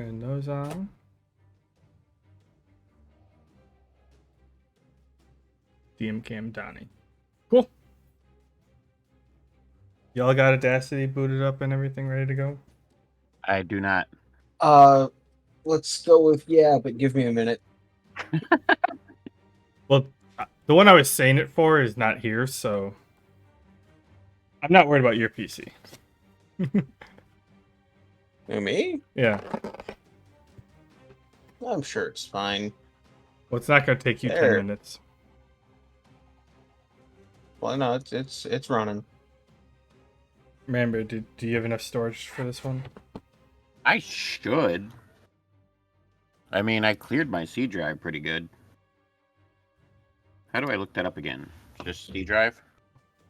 Turn those on. DM cam Donnie. Cool. Y'all got Audacity booted up and everything ready to go? I do not. Let's go with yeah, but give me a minute. Well, the one I was saying it for is not here, so I'm not worried about your PC. Me? Yeah. I'm sure it's fine. Well, it's not going to take you 10 minutes. Well, no, it's running. Remember, do you have enough storage for this one? I should. I mean, I cleared my C drive pretty good. How do I look that up again? Just C drive?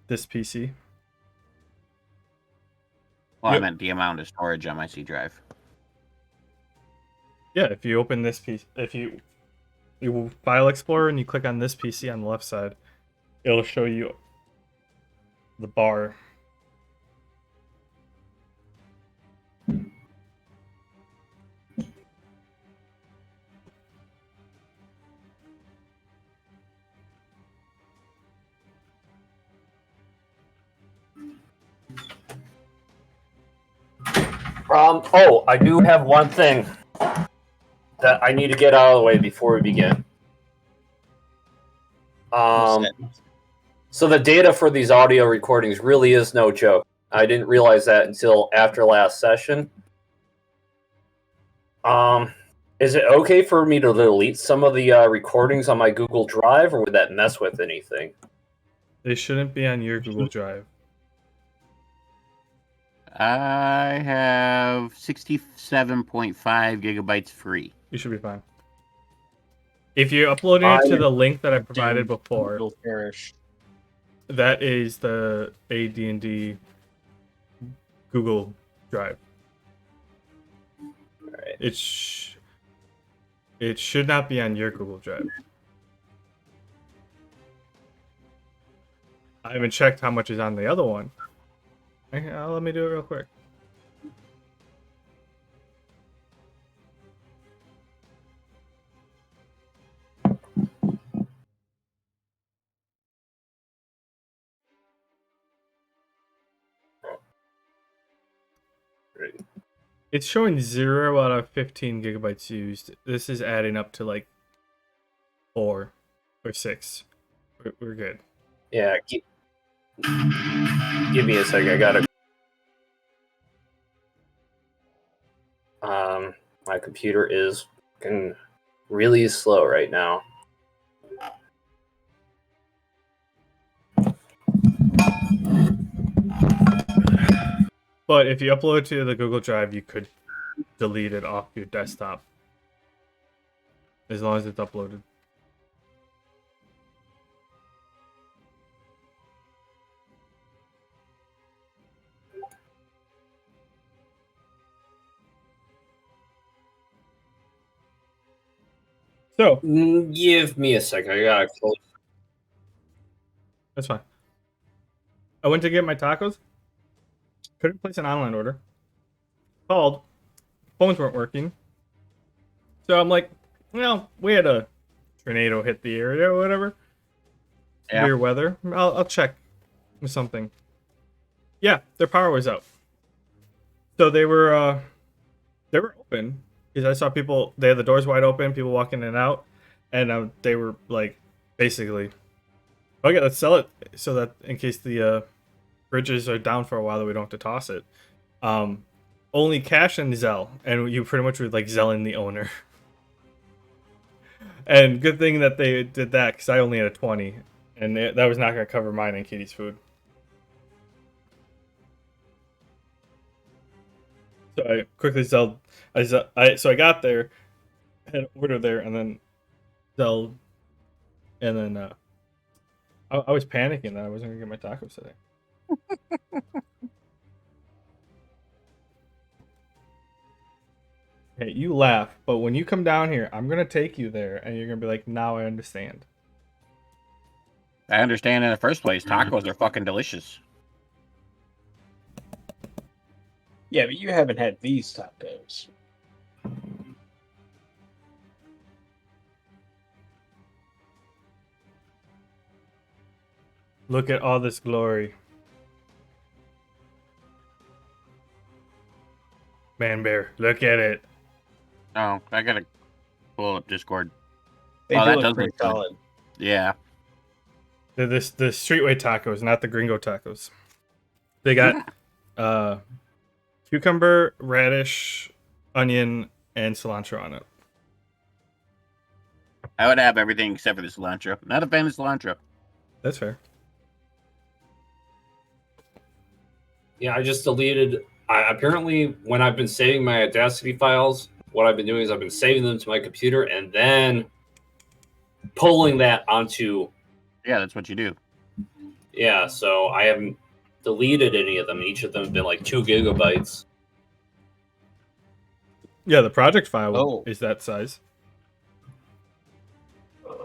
This PC? Well, Yep. I meant the amount of storage on my C drive. Yeah, if you open this piece, if you File Explorer and you click on this PC on the left side, it'll show you the bar. Oh, I do have one thing that I need to get out of the way before we begin. So the data for these audio recordings really is no joke. I didn't realize that until after last session. Is it okay for me to delete some of the recordings on my Google Drive, or would that mess with anything? They shouldn't be on your Google Drive. I have 67.5 gigabytes free. You should be fine. If you're uploading it to the link that I provided before, It'll perish. that is the AD&D Google Drive. Right. It should not be on your Google Drive. I haven't checked how much is on the other one. Let me do it real quick. Great. It's showing 0 out of 15 gigabytes used. This is adding up to like 4 or 6. We're good. Yeah, give me a second. I gotta. My computer is really slow right now. But if you upload to the Google Drive, you could delete it off your desktop. As long as it's uploaded. So, Give me a second. I gotta close. that's fine. I went to get my tacos. Couldn't place an online order. Called. Phones weren't working. So I'm like, well, we had a tornado hit the area or whatever. Yeah. Weird weather. I'll check with something. Yeah, their power was out. So they were open because I saw people. They had the doors wide open, people walking in and out, and they were like, basically, okay, let's sell it so that in case the bridges are down for a while, that we don't have to toss it. Only cash and Zelle, and you pretty much were like Zelling the owner. And good thing that they did that because I only had a 20, and that was not going to cover mine and Katie's food. So I quickly Zelled. So I got there, had an order there, and then Zelled, and then I was panicking that I wasn't going to get my tacos today. Hey, you laugh, but when you come down here, I'm gonna take you there, and you're gonna be like, "Now I understand." I understand in the first place. Tacos are fucking delicious. Yeah, but you haven't had these tacos. Look at all this glory. Man Bear, look at it. Oh, I gotta pull up Discord. They Oh, do that look does pretty look good. solid. Yeah. The streetway tacos, not the gringo tacos. They got cucumber, radish, onion, and cilantro on it. I would have everything except for the cilantro. Not a fan of cilantro. That's fair. Yeah, I just deleted. Apparently, when I've been saving my Audacity files, what I've been doing is I've been saving them to my computer and then pulling that onto. Yeah, that's what you do. Yeah, so I haven't deleted any of them. Each of them have been like 2 gigabytes. Yeah, the project file Oh. is that size.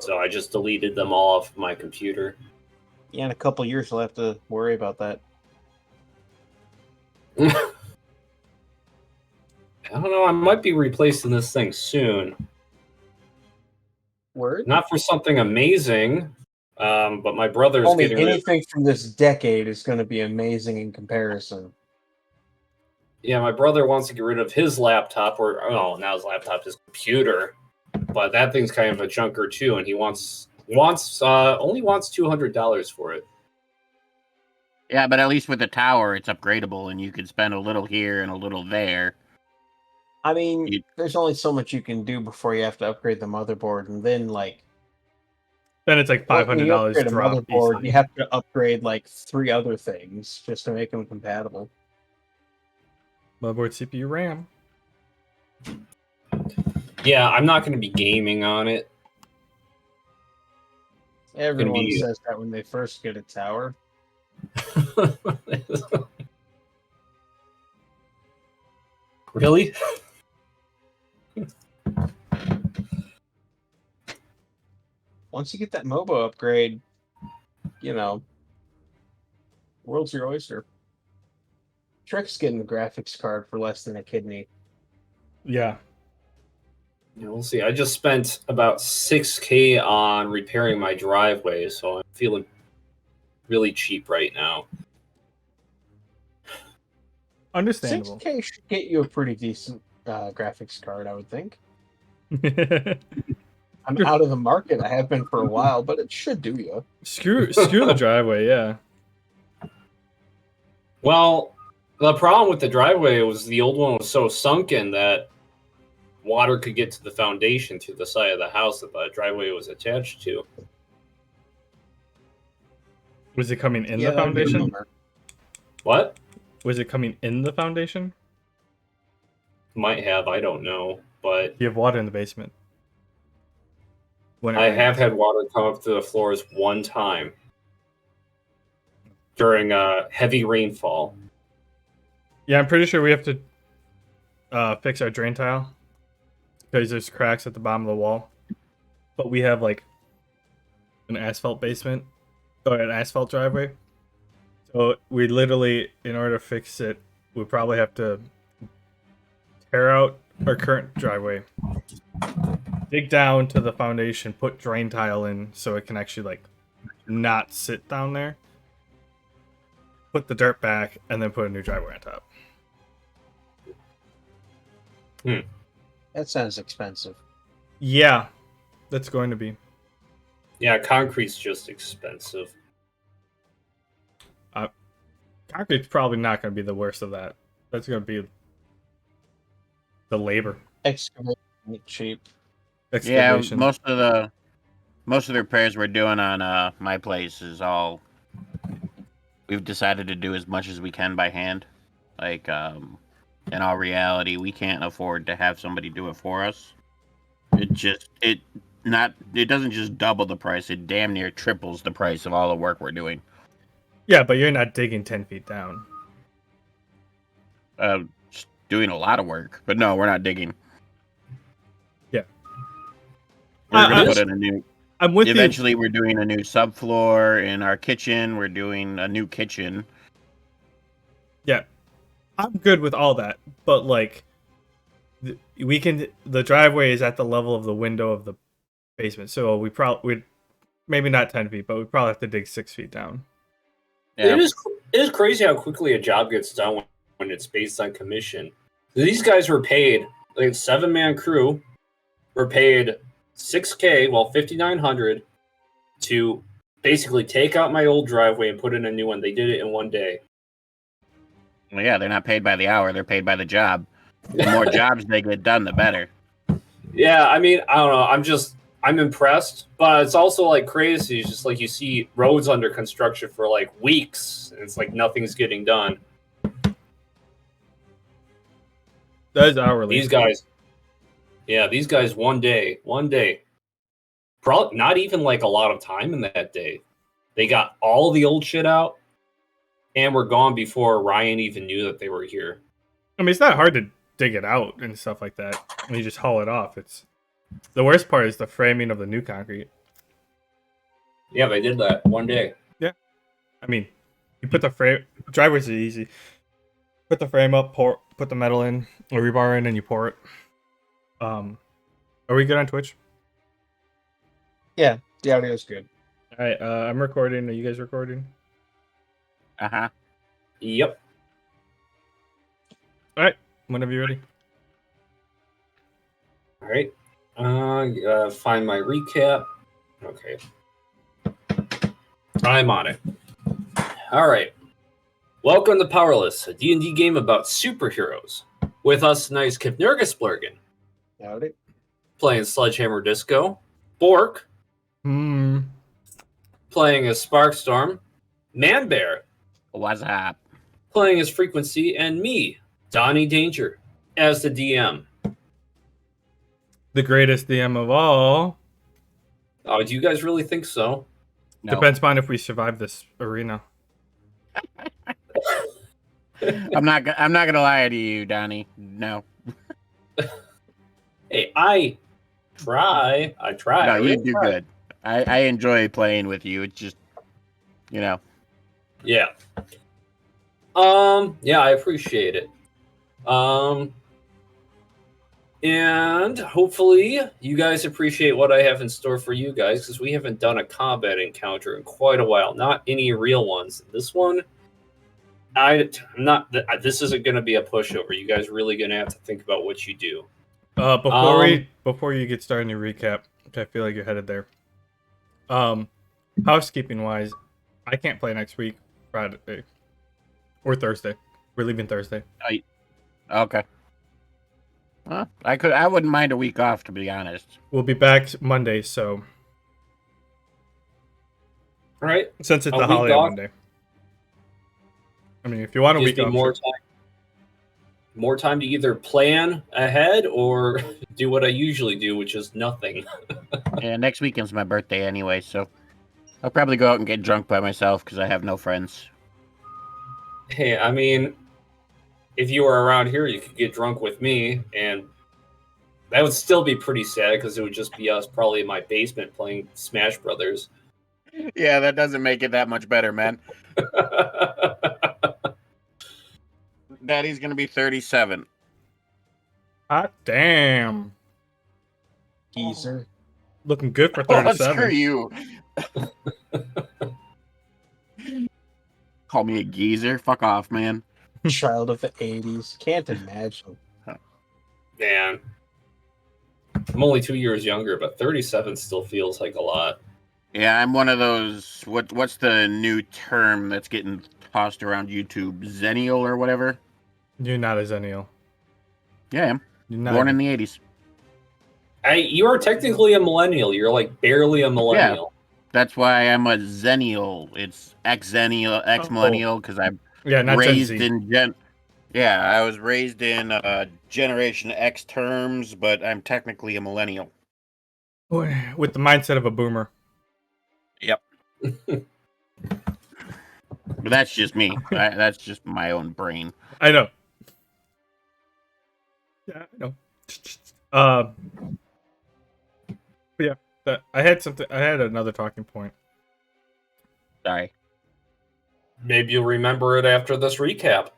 So I just deleted them all off my computer. Yeah, in a couple years, we'll have to worry about that. I don't know. I might be replacing this thing soon. Word? Not for something amazing, but my brother's Only getting rid of. anything from this decade is going to be amazing in comparison. Yeah, my brother wants to get rid of his laptop, or oh, now his laptop, his computer. But that thing's kind of a junker too, and he only wants $200 for it. Yeah, but at least with the tower, it's upgradable, and you can spend a little here and a little there. I mean, You- there's only so much you can do before you have to upgrade the motherboard, and then like Then it's like when you $500 upgrade a drop motherboard, easily. you have to upgrade like 3 other things just to make them compatible. Motherboard, CPU, RAM. Yeah, I'm not going to be gaming on it. Everyone be- says that when they first get a tower. Really? Once you get that MOBA upgrade, you know, world's your oyster. Trick's getting the graphics card for less than a kidney. Yeah. Yeah, we'll see. I just spent about $6K on repairing my driveway, so I'm feeling really cheap right now. Understandable. 6K should get you a pretty decent graphics card, I would think. I'm out of the market. I have been for a while, but it should do you. screw the driveway, yeah. Well, the problem with the driveway was the old one was so sunken that water could get to the foundation through the side of the house that the driveway was attached to. Was it coming in Yeah, the that'd be a foundation? bummer. What? Was it coming in the foundation? Might have, I don't know. But You have water in the basement. When it I rains. have had water come up to the floors one time during a heavy rainfall. Yeah, I'm pretty sure we have to fix our drain tile because there's cracks at the bottom of the wall. But we have like an asphalt basement or an asphalt driveway. So we literally, in order to fix it, we probably have to tear out our current driveway, dig down to the foundation, put drain tile in so it can actually like not sit down there, put the dirt back, and then put a new driveway on top. That sounds expensive. Yeah, that's going to be. Yeah, concrete's just expensive. Concrete's probably not going to be the worst of that. That's going to be the labor. Excavation ain't cheap. Yeah, Excavation. most of the repairs we're doing on my place is all we've decided to do as much as we can by hand. Like in all reality, we can't afford to have somebody do it for us. It doesn't just double the price, it damn near triples the price of all the work we're doing. Yeah, but you're not digging 10 feet down. Just doing a lot of work. But no, we're not digging. Yeah. We're gonna put in a new I'm with eventually we're doing a new subfloor in our kitchen. We're doing a new kitchen. you. Yeah. I'm good with all that, but like we can. The driveway is at the level of the window of the basement, so we'd maybe not 10 feet, but we probably have to dig 6 feet down. Yeah. It is crazy how quickly a job gets done when it's based on commission. These guys were paid, like 7-man crew, were paid $6K, well $5,900 to basically take out my old driveway and put in a new one. They did it in one day. Well, yeah, they're not paid by the hour; they're paid by the job. The more jobs they get done, the better. Yeah, I mean, I don't know. I'm impressed, but it's also like crazy. It's just like you see roads under construction for like weeks, and it's like nothing's getting done. That is hourly. These guys, one day, probably not even like a lot of time in that day. They got all the old shit out, and were gone before Ryan even knew that they were here. I mean, it's not hard to dig it out and stuff like that. And you just haul it off. It's the worst part is the framing of the new concrete. Yeah, they did that one day. I mean, you put the frame. Driveways are easy. Put the frame up, put the metal in, or rebar in, and you pour it. Are we good on Twitch? Yeah, the audio's good. All right, I'm recording. Are you guys recording? Uh-huh. Yep. All right, whenever you're ready. All right. Find my recap. Okay. I'm on it. All right. Welcome to Powerless, a D&D game about superheroes. With us tonight is Kip Nurgasplurgen, Howdy. playing Sledgehammer Disco. Bork, playing as Sparkstorm. Manbear, What's up? playing as Frequency. And me, Donnie Danger, as the DM. The greatest DM of all. Oh, do you guys really think so? No. Depends on if we survive this arena. I'm not gonna lie to you, Donnie. No. Hey, I try. No, I you really do try. good. I enjoy playing with you. It's just, you know. Yeah. Yeah, I appreciate it. And hopefully you guys appreciate what I have in store for you guys, because we haven't done a combat encounter in quite a while. Not any real ones. This one, this isn't going to be a pushover. You guys are really going to have to think about what you do. Before you get started in your recap, I feel like you're headed there. Housekeeping wise, I can't play next week, Friday or Thursday. We're leaving Thursday. Okay. Well, I wouldn't mind a week off, to be honest. We'll be back Monday, so All right. since it's A the week holiday off? Monday. I mean, if you want a Gives week me off, more sure. time. More time to either plan ahead or do what I usually do, which is nothing. Yeah, next weekend's my birthday anyway, so I'll probably go out and get drunk by myself because I have no friends. Hey, I mean, if you were around here, you could get drunk with me, and that would still be pretty sad because it would just be us probably in my basement playing Smash Brothers. Yeah, that doesn't make it that much better, man. Daddy's gonna be 37. Hot damn. Geezer. Looking good for Oh, 37. screw you. Call me a geezer? Fuck off, man. Child of the 80s. Can't imagine. Man. I'm only 2 years younger, but 37 still feels like a lot. Yeah, I'm one of those. What's the new term that's getting tossed around YouTube? Zennial or whatever? You're not a Zennial. Yeah, I am. You're not Born in the 80s. You are technically a millennial. You're like barely a millennial. That's why I'm a Zennial. It's ex-Zennial, ex-millennial, because I'm not raised Gen Z. in Gen. Yeah, I was raised in Generation X terms, but I'm technically a millennial. With the mindset of a boomer. Yep. But that's just me. That's just my own brain. I know. Yeah, I know. But yeah, I had another talking point. Sorry. Maybe you'll remember it after this recap.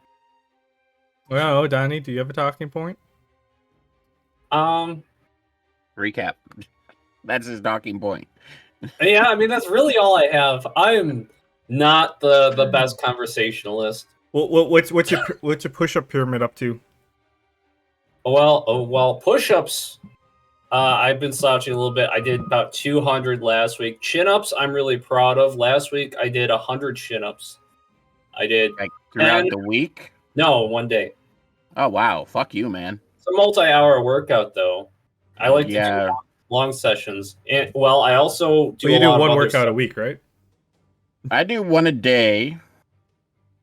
Well, Donnie, do you have a talking point? Recap. That's his talking point. Yeah, I mean that's really all I have. I am not the best conversationalist. What's your push-up pyramid up to? Well, push-ups. I've been slouching a little bit. I did about 200 last week. Chin-ups, I'm really proud of. Last week I did 100 chin-ups. I did Like throughout 10 the week? No, one day. Oh wow, fuck you, man. It's a multi-hour workout though. I like to do Yeah. long sessions. And well, I also do Well, you a do lot of one other workout stuff. a week, right? I do one a day,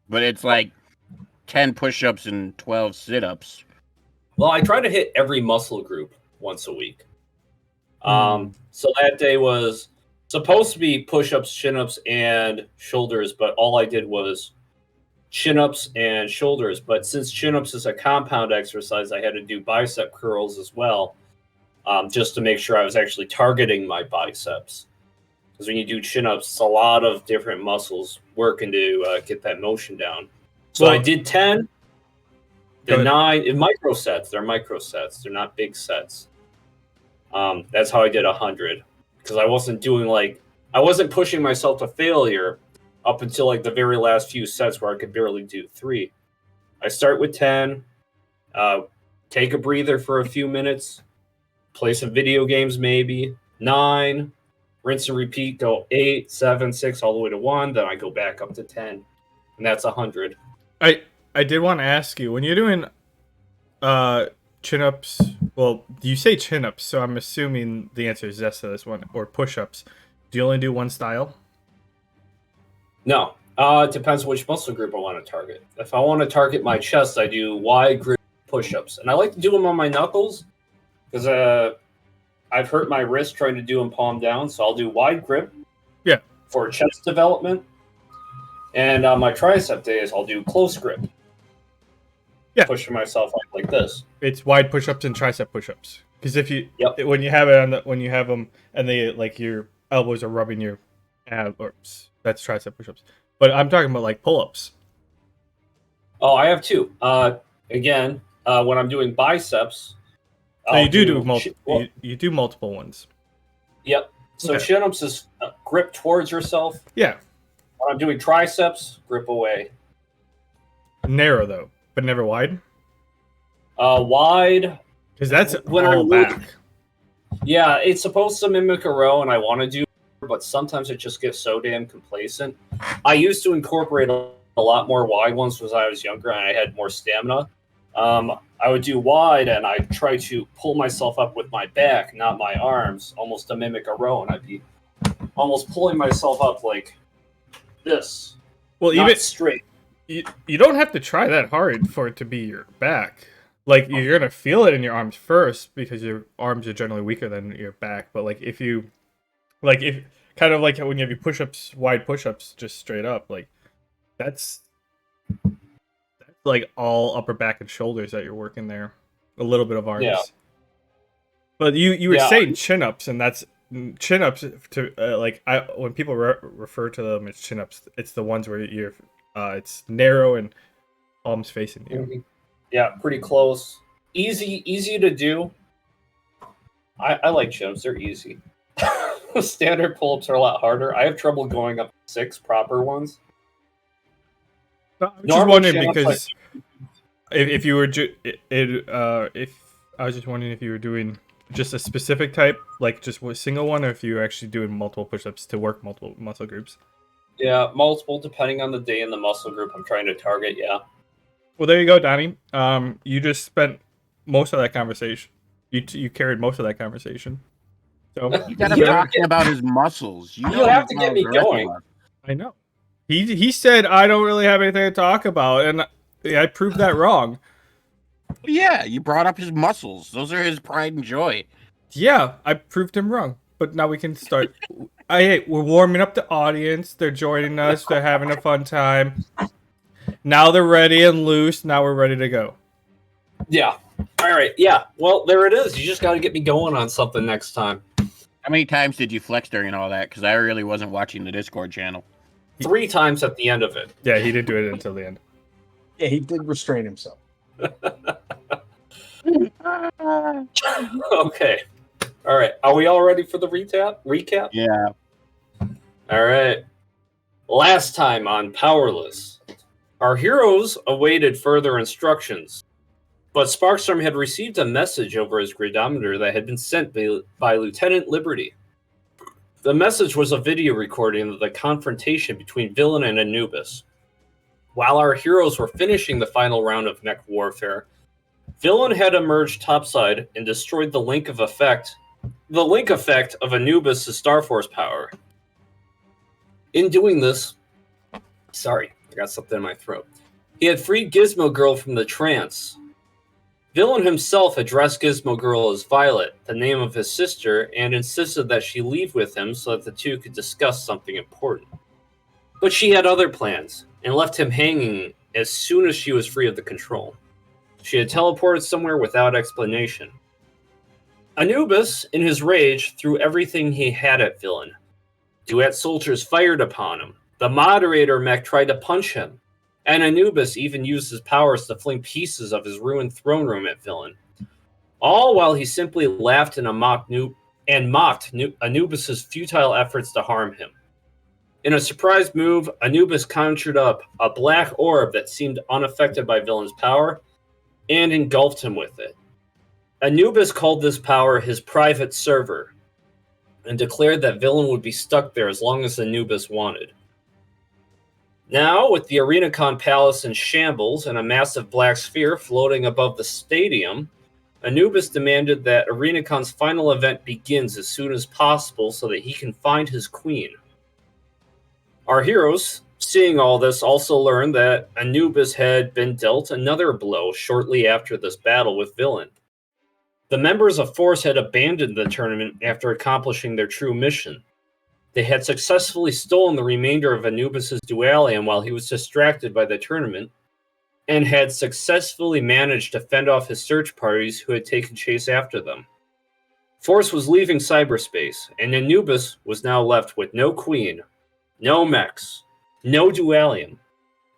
but it's like 10 push-ups and 12 sit-ups. Well, I try to hit every muscle group once a week. So that day was supposed to be push-ups, chin-ups, and shoulders, but all I did was chin-ups and shoulders. But since chin-ups is a compound exercise, I had to do bicep curls as well, just to make sure I was actually targeting my biceps. Because when you do chin-ups, it's a lot of different muscles working to get that motion down. So I Well- did 10, Go then ahead. 9 in micro sets. They're micro sets. They're not big sets. That's how I did 100. Because I wasn't pushing myself to failure up until like the very last few sets where I could barely do 3. I start with 10, take a breather for a few minutes, play some video games maybe, 9, rinse and repeat, go 8, 7, 6, all the way to 1, then I go back up to 10. And that's 100. I did want to ask you, when you're doing chin-ups, well, you say chin-ups, so I'm assuming the answer is yes to this one, or push-ups. Do you only do one style? No, it depends which muscle group I want to target. If I want to target my chest, I do wide grip push-ups. And I like to do them on my knuckles because I've hurt my wrist trying to do them palm down, so I'll do wide grip for chest development. And on my tricep days, I'll do close grip. Yeah. Pushing myself up like this. It's wide push-ups and tricep push-ups. Because if you Yep. when you have it on when you have them and they like your elbows are rubbing your abs, that's tricep push-ups. But I'm talking about like pull-ups. Oh, I have 2. Again, when I'm doing biceps, So I'll you do multiple. well, You do multiple ones. Yep. So Okay. chin-ups is grip towards yourself. Yeah, When I'm doing triceps, grip away. narrow though, but never wide. Wide. Because that's When I all look- back. Yeah, it's supposed to mimic a row, and I want to do, but sometimes it just gets so damn complacent. I used to incorporate a lot more wide ones when I was younger, and I had more stamina. I would do wide, and I'd try to pull myself up with my back, not my arms, almost to mimic a row, and I'd be almost pulling myself up like this, Well, not even straight. you don't have to try that hard for it to be your back. Like you're gonna feel it in your arms first because your arms are generally weaker than your back. But like if kind of like when you have your push-ups, wide push-ups, just straight up, like that's like all upper back and shoulders that you're working there. A little bit of arms. Yeah. But you were Yeah. saying chin-ups, and that's chin-ups to when people refer to them as chin-ups, it's the ones where you're it's narrow and palms facing you. Yeah, pretty close. Easy to do. I like chin-ups. They're easy. Standard pull-ups are a lot harder. I have trouble going up 6 proper ones. I'm just Normal wondering chin-ups, because if you were if I was just wondering if you were doing just a specific type, like just a single one, or if you were actually doing multiple push-ups to work multiple muscle groups. Yeah, multiple depending on the day and the muscle group I'm trying to target. Yeah. Well, there you go, Donnie. You just spent most of that conversation. You carried most of that conversation. So You got him You talking about his muscles. You have to get me going. I know. He said I don't really have anything to talk about, and I proved that wrong. Yeah, you brought up his muscles. Those are his pride and joy. Yeah, I proved him wrong. But now we can start. We're warming up the audience. They're joining us. They're having a fun time. Now they're ready and loose. Now we're ready to go. Yeah. All right. Yeah. Well, there it is. You just got to get me going on something next time. How many times did you flex during all that? Because I really wasn't watching the Discord channel. 3 times at the end of it. Yeah, he did do it until the end. Yeah, he did restrain himself. Okay. All right. Are we all ready for the recap? Yeah. All right. Last time on Powerless, our heroes awaited further instructions, but Sparkstorm had received a message over his gradometer that had been sent by Lieutenant Liberty. The message was a video recording of the confrontation between Villain and Anubis. While our heroes were finishing the final round of mech warfare, Villain had emerged topside and destroyed the link effect of Anubis' Starforce power. In doing this, sorry, I got something in my throat. He had freed Gizmo Girl from the trance. Villain himself addressed Gizmo Girl as Violet, the name of his sister, and insisted that she leave with him so that the two could discuss something important. But she had other plans, and left him hanging as soon as she was free of the control. She had teleported somewhere without explanation. Anubis, in his rage, threw everything he had at Villain. Duet soldiers fired upon him. The moderator mech tried to punch him. And Anubis even used his powers to fling pieces of his ruined throne room at Villain. All while he simply laughed and mocked Anubis' futile efforts to harm him. In a surprise move, Anubis conjured up a black orb that seemed unaffected by Villain's power and engulfed him with it. Anubis called this power his private server and declared that Villain would be stuck there as long as Anubis wanted. Now, with the ArenaCon Palace in shambles and a massive black sphere floating above the stadium, Anubis demanded that ArenaCon's final event begins as soon as possible so that he can find his queen. Our heroes, seeing all this, also learned that Anubis had been dealt another blow shortly after this battle with Villain. The members of Force had abandoned the tournament after accomplishing their true mission. They had successfully stolen the remainder of Anubis' dualium while he was distracted by the tournament, and had successfully managed to fend off his search parties who had taken chase after them. Force was leaving cyberspace, and Anubis was now left with no queen, no mechs, no dualium,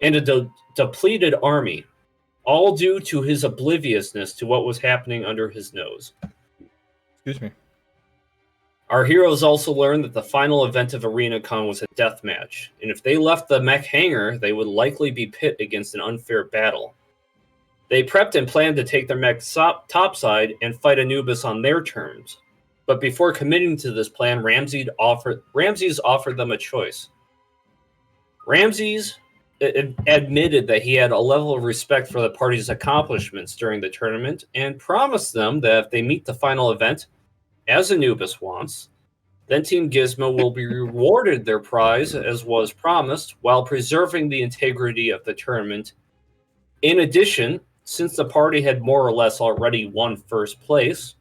and a depleted army, all due to his obliviousness to what was happening under his nose. Excuse me. Our heroes also learned that the final event of ArenaCon was a death match, and if they left the mech hangar, they would likely be pit against an unfair battle. They prepped and planned to take their mech topside and fight Anubis on their terms, but before committing to this plan, Ramses offered them a choice. Ramses admitted that he had a level of respect for the party's accomplishments during the tournament and promised them that if they meet the final event, as Anubis wants, then Team Gizmo will be rewarded their prize as was promised while preserving the integrity of the tournament. In addition, since the party had more or less already won first place,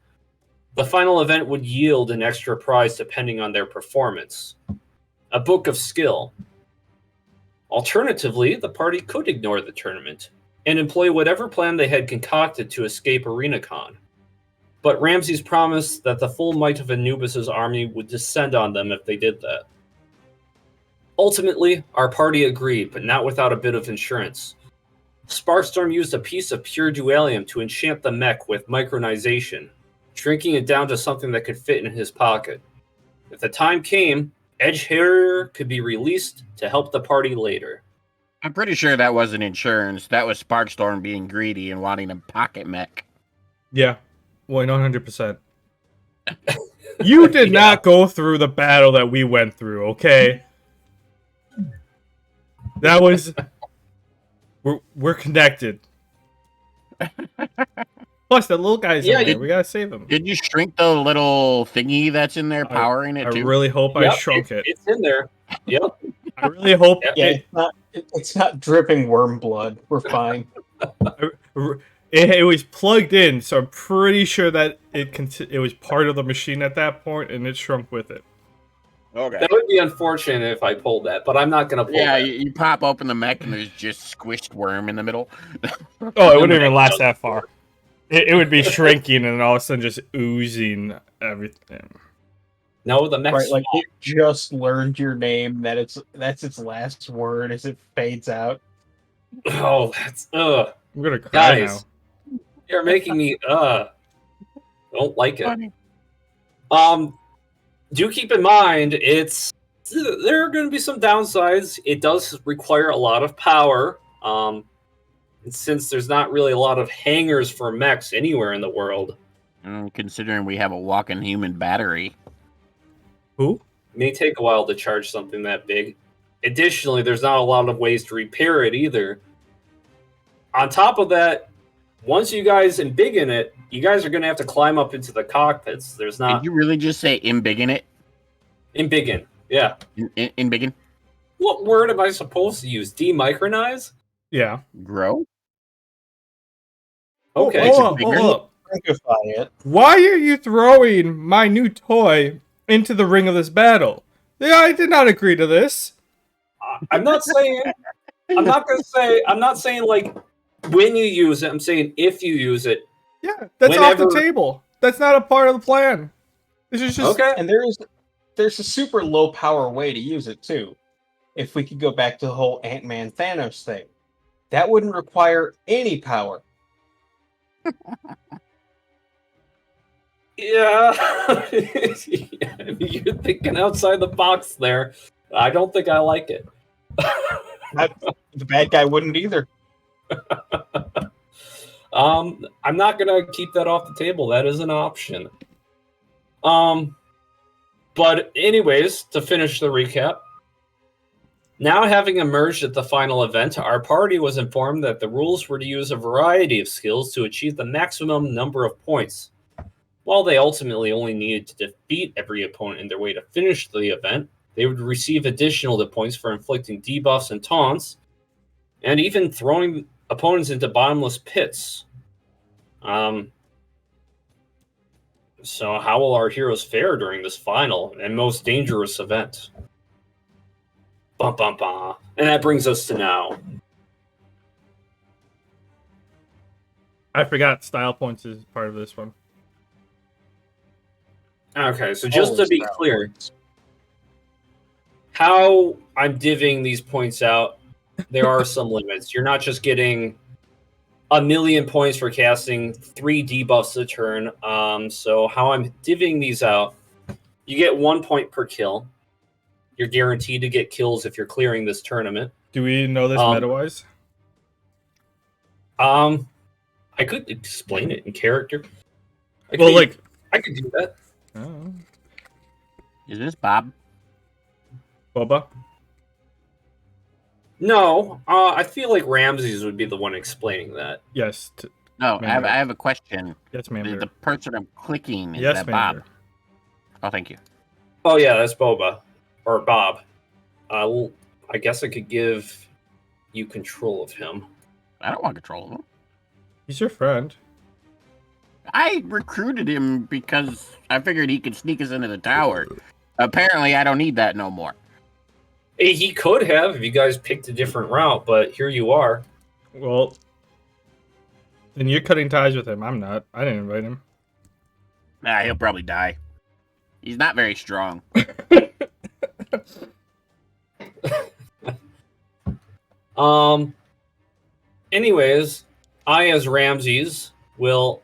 the final event would yield an extra prize depending on their performance. A book of skill. Alternatively, the party could ignore the tournament and employ whatever plan they had concocted to escape ArenaCon. But Ramses promised that the full might of Anubis' army would descend on them if they did that. Ultimately, our party agreed, but not without a bit of insurance. Sparkstorm used a piece of pure dualium to enchant the mech with micronization, shrinking it down to something that could fit in his pocket. If the time came, Edge Harrier could be released to help the party later. I'm pretty sure that wasn't insurance. That was Sparkstorm being greedy and wanting a pocket mech. Yeah. 100%. You did not go through the battle that we went through, okay? That was... We're connected. Plus, the little guy's in there. We gotta save him. Did you shrink the little thingy that's in there powering it too? I really hope I shrunk it. It's in there. Yep. I really hope... Yeah, it's not dripping worm blood. We're fine. It was plugged in, so I'm pretty sure that it was part of the machine at that point, and it shrunk with it. Okay. That would be unfortunate if I pulled that, but I'm not going to pull that. Yeah, you pop open the mech and there's just squished worm in the middle. Oh, it wouldn't even last that far. It would be shrinking and all of a sudden just oozing everything. No, the mech's right, like it just learned your name. That's its last word as it fades out. Oh, that's I'm gonna cry guys, now. You're making me don't like it. Funny. Do keep in mind there are going to be some downsides. It does require a lot of power. And since there's not really a lot of hangars for mechs anywhere in the world, Considering we have a walking human battery. Who? it may take a while to charge something that big. Additionally, there's not a lot of ways to repair it either. On top of that, once you guys embiggen it, you guys are going to have to climb up into the cockpits. There's not Did you really just say embiggen it? embiggen. Yeah. Embiggen? What word am I supposed to use? Demicronize? Yeah. Grow? Okay. Hold up, bigger? hold up. Simplify it. Why are you throwing my new toy into the ring of this battle? Yeah, I did not agree to this. I'm not saying. I'm not saying like when you use it. I'm saying if you use it. Yeah, that's off Whenever- the table. That's not a part of the plan. This is just Okay. And there's a super low power way to use it too. If we could go back to the whole Ant-Man Thanos thing, that wouldn't require any power. Yeah. You're thinking outside the box there. I don't think I like it. The bad guy wouldn't either. I'm not gonna keep that off the table. That is an option. But anyways, to finish the recap, now having emerged at the final event, our party was informed that the rules were to use a variety of skills to achieve the maximum number of points. While they ultimately only needed to defeat every opponent in their way to finish the event, they would receive additional points for inflicting debuffs and taunts, and even throwing opponents into bottomless pits. So how will our heroes fare during this final and most dangerous event? Bum, bum, bum. And that brings us to now. I forgot style points is part of this one. Okay, so just to Always be proud. clear, how I'm divvying these points out, there are some limits. You're not just getting 1,000,000 points for casting 3 debuffs a turn. So how I'm divvying these out, you get 1 point per kill. You're guaranteed to get kills if you're clearing this tournament. Do we know this meta-wise? I could explain it in character. I Well, like, could do that. oh, Is this Bob? Boba? No, I feel like Ramses would be the one explaining that. Yes. No, Man, I have a question. Yes, ma'am. The person I'm clicking, is Yes, that ma'am. Bob? Oh, thank you. Oh yeah, that's Boba or Bob. I guess I could give you control of him. I don't want control of him. He's your friend. I recruited him because I figured he could sneak us into the tower. Apparently, I don't need that no more. He could have if you guys picked a different route, but here you are. Well, then you're cutting ties with him. I'm not. I didn't invite him. Nah, he'll probably die. He's not very strong. Anyways, I as Ramses will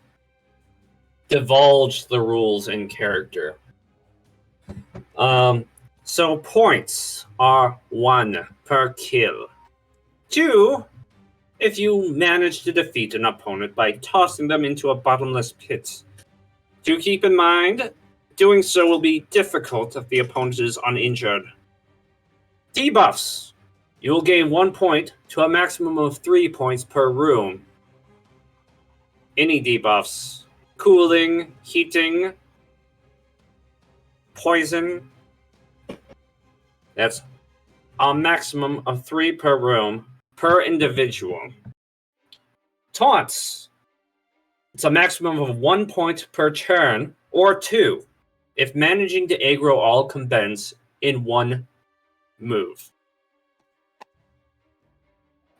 divulge the rules in character. So points are 1 per kill. 2, if you manage to defeat an opponent by tossing them into a bottomless pit. Do keep in mind, doing so will be difficult if the opponent is uninjured. Debuffs. You will gain 1 point to a maximum of 3 points per room. Any debuffs. Cooling, heating, poison. That's a maximum of 3 per room per individual. Taunts. It's a maximum of 1 point per turn, or 2, if managing to aggro all combatants in 1 move.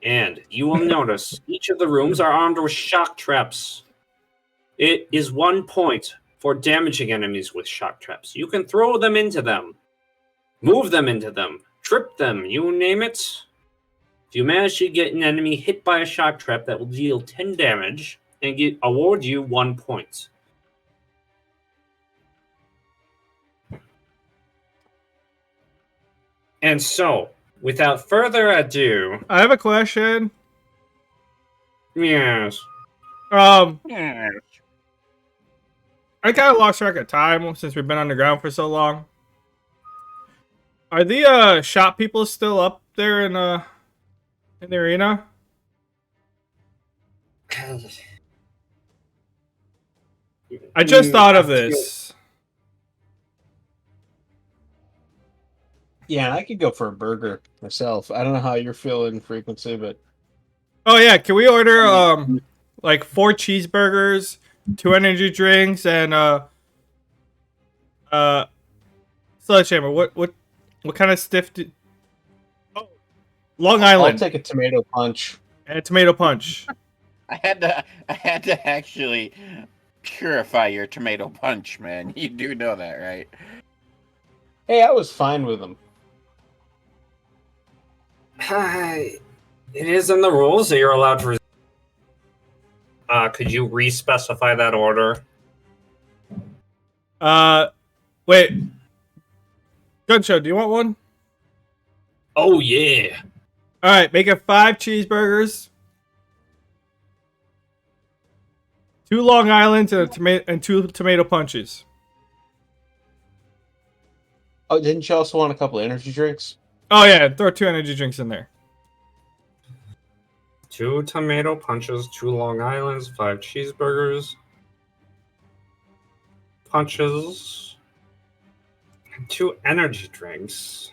And you will notice each of the rooms are armed with shock traps. It is 1 point for damaging enemies with shock traps. You can throw them into them, move them into them, trip them, you name it. If you manage to get an enemy hit by a shock trap that will deal 10 damage, and award you 1 point. And so, without further ado, I have a question. yes. Yeah. I kind of lost track of time since we've been underground for so long. Are the shop people still up there in the arena? I just thought of this. Yeah, I could go for a burger myself. I don't know how you're feeling frequency, but Oh yeah, can we order like 4 cheeseburgers, 2 energy drinks, and sledgehammer? What kind of stiff? Oh, Long I'll Island take a tomato punch. and a tomato punch. I had to actually purify your tomato punch, man. You do know that, right? Hey, I was fine with them. It is in the rules that you're allowed to. Could you re-specify that order? Wait. Gunshot, do you want one? Oh yeah. All right, make it 5 cheeseburgers, 2 Long Islands, and 2 tomato punches. Oh, didn't you also want a couple of energy drinks? Oh yeah, throw 2 energy drinks in there. 2 tomato punches, 2 Long Islands, 5 cheeseburgers, punches, and 2 energy drinks.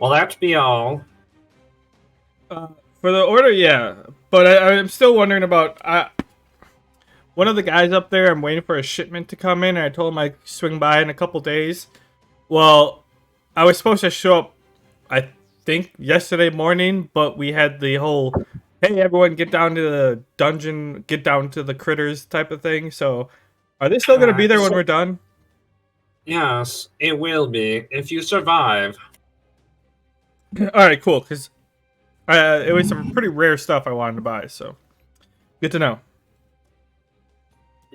Will that be all? For the order, yeah, but I'm still wondering about one of the guys up there. I'm waiting for a shipment to come in, and I told him I'd swing by in a couple days. Well, I was supposed to show up, I think, yesterday morning, but we had the whole, hey, everyone, get down to the dungeon, get down to the critters type of thing. So, are they still going to be there when we're done? Yes, it will be if you survive. All right, cool, because it was some pretty rare stuff I wanted to buy, so good to know.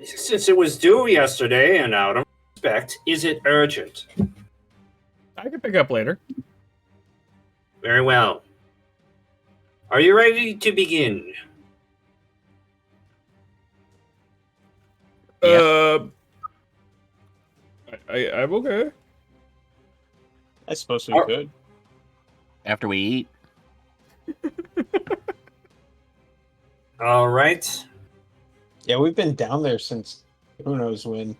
Since it was due yesterday, and out of respect, is it urgent? I can pick up later. Very well. Are you ready to begin? Yes. I'm okay. I suppose we could. After we eat. All right. Yeah, we've been down there since who knows when.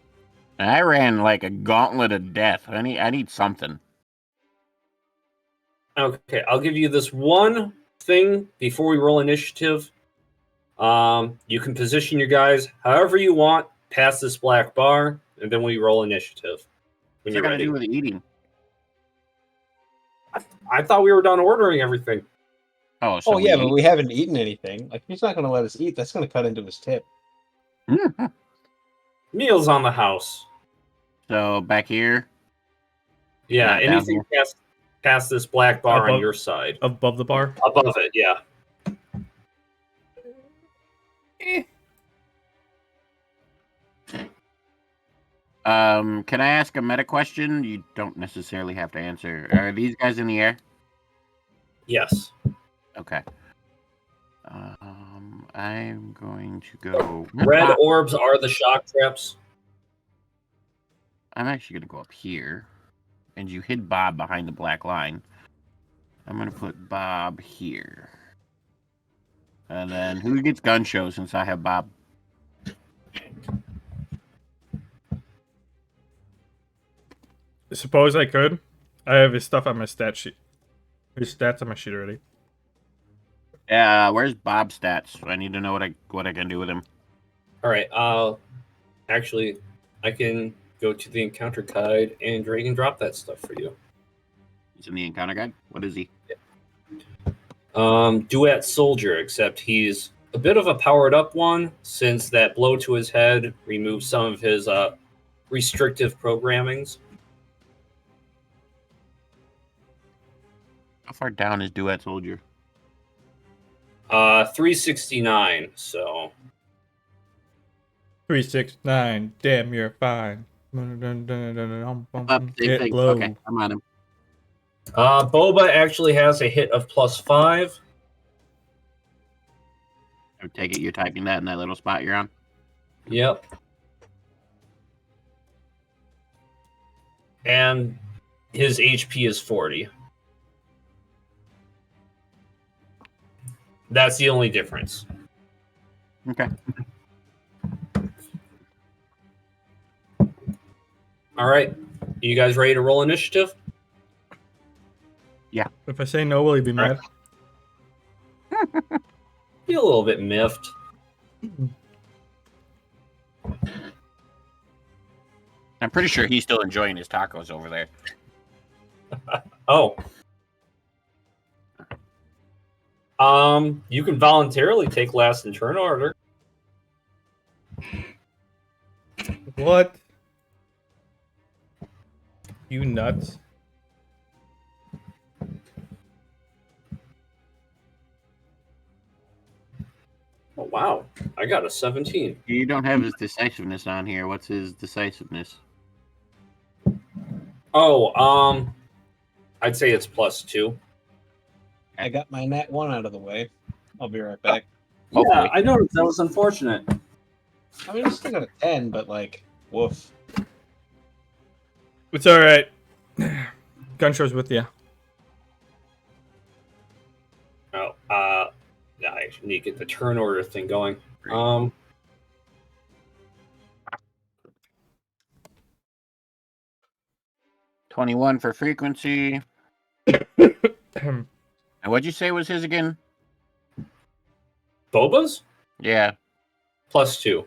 I ran like a gauntlet of death. I need something. Okay, I'll give you this one thing before we roll initiative. You can position your guys however you want past this black bar, and then we roll initiative. When What's you're it got to ready. do with eating? I thought we were done ordering everything. Oh, so Oh yeah, but ate? we haven't eaten anything. Like he's not going to let us eat. That's going to cut into his tip. Meals on the house. So back here. Yeah, Not down anything past this black bar on Above- your side. Above the bar. Above it, yeah. Can I ask a meta question? You don't necessarily have to answer. Are these guys in the air? Yes. Okay. I'm going to go. Red orbs are the shock traps. I'm actually going to go up here. And you hid Bob behind the black line. I'm going to put Bob here. And then who gets gun show since I have Bob? Suppose I could. I have his stuff on my stat sheet. His stats on my sheet already. Where's Bob's stats? I need to know what I can do with him. All right. Actually, I can go to the encounter guide and drag and drop that stuff for you. He's in the encounter guide. What is he? Duet soldier, except he's a bit of a powered up one, since that blow to his head removed some of his restrictive programmings. How far down is Duet Soldier? $369. So 369. Damn, you're fine. Up, same Hit thing. low. Okay, I'm on him. Boba actually has a hit of +5. I take it you're typing that in that little spot you're on. Yep. And his HP is 40. That's the only difference. Okay. All right. You guys ready to roll initiative? If I say no, will he be All right. mad? Be a little bit miffed. I'm pretty sure he's still enjoying his tacos over there. Oh. You can voluntarily take last in turn order. What? You nuts. Oh wow. I got a 17. You don't have his decisiveness on here. What's his decisiveness? Oh, I'd say it's +2. I got my nat 1 out of the way. I'll be right back. Hopefully. Yeah, I noticed that was unfortunate. I mean, I still got a 10, but like, woof. It's alright. Gun show's with you. Oh, yeah, I actually need to get the turn order thing going. 21 for frequency. And what'd you say was his again? Boba's Yeah. +2.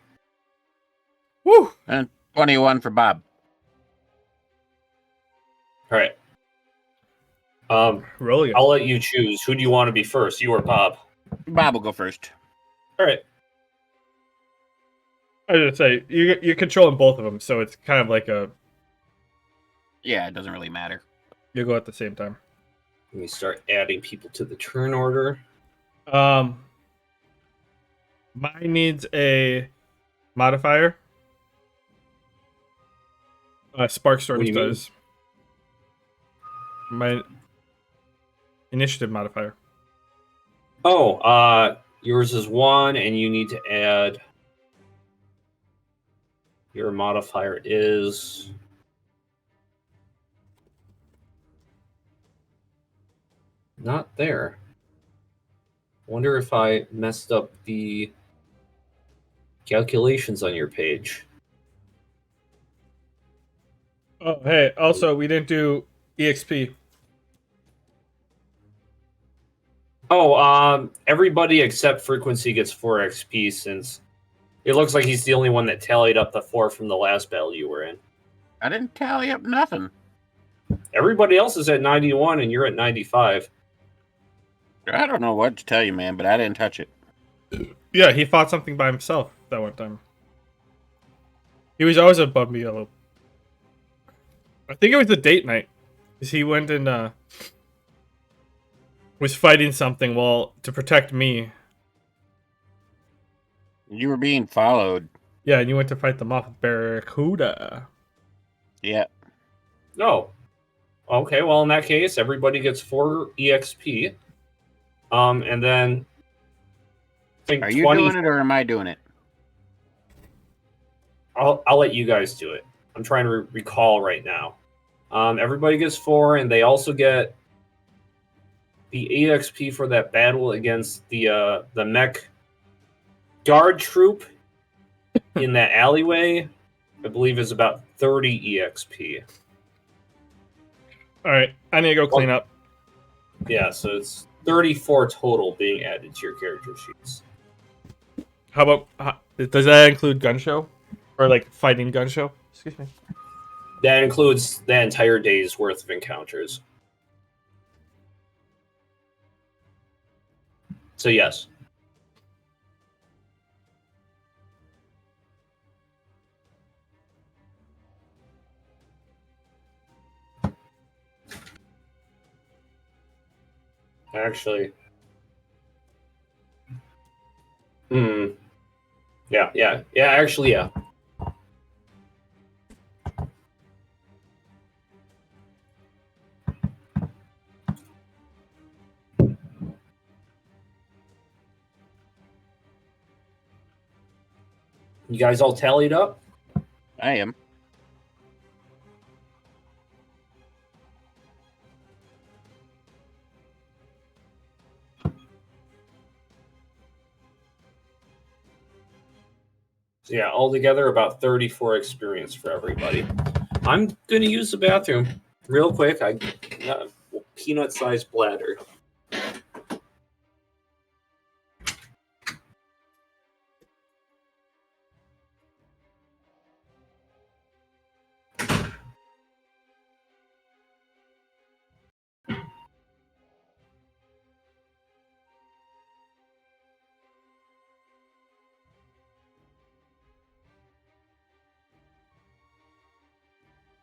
Woo! And 21 for Bob. All right. Roll you. I'll let you choose. Who do you want to be first, you or Bob? Bob will go first. All right. I was gonna say you're controlling both of them, so it's kind of like a Yeah, it doesn't really matter. you go at the same time. Let me start adding people to the turn order. Mine needs a modifier. Spark What do Storms you mean? does. My initiative modifier. Oh, yours is 1, and you need to add. Your modifier is. Not there. Wonder if I messed up the calculations on your page. Oh, hey, also we didn't do EXP. Oh, everybody except Frequency gets 4 XP since it looks like he's the only one that tallied up the 4 from the last battle you were in. I didn't tally up nothing. Everybody else is at 91 and you're at 95. I don't know what to tell you, man, but I didn't touch it. Yeah, he fought something by himself that one time. He was always above me yellow. I think it was the date night. Because he went and was fighting something to protect me. You were being followed. Yeah, and you went to fight them off with Barracuda. Yeah. No. Okay, well in that case, everybody gets 4 EXP. And then I think Are you 20. doing it or am I doing it? I'll let you guys do it. I'm trying to recall right now. Everybody gets 4, and they also get the EXP for that battle against the mech guard troop in that alleyway. I believe is about 30 EXP. All right, I need to go clean up. Yeah, so it's 34 total being added to your character sheets. How about does that include gun show or like fighting gun show? Excuse me. That includes the entire day's worth of encounters. So yes. Actually, Yeah. Actually, yeah. You guys all tallied up? I am. So yeah, altogether about 34 experience for everybody. I'm gonna use the bathroom real quick. I got a peanut-sized bladder.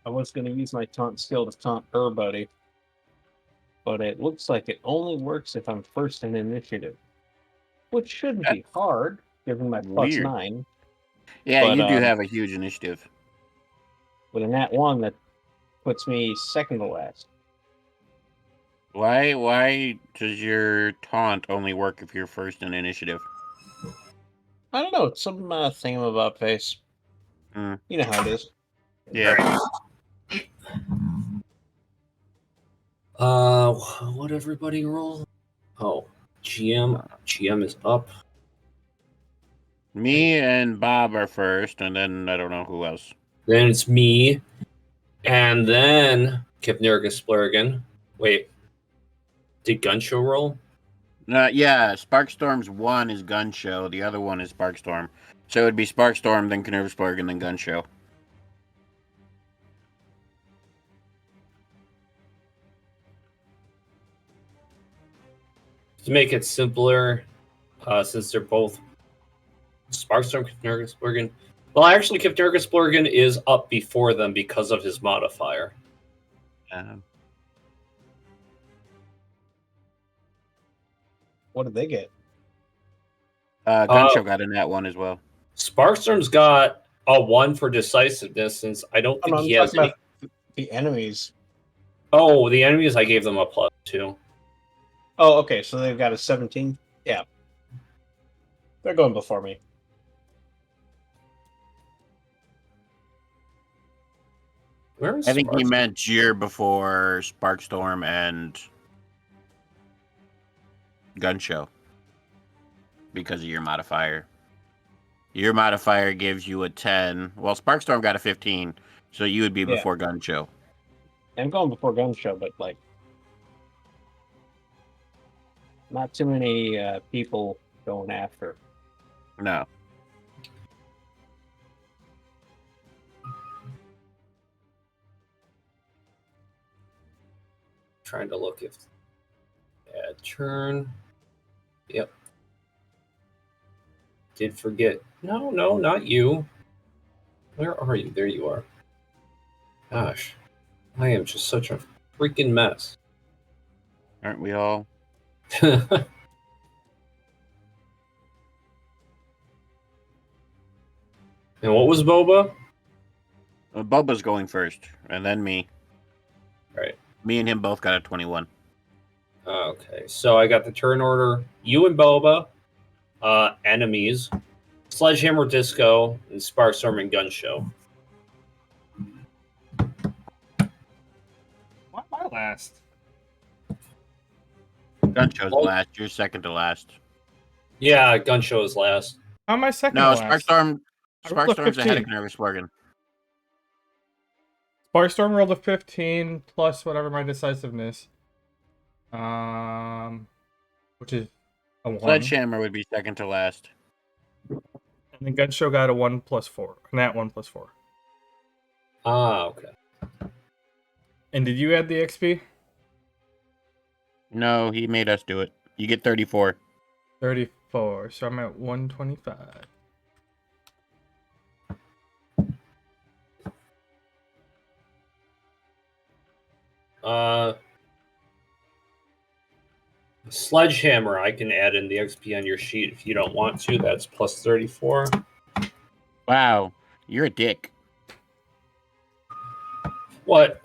I was going to use my taunt skill to taunt her buddy, but it looks like it only works if I'm first in initiative, which shouldn't be hard given my Weird. +9. Yeah, But, you do have a huge initiative. With a nat 1, that puts me second to last. Why does your taunt only work if you're first in initiative? I don't know. It's some thingamabob face. Hmm. You know how it is. Yeah. What everybody roll? Oh, GM is up. Me and Bob are first, and then I don't know who else. Then it's me, and then Kipnirgus Splurgen. Wait, did Gunshow roll? Yeah, Sparkstorm's one is Gun Show, the other one is Sparkstorm. So it would be Sparkstorm, then Knervsburg, and then Gun Show. To make it simpler, since they're both Sparkstorm, Kipnirgus Splurgen. Well, actually, Kipnirgus Splurgen is up before them because of his modifier. What did they get? Gun Show got in that one as well. Sparkstorm's got a 1 for decisiveness, since I don't think he has any. About the enemies. Oh, the enemies, I gave them a +2. Oh, okay. So they've got a 17. Yeah. They're going before me. Where is I think he Sparkstorm? meant year before Sparkstorm and Gun Show. Because of your modifier. Your modifier gives you a 10. Well, Sparkstorm got a 15, so you would be before Gun Show. I'm going before Gun Show, but like not too many people going after. No. Trying to look if add turn. Yep. Did forget. No, not you. Where are you? There you are. Gosh, I am just such a freaking mess. Aren't we all? And what was Boba? Bubba's going first, and then me. Right. Me and him both got a 21. Okay, so I got the turn order. You and Boba, enemies, Sledgehammer Disco, and Sparkstorm and Gun Show. Why am I last? Gun Show's last. You're second to last. Yeah, Gun Show is last. How am I second No, to last? Sparkstorm's ahead of Knervsburgen. Sparkstorm rolled a 15 plus whatever my decisiveness. Which is a 1. Sledgehammer would be second to last. And then Gun Show got a 1 plus 4. And that 1 plus 4. Ah, okay. And did you add the XP? No, he made us do it. You get 34. 34. So I'm at 125. Sledgehammer, I can add in the XP on your sheet if you don't want to. That's plus 34. Wow, you're a dick. What?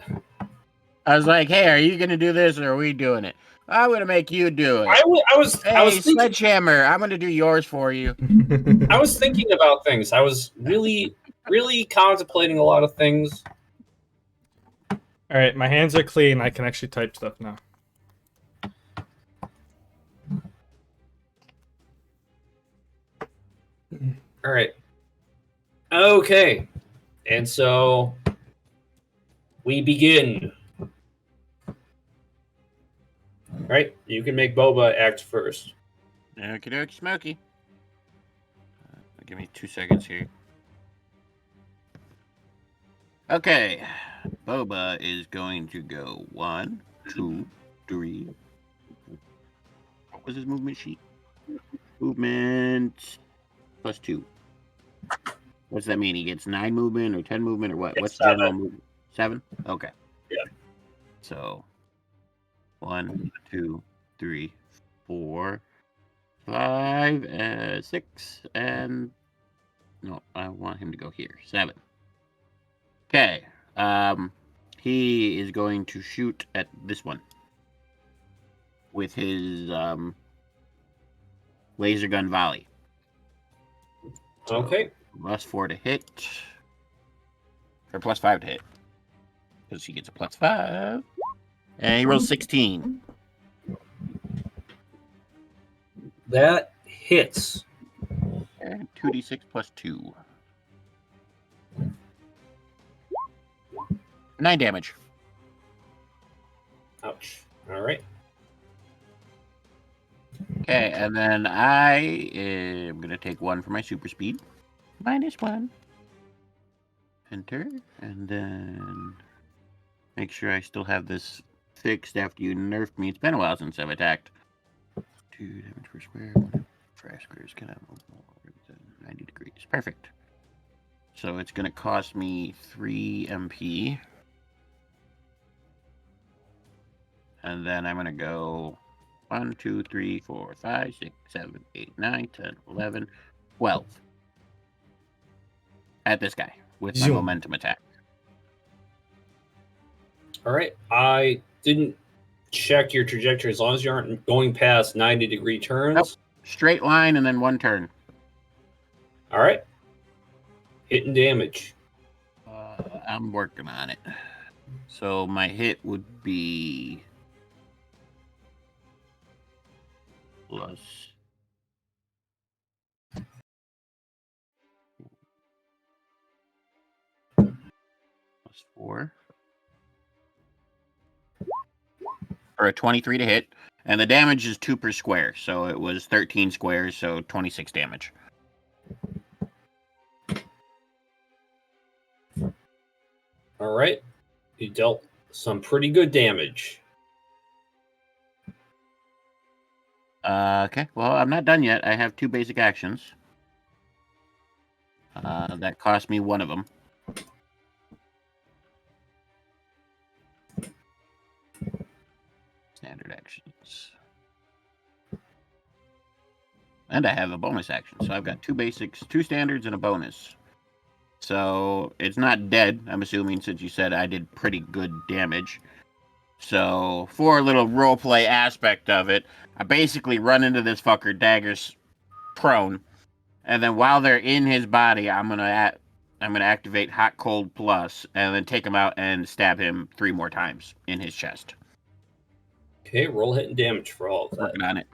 I was like, hey, are you gonna do this or are we doing it? I'm gonna make you do it. I was Hey, thinking. Sledgehammer, I'm gonna do yours for you. I was thinking about things. I was really, really contemplating a lot of things. All right, my hands are clean. I can actually type stuff now. All right. Okay. And so we begin. All right. You can make Boba act first. Okie dokie, Smokey. Give me 2 seconds here. Okay. Boba is going to go 1, 2, 3. What was his movement sheet? Movement +2. What's that mean? He gets 9 movement or 10 movement or what? It's What's 7. general movement? 7? Okay. Yeah. So 1, 2, 3, 4, 5, 6, and no, I want him to go here. 7. Okay. He is going to shoot at this one with his laser gun volley. So, Okay. +4 to hit. Or +5 to hit. Because he gets a +5. And he rolls 16. That hits. And 2d6 +2. 9 damage. Ouch. All right. Okay, and then I am going to take 1 for my super speed. -1. Enter. And then make sure I still have this fixed after you nerfed me. It's been a while since I've attacked. 2 damage per square. 1 trash squares can have 90 degrees. Perfect. So it's going to cost me 3 MP. And then I'm going to go 1, 2, 3, 4, 5, 6, 7, 8, 9, 10, 11, 12. At this guy with my Zoom. momentum attack. All right. I didn't check your trajectory as long as you aren't going past 90-degree turns. Nope. Straight line and then 1 turn. All right. Hit and damage. I'm working on it. So my hit would be plus +4 or a 23 to hit, and the damage is 2 per square, so it was 13 squares, so 26 damage. All right. You dealt some pretty good damage. Okay, well, I'm not done yet. I have 2 basic actions. That cost me 1 of them. Standard actions. And I have a bonus action. So I've got 2 basics, 2 standards, and a bonus. So it's not dead, I'm assuming, since you said I did pretty good damage. So for a little roleplay aspect of it, I basically run into this fucker, daggers prone, and then while they're in his body, I'm gonna activate Hot Cold Plus, and then take him out and stab him 3 more times in his chest. Okay, roll hit and damage for all of that. Working on it.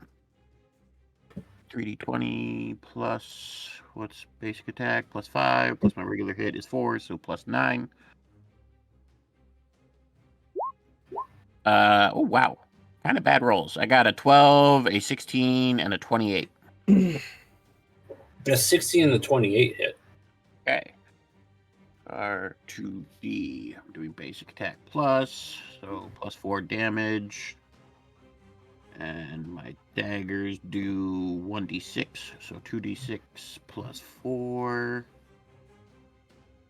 3d20 plus what's basic attack +5 plus my regular hit is 4, so +9. Oh wow, kind of bad rolls. I got a 12, a 16, and a 28. The 16 and the 28 hit. Okay. R2D. I'm doing basic attack plus, so +4 damage. And my daggers do 1d6, so 2d6 +4 for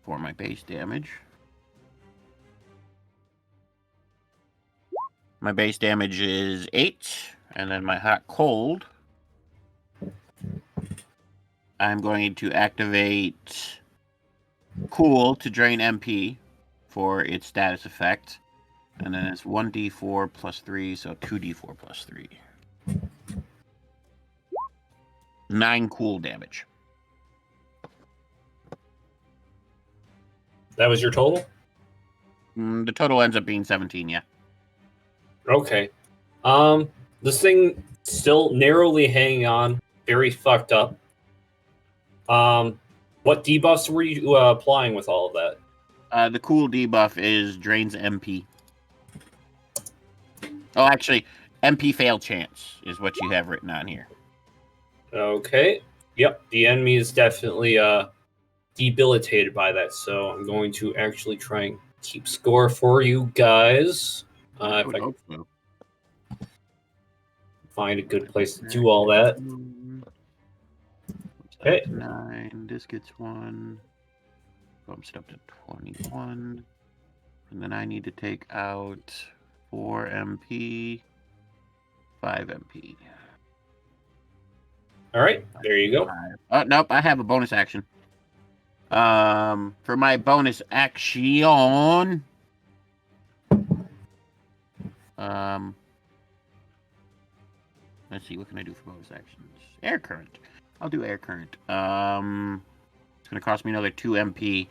my base damage. My base damage is 8, and then my hot cold. I'm going to activate Cool to drain MP for its status effect. And then it's 1d4 plus 3, so 2d4 plus 3. 9 cool damage. That was your total? The total ends up being 17, yeah. Okay. This thing still narrowly hanging on, very fucked up. What debuffs were you applying with all of that? The cool debuff is drains MP. Oh, actually, MP fail chance is what you have written on here. Okay. Yep, the enemy is definitely debilitated by that, so I'm going to actually try and keep score for you guys. I If would I can hope so. find a good place to do all that. Okay. 9. This gets 1. Bumps it up to 21. And then I need to take out 4 MP, 5 MP. All right, there you go. Oh, nope, I have a bonus action. For my bonus action, let's see, what can I do for bonus actions? Air current. I'll do air current. It's gonna cost me another 2 MP,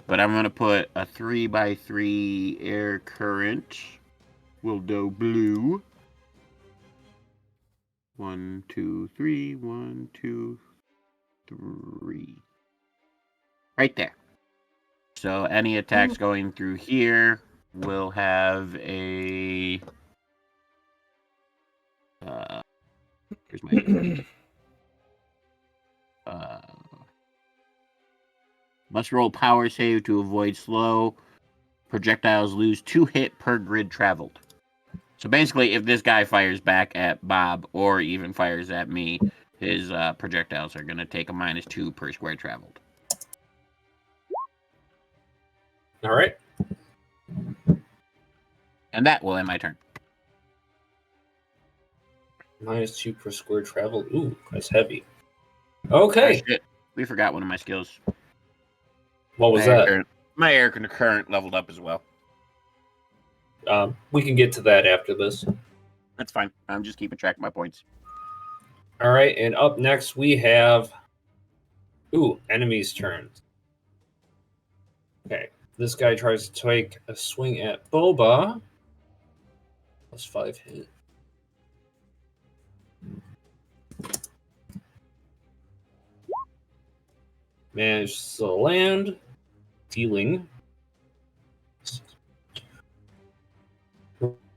but I'm gonna put a 3x3 air current. We'll do blue. 1, 2, 3. 1, 2, 3. Right there. So any attacks going through here will have a. Here's my. Must roll power save to avoid slow. Projectiles lose 2 hit per grid traveled. So basically, if this guy fires back at Bob or even fires at me, his projectiles are going to take a -2 per square traveled. All right. And that will end my turn. -2 per square travel. Ooh, that's heavy. Okay. Oh, shit. We forgot one of my skills. What was that? My air current leveled up as well. We can get to that after this. That's fine. I'm just keeping track of my points. All right, and up next we have enemy's turn. Okay, this guy tries to take a swing at Boba. +5 hit. Manages to land, dealing.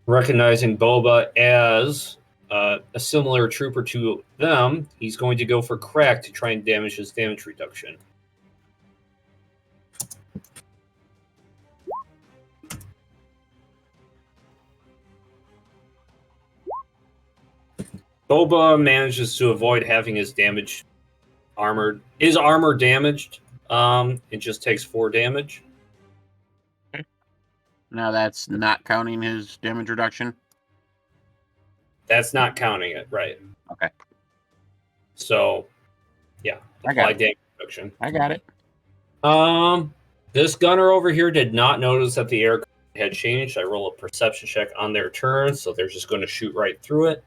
Recognizing Boba as a similar trooper to them, he's going to go for crack to try and damage his damage reduction. Boba manages to avoid having his armor damaged. It just takes 4 damage. Now that's not counting his damage reduction. That's not counting it, right? Okay. So, yeah, apply damage reduction. I got it. This gunner over here did not notice that the air had changed. I roll a perception check on their turn, so they're just going to shoot right through it.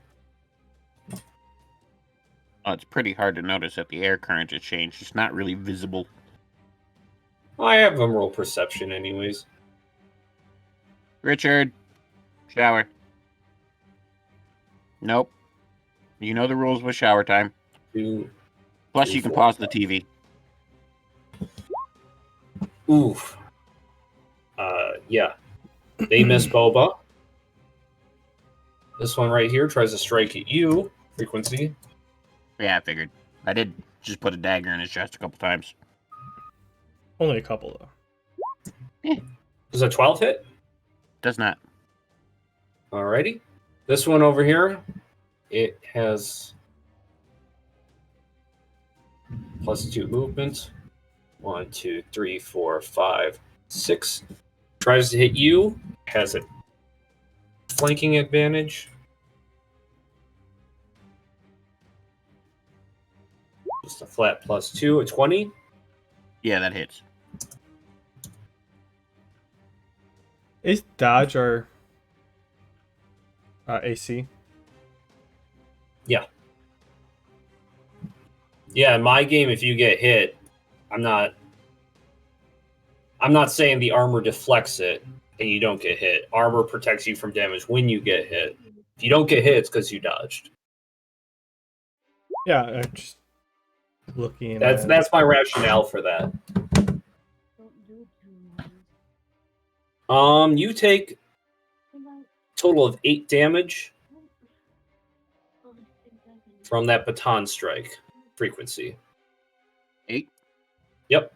Oh, it's pretty hard to notice that the air current has changed. It's not really visible. I have them roll perception anyways. Richard, shower. Nope. You know the rules with shower time. Plus, you can pause the TV. Oof. Yeah. They miss Boba. This one right here tries to strike at you. Frequency. Yeah, I figured. I did just put a dagger in his chest a couple times. Only a couple, though. Does a 12 hit? Does not. Alrighty. This one over here, it has +2 movement. 1, 2, 3, 4, 5, 6. Tries to hit you. Has a flanking advantage. Just a flat +2, a 20. Yeah, that hits. Is dodge or AC? Yeah, in my game, if you get hit, I'm not saying the armor deflects it and you don't get hit. Armor protects you from damage when you get hit. If you don't get hit, it's because you dodged. Yeah, I'm just looking. That's my rationale for that. You take total of 8 damage from that baton strike frequency. 8. Yep.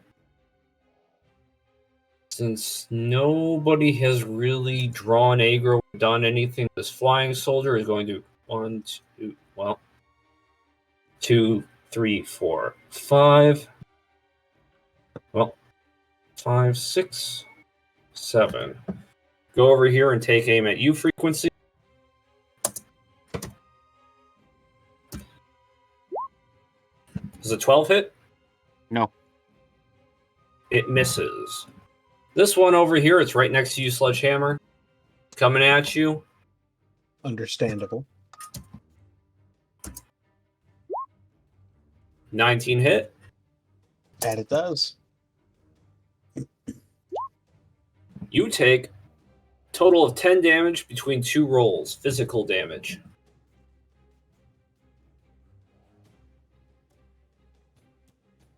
Since nobody has really drawn aggro, done anything, this flying soldier is going to 2, 3, 4, 5. Well, 5, 6, 7. Go over here and take aim at you frequency. Does a 12 hit? No. It misses. This one over here, it's right next to you, Sledgehammer. Coming at you. Understandable. 19 hit. That it does. You take total of 10 damage between 2 rolls, physical damage.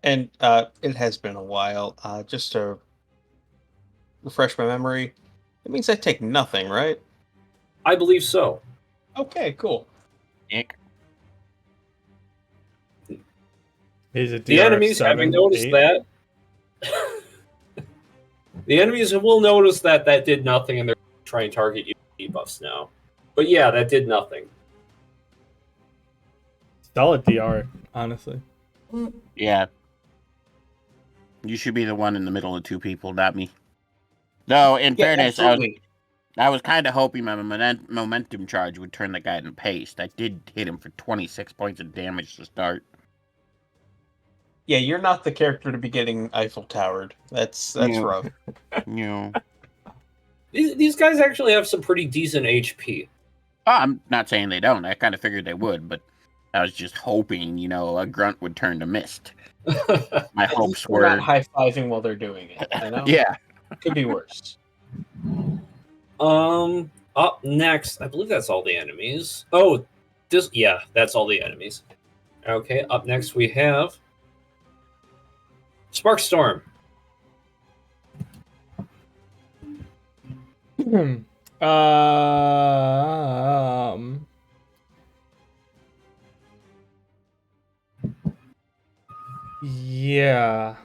And it has been a while. Just to refresh my memory, it means I take nothing, right? I believe so. Okay, cool. Ick. Is it The enemies, having noticed that, the enemies will notice that did nothing, and they're trying to target you with debuffs now. But yeah, that did nothing. Solid DR, honestly. Yeah. You should be the one in the middle of 2 people, not me. Though, in fairness, I was kind of hoping my momentum charge would turn the guy into paste. I did hit him for 26 points of damage to start. Yeah, you're not the character to be getting Eiffel Towered. That's rough. You know. These guys actually have some pretty decent HP. Oh, I'm not saying they don't. I kind of figured they would, but I was just hoping, a grunt would turn to mist. My hopes We're were not high-fiving while they're doing it, you know? Yeah. Could be worse. Up next, I believe that's all the enemies. Oh, that's all the enemies. Okay, up next we have Sparkstorm. um, yeah,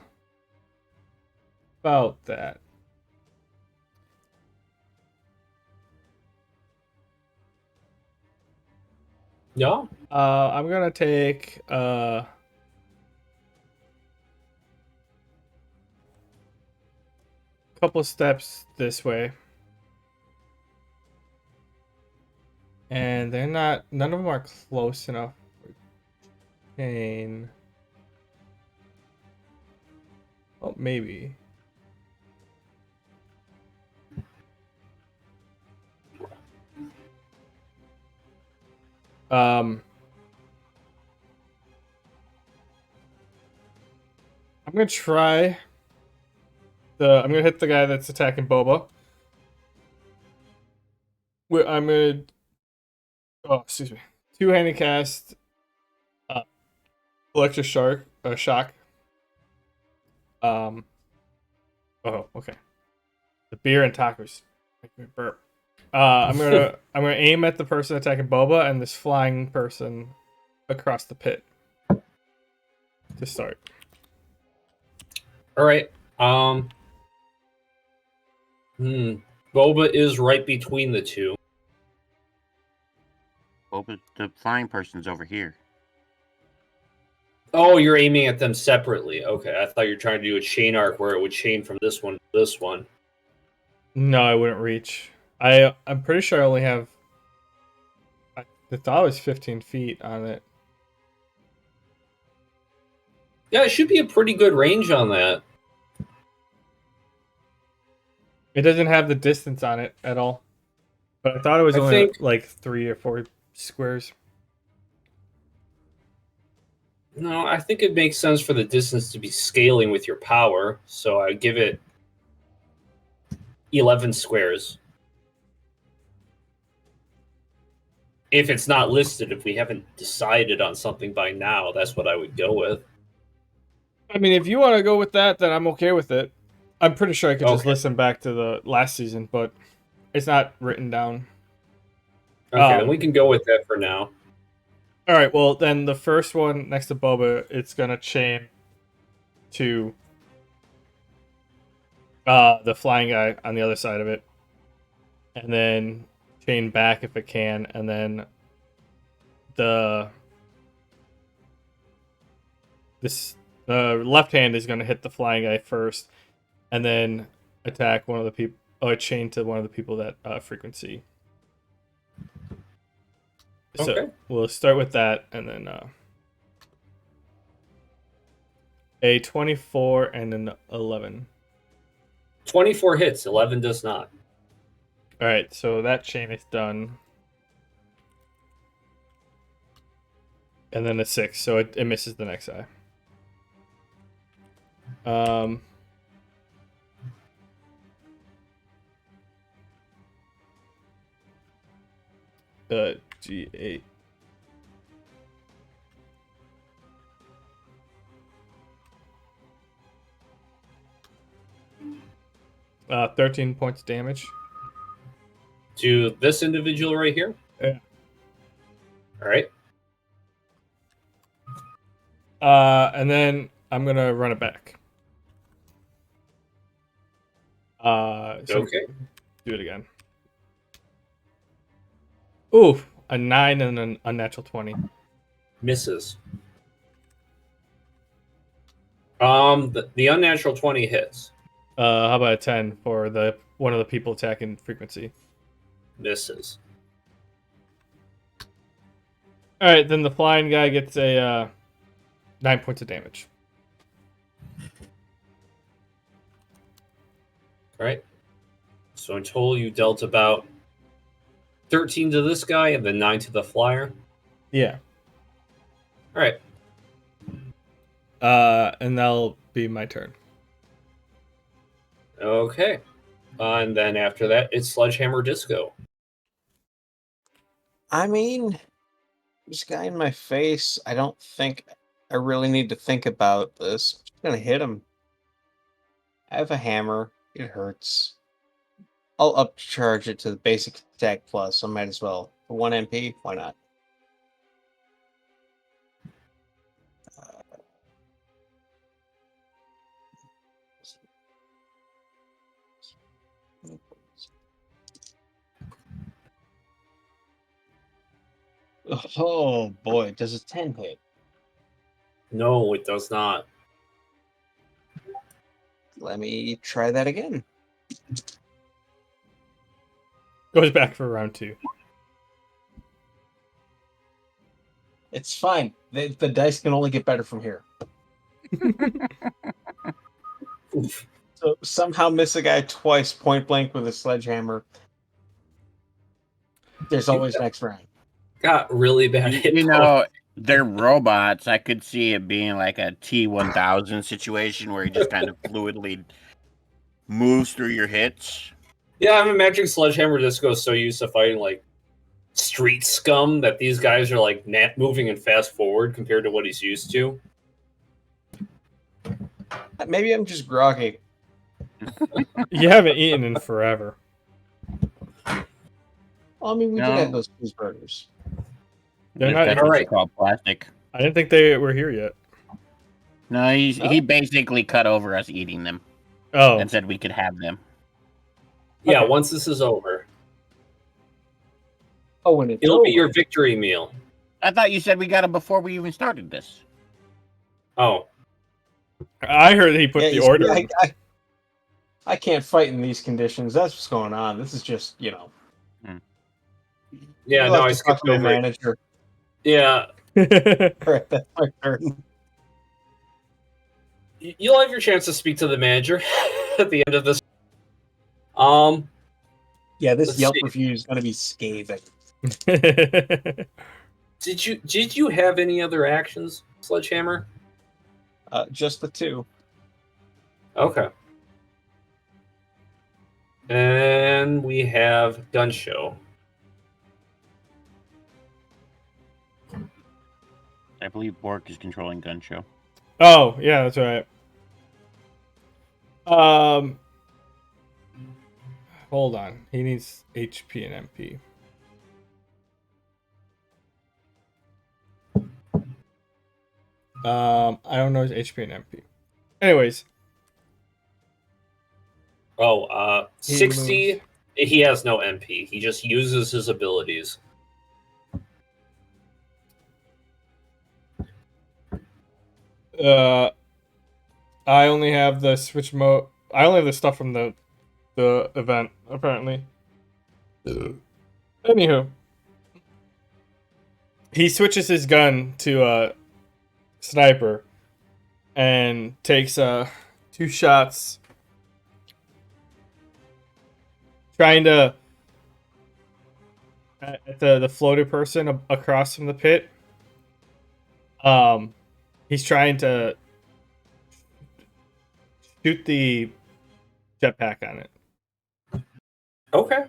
about that. Yeah. I'm gonna take couple steps this way. And none of them are close enough for chain. Oh, maybe. I'm gonna try I'm gonna hit the guy that's attacking Boba. I'm gonna excuse me. Two-handed cast electric shock. Oh, okay. The beer and tacos. Make me burp. I'm gonna aim at the person attacking Boba and this flying person across the pit to start. All right. Boba is right between the two. Oh, but the flying person's over here. Oh, you're aiming at them separately. Okay, I thought you were trying to do a chain arc where it would chain from this one to this one. No, I wouldn't reach. I'm pretty sure I only have. I thought it was 15 feet on it. Yeah, it should be a pretty good range on that. It doesn't have the distance on it at all. But I thought it was I only think- like 3 or 4 squares. No, I think it makes sense for the distance to be scaling with your power. So I give it 11 squares. If it's not listed, if we haven't decided on something by now, that's what I would go with. I mean, if you want to go with that, then I'm okay with it. I'm pretty sure I could just Okay. listen back to the last season, but it's not written down. Okay, then we can go with that for now. All right, well, then the first one next to Boba, it's going to chain to the flying guy on the other side of it. And then chain back if it can. And then the left hand is going to hit the flying guy first. And then attack one of the people, chain to one of the people that frequency. So Okay. we'll start with that, and then a 24 and an 11. 24 hits, 11 does not. All right, so that chain is done, and then a 6, so it misses the next eye. G8. 13 points damage. To this individual right here? Yeah. All right. And then I'm gonna run it back. So Okay. do it again. Ooh, a 9 and an unnatural 20. Misses. The unnatural 20 hits. How about a 10 for the one of the people attacking frequency? Misses. All right, then the flying guy gets a 9 points of damage. All right. So in total, you dealt about 13 to this guy and then 9 to the flyer. Yeah. All right. And that'll be my turn. Okay. And then after that, it's Sledgehammer Disco. I mean, this guy in my face, I don't think I really need to think about this. I'm just gonna hit him. I have a hammer. It hurts. I'll upcharge it to the basic attack plus, so I might as well. For 1 MP, why not? Oh boy, does a 10 hit? No, it does not. Let me try that again. Goes back for round 2. It's fine. The dice can only get better from here. Oof. So somehow miss a guy twice point blank with a sledgehammer. There's always next round. Got really bad hit You points. know, they're robots. I could see it being like a T-1000 situation where he just kind of fluidly moves through your hits. Yeah, I'm imagining Sledgehammer Disco is so used to fighting like street scum that these guys are like moving and fast forward compared to what he's used to. Maybe I'm just groggy. You haven't eaten in forever. Well, I mean, we No. did have those cheeseburgers. They're That's not. what Alright. you call plastic. I didn't think they were here yet. No, No? he basically cut over us eating them Oh, and said we could have them. Yeah, Okay. once this is over, Oh, when it's it'll over. be your victory meal. I thought you said we got them before we even started this. Oh, I heard he put Yeah, the you see, order. I can't fight in these conditions. That's what's going on. This is just, you know. yeah, You'll no, have I to talk skipped to my over it. manager. Yeah, All right, that's my turn. you'll have your chance to speak to the manager at the end of this. Yeah, this Let's Yelp see. review is going to be scathing. Did you have any other actions, Sledgehammer? Just the two. Okay. And we have Gun Show. I believe Bork is controlling Gun Show. Oh, yeah, that's right. Hold on. He needs HP and MP. I don't know his HP and MP. Anyways. Oh, He 60. moves. He has no MP. He just uses his abilities. I only have the switch mode. I only have the stuff from the event, apparently. Anywho. He switches his gun to a sniper and takes 2 shots trying to at the floated person across from the pit. He's trying to shoot the jetpack on it. Okay.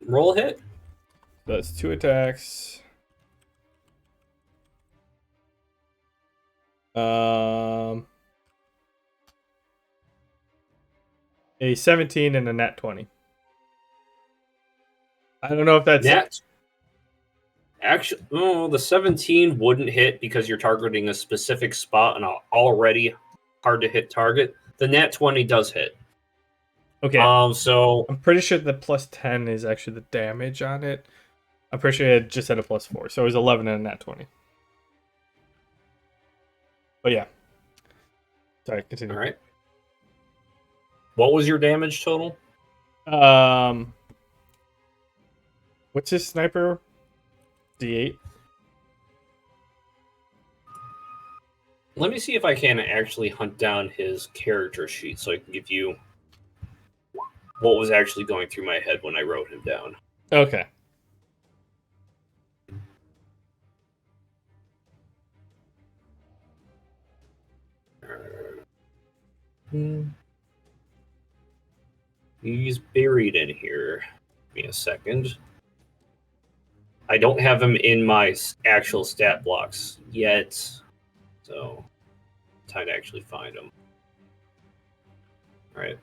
Roll hit. That's 2 attacks. A 17 and a nat 20. I don't know if that's Net. Actually, the 17 wouldn't hit because you're targeting a specific spot on an already hard to hit target. The nat 20 does hit. okay. So I'm pretty sure the plus 10 is actually the damage on it. I'm pretty sure it just had a plus 4, so it was 11 and a nat 20. But yeah. Sorry, continue. all right. What was your damage total? What's his sniper? D8. Let me see if I can actually hunt down his character sheet so I can give you what was actually going through my head when I wrote him down. Okay. He's buried in here. Give me a second. I don't have him in my actual stat blocks yet, so time to actually find him. All right.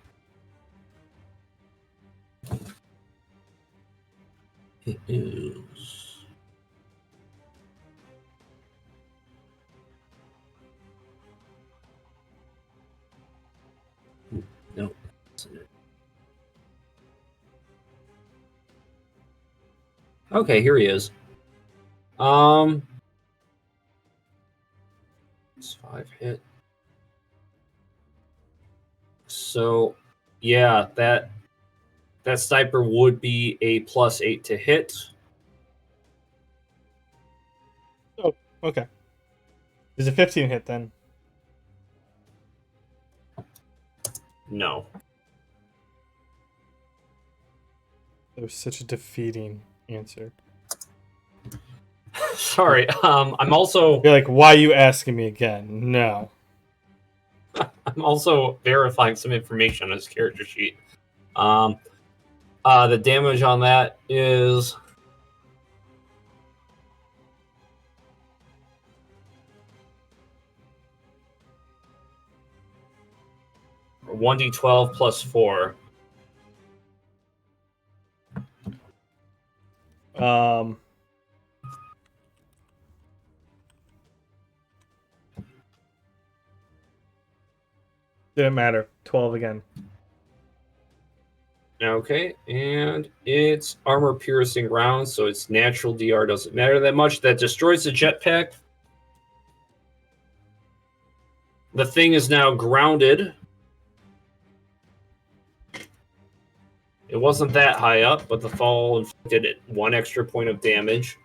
It is. No. Okay, here he is. It's 5 hit. So, yeah, that sniper would be a +8 to hit. Oh, okay. Is a 15 hit then? No. That was such a defeating answer. Sorry. I'm also You're like, why are you asking me again? No. I'm also verifying some information on his character sheet. The damage on that is 1d12 plus 4. Didn't matter. 12 again. Okay, and it's armor piercing rounds, so its natural DR doesn't matter that much. That destroys the jetpack. The thing is now grounded. It wasn't that high up, but the fall inflicted it 1 extra point of damage.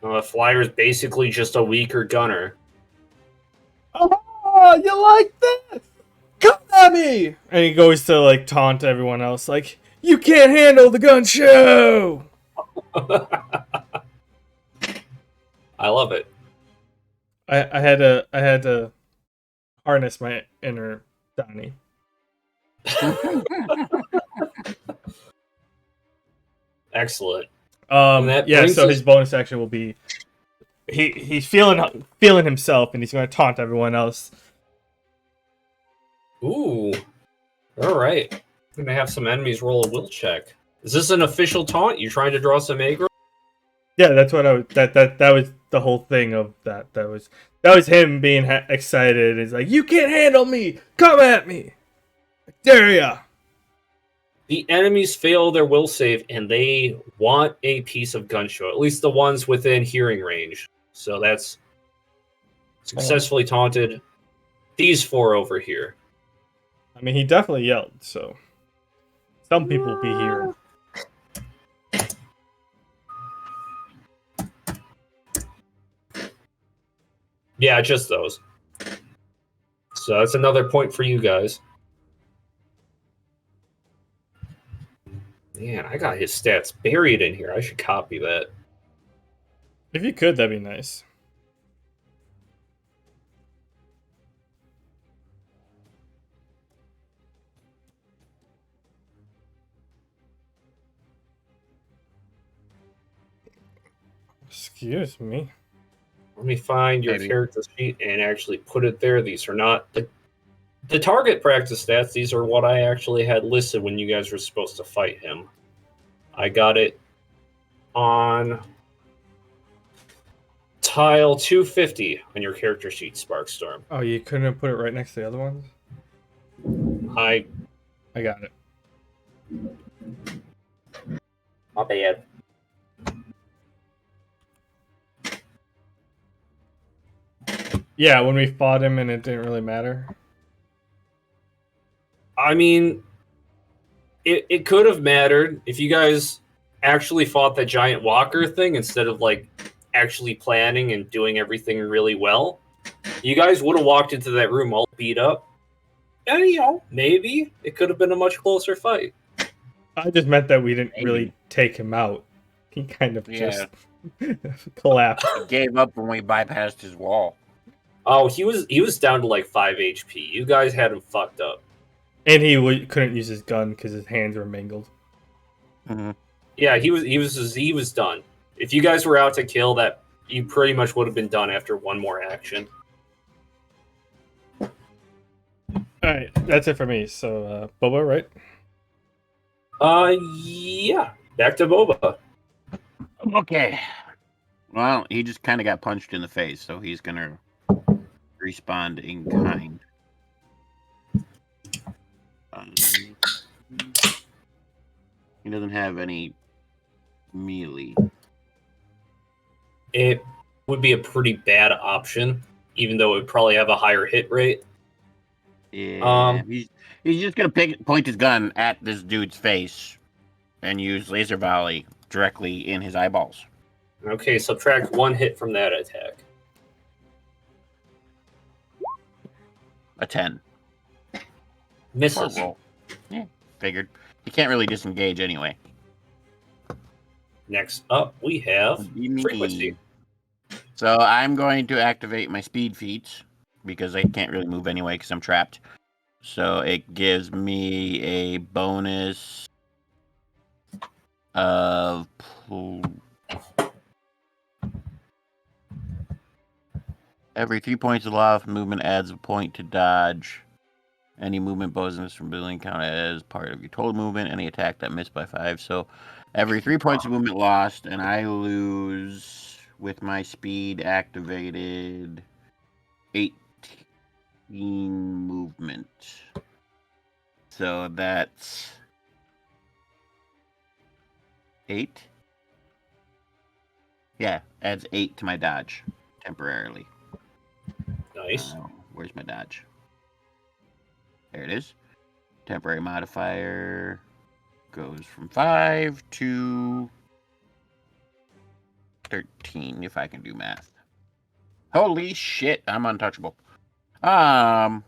The flyer is basically just a weaker gunner. Oh, you like that? Come at me! And he goes to like taunt everyone else, like, you can't handle the gun show! I love it. I had to harness my inner Donnie. Excellent. And that Yeah, brings so us- his bonus action will be he's feeling himself, and he's going to taunt everyone else. Ooh. All right. I'm gonna have some enemies roll a will check. Is this an official taunt? You trying to draw some aggro? Yeah, that's what I was. That was the whole thing of that. That was him being excited. He's like, "You can't handle me. Come at me. I dare ya." The enemies fail their will save, and they want a piece of gun show. At least the ones within hearing range. So that's successfully taunted. These 4 over here. I mean, he definitely yelled. So some people be hearing. Yeah, just those. So that's another point for you guys. Man, I got his stats buried in here. I should copy that. If you could, that'd be nice. Excuse me. Let me find your Maybe. character sheet and actually put it there. These are not the target practice stats. These are what I actually had listed when you guys were supposed to fight him. I got it on tile 250 on your character sheet, Sparkstorm. Oh, you couldn't have put it right next to the other ones? I I got it. my bad. Yeah, when we fought him and it didn't really matter. I mean, it could have mattered if you guys actually fought that giant walker thing instead of like actually planning and doing everything really well. You guys would have walked into that room all beat up. And you know, maybe it could have been a much closer fight. I just meant that we didn't Maybe. really take him out. He kind of Yeah. just collapsed. He gave up when we bypassed his wall. Oh, he was down to like 5 HP. You guys had him fucked up. And he couldn't use his gun because his hands were mangled. Mm-hmm. Yeah, he was done. If you guys were out to kill, that you pretty much would have been done after one more action. Alright, that's it for me. So, Boba, right? Yeah. Back to Boba. Okay. Well, he just kind of got punched in the face, so he's gonna respond in kind. He doesn't have any melee. It would be a pretty bad option, even though it would probably have a higher hit rate. Yeah, he's just gonna point his gun at this dude's face and use laser volley directly in his eyeballs. Okay, subtract 1 hit from that attack. A 10. Misses. Roll. Yeah, figured. He can't really disengage anyway. Next up, we have Be me. frequency. So I'm going to activate my speed feats because I can't really move anyway because I'm trapped. So it gives me a bonus of every 3 points of law of movement adds a point to dodge. Any movement bonus from building count as part of your total movement. Any attack that missed by 5. So every 3 points of movement lost, and I lose with my speed activated 18 movement. So that's 8. Yeah, adds 8 to my dodge temporarily. Nice. Where's my dodge? There it is. Temporary modifier goes from 5 to 13, if I can do math. Holy shit, I'm untouchable. Okay,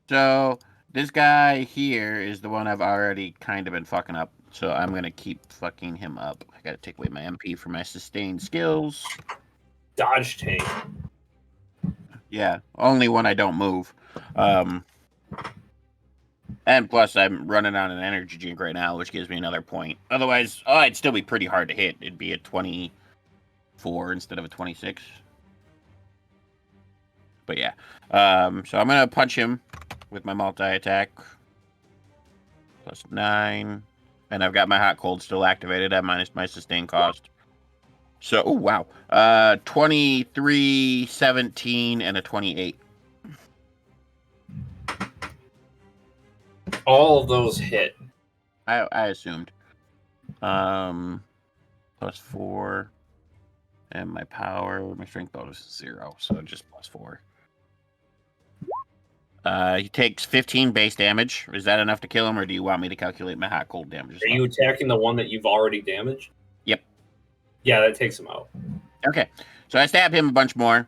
so this guy here is the one I've already kind of been fucking up. So I'm gonna keep fucking him up. I gotta take away my MP for my sustained skills. Dodge tank. Yeah, only when I don't move. And plus, I'm running on an energy drink right now, which gives me another point. Otherwise, it'd still be pretty hard to hit. It'd be a 24 instead of a 26. But yeah. So I'm gonna punch him with my multi-attack. Plus 9. And I've got my hot cold still activated at minus my sustain cost. So, oh wow. 23, 17, and a 28. All of those hit. I assumed. Plus 4. And my power, my strength bonus is 0, so just plus 4. He takes 15 base damage. Is that enough to kill him, or do you want me to calculate my hot cold damage? Are you attacking the one that you've already damaged? Yep. Yeah, that takes him out. Okay, so I stab him a bunch more.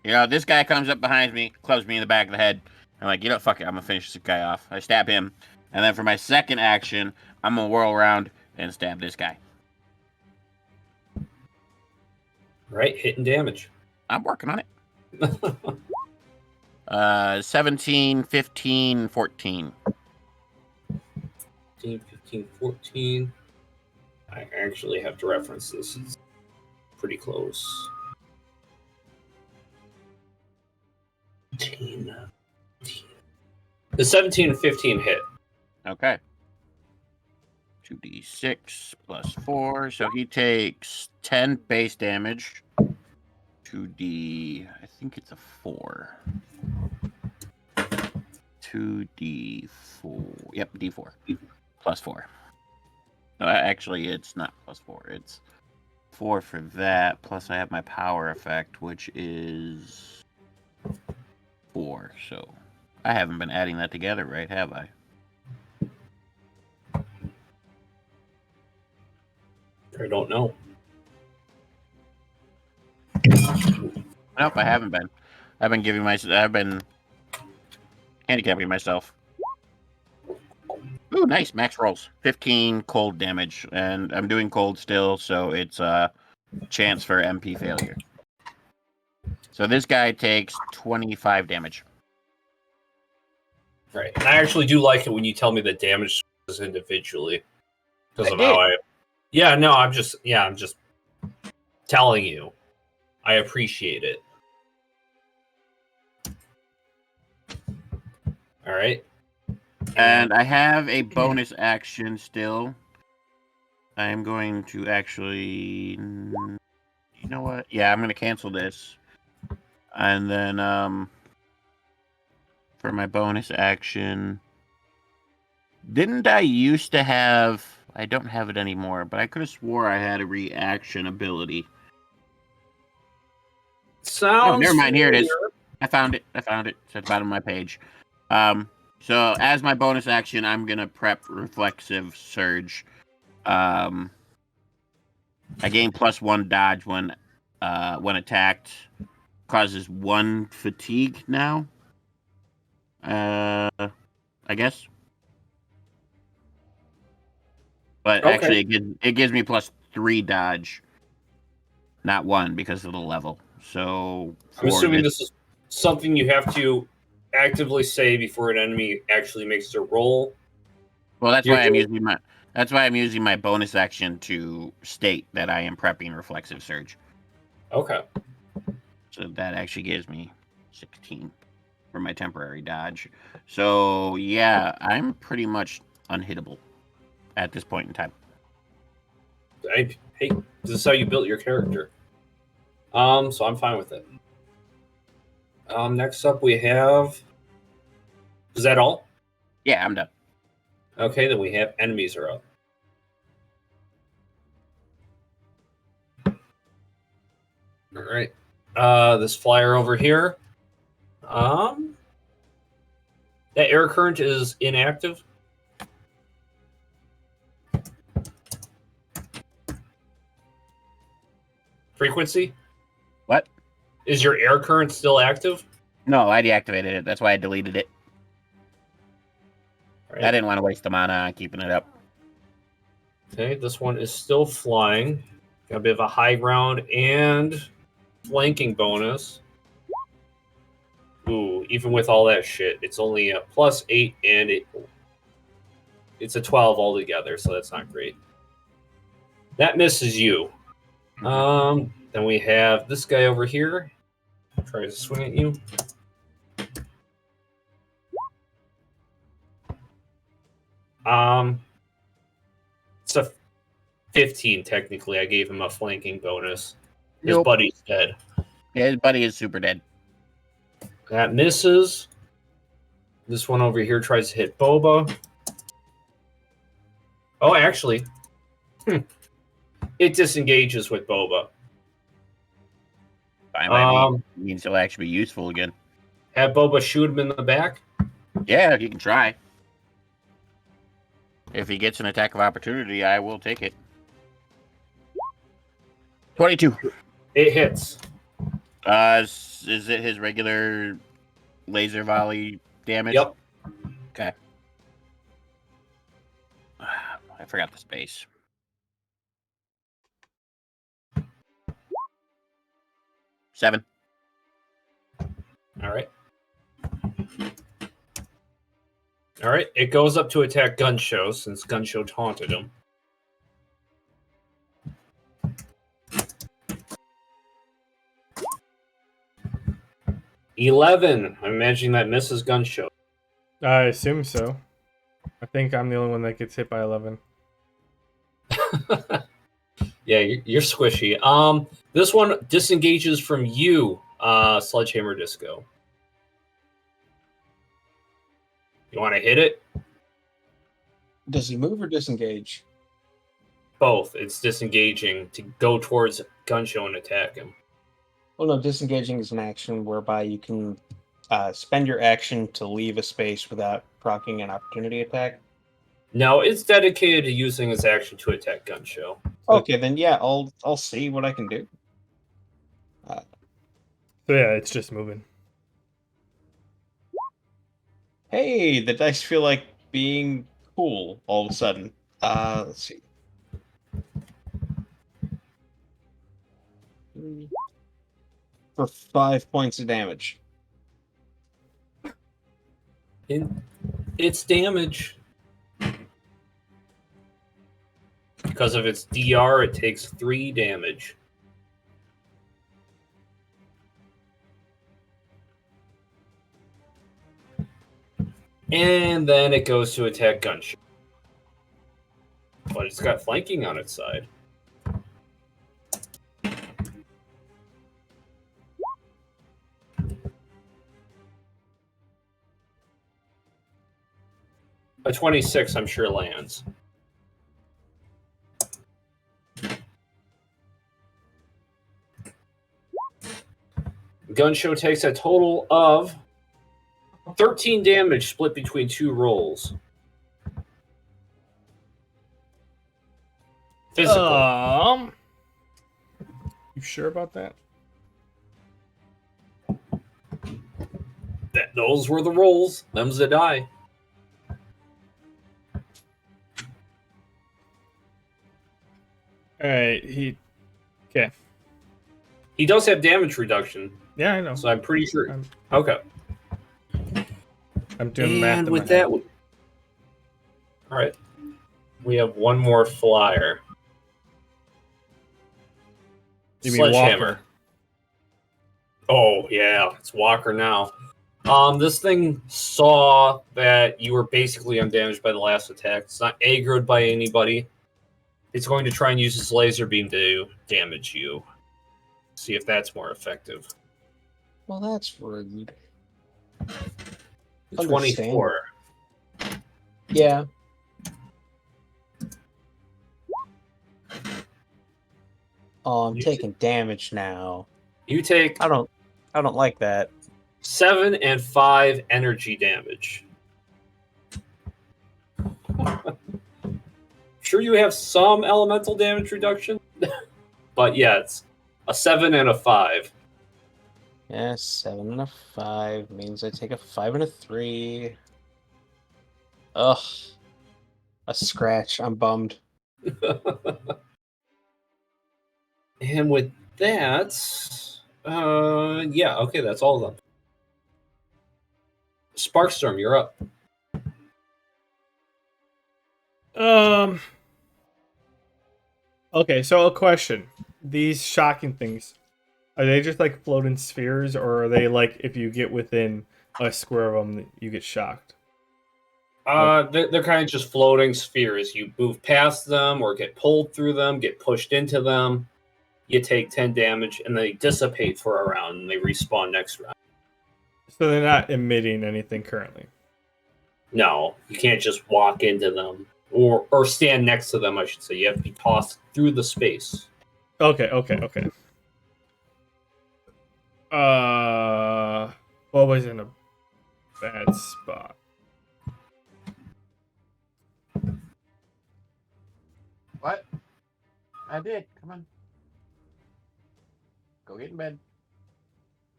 You know, this guy comes up behind me, clubs me in the back of the head. I'm like, you know, fuck it, I'm gonna finish this guy off. I stab him, and then for my second action, I'm gonna whirl around and stab this guy. Right, hit and damage. I'm working on it. 17, 15, 14. 15, 15, 14. I actually have to reference this. It's pretty close. 15. The 17 and 15 hit. Okay. 2d6 plus 4. So he takes 10 base damage. 2d... I think it's a 4. 2d4. Yep, d4. Plus 4. No, actually, it's not plus 4. It's 4 for that. Plus I have my power effect, which is 4. So I haven't been adding that together, right? Have I? I don't know. Nope, I haven't been. I've been handicapping myself. Ooh, nice. Max rolls. 15 cold damage. And I'm doing cold still, so it's a chance for MP failure. So this guy takes 25 damage. Right. And I actually do like it when you tell me the damage is individually. Because of how I... Yeah, no, I'm just telling you. I appreciate it. All right. And I have a bonus action still. I am going to actually... You know what? Yeah, I'm going to cancel this. And then for my bonus action... Didn't I used to have... I don't have it anymore, but I could have swore I had a reaction ability. Sounds never mind. Here it is. familiar. I found it. It's at the bottom of my page. So as my bonus action, I'm gonna prep reflexive surge. I gain +1 dodge when attacked. Causes 1 fatigue now. I guess. But Okay. actually, it gives me +3 dodge, not 1 because of the level. So I'm assuming this is something you have to actively say before an enemy actually makes their roll. Well, that's why I'm using my bonus action to state that I am prepping reflexive surge. Okay. So that actually gives me 16 for my temporary dodge. So yeah, I'm pretty much unhittable at this point in time. Hey, this is how you built your character. So I'm fine with it. Next up we have... Is that all? Yeah, I'm done. Okay, then we have enemies are up. All right. This flyer over here. That air current is inactive. Frequency? What? Is your air current still active? No, I deactivated it. That's why I deleted it. All I right. didn't want to waste the mana on keeping it up. Okay, this one is still flying. Got a bit of a high ground and flanking bonus. Ooh, even with all that shit, it's only a +8 and it's a 12 altogether, so that's not great. That misses you. Then we have this guy over here. Tries to swing at you. It's a 15 technically. I gave him a flanking bonus. His Nope. buddy's dead. Yeah, his buddy is super dead. That misses. This one over here tries to hit Boba. Oh, actually, it disengages with Boba. Fine by me. It means he'll actually be useful again. Have Boba shoot him in the back. Yeah, you can try. If he gets an attack of opportunity, I will take it. 22. It hits. Is it his regular laser volley damage? Yep. Okay. I forgot the space. Seven. All right. All right. It goes up to attack Gunshow since Gunshow taunted him. $11. I'm imagining that misses Gunshow. I assume so. I think I'm the only one that gets hit by 11. Yeah, you're squishy. This one disengages from you, Sledgehammer Disco. You want to hit it? Does he move or disengage? Both. It's disengaging to go towards Gunshow and attack him. Well, no, disengaging is an action whereby you can spend your action to leave a space without proccing an opportunity attack. No, it's dedicated to using his action to attack Gunshow. Okay, then yeah, I'll see what I can do. So yeah, it's just moving. Hey, the dice feel like being cool all of a sudden. Let's see. For 5 points of damage. It's damage. Because of its DR, it takes 3 damage. And then it goes to attack Gunshot. But it's got flanking on its side. A 26, I'm sure, lands. Gunshow takes a total of 13 damage split between 2 rolls. Physical. You sure about that? Those were the rolls. Them's the die. All right, okay. He does have damage reduction, Yeah, I know. so I'm pretty sure. I'm- Okay. I'm doing math. And in with my that, head. all right, we have one more flyer. You mean Sledgehammer. Walker? Oh yeah, it's Walker now. This thing saw that you were basically undamaged by the last attack. It's not aggroed by anybody. It's going to try and use its laser beam to damage you. See if that's more effective. Well, that's rude. 24. Yeah. Oh, I'm You taking damage now. You take I don't like that. 7 and 5 energy damage. Sure, you have some elemental damage reduction, but yeah, it's a 7 and a 5. Yeah, 7 and a 5 means I take a 5 and a 3. Ugh. A scratch. I'm bummed. And with that, yeah, okay, that's all of them. Sparkstorm, you're up. Okay, so a question. These shocking things, are they just like floating spheres, or are they like if you get within a square of them, you get shocked? They're kind of just floating spheres. You move past them or get pulled through them, get pushed into them. You take 10 damage, and they dissipate for a round, and they respawn next round. So they're not emitting anything currently. No, you can't just walk into them or stand next to them, I should say. You have to be tossed through the space. Okay. What was in a bad spot? What? I did. Come on. Go get in bed.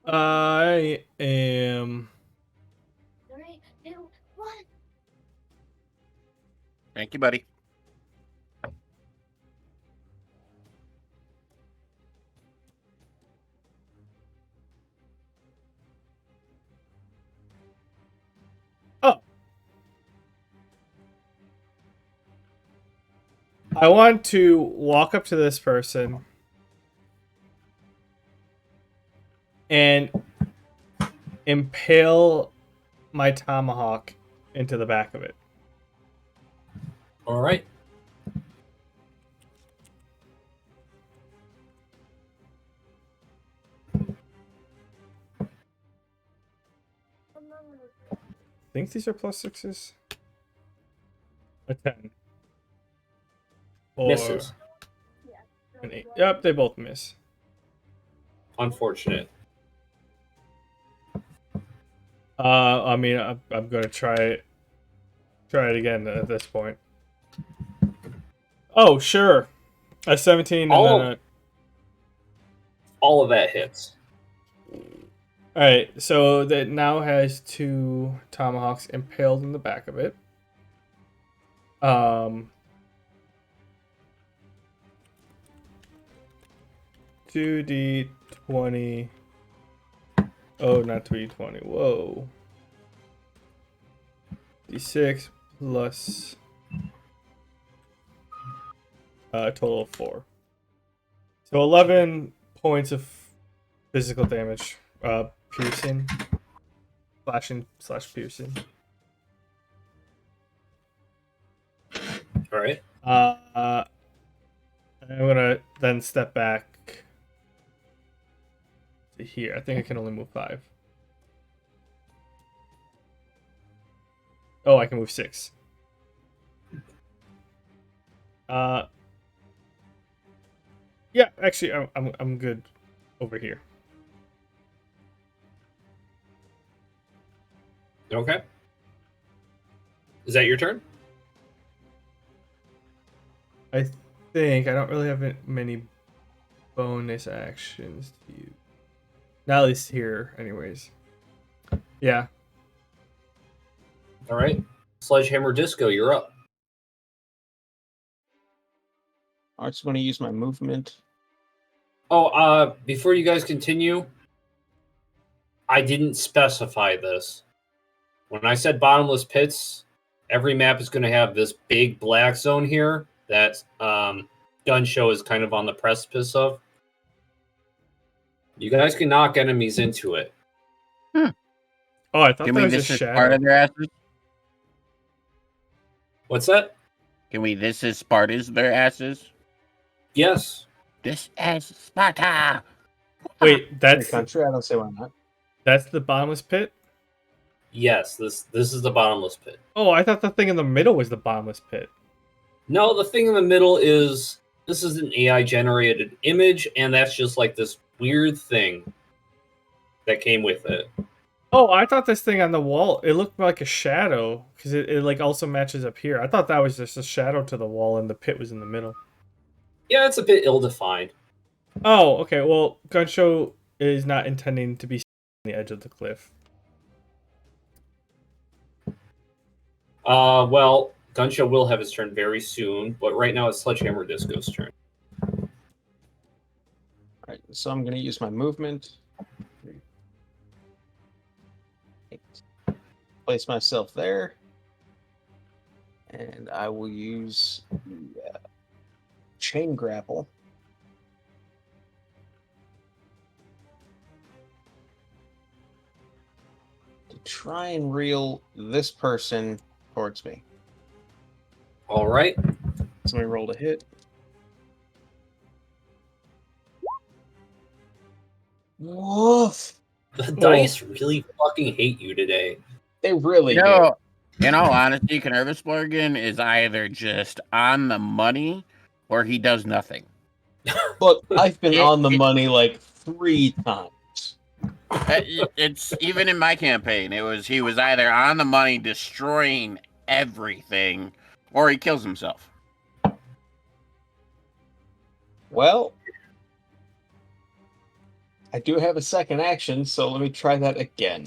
I am. 3, 2, 1. Thank you, buddy. Oh. I want to walk up to this person and impale my tomahawk into the back of it. All right. I think these are +6s. A 10. Or Misses. an 8. Yep, they both miss. Unfortunate. I mean, I'm gonna try it again at this point. Oh, sure. A 17 and All then of that hits. Alright, so that now has 2 tomahawks impaled in the back of it. 2d20. Oh, not 2d20. Whoa. d6 plus a total of 4. So 11 points of physical damage. Piercing. Slashing / piercing. All right. I'm gonna then step back to here. I think I can only move 5. Oh, I can move 6. Yeah, actually, I'm good over here. Okay. Is that your turn? I think I don't really have many bonus actions to use. Not at least here, anyways. Yeah. All right. Sledgehammer Disco, you're up. I just want to use my movement. Oh, before you guys continue, I didn't specify this. When I said bottomless pits, every map is going to have this big black zone here that Gun Show is kind of on the precipice of. You guys can knock enemies into it. Oh, I thought Can that we was a this is shadow. part of their asses? What's that? Can we this is Sparta's their asses? Yes. This is Sparta. Wait, that's Country, I don't say why not. that's the bottomless pit? Yes, this is the bottomless pit. Oh, I thought the thing in the middle was the bottomless pit. No, the thing in the middle is this is an AI generated image, and that's just like this weird thing that came with it. Oh, I thought this thing on the wall, it looked like a shadow because it like also matches up here. I thought that was just a shadow to the wall and the pit was in the middle. Yeah, it's a bit ill-defined. Oh, okay. Well, Gun Show is not intending to be the edge of the cliff. Well, Gunshow will have his turn very soon, but right now it's Sledgehammer Disco's turn. Alright, so I'm going to use my movement. Place myself there. And I will use the chain grapple. To try and reel this person towards me. All right. Somebody rolled a hit. Woof! The dice really fucking hate you today. They really You do. know, in all honesty, Morgan is either just on the money or he does nothing. Look, I've been on the money like 3 times. It's even in my campaign. He was either on the money destroying everything or he kills himself. Well, I do have a second action, so let me try that again.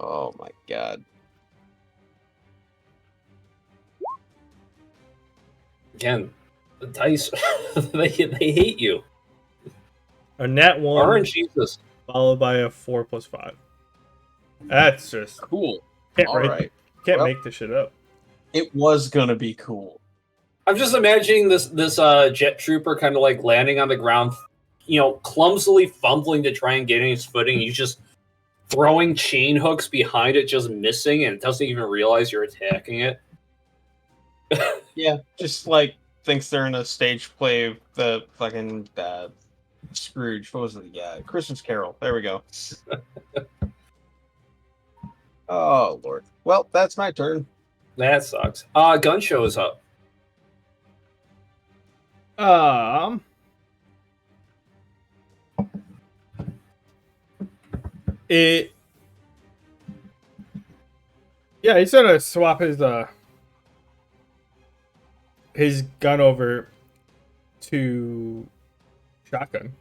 Oh my god. Again, the dice, they hate you. A nat 1 Orange Jesus. followed by a 4 plus 5. That's just Cool. can't Alright. can't Well- make this shit up. It was gonna be cool. I'm just imagining this jet trooper kind of like landing on the ground, clumsily fumbling to try and get his footing. He's just throwing chain hooks behind it, just missing, and it doesn't even realize you're attacking it. Yeah, just like thinks they're in a stage play of the fucking Scrooge. What was it? Yeah, Christmas Carol. There we go. Oh lord. Well, that's my turn. That sucks. Gun shows up. It. Yeah, he's gonna swap his gun over to shotgun.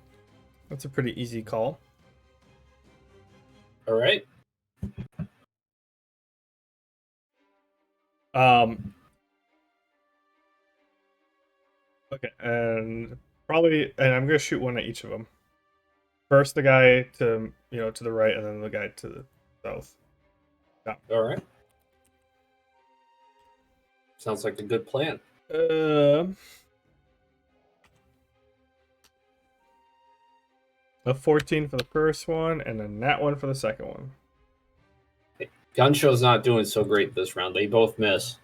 That's a pretty easy call. All right. Okay, and I'm gonna shoot one at each of them. First, the guy to the right, and then the guy to the south. All right. Sounds like a good plan. A 14 for the first one, and a nat 1 for the second one. Gunshow's not doing so great this round. They both miss.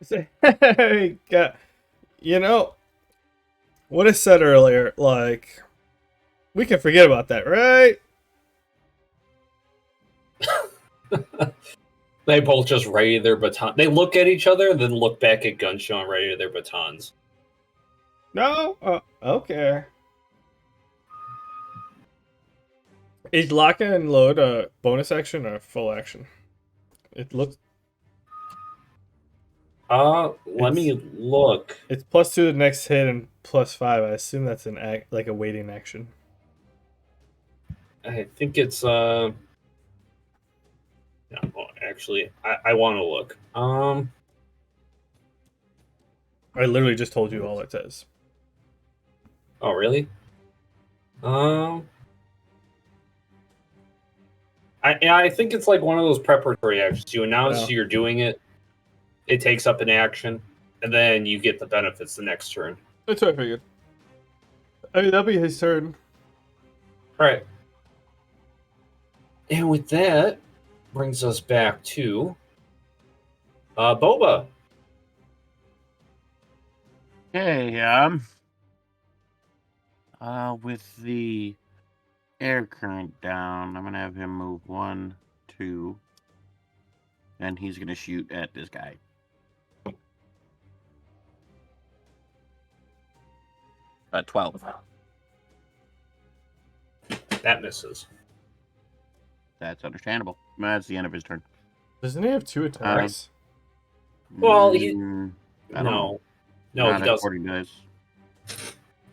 Hey, what I said earlier, like, we can forget about that, right? They both just ready their baton. They look at each other, then look back at Gunshow and ready their batons. No? Okay. Is lock and load a bonus action or a full action? It looks... Let me look. It's +2 to the next hit and +5. I assume that's like a waiting action. I think it's no, well, actually, I want to look. I literally just told you all it says. Oh really? I think it's like one of those preparatory actions. You announce you're doing it. It takes up an action, and then you get the benefits the next turn. That's what I figured. I mean, that'll be his turn. All right. And with that, brings us back to Boba. Okay, with the air current down, I'm gonna have him move 1, 2, and he's gonna shoot at this guy. At 12. That misses. That's understandable. That's the end of his turn. Doesn't he have 2 attacks? Well, I don't know. No, Not he doesn't. according to this.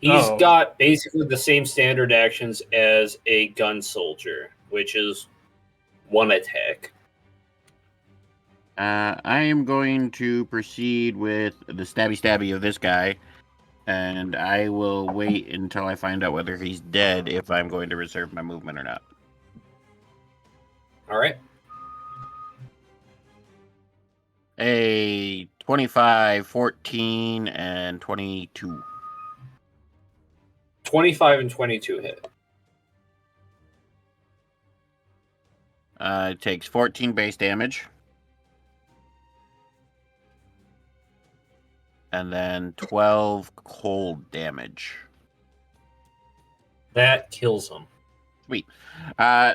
He's Oh. got basically the same standard actions as a gun soldier, which is one attack. I am going to proceed with the stabby of this guy, and I will wait until I find out whether he's dead if I'm going to reserve my movement or not. All right. A 25, 14, and 22. 25 and 22 hit. It takes 14 base damage. And then 12 cold damage. That kills him. Sweet.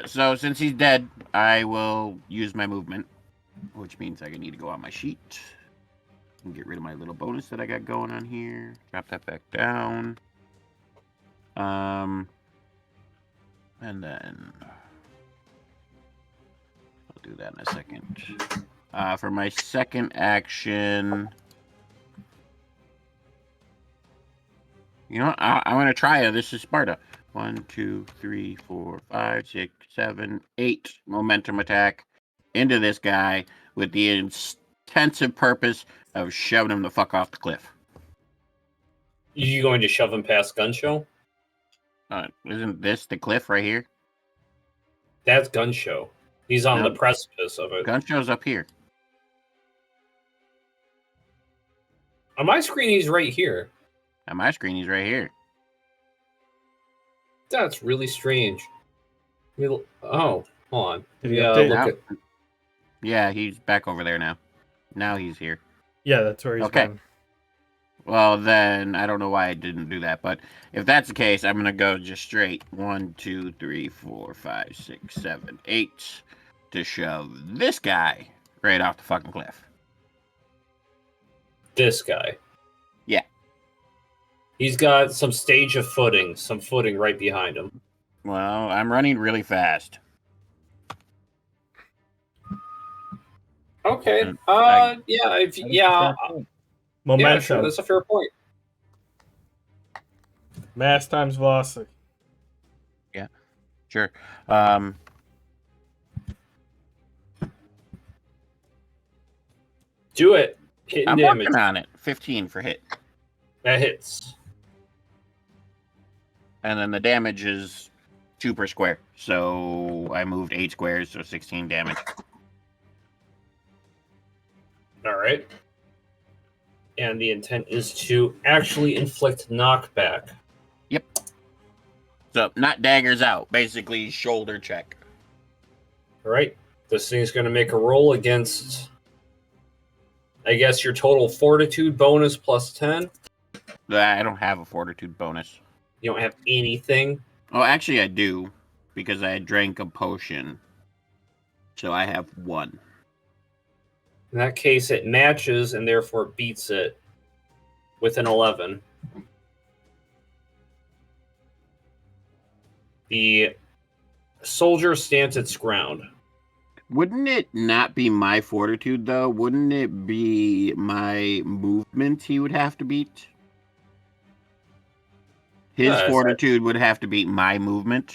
So since he's dead, I will use my movement, which means I need to go on my sheet and get rid of my little bonus that I got going on here. Drop that back down. And then I'll do that in a second. For my second action, you know, I'm going to try it. This is Sparta. 1, 2, 3, 4, 5, 6, 7, 8 momentum attack into this guy with the intensive purpose of shoving him the fuck off the cliff. You going to shove him past gun show? Isn't this the cliff right here? That's gun show. He's on No. the precipice of it. Gun show's up here. On my screen, he's right here. On my screen, he's right here. That's really strange. Oh, hold on. Did he Yeah, update? look Now- at. Yeah, he's back over there now. Now he's here. Yeah, that's where he's Okay. been. Well, then I don't know why I didn't do that, but if that's the case, I'm gonna go just straight 1, 2, 3, 4, 5, 6, 7, 8 to shove this guy right off the fucking cliff. This guy. Yeah. He's got some footing right behind him. Well, I'm running really fast. Okay. Mm, I- Yeah. That is a Yeah. fair point. Yeah. Momentum. Sure. That's a fair point. Mass times velocity. Sure. Do it. Hitting I'm damage. working on it. 15 for hit. That hits. And then the damage is 2 per square. So I moved 8 squares, so 16 damage. All right. And the intent is to actually inflict knockback. Yep. So not daggers out, basically shoulder check. All right. This thing's going to make a roll against, I guess, your total fortitude bonus plus 10. I don't have a fortitude bonus. You don't have anything. Oh, actually I do, because I drank a potion. So I have 1. In that case, it matches and therefore beats it with an 11. The soldier stands its ground. Wouldn't it not be my fortitude, though? Wouldn't it be my movement he would have to beat? His is fortitude would have to beat my movement.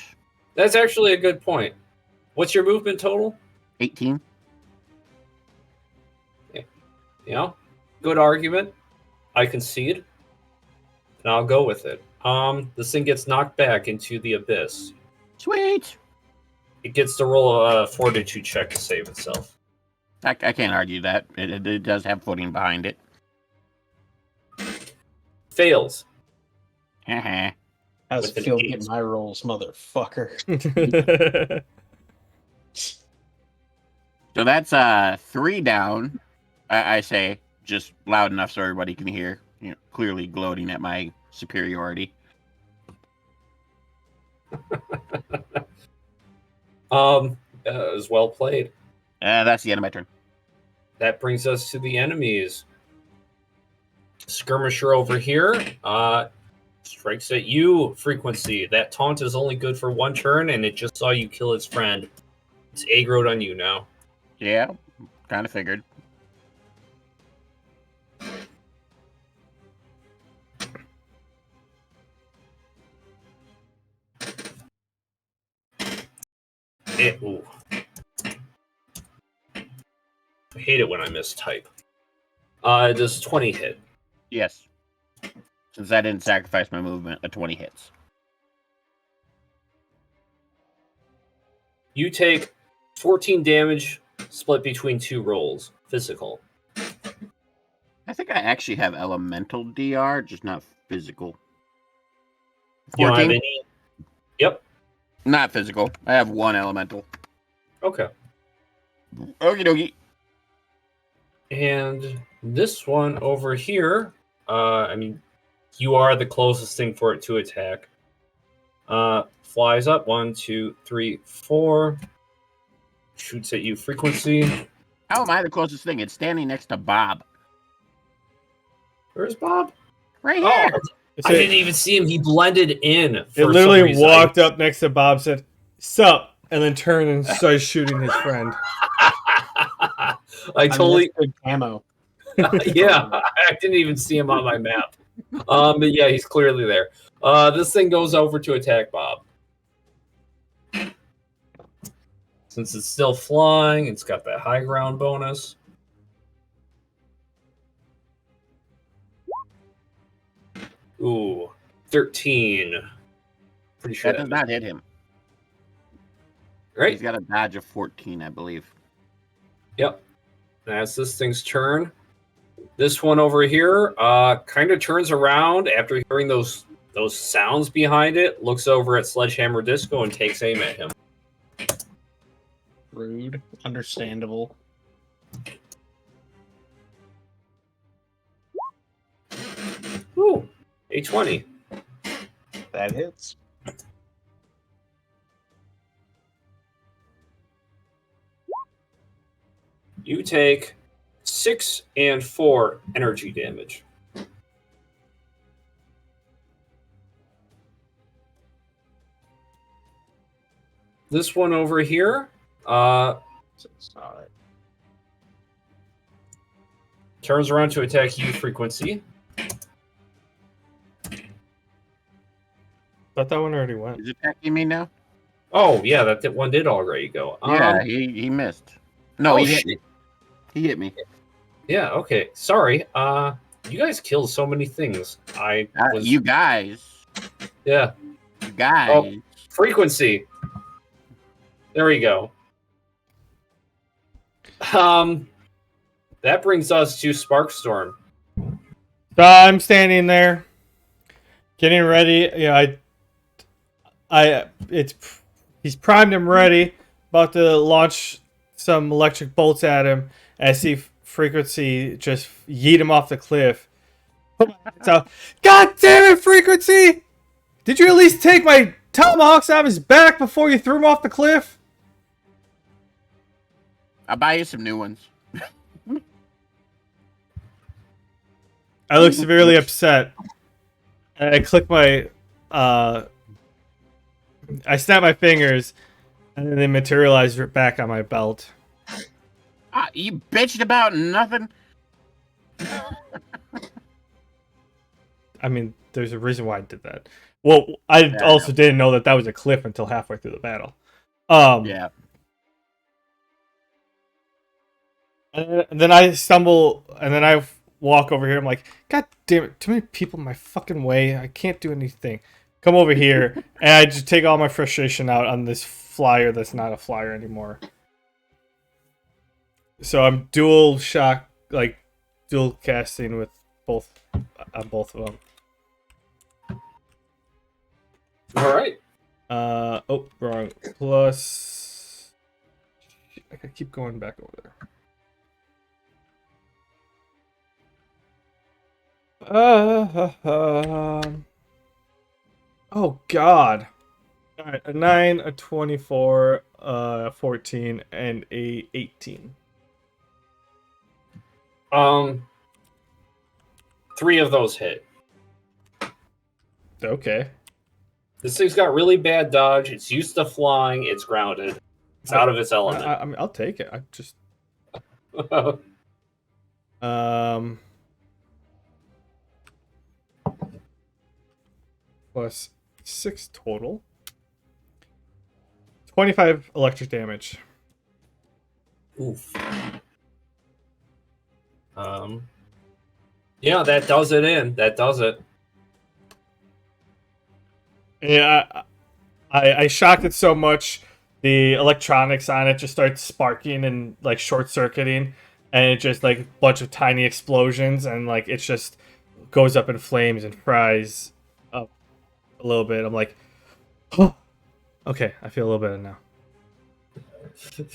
That's actually a good point. What's your movement total? 18. Yeah, good argument. I concede, and I'll go with it. This thing gets knocked back into the abyss. Sweet. It gets to roll a fortitude check to save itself. I can't argue that. It does have footing behind it. Fails. Haha. How's With it an feel 8. getting my rolls, motherfucker? So that's 3 down. I say just loud enough so everybody can hear. You know, clearly gloating at my superiority. It was well played. That's the end of my turn. That brings us to the enemies. Skirmisher over here strikes at you, Frequency. That taunt is only good for 1 turn, and it just saw you kill its friend. It's aggroed on you now. Yeah, kind of figured. Ooh. I hate it when I mistype. Does 20 hit? Yes. Since I didn't sacrifice my movement, a 20 hits. You take 14 damage split between 2 rolls. Physical. I think I actually have elemental DR, just not physical. You don't have 14? any? Yep. Not physical. I have 1 elemental. Okay. Okie dokie. And this one over here, I mean, you are the closest thing for it to attack. Flies up. 1, 2, 3, 4. Shoots at you. Frequency. How am I the closest thing? It's standing next to Bob. Where's Bob? Right Oh, here. It's I didn't even see him. He blended in. It For literally some reason. walked up next to Bob, said, "Sup," and then turned and started shooting his friend. I totally. Good camo. Yeah, I didn't even see him on my map. But yeah, he's clearly there. This thing goes over to attack Bob. Since it's still flying, it's got that high ground bonus. Ooh, 13. Pretty sure That does not hit him. right. He's got a dodge of 14, I believe. Yep. That's this thing's turn. This one over here kind of turns around after hearing those sounds behind it, looks over at Sledgehammer Disco and takes aim at him. Rude. Understandable. Ooh, a 20. That hits. You take 6 and 4 energy damage. This one over here turns around to attack you, Frequency. Thought that one already went. Is it attacking me now? Oh, yeah, that one did already go. Yeah, he missed. No, oh, he hit shit. me. He hit me. Yeah, okay. Sorry. You guys killed so many things. You guys. Yeah. You guys. Oh. Frequency. There we go. That brings us to Sparkstorm. So I'm standing there, getting ready. He's primed him ready, about to launch some electric bolts at him. I see Frequency just yeet him off the cliff. So, God damn it, Frequency! Did you at least take my tomahawks out of his back before you threw him off the cliff? I'll buy you some new ones. I look severely upset. And I click my I snap my fingers, and then they materialize back on my belt. You bitched about nothing. I mean, there's a reason why I did that. Well, I also didn't know that was a cliff until halfway through the battle. Yeah. And then I stumble, and then I walk over here. I'm like, God damn it, too many people in my fucking way. I can't do anything. Come over here, and I just take all my frustration out on this flyer that's not a flyer anymore. So I'm dual casting with both of them. All right. Wrong. Plus, I gotta keep going back over there. Oh God. All right, a 9, a 24, 14, and a 18. 3 of those hit. Okay. This thing's got really bad dodge. It's used to flying. It's grounded. It's out of its element. I mean, I'll take it. I just plus 6 total. 25 electric damage. Oof. Yeah, that does it in. That does it. Yeah, I shocked it so much. The electronics on it just starts sparking and like short circuiting, and it just like a bunch of tiny explosions, and like it just goes up in flames and fries up a little bit. I'm like, oh, okay, I feel a little better now.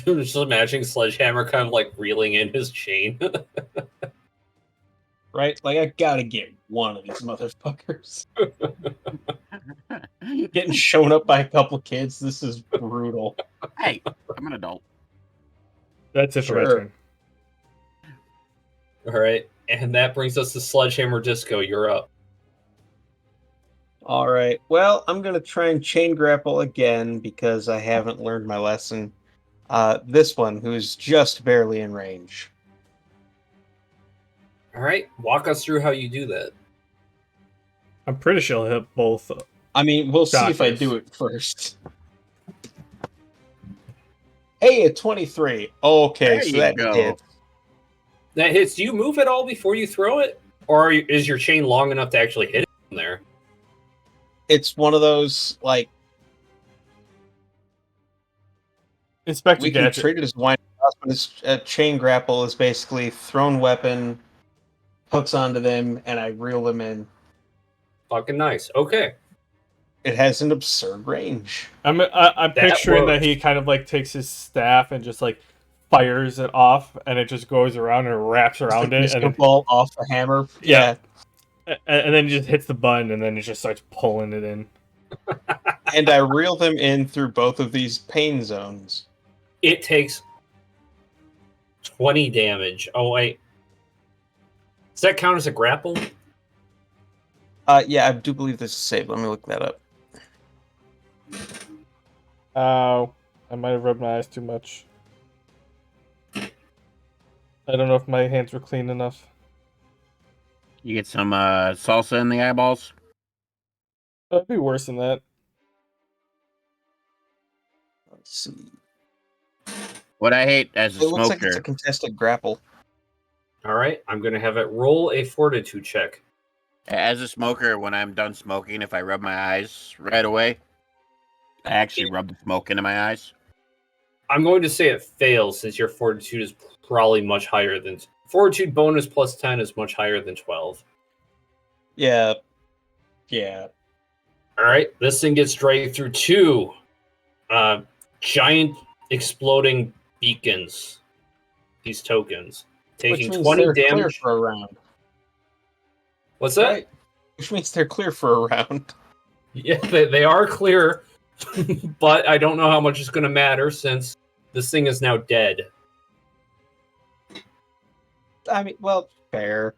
Just imagining Sledgehammer kind of like reeling in his chain. Right? Like, I gotta get one of these motherfuckers. Getting shown up by a couple kids, this is brutal. Hey, I'm an adult. That's it for my Sure. turn. All right, and that brings us to Sledgehammer Disco. You're up. All right. Well, I'm gonna try and chain grapple again because I haven't learned my lesson. This one, who's just barely in range. All right, walk us through how you do that. I'm pretty sure he'll hit both. I mean, we'll see if I Doctors. do it first. Hey, a 23. Okay, There so you that go. hits. That hits. Do you move at all before you throw it, or is your chain long enough to actually hit it from there? It's one of those, like, Inspector we can Gadget. treat it as wine toss, but it's a chain grapple is basically thrown weapon, hooks onto them, and I reel them in. Fucking nice. Okay. It has an absurd range. I'm That picturing that works. he kind of like takes his staff and just like fires it off, and it just goes around and wraps It's around like it, and Mr. Ball off the hammer. Yeah. and then he just hits the button, and then it just starts pulling it in. And I reel them in through both of these pain zones. It takes 20 damage. Oh wait, does that count as a grapple? Yeah, I do believe this is saved. Let me look that up. Ow. I might have rubbed my eyes too much. I don't know if my hands were clean enough. You get some salsa in the eyeballs. It'd be worse than that. Let's see. What I hate as a It looks like it's a smoker, contested grapple. All right, I'm gonna have it roll a fortitude check. when I'm done smoking, if I rub my eyes right away, I actually rub the smoke into my eyes. I'm going to say it fails since your fortitude is probably much higher than fortitude bonus plus 10 is much higher than 12. Yeah. Yeah. All right, this thing gets dragged through two giant exploding beacons. These tokens taking Which means 20 they're clear damage. for a round. What's that? Right. Which means they're clear for a round. Yeah, they are clear, but I don't know how much it's going to matter since this thing is now dead. I mean, well, fair.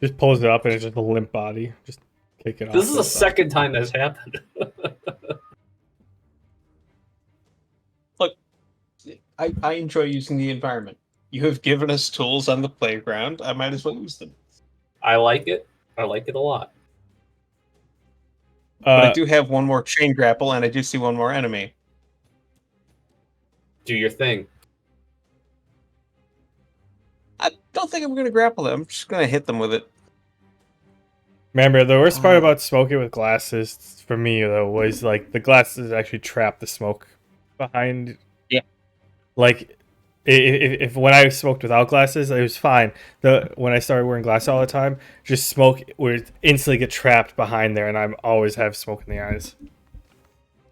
Just pulls it up, and it's just a limp body. Just kick it off. This is to the side. second time that's happened. I enjoy using the environment. You have given us tools on the playground. I might as well use them. I like it. I like it a lot. But I do have one more chain grapple, and I do see one more enemy. Do your thing. I don't think I'm going to grapple them. I'm just going to hit them with it. Remember, the worst part about smoking with glasses, for me, though, was like the glasses actually trap the smoke behind. Yeah. Like, if when I smoked without glasses, it was fine. When I started wearing glasses all the time, just smoke would instantly get trapped behind there, and I always have smoke in the eyes.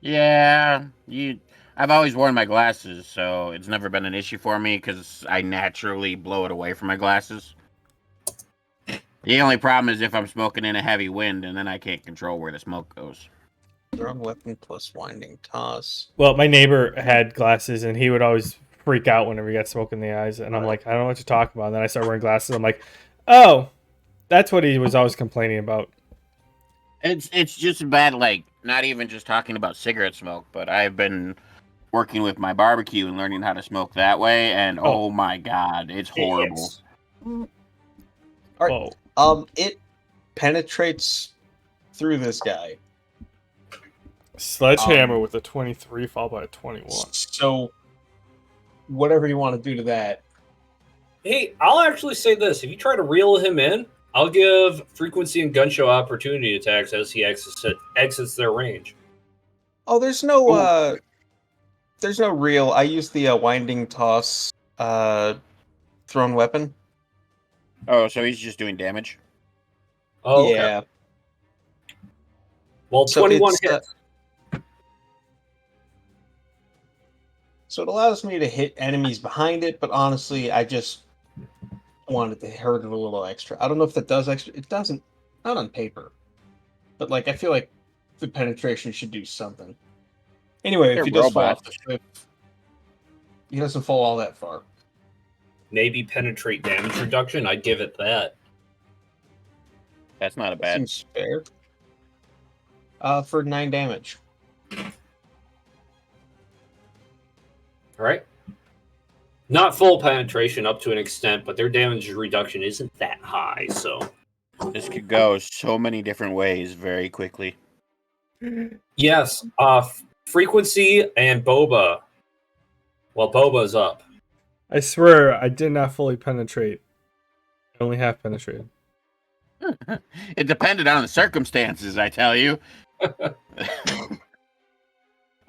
Yeah, I've always worn my glasses, so it's never been an issue for me because I naturally blow it away from my glasses. The only problem is if I'm smoking in a heavy wind, and then I can't control where the smoke goes. Thrown weapon plus winding toss. Well, my neighbor had glasses, and he would always freak out whenever he got smoke in the eyes, and I'm like, I don't know what you're talking about. And then I started wearing glasses. I'm like, oh, that's what he was always complaining about. It's just bad, like, not even just talking about cigarette smoke, but I've been working with my barbecue and learning how to smoke that way, and oh my god, it's horrible. Alright. It penetrates through this guy. Sledgehammer with a 23 followed by a 21. So, whatever you want to do to that. Hey, I'll actually say this: if you try to reel him in, I'll give frequency and gun show opportunity attacks as he exits their range. Oh, there's no real. I use the winding toss thrown weapon. Oh, so he's just doing damage. Oh, okay. Yeah. Well, So 21 it's, hits. So it allows me to hit enemies behind it, but honestly, I just wanted to hurt it a little extra. I don't know if that does extra. It doesn't, not on paper, but like I feel like the penetration should do something. Anyway, They're if he does fall off robots. the cliff, he doesn't fall all that far. Maybe penetrate damage reduction. I'd give it that. That's not a bad. Seems fair. For 9 damage. All right. Not full penetration up to an extent, but their damage reduction isn't that high. So This could go so many different ways very quickly. yes, frequency and Boba. Well, Boba's up. I swear I did not fully penetrate. I only half penetrated. It depended on the circumstances, I tell you.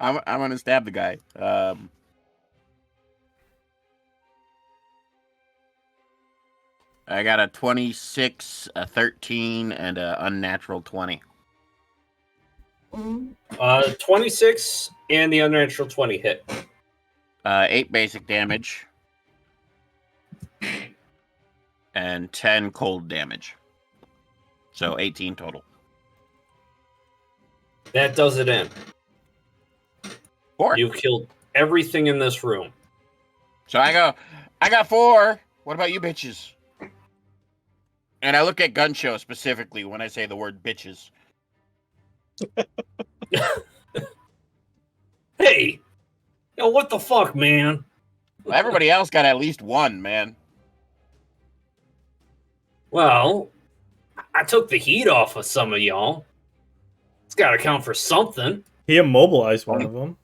I'm gonna stab the guy. I got a 26, a 13, and an unnatural 20. 26 and the unnatural 20 hit. 8 basic damage. And 10 cold damage. So 18 total. That does it in. 4. You killed everything in this room. So I got 4. What about you bitches? And I look at gun show specifically when I say the word bitches. Hey! Yo, what the fuck, man? Well, everybody else got at least 1, man. Well, I took the heat off of some of y'all. It's gotta count for something. He immobilized one of them.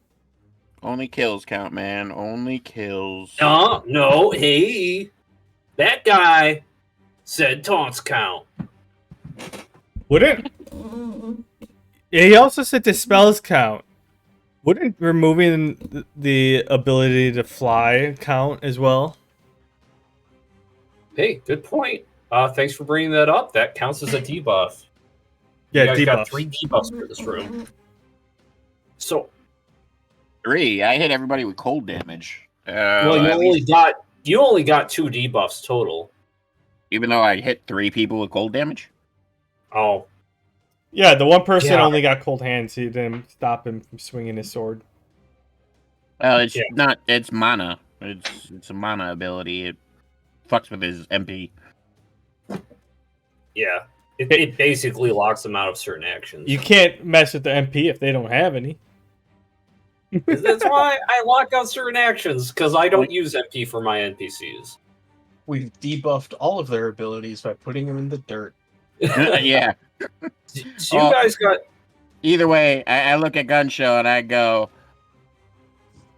Only kills count, man. Only kills. No, hey. That guy said taunts count. Wouldn't? Yeah, he also said dispels count. Wouldn't removing the ability to fly count as well? Hey, good point. Thanks for bringing that up. That counts as a debuff. Yeah, You guys got debuff. 3 debuffs for this room. So, 3. I hit everybody with cold damage. well, At least, you only got 2 debuffs total. even though I hit 3 people with cold damage. Oh, Yeah, the one person Yeah. only got cold hands. He didn't stop him from swinging his sword. Well, it's Yeah. not. It's mana. It's a mana ability. It fucks with his MP. yeah. It basically locks them out of certain actions. You can't mess with the MP if they don't have any. That's why I lock out certain actions, because I don't use MP for my NPCs. We've debuffed all of their abilities by putting them in the dirt. Yeah. So you guys got Either way, I look at gun show and I go,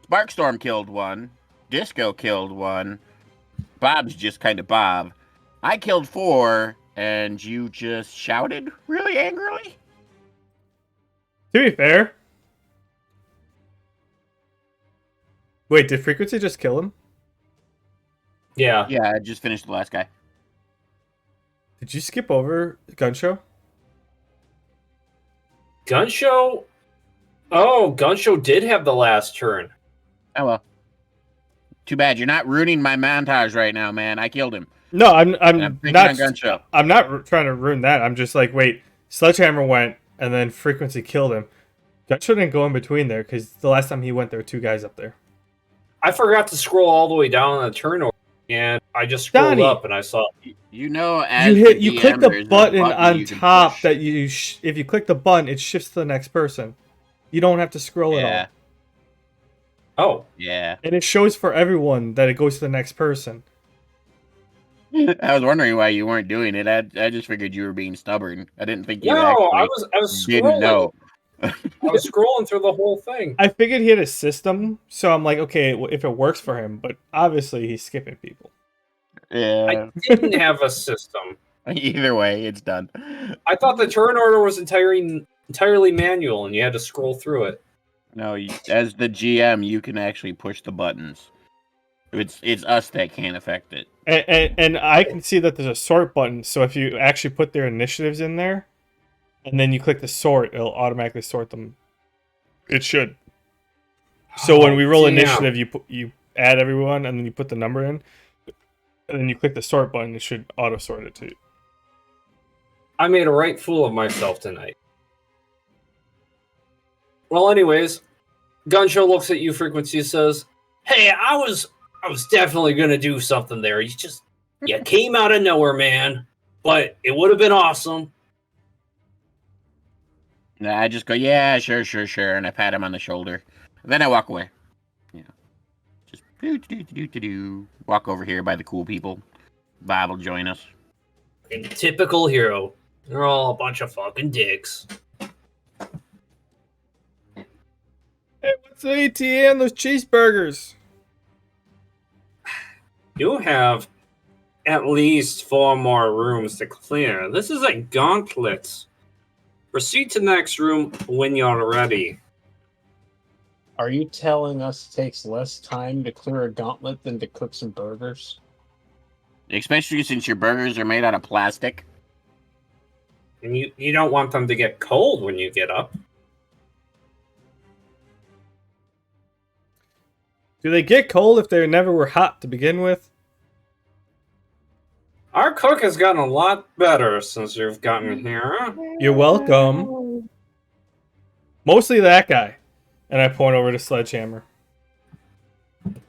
Sparkstorm killed 1, Disco killed 1, Bob's just kind of Bob. I killed 4, and you just shouted really angrily. To be fair. Wait, did Frequency just kill him? yeah. Yeah, I just finished the last guy. Did you skip over Gun Show? Gun show. Oh, gun show did have the last turn. Oh well. Too bad you're not ruining my montage right now, man. I killed him. No, I'm thinking not. on Gun Show. I'm not trying to ruin that. I'm just like, wait, Sledgehammer went, and then Frequency killed him. Gun Show didn't go in between there because the last time he went, there were 2 guys up there. I forgot to scroll all the way down on the turn order, and I just scrolled Donnie. up and I saw. You know, as You click DM, the there's a button you on can top push. that if you click the button, it shifts to the next person. You don't have to scroll Yeah. at all, Oh, Yeah. and it shows for everyone that it goes to the next person. I was wondering why you weren't doing it. I just figured you were being stubborn. I didn't think you no, actually I was didn't scrolling. know. I was scrolling through the whole thing. I figured he had a system, so I'm like, okay, if it works for him, but obviously he's skipping people. Yeah. I didn't have a system. Either way, it's done. I thought the turn order was entirely manual, and you had to scroll through it. No, as the GM, you can actually push the buttons. It's us that can't affect it. And I can see that there's a sort button, so if you actually put their initiatives in there, and then you click the sort, it'll automatically sort them. It should. So when we roll initiative, you add everyone, and then you put the number in, and then you click the sort button. It should auto sort it too. I made a right fool of myself tonight. Well, anyways, Gunshow looks at you, Frequency says, "Hey, I was definitely gonna do something there. You came out of nowhere, man. But it would have been awesome." And I just go, yeah, sure, and I pat him on the shoulder. Then I walk away. Yeah, just walk over here by the cool people. Bob will join us. And typical hero. They're all a bunch of fucking dicks. Hey, what's the ETA on those cheeseburgers? You have at least 4 more rooms to clear. This is a gauntlet. Proceed to the next room when you're ready. Are you telling us it takes less time to clear a gauntlet than to cook some burgers? Especially since your burgers are made out of plastic. And you don't want them to get cold when you get up. Do they get cold if they never were hot to begin with? Our cook has gotten a lot better since you've gotten here. You're welcome. Mostly that guy. And I point over to Sledgehammer.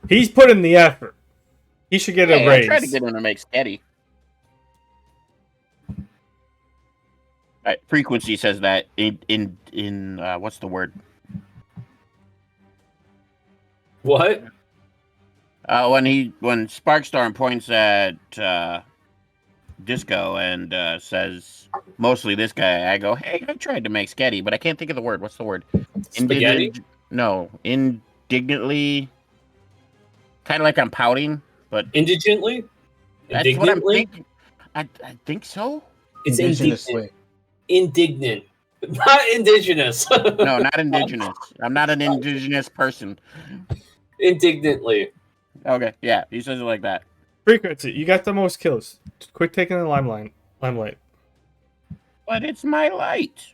He's put in the effort. He should get a raise. I tried to get him to make steady. Frequency says that in what's the word? What? When Sparkstorm points at Disco and says mostly this guy, I go, hey, I tried to make sketty, but I can't think of the word. What's the word? Spaghetti? No, indignantly. Kind of like I'm pouting, but Indigently? that's what I'm thinking. I think so. It's Indigenously. indignant. Not indigenous. No, not indigenous. I'm not an indigenous person. Indignantly. Okay, yeah, he says it like that. Frequency, you got the most kills. Quick taking the limelight. But it's my light.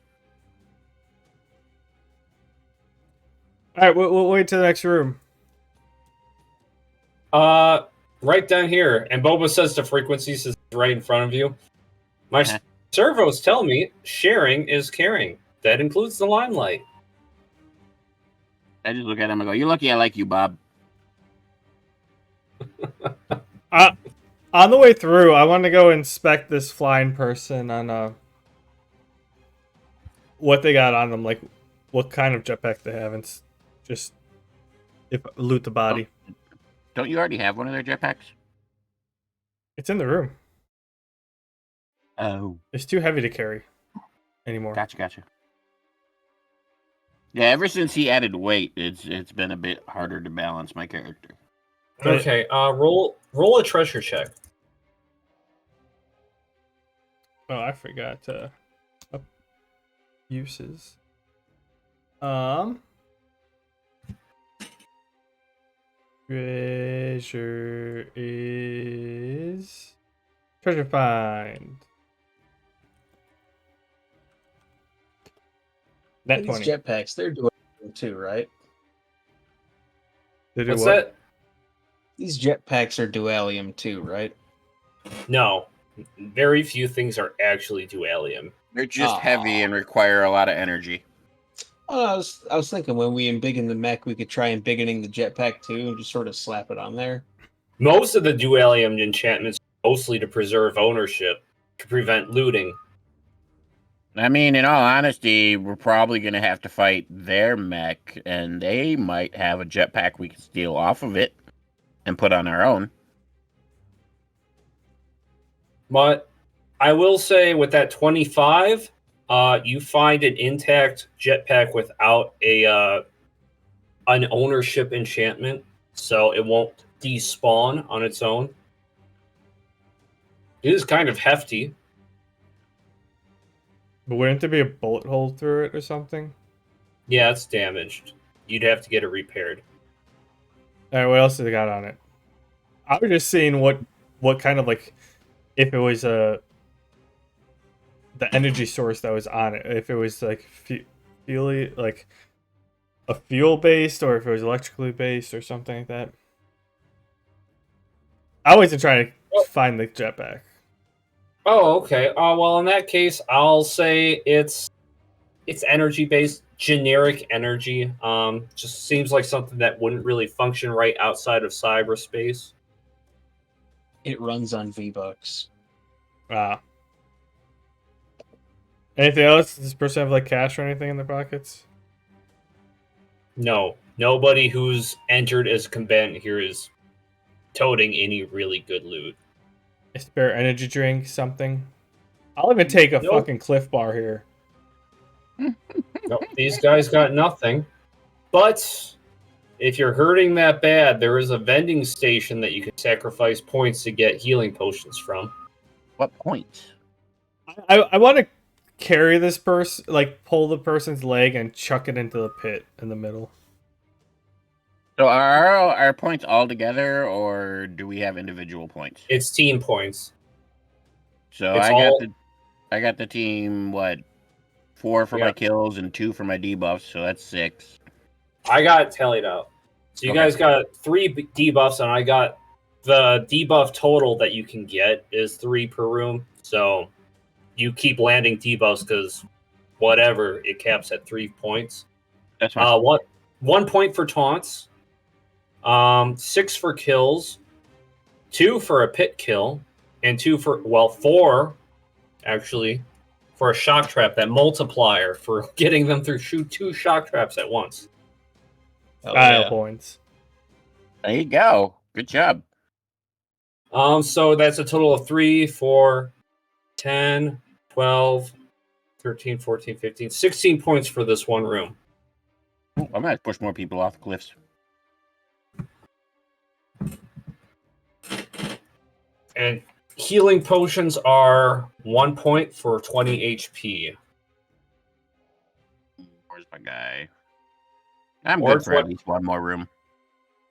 Alright, we'll wait to the next room. Right down here. And Boba says to Frequency, says right in front of you. My servos tell me sharing is caring. That includes the limelight. I just look at him and go, you're lucky I like you, Bob. On the way through, I want to go inspect this flying person on what they got on them, like what kind of jetpack they have, and just loot the body. Don't you already have one of their jetpacks? It's in the room. Oh. It's too heavy to carry anymore. Gotcha. Yeah, ever since he added weight, it's been a bit harder to balance my character. Okay, roll a treasure check. Oh, I forgot uses. Treasure is treasure find. Net These 20. jetpacks, they're doing too, right? They do What's what? that? These jetpacks are dualium too, right? No. Very few things are actually dualium. They're just heavy and require a lot of energy. I was thinking when we embiggen the mech, we could try embiggening the jetpack too and just sort of slap it on there. Most of the dualium enchantments are mostly to preserve ownership, to prevent looting. I mean, in all honesty, we're probably going to have to fight their mech, and they might have a jetpack we can steal off of it and put on our own. But I will say with that 25, You find an intact jetpack without an ownership enchantment, so it won't despawn on its own. It is kind of hefty. But wouldn't there be a bullet hole through it or something? Yeah, it's damaged. You'd have to get it repaired. All right, what else has it got on it? I was just seeing what kind of like if it was the energy source that was on it. If it was like like a fuel based, or if it was electrically based, or something like that. I wasn't trying to find the jetpack. Oh, okay. Well, in that case, I'll say it's energy based, generic energy. Just seems like something that wouldn't really function right outside of cyberspace. It runs on V-Bucks. Wow. Anything else? Does this person have like cash or anything in their pockets? No, nobody who's entered as a combatant here is toting any really good loot. A spare energy drink, something. I'll even take a Nope. fucking Cliff Bar here. Nope, these guys got nothing. But if you're hurting that bad, there is a vending station that you can sacrifice points to get healing potions from. What point? I want to carry this person, like pull the person's leg and chuck it into the pit in the middle. So are our points all together, or do we have individual points? It's team points. So It's I got the team 4 for Yeah. my kills and 2 for my debuffs, so that's 6. I got it tallied out. So you Okay. guys got 3 debuffs, and I got the debuff total that you can get is 3 per room. So you keep landing debuffs because whatever, it caps at 3 points. That's fine. 1 point for taunts, 6 for kills, 2 for a pit kill, and 4 actually for a shock trap. That multiplier for getting them through 2 shock traps at once. Style points. There you go. Good job. So that's a total of 3, 4, 10, 12, 13, 14, 15, 16 points for this one room. Ooh, I might push more people off the cliffs. And healing potions are 1 point for 20 HP. Where's my guy? I'm Or good for at least one more room.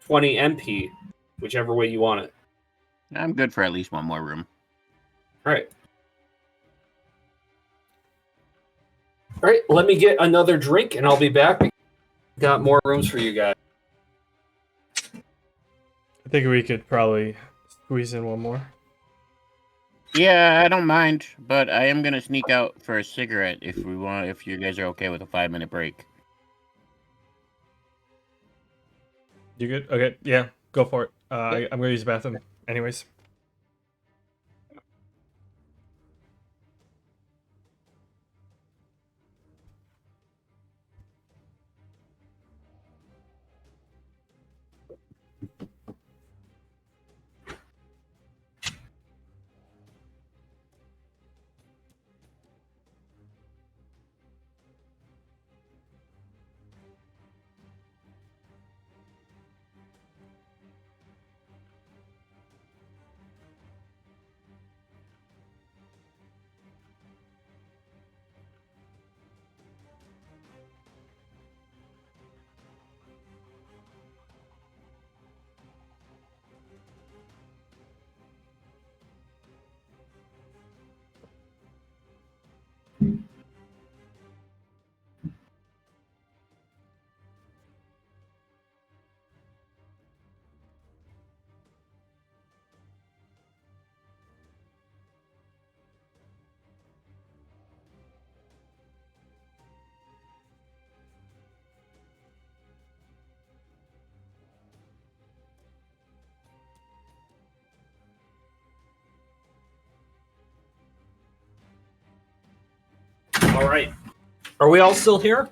20 MP, whichever way you want it. I'm good for at least one more room. All right. All right, let me get another drink and I'll be back. Got more rooms for you guys. I think we could probably squeeze in one more. Yeah, I don't mind, but I am gonna sneak out for a cigarette if you guys are okay with a 5-minute break. You good? Okay, yeah, go for it. I'm gonna use the bathroom anyways. All right. Are we all still here?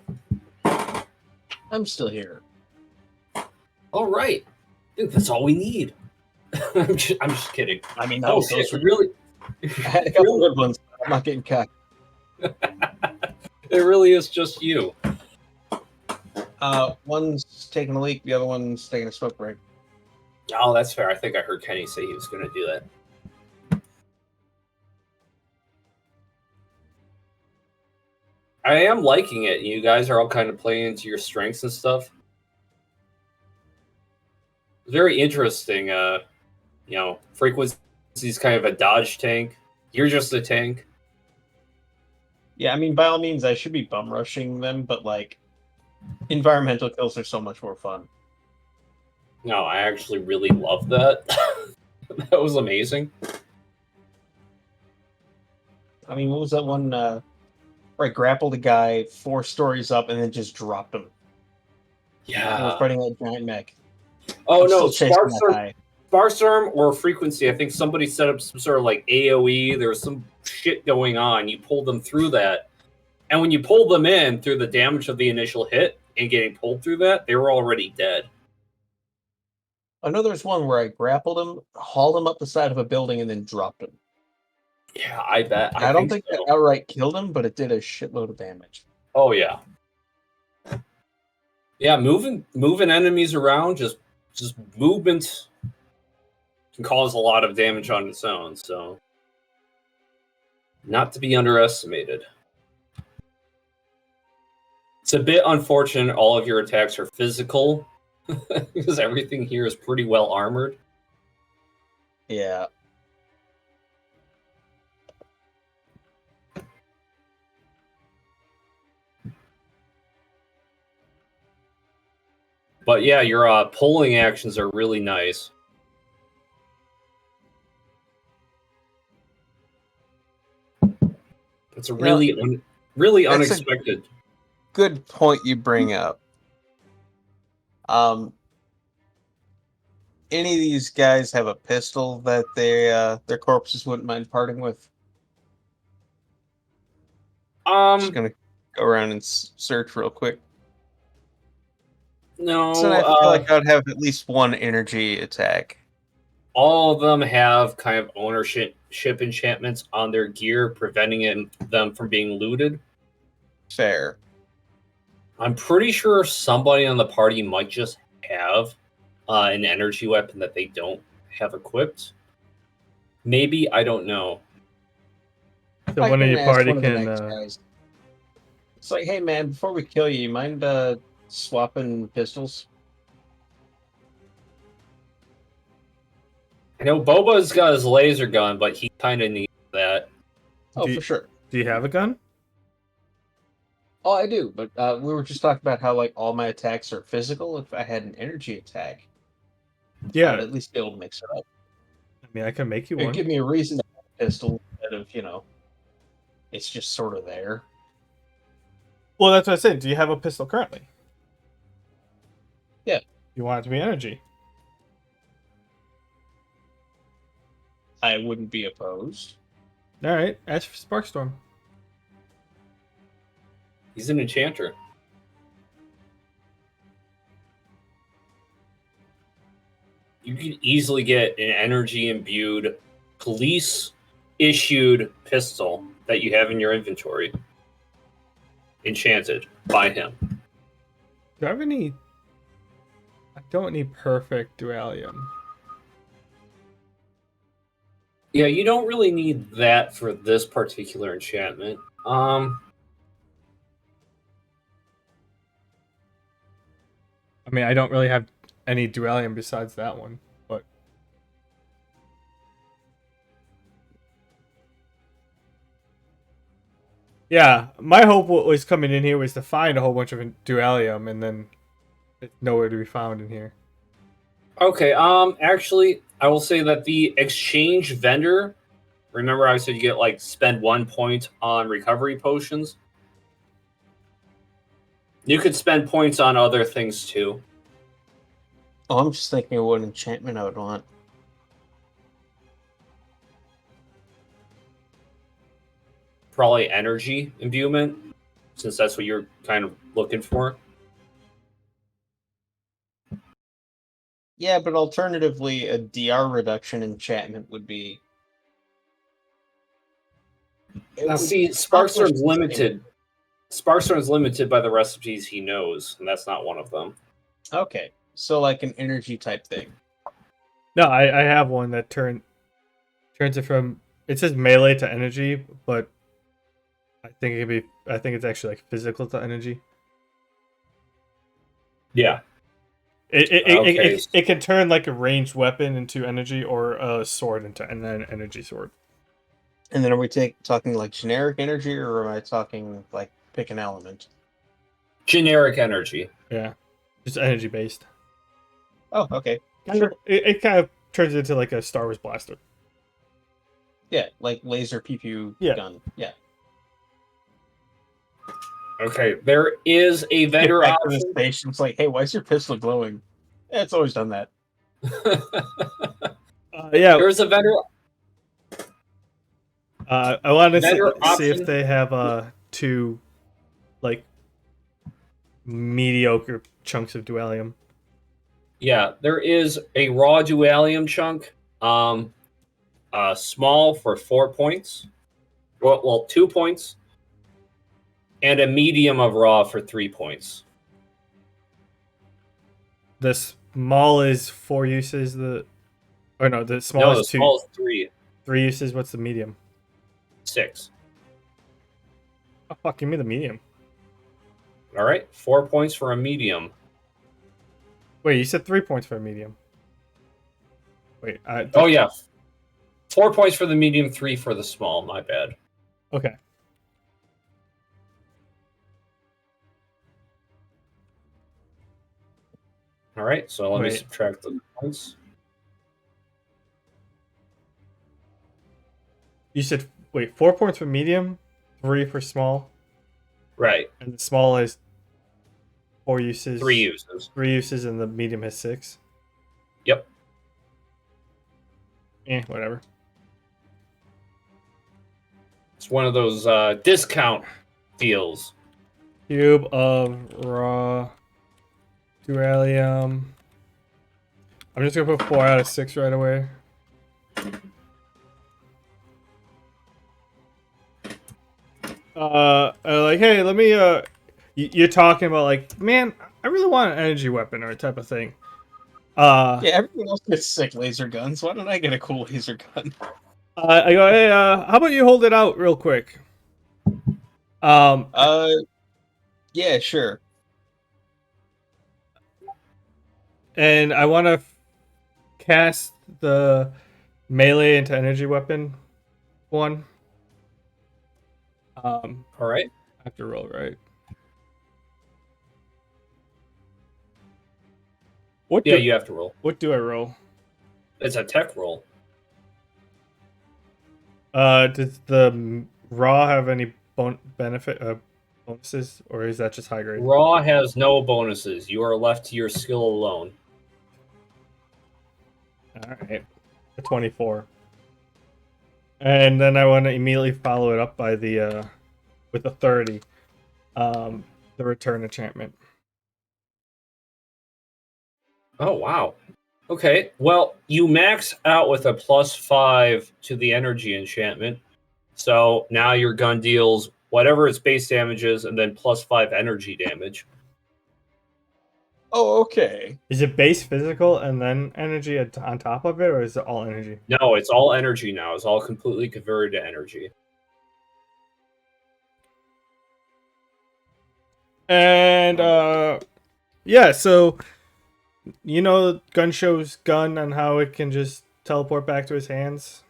I'm still here. All right. Dude, that's all we need. I'm just kidding. I mean, Oh, those shit, were really? I had a couple good ones. I'm not getting cut. It really is just you. One's taking a leak, the other one's taking a smoke break. Oh, that's fair. I think I heard Kenny say he was going to do that. I am liking it. You guys are all kind of playing into your strengths and stuff. Very interesting. Frequency's kind of a dodge tank. You're just a tank. Yeah, I mean, by all means, I should be bum rushing them, but like, environmental kills are so much more fun. No, I actually really love that. That was amazing. I mean, what was that one where I grappled a guy 4 stories up and then just dropped him? I was Yeah. fighting that giant mech. Oh I'm no, still chasing that guy. Sparstorm or Frequency. I think somebody set up some sort of like AoE. There was some shit going on. You pulled them through that. And when you pulled them in through the damage of the initial hit and getting pulled through that, they were already dead. I know there's one where I grappled him, hauled him up the side of a building, and then dropped him. Yeah, I bet. I don't think so. that outright killed him, but it did a shitload of damage. Oh yeah. Yeah, moving enemies around, just movement can cause a lot of damage on its own, so not to be underestimated. It's a bit unfortunate all of your attacks are physical because everything here is pretty well armored. Yeah. But yeah, your pulling actions are really nice. It's a really really that's unexpected. Good point you bring up. Any of these guys have a pistol that their corpses wouldn't mind parting with? Just gonna go around and search real quick. No, So I feel like I'd have at least one energy attack. All of them have kind of ownership enchantments on their gear, preventing them from being looted. Fair. I'm pretty sure somebody on the party might just have an energy weapon that they don't have equipped. Maybe, I don't know. So one of your party can. It's like, hey man, before we kill you mind swapping pistols? I know Boba's got his laser gun, but he kind of needs that. Oh, for sure. Do you have a gun? Oh, I do, but we were just talking about how like all my attacks are physical. If I had an energy attack, Yeah. I'd at least be able to mix it up. I mean, I can make you It'd one. give me a reason to have a pistol instead of, it's just sort of there. Well, that's what I said. Do you have a pistol currently? Yeah. You want it to be energy? I wouldn't be opposed. All right. Ask for Sparkstorm. He's an enchanter. You can easily get an energy-imbued, police-issued pistol that you have in your inventory. Enchanted by him. Do I have any... I don't need perfect dualium. Yeah, you don't really need that for this particular enchantment. I mean, I don't really have any dualium besides that one, but... Yeah, my hope was coming in here was to find a whole bunch of dualium, and then it's nowhere to be found in here. Okay, actually, I will say that the exchange vendor, remember I said you get, spend 1 point on recovery potions? You could spend points on other things, too. Oh, I'm just thinking of what enchantment I would want. Probably energy imbuement, since that's what you're kind of looking for. Yeah, but alternatively, a DR reduction enchantment would be... Now, see, Sparkstorm's limited. Sparkstone is limited by the recipes he knows, and that's not one of them. Okay, so like an energy type thing. No, I have one that turns it from, it says melee to energy, but I think it's actually like physical to energy. Yeah. It can turn like a ranged weapon into energy, or a sword into an energy sword. And then are we talking like generic energy, or am I talking like pick an element? Generic energy. Yeah, just energy based. Oh, okay. It kind of turns into like a Star Wars blaster. Yeah, like laser pew pew Yeah. gun. Yeah. Okay, there is a Get vendor back to the option. station. It's like, hey, why is your pistol glowing? Yeah, it's always done that. Yeah, There is a vendor. I wanted Vendor to see if option. they have two like mediocre chunks of dualium. Yeah, there is a raw dualium chunk. Small for 4 points. Well, 2 points. And a medium of raw for 3 points. The small is 4 uses. The small No, is the 2. small is 3. 3 uses. What's the medium? 6. Oh fuck! Give me the medium. All right, 4 points for a medium. Wait, you said 3 points for a medium. Wait. Oh yeah, 4 points for the medium, 3 for the small. My bad. Okay. All right, so let me Wait. subtract the points. You said 4 points for medium, 3 for small, Right, and the small is 4 uses. 3 uses. 3 uses, and the medium has 6. Yep. Whatever. It's one of those discount deals. Cube of raw dualium. I'm just gonna put 4 out of 6 right away. Like, hey, let me. You're talking about like, man, I really want an energy weapon or type of thing. Yeah, everyone else gets sick laser guns. Why don't I get a cool laser gun? I go, hey, how about you hold it out real quick? Yeah, sure. And I want to cast the melee into energy weapon one. All right. I have to roll, right? Yeah, you have to roll. What do I roll? It's a tech roll. Does the raw have any bonuses, or is that just high grade? Raw has no bonuses. You are left to your skill alone. All right, a 24. And then I want to immediately follow it up by the with a 30, the return enchantment. Oh wow. Okay. Well, you max out with a +5 to the energy enchantment. So now your gun deals whatever its base damage is, and then +5 energy damage. Oh, okay. Is it base physical and then energy on top of it, or is it all energy? No, it's all energy now. It's all completely converted to energy. And yeah, so Gun Show's gun and how it can just teleport back to his hands.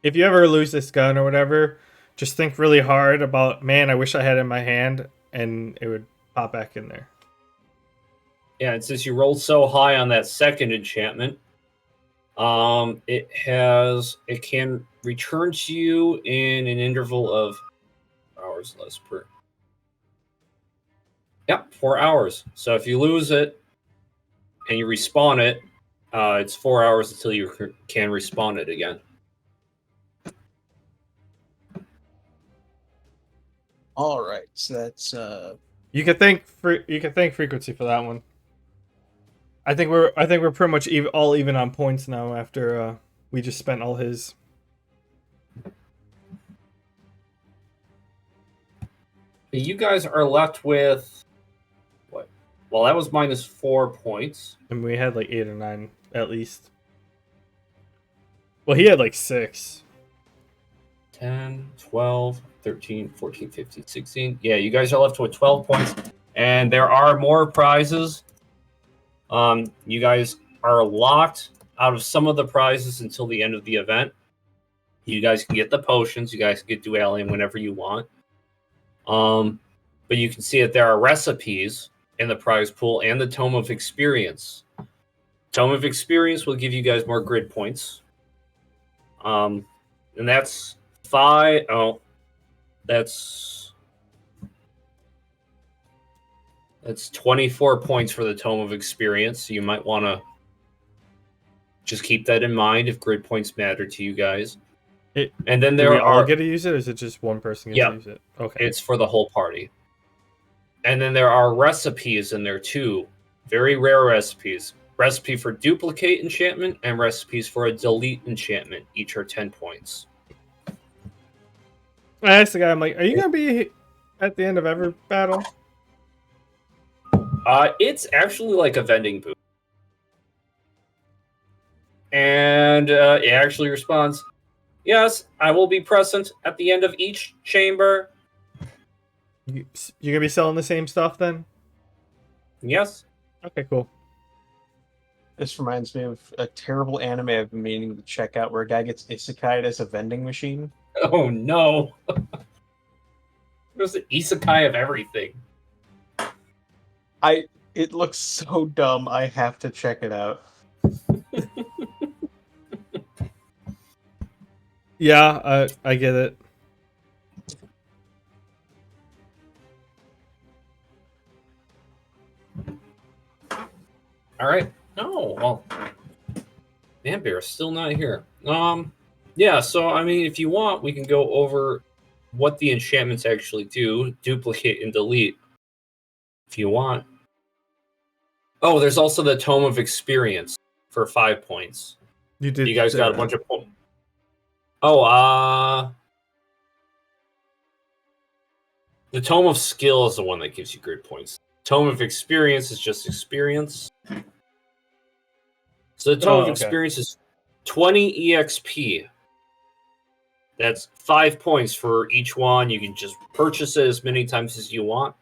If you ever lose this gun or whatever, just think really hard about, man, I wish I had it in my hand, and it would pop back in there. Yeah, and since you rolled so high on that second enchantment, it can return to you in an interval of hours less per. Yep, 4 hours. So if you lose it and you respawn it, it's 4 hours until you can respawn it again. All right, so that's You can thank frequency for that one. I think we're pretty much all even on points now after we just spent all his. You guys are left with what? Well, that was minus 4 points. And we had like 8 or 9 at least. Well, he had like 6. 10, 12, 13, 14, 15, 16. Yeah, you guys are left with 12 points. And there are more prizes. You guys are locked out of some of the prizes until the end of the event. You guys can get the potions. You guys can get Dualium whenever you want. But you can see that there are recipes in the prize pool and the Tome of Experience. Tome of Experience will give you guys more grid points. And that's 5. Oh, that's 24 points for the Tome of Experience. So you might want to just keep that in mind if grid points matter to you guys. And then Do we all get to use it, or is it just one person gets to use it? Okay. It's for the whole party. And then there are recipes in there too. Very rare recipes. Recipe for duplicate enchantment and recipes for a delete enchantment. Each are 10 points. I asked the guy, I'm like, are you going to be at the end of every battle? It's actually like a vending booth. And it actually responds, yes, I will be present at the end of each chamber. You're going to be selling the same stuff then? Yes. Okay, cool. This reminds me of a terrible anime I've been meaning to check out where a guy gets isekai'd as a vending machine. Oh no. There's an isekai of everything. It looks so dumb, I have to check it out. Yeah, I get it. All right. No, well, Man Bear's still not here. Yeah. So I mean, if you want, we can go over what the enchantments actually do, duplicate and delete. If you want. Oh, there's also the Tome of Experience for 5 points. You did. You guys got a bunch of points. Oh, the Tome of Skill is the one that gives you grid points. Tome of Experience is just experience. So the Tome of Experience is 20 EXP. That's 5 points for each one. You can just purchase it as many times as you want.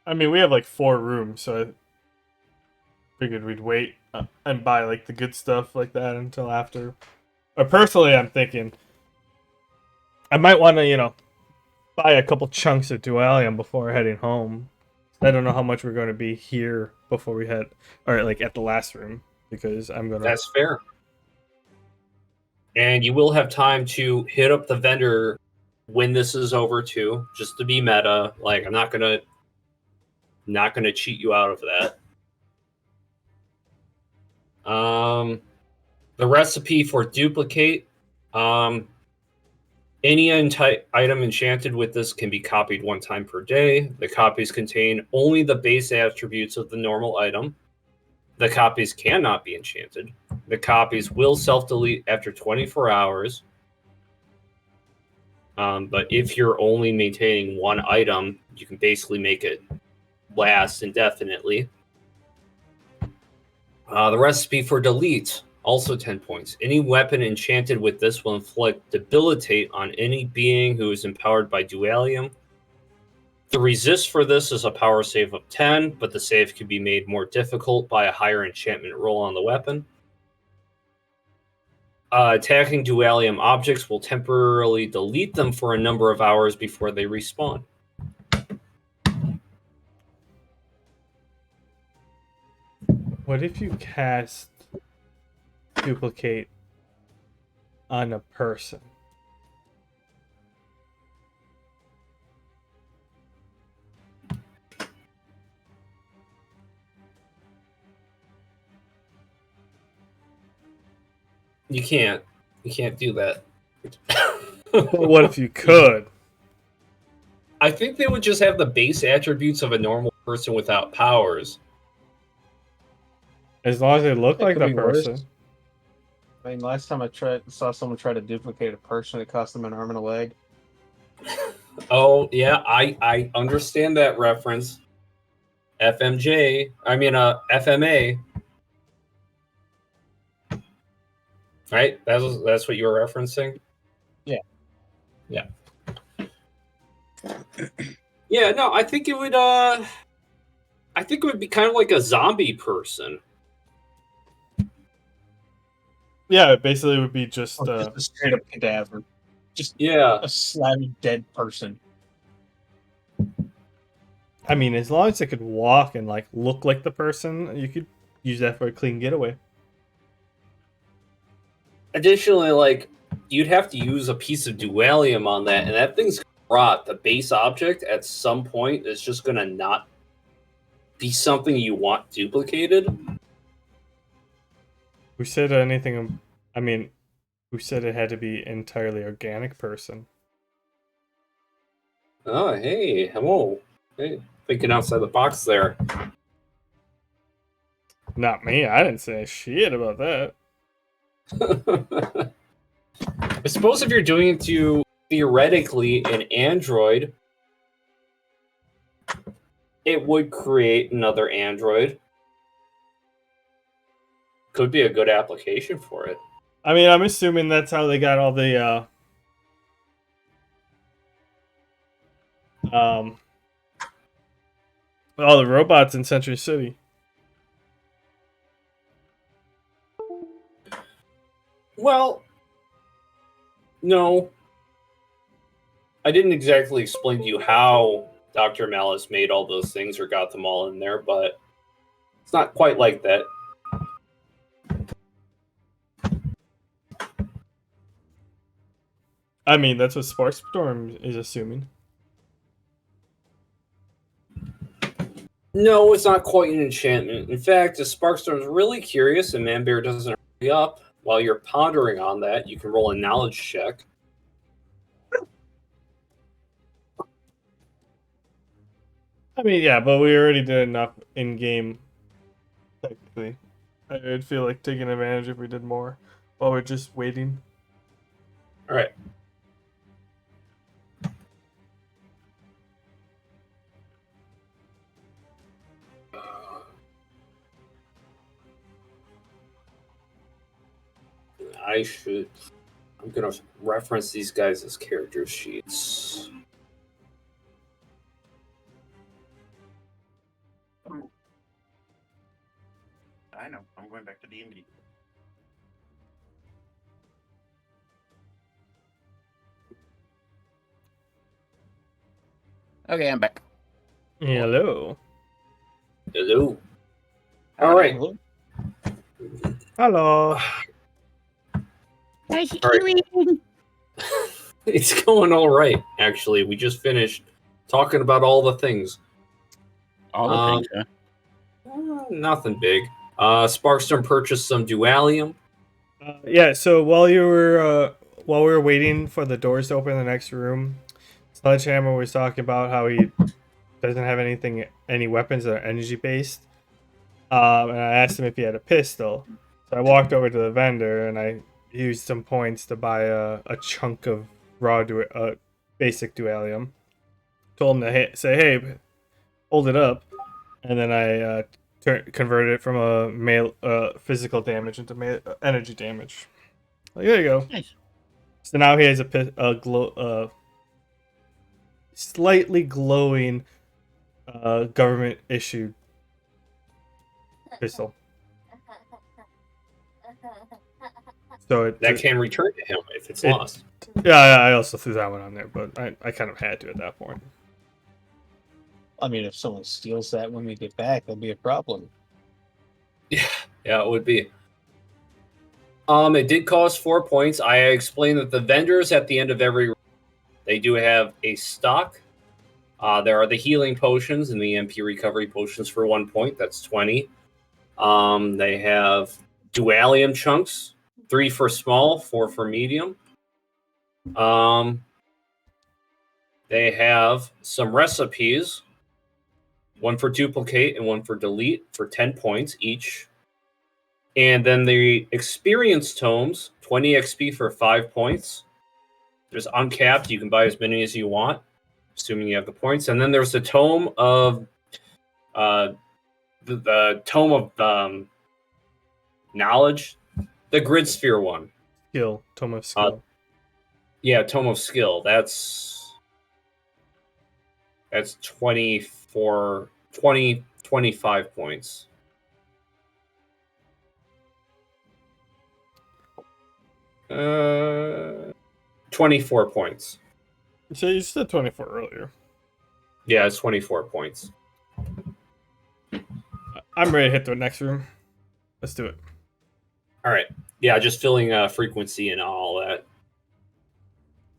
I mean, we have like 4 rooms, so I figured we'd wait and buy like the good stuff like that until after. Or personally, I'm thinking I might want to, buy a couple chunks of Dualium before heading home. I don't know how much we're going to be here before we head, or like at the last room, because I'm going to. That's fair. And you will have time to hit up the vendor when this is over too, just to be meta. Like, I'm not gonna cheat you out of that. The recipe for duplicate. Any item enchanted with this can be copied 1 time per day. The copies contain only the base attributes of the normal item. The copies cannot be enchanted. The copies will self-delete after 24 hours. But if you're only maintaining 1 item, you can basically make it last indefinitely. The recipe for delete, also 10 points. Any weapon enchanted with this will inflict debilitate on any being who is empowered by Dualium. The resist for this is a power save of 10, but the save can be made more difficult by a higher enchantment roll on the weapon. Attacking Dualium objects will temporarily delete them for a number of hours before they respawn. What if you cast duplicate on a person? You can't do that. But what if you could? I think they would just have the base attributes of a normal person without powers. As long as they look It like could the be worse. person. I mean, last time I saw someone try to duplicate a person, it cost them an arm and a leg. Oh yeah, I understand that reference. FMJ, I mean FMA. Right? That's what you were referencing? Yeah. Yeah. Yeah, no, I think it would be kind of like a zombie person. Yeah, it basically would be just Or just a straight up cadaver. Just Yeah. a slabby dead person. I mean, as long as it could walk and like look like the person, you could use that for a clean getaway. Additionally, like you'd have to use a piece of dualium on that, and that thing's rot. The base object at some point is just gonna not be something you want duplicated. Who said anything? I mean, who said it had to be entirely organic person? Oh, hey, hello. Hey, thinking outside the box there. Not me. I didn't say shit about that. I suppose if you're doing it to theoretically an android, it would create another android. Could be a good application for it. I mean, I'm assuming that's how they got all the robots in Century City. Well, no. I didn't exactly explain to you how Dr. Malice made all those things or got them all in there, but it's not quite like that. I mean, that's what Sparkstorm is assuming. No, it's not quite an enchantment. In fact, if Sparkstorm's really curious and Manbear doesn't hurry up while you're pondering on that, you can roll a knowledge check. I mean, yeah, but we already did enough in game. Technically, I'd feel like taking advantage if we did more while we're just waiting. All right. I'm going to reference these guys as character sheets. I know. I'm going back to D&D. Okay, I'm back. Hello. Hello. All right. Hello. How's All right. It's going all right, actually. We just finished talking about all the things. All the things, huh? Nothing big. Sparkstorm purchased some dualium. Yeah. So while we were waiting for the doors to open in the next room, Sledgehammer was talking about how he doesn't have any weapons that are energy based. And I asked him if he had a pistol. So I walked over to the vendor and I used some points to buy a chunk of basic dualium. Told him to say, "Hey, hold it up," and then I converted it from a physical damage into energy damage. Like, there you go. Nice. So now he has a slightly glowing government issued pistol. So That can return to him if it's it- lost. Yeah, I also threw that one on there, but I kind of had to at that point. I mean, if someone steals that when we get back, it'll be a problem. Yeah, it would be. It did cost 4 points. I explained that the vendors at the end of every round, they do have a stock. There are the healing potions and the MP recovery potions for 1 point. That's 20. They have dualium chunks, 3 for small, 4 for medium. They have some recipes, 1 for duplicate and 1 for delete for 10 points each. And then the experience tomes, 20 XP for 5 points. There's uncapped. You can buy as many as you want, assuming you have the points. And then there's the tome of the tome of knowledge, the grid sphere one. Skill. Tome of skill. Yeah, tome of skill. That's 24, 20, 25 points. Uh, 24 points. So you said 24 earlier. Yeah, it's 24 points. I'm ready to hit the next room. Let's do it. All right. Yeah, just filling frequency and all that.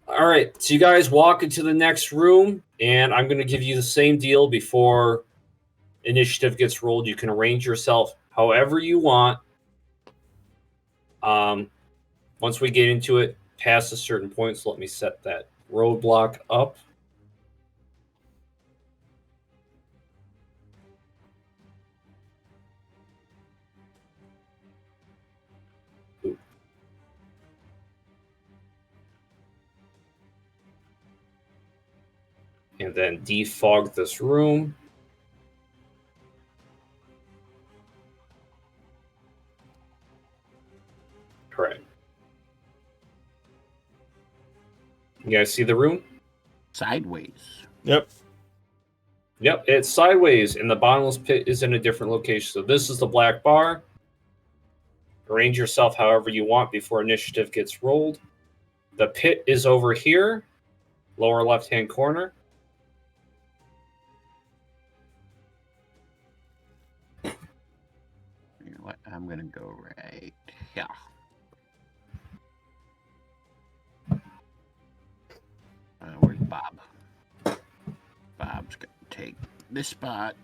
All right. So you guys walk into the next room, and I'm going to give you the same deal before initiative gets rolled. You can arrange yourself however you want. Once we get into it, past a certain point, so let me set that roadblock up. And then defog this room. Correct. You guys see the room? Sideways. Yep. Yep, it's sideways, and the bottomless pit is in a different location. So this is the black bar. Arrange yourself however you want before initiative gets rolled. The pit is over here, lower left-hand corner. You know what? I'm gonna go right here. Where's Bob? Bob's gonna take this spot.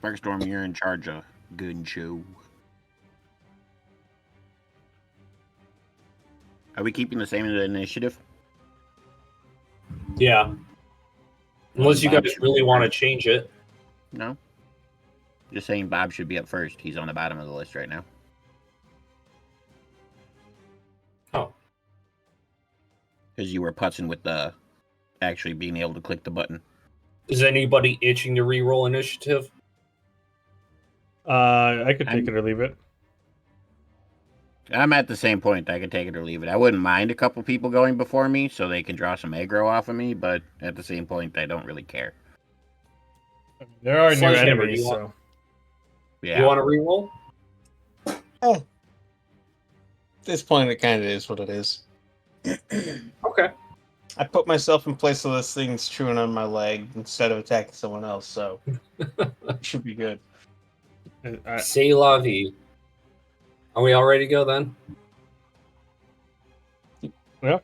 Sparkstorm, you're in charge of Good Show. Are we keeping the same in the initiative? Yeah. Unless you Bob guys should really be want to first. change it. No. Just saying Bob should be up first. He's on the bottom of the list right now. Oh. Because you were putzing with the actually being able to click the button. Is anybody itching to re-roll initiative? I could take it or leave it. I'm at the same point. I can take it or leave it. I wouldn't mind a couple people going before me so they can draw some aggro off of me, but at the same point, I don't really care. There are new Sledgehammer, enemies, you want- so Yeah. You want to re-roll? At this point, it kind of is what it is. Okay. I put myself in place of this thing's chewing on my leg instead of attacking someone else, so it should be good. C'est la vie. Are we all ready to go then? I'm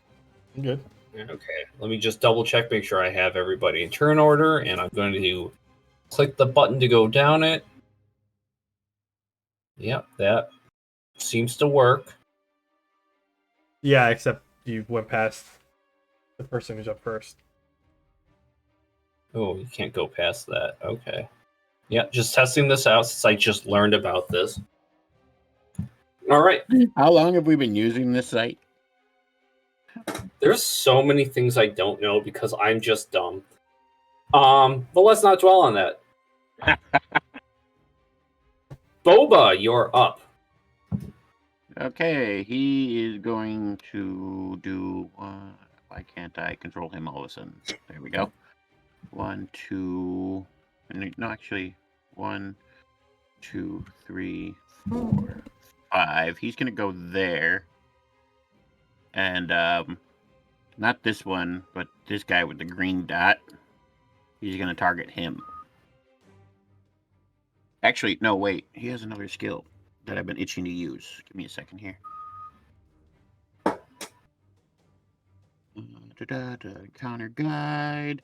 good. Okay, let me just double check, make sure I have everybody in turn order, and I'm going to click the button to go down it. Yep, that seems to work. Yeah, except you went past the person who's up first. Oh, you can't go past that. Okay. Yeah, just testing this out since I just learned about this. All right. How long have we been using this site? There's so many things I don't know because I'm just dumb. But let's not dwell on that. Boba, you're up. Okay, he is going to do. Why can't I control him all of a sudden? There we go. 1, 2. No, actually, 1, 2, 3, 4, 5. He's gonna go there, and not this one, but this guy with the green dot. He's gonna target him. Actually, no, wait. He has another skill that I've been itching to use. Give me a second here. Counter guide.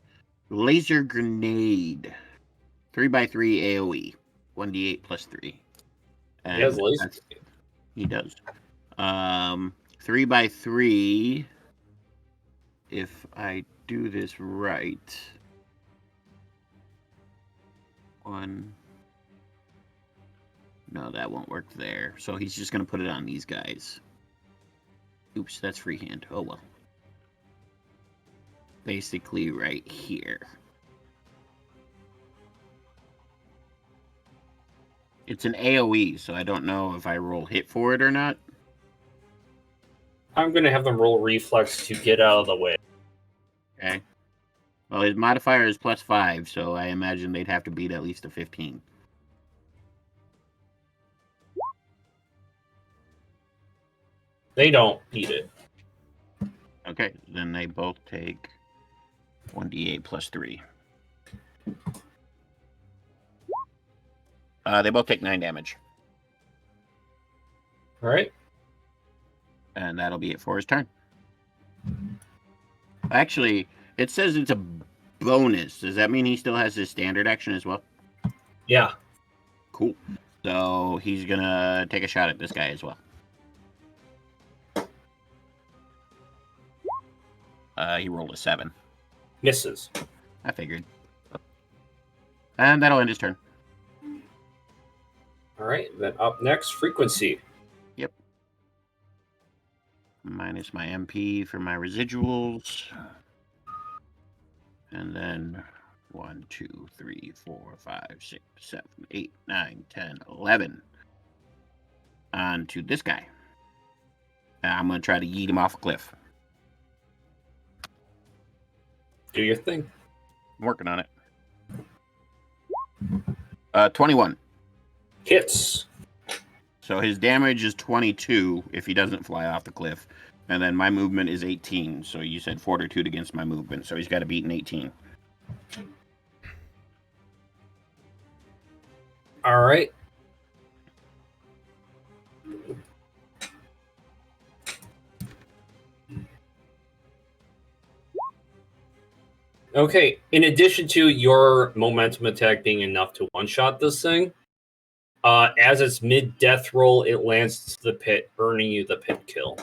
Laser grenade. 3x3 AoE. 1d8 plus 3. And He has laser. he does. 3x3. If I do this right. 1, No, that won't work there. So he's just going to put it on these guys. Oops, that's freehand. Oh, well. Basically right here. It's an AoE, so I don't know if I roll hit for it or not. I'm going to have them roll reflex to get out of the way. Okay. Well, his modifier is +5, so I imagine they'd have to beat at least a 15. They don't beat it. Okay, then they both take 1d8 +3. They both take 9 damage. All right. And that'll be it for his turn. Actually, it says it's a bonus. Does that mean he still has his standard action as well? Yeah. Cool. So he's going to take a shot at this guy as well. He rolled a 7. Misses. I figured. And that'll end his turn. All right. Then up next, frequency. Yep. Minus my MP for my residuals. And then 1, 2, 3, 4, 5, 6, 7, 8, 9, 10, 11. On to this guy. I'm going to try to yeet him off a cliff. Do your thing. I'm working on it. 21. Hits. So his damage is 22 if he doesn't fly off the cliff. And then my movement is 18. So you said fortitude against my movement. So he's got to beat an 18. All right. Okay, in addition to your momentum attack being enough to one-shot this thing, as its mid-death roll, it lands to the pit, earning you the pit kill.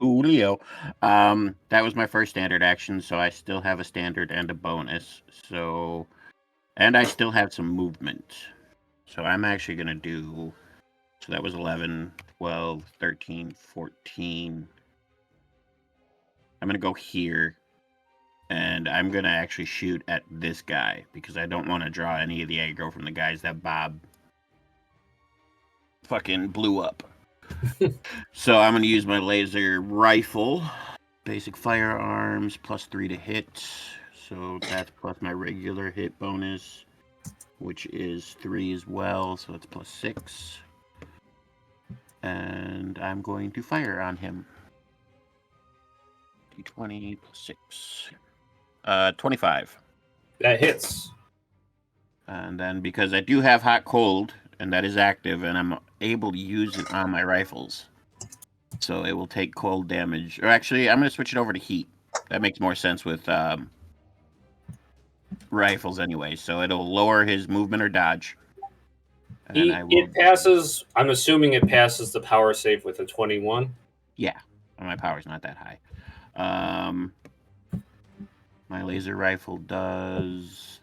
Ooh, Leo. That was my first standard action, so I still have a standard and a bonus. So, and I still have some movement. So I'm actually going to do, so that was 11, 12, 13, 14. I'm going to go here. And I'm going to actually shoot at this guy because I don't want to draw any of the aggro from the guys that Bob fucking blew up. So I'm going to use my laser rifle. Basic firearms, +3 to hit. So that's plus my regular hit bonus, which is 3 as well. So it's +6. And I'm going to fire on him. D20 +6. 25. That hits. And then because I do have hot cold, and that is active, and I'm able to use it on my rifles. So it will take cold damage. Or actually, I'm going to switch it over to heat. That makes more sense with rifles anyway. So it'll lower his movement or dodge. And then I will... It passes, I'm assuming it passes the power save with a 21. Yeah, my power's not that high. My laser rifle does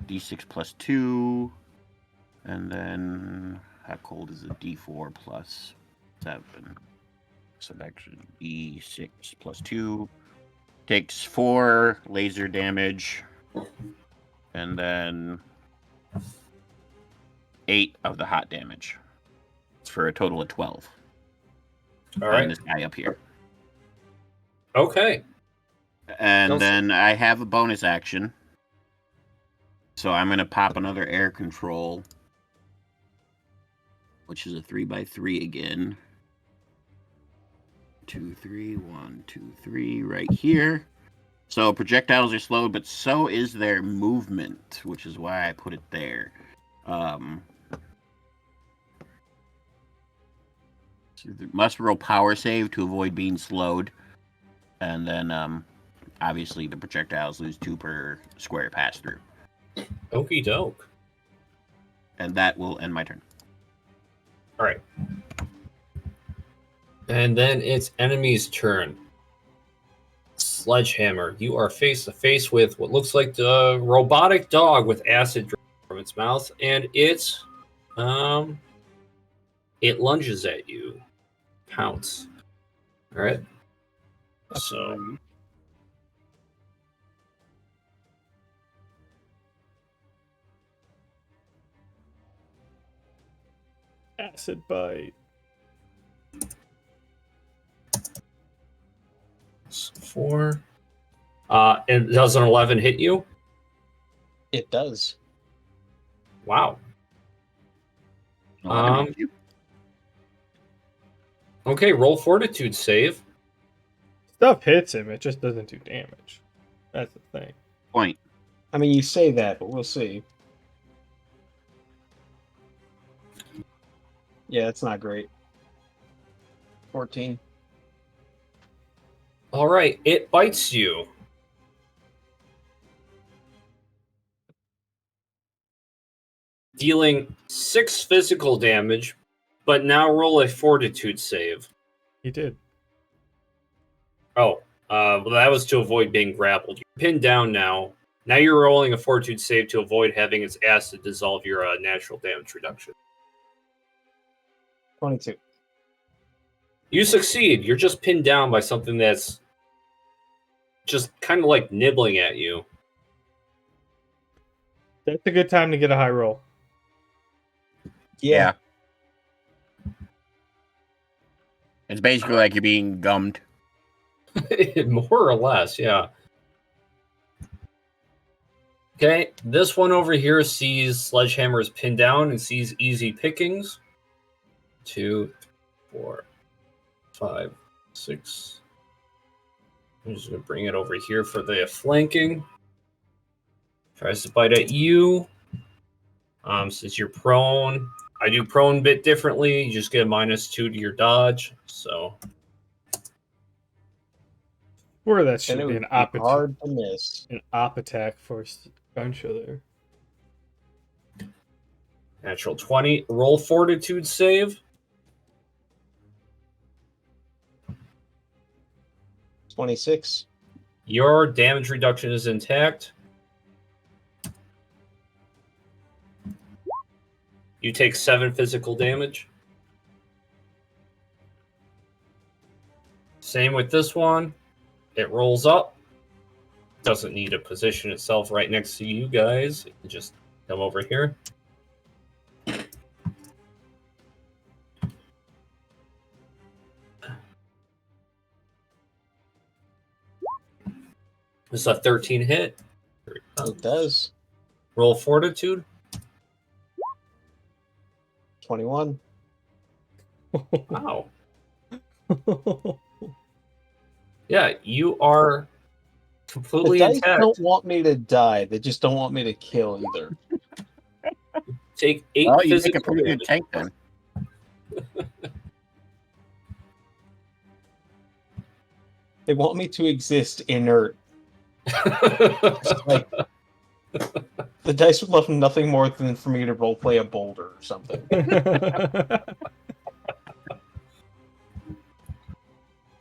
D6 +2, and then hot cold is a D4 +7. So actually D6 +2 takes 4 laser damage, and then 8 of the hot damage. It's for a total of 12. All right. On this guy up here. Okay. And then I have a bonus action. So I'm going to pop another air control, which is a 3x3 again. 2, 3, 1, 2, 3, right here. So projectiles are slowed, but so is their movement, which is why I put it there. Must roll power save to avoid being slowed. And then, obviously, the projectiles lose 2 per square pass through. Okie doke. And that will end my turn. All right. And then it's enemy's turn. Sledgehammer. You are face to face with what looks like the robotic dog with acid dripping from its mouth, and it It lunges at you. Pounce. All right. So Acid bite. 4. And does an 11 hit you? It does. Wow. Thank you. Okay, roll fortitude save. Stuff hits him, it just doesn't do damage. That's the thing. Point. I mean, you say that, but we'll see. Yeah, it's not great. 14. All right, it bites you. Dealing 6 physical damage, but now roll a fortitude save. He did. Oh, well, that was to avoid being grappled. You're pinned down now. Now you're rolling a fortitude save to avoid having its acid dissolve your natural damage reduction. 22. You succeed. You're just pinned down by something that's just kind of like nibbling at you. That's a good time to get a high roll. Yeah. It's basically like you're being gummed. More or less, yeah. Okay, this one over here sees Sledgehammer is pinned down and sees easy pickings. 2, 4, 5, 6. I'm just going to bring it over here for the flanking. Tries to bite at you. Since you're prone, I do prone bit differently. You just get a -2 to your dodge. So Or that And should it be would an be hard to miss. op attack for Guncha there. natural 20. Roll fortitude save. 26. Your damage reduction is intact. You take 7 physical damage. Same with this one. It rolls up. Doesn't need to position itself right next to you guys. It can just come over here. This is a 13 hit. It does. Roll fortitude. 21. Wow. Yeah, you are The completely dice intact. don't want me to die. They just don't want me to kill either. Take 8 Well, you make a physical pretty good damage. tank then. They want me to exist inert. Like, the dice would love nothing more than for me to roleplay a boulder or something.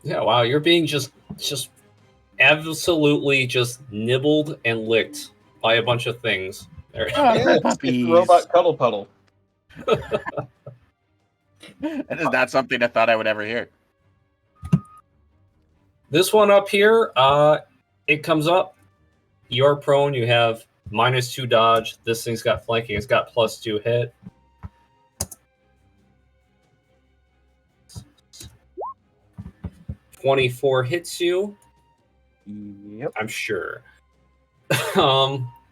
Yeah, wow, you're being just absolutely just nibbled and licked by a bunch of things. There. Oh, Yeah, good it's puppies. robot cuddle puddle. That is not something I thought I would ever hear. This one up here, it comes up. You're prone. You have -2 dodge. This thing's got flanking. It's got +2 hit. $24 hits you. Yep. I'm sure.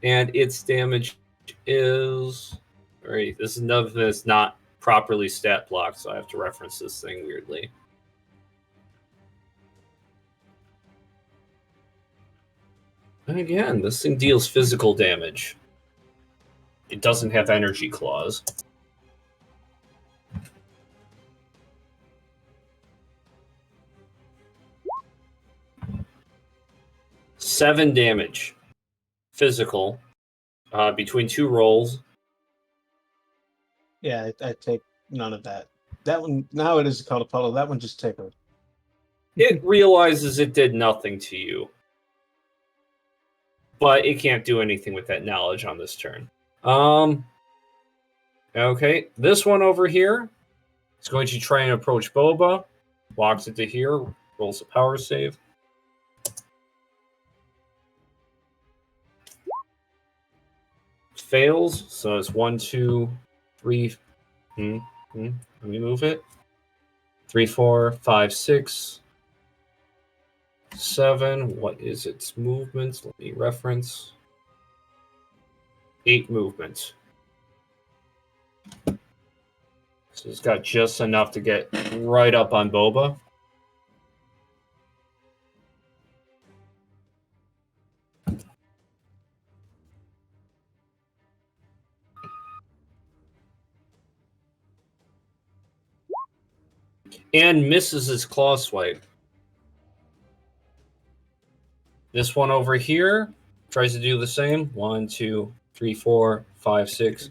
And its damage is... Alright, this is another thing that's not properly stat blocked, so I have to reference this thing weirdly. And again, this thing deals physical damage. It doesn't have energy claws. Seven damage. Physical. Between 2 rolls. Yeah, I take none of that. That one, now it is a cuddle puddle. That one just tickled. It realizes it did nothing to you. But it can't do anything with that knowledge on this turn. Okay, this one over here He's going to try and approach Boba. Walks into here. Rolls a power save. Fails. So it's 1, 2, 3. Let me move it. 3, 4, 5, 6, 7. What is its movement? Let me reference. 8 movements. So it's got just enough to get right up on Boba. And misses his claw swipe. This one over here tries to do the same. 1, 2, 3, 4, 5, 6,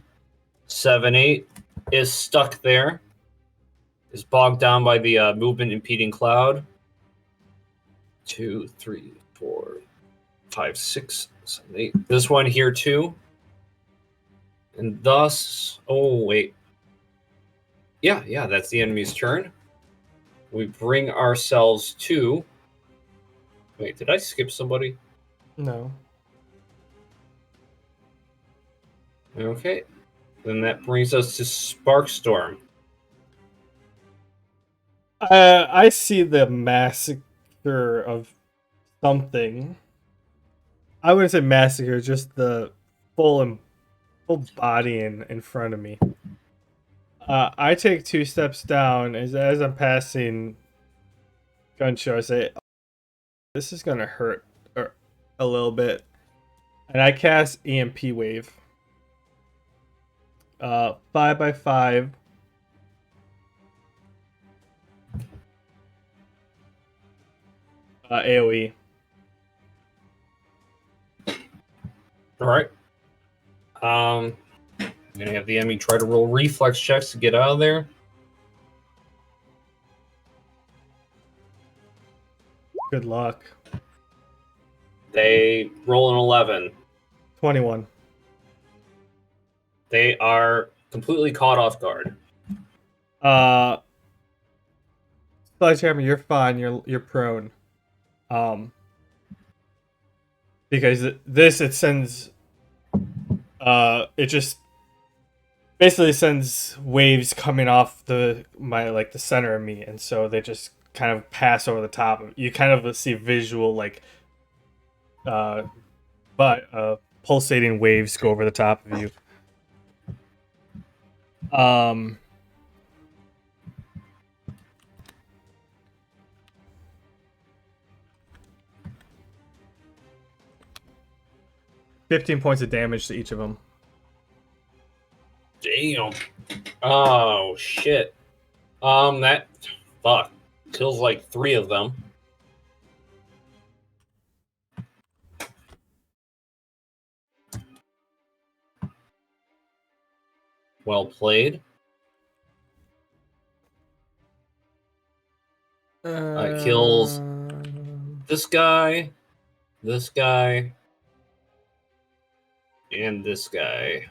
7, 8. Is stuck there. Is bogged down by the movement impeding cloud. 2, 3, 4, 5, 6, 7, 8. This one here too. And thus, oh wait. Yeah, that's the enemy's turn. We bring ourselves to. Wait, did I skip somebody? No. Okay. Then that brings us to Sparkstorm. I see the massacre of something. I wouldn't say massacre, just the full body in front of me. I take 2 steps down as I'm passing gun show. I say, oh, "This is gonna hurt a little bit," and I cast EMP wave. 5x5. AOE. All right. I'm gonna have the enemy try to roll reflex checks to get out of there. Good luck. They roll an 11. 21. They are completely caught off guard. Sledgehammer, you're fine. You're prone. Because it sends it just basically sends waves coming off the center of me, and so they just kind of pass over the top. You kind of see visual pulsating waves go over the top of you. 15 points of damage to each of them. Damn. Oh shit. That fuck kills like 3 of them. Well played. Kills this guy, and this guy.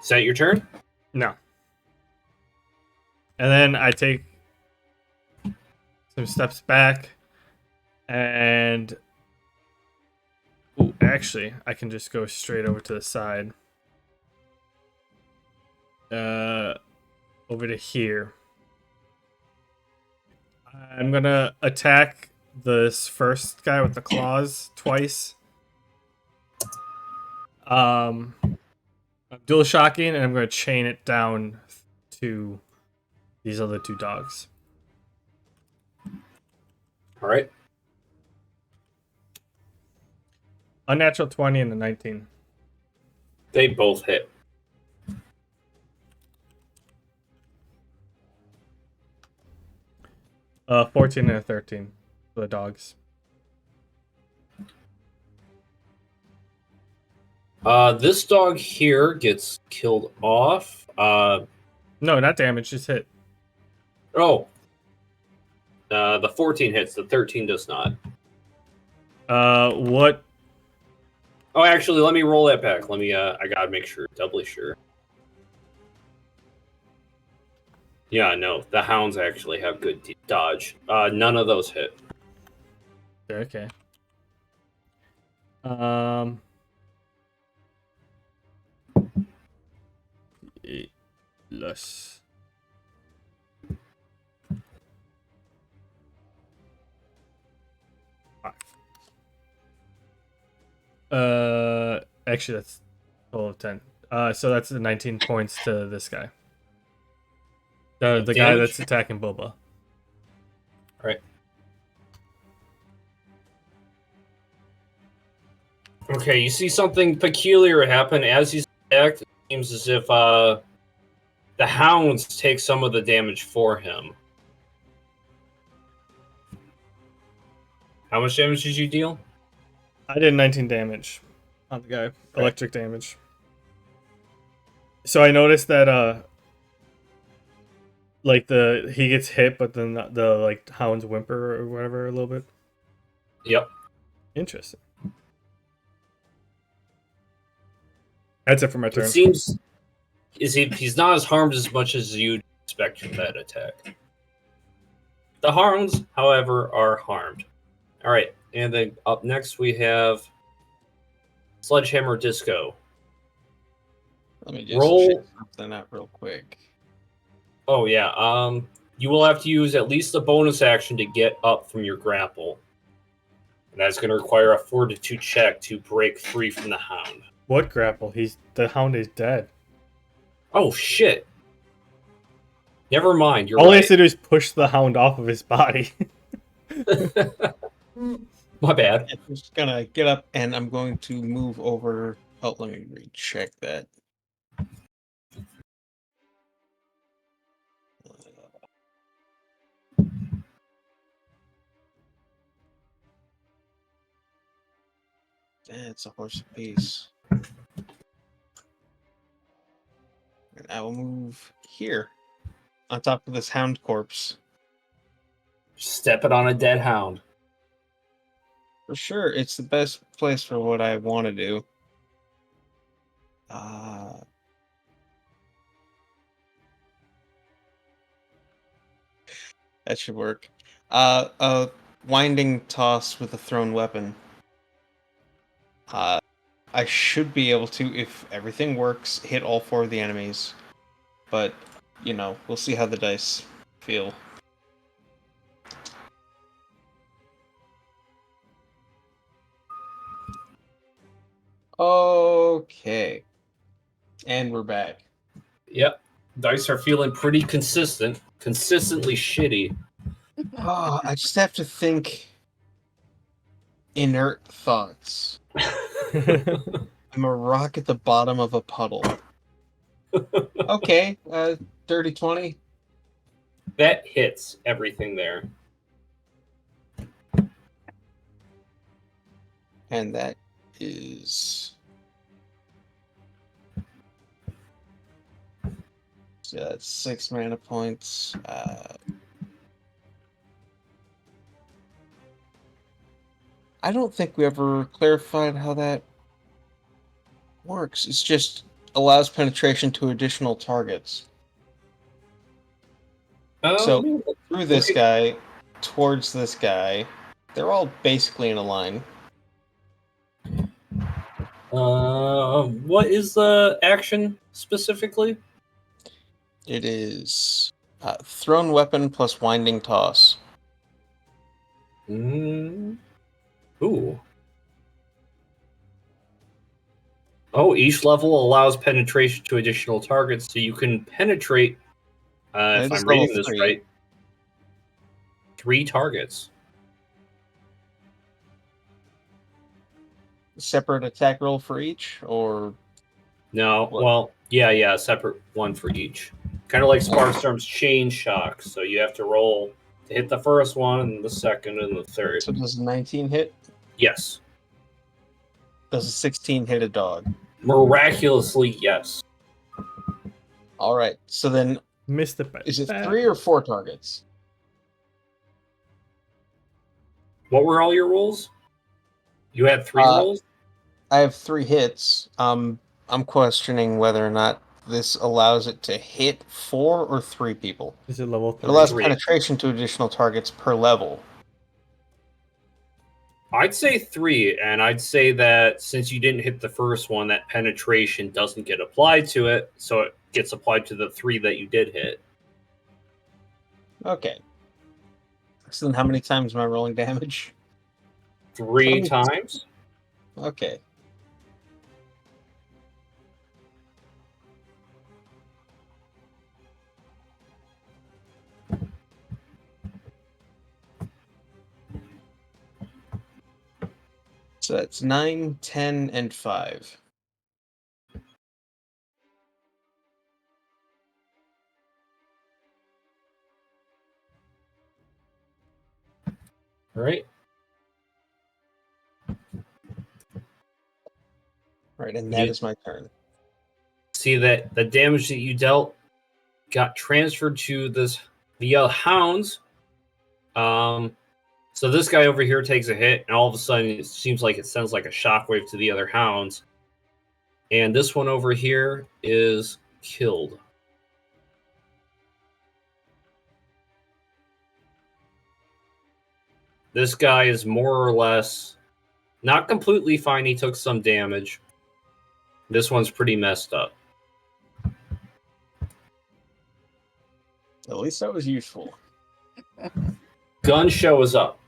Is that your turn? No. And then I take some steps back, and actually, I can just go straight over to the side. Over to here. I'm gonna attack this first guy with the claws twice. I'm dual shocking, and I'm gonna chain it down to these other 2 dogs. All right. Unnatural 20 and a 19. They both hit. Uh, 14 and a 13 for the dogs. This dog here gets killed off. No, not damage, just hit. Oh. The 14 hits, the 13 does not. What? Oh, actually, let me roll that back. Let me. I gotta make sure, doubly sure. Yeah, no, the hounds actually have good dodge. None of those hit. Okay. Less. Actually, that's a total of 10. So that's the 19 points to this guy. The guy Damage? that's attacking Boba. Right. Okay, you see something peculiar happen as he's attacked. It seems as if the hounds take some of the damage for him. How much damage did you deal? I did 19 damage on the guy. Electric damage. So I noticed that like he gets hit, but then the like hounds whimper or whatever a little bit. Yep. Interesting. That's it for my turn. It seems he's not as harmed as much as you'd expect from that attack. The hounds, however, are harmed. All right, and then up next we have Sledgehammer Disco. Let me just Roll. check something out real quick. Oh yeah. You will have to use at least a bonus action to get up from your grapple, and that's going to require a fortitude check to break free from the hound. What grapple? The hound is dead. Oh shit! Never mind. You're All he right. has to do is push the hound off of his body. My bad. I'm just gonna get up and I'm going to move over. Oh, let me recheck that. It's a horse apiece. And I will move here on top of this hound corpse. Stepping on a dead hound. For sure, it's the best place for what I want to do. That should work. A winding toss with a thrown weapon. I should be able to, if everything works, hit all 4 of the enemies. But, you know, we'll see how the dice feel. Okay. And we're back. Yep. Dice are feeling pretty consistent. Consistently shitty. Oh, I just have to think inert thoughts. I'm a rock at the bottom of a puddle. Okay, dirty 20. That hits everything there. And that is... So that's 6 mana points. I don't think we ever clarified how that works. It's just allows penetration to additional targets. So through this guy, towards this guy, they're all basically in a line. What is the action specifically? It is thrown weapon plus winding toss. Ooh. Oh, each level allows penetration to additional targets, so you can penetrate, if I'm reading this right, 3 targets. Separate attack roll for each, or No, what? well, yeah, separate one for each. Kind of like Sparkstorm's Chain Shock, so you have to roll to hit the first one, and the second, and the third. So does a 19 hit? Yes. Does a 16 hit a dog? Miraculously, yes. All right. So then, Missed it by is it that. 3 or 4 targets? What were all your rolls? You had 3 rolls? I have 3 hits. I'm questioning whether or not this allows it to hit 4 or 3 people. Is it level It 3? allows 3. penetration to additional targets per level. I'd say 3, and I'd say that since you didn't hit the first one, that penetration doesn't get applied to it, so it gets applied to the 3 that you did hit. Okay. So then how many times am I rolling damage? 3 Tell me- times? Okay. So that's 9, 10, and 5. Right? Right, and that is my turn. See that the damage that you dealt got transferred to the hounds. So this guy over here takes a hit, and all of a sudden it seems like it sends like a shockwave to the other hounds. And this one over here is killed. This guy is more or less not completely fine. He took some damage. This one's pretty messed up. At least that was useful. Gun shows up.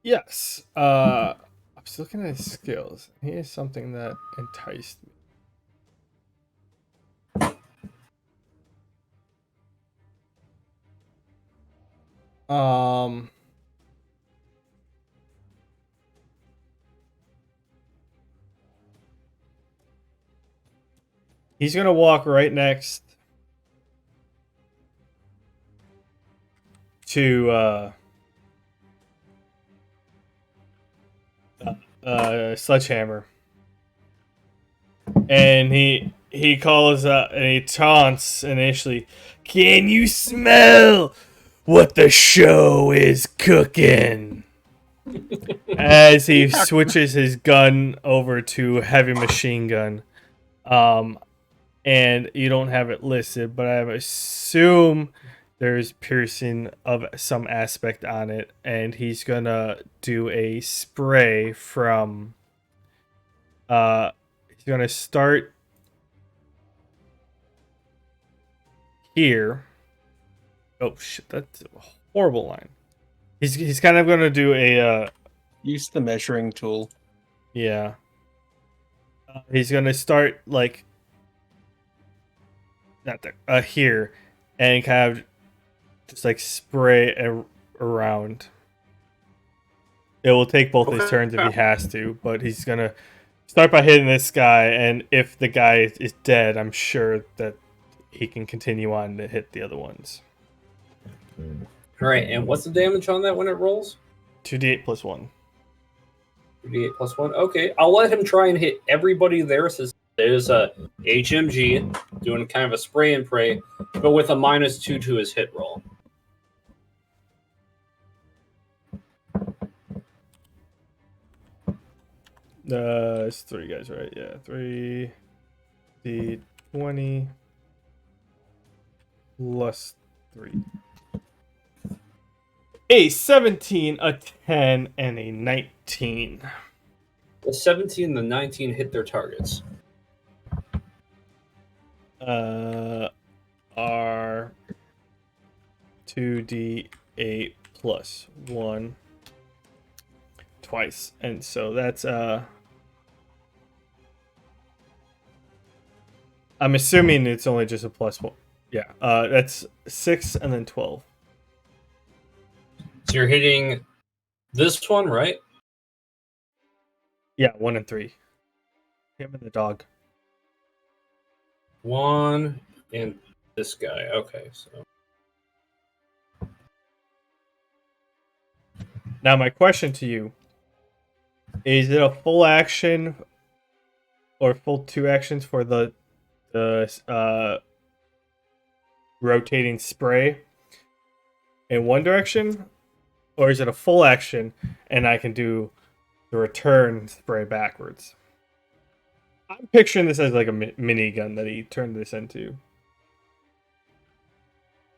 Yes. I was looking at his skills. Here's something that enticed me. He's gonna walk right next to Sledgehammer, and he calls out and he taunts initially. Can you smell what the show is cooking? As he switches his gun over to heavy machine gun. And you don't have it listed, but I assume there's piercing of some aspect on it, and he's gonna do a spray from he's gonna start here. Oh shit, that's a horrible line. He's kind of gonna do a Use the measuring tool. yeah. He's gonna start like not there, here, and kind of just like spray around. It will take both his turns if he has to, but he's gonna start by hitting this guy, and if the guy is dead, I'm sure that he can continue on to hit the other ones. All right, and what's the damage on that when it rolls? 2d8 plus 1. 2d8 plus 1. Okay, I'll let him try and hit everybody there. Since there's a HMG doing kind of a spray and pray, but with a -2 to his hit roll. It's 3 guys, right? Yeah, 3 d20 plus 3. A 17, a 10, and a 19. The 17 and the 19 hit their targets. Are 2d8 plus 1 twice, and so that's I'm assuming it's only just a plus 1. Yeah, that's 6 and then 12. So you're hitting this one, right? Yeah, 1 and 3. Him and the dog. 1 and this guy. Okay, so Now my question to you, is it a full action or full 2 actions for the rotating spray in one direction, or is it a full action and I can do the return spray backwards? I'm picturing this as like a mini gun that he turned this into.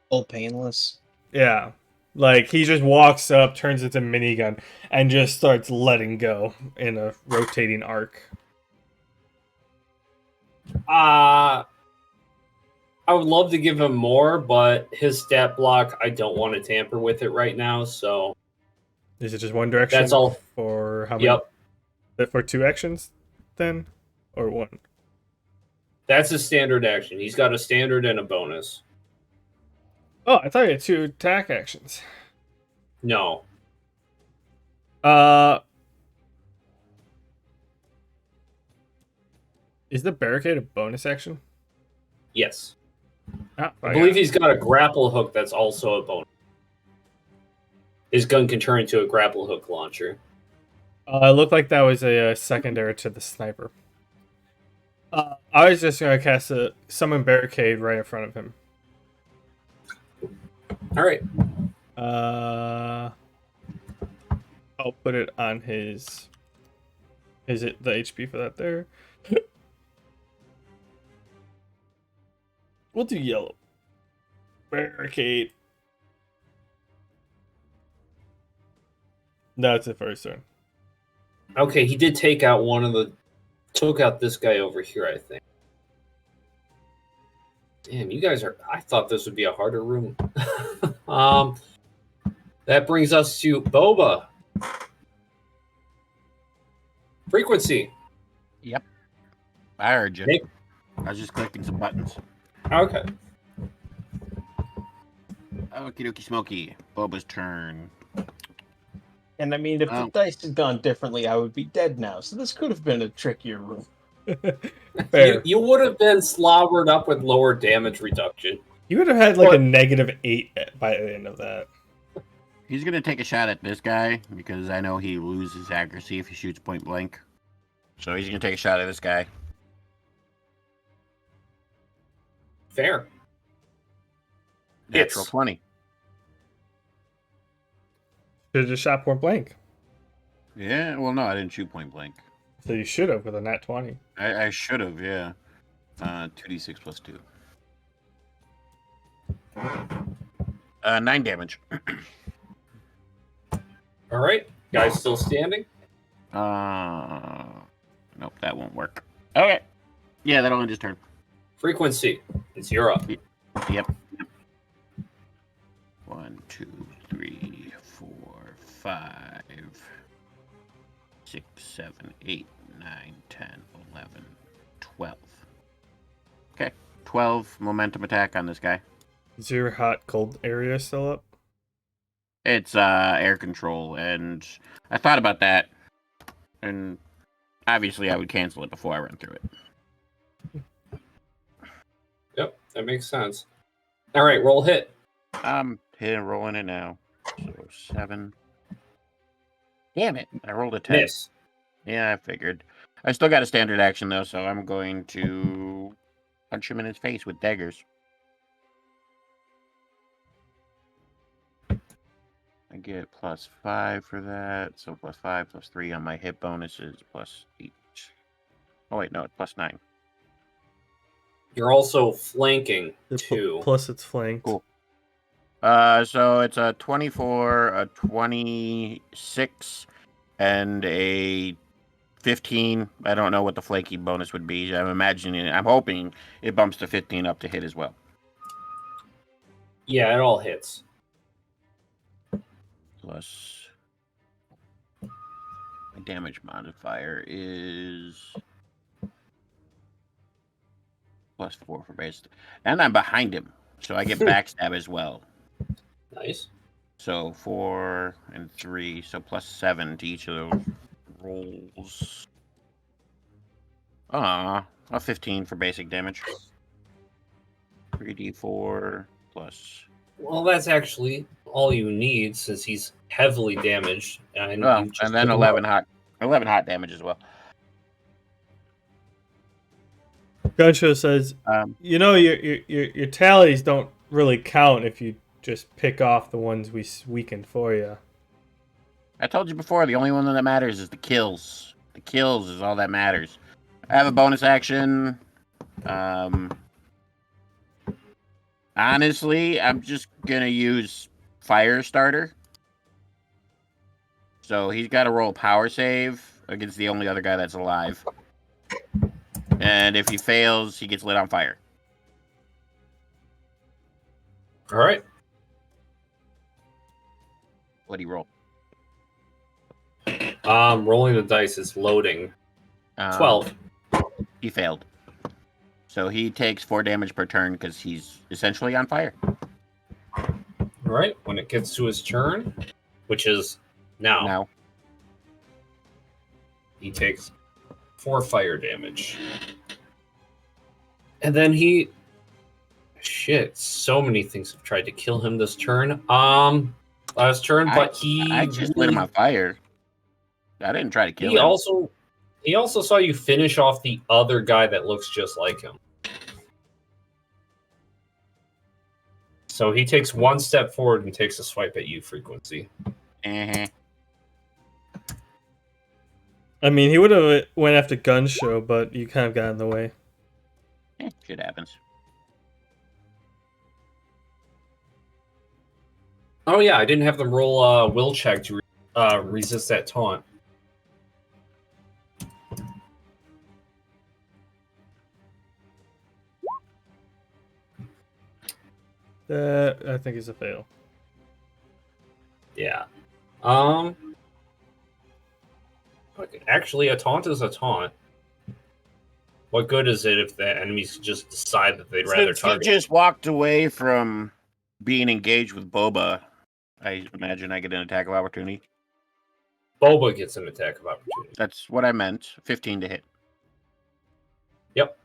Full painless. Yeah. Like he just walks up, turns it into a minigun, and just starts letting go in a rotating arc. I would love to give him more, but his stat block, I don't want to tamper with it right now. So Is it just one direction? That's all. For how many? Yep, For 2 actions, then, or 1? that's a standard action. He's got a standard and a bonus. Oh, I thought you had 2 attack actions. No, Is the barricade a bonus action? yes, Ah, I believe he's got a grapple hook that's also a bonus. His gun can turn into a grapple hook launcher. It looked like that was a secondary to the sniper. I was just gonna cast a summon barricade right in front of him. All right, I'll put it on his. Is it the HP for that there? We'll do yellow. Barricade. No, it's the first turn. okay. He did take out one of the. Took out this guy over here, I think. Damn, you guys are. I thought this would be a harder room. That brings us to Boba. Frequency. Yep. I heard you. Nick? I was just clicking some buttons. Okay. Okie dokie smoky. Boba's turn. And I mean, if the dice had gone differently, I would be dead now. So this could have been a trickier room. Fair. You would have been slobbered up with lower damage reduction. You would have had like Or- a -8 by the end of that. He's gonna take a shot at this guy because I know he loses accuracy if he shoots point blank. So he's gonna take a shot at this guy. Fair. Natural Hits. 20. Should have just shot point blank. Yeah, well, no, I didn't shoot point blank. So you should have with a nat 20. I should have, yeah. 2d6 plus 2. 9 damage. All right. Guy's still standing. Nope, that won't work. Okay. Yeah, that'll end his turn. Frequency. It's your up. Yep. 1, 2, 3, 4, 5, 6, 7, 8, 9, 10, 11, 12. Okay. 12 momentum attack on this guy. Is your hot cold area still up? It's air control, and I thought about that, and obviously I would cancel it before I run through it. Yep, that makes sense. All right, roll hit. I'm rolling it now. So 7. Damn it! I rolled a 10. Miss. Yeah, I figured. I still got a standard action though, so I'm going to punch him in his face with daggers. I get +5 for that, so +5, +3 on my hit bonuses, +8. Oh wait, no, it's +9. You're also flanking It's too. Plus it's flanked. Cool. So it's a 24, a 26, and a 15. I don't know what the flaky bonus would be. I'm hoping it bumps to 15 up to hit as well. Yeah, it all hits. Plus, my damage modifier is +4 for base. And I'm behind him, so I get backstab as well. Nice. So 4 and 3, so +7 to each of those rolls. A 15 for basic damage. 3d4 plus. Well, that's actually all you need since he's heavily damaged. And, Well, you just and then took him 11 out. 11 hot damage as well. Guncho says, you know, your tallies don't really count if you just pick off the ones we weakened for you. I told you before, the only one that matters is the kills. The kills is all that matters. I have a bonus action. Honestly, I'm just gonna use Fire Starter. So he's got to roll power save against the only other guy that's alive. And if he fails, he gets lit on fire. All right. What'd he roll? Rolling the dice is loading. 12. He failed. So he takes 4 damage per turn because he's essentially on fire. All right. When it gets to his turn, which is now, he takes 4 fire damage. And then he... Shit, so many things have tried to kill him this turn. Last turn, but I just lit him on fire. I didn't try to kill him. He also saw you finish off the other guy that looks just like him. So he takes 1 step forward and takes a swipe at you, Frequency. Uh-huh. I mean, he would have went after Gun Show, but you kind of got in the way. Shit happens. Oh yeah, I didn't have them roll a will check to resist that taunt. I think it's a fail. Yeah. Actually, a taunt is a taunt. What good is it if the enemies just decide that they'd rather Since target? he just walked away from being engaged with Boba, I imagine I get an attack of opportunity. Boba gets an attack of opportunity. That's what I meant. 15 to hit. Yep.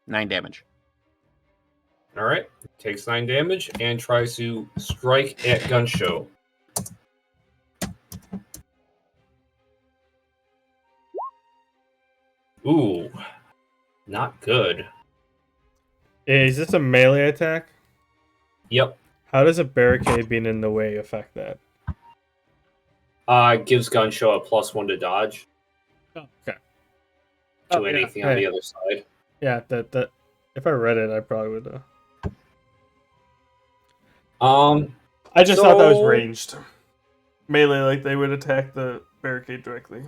9 damage. All right. Takes 9 damage and tries to strike at Gun Show. Ooh, not good. Is this a melee attack? Yep. How does a barricade being in the way affect that? Gives Gun Show a +1 to dodge Oh, okay. to anything on the other side. Yeah, that. If I read it, I probably would. I just thought that was ranged. Melee, like they would attack the barricade directly.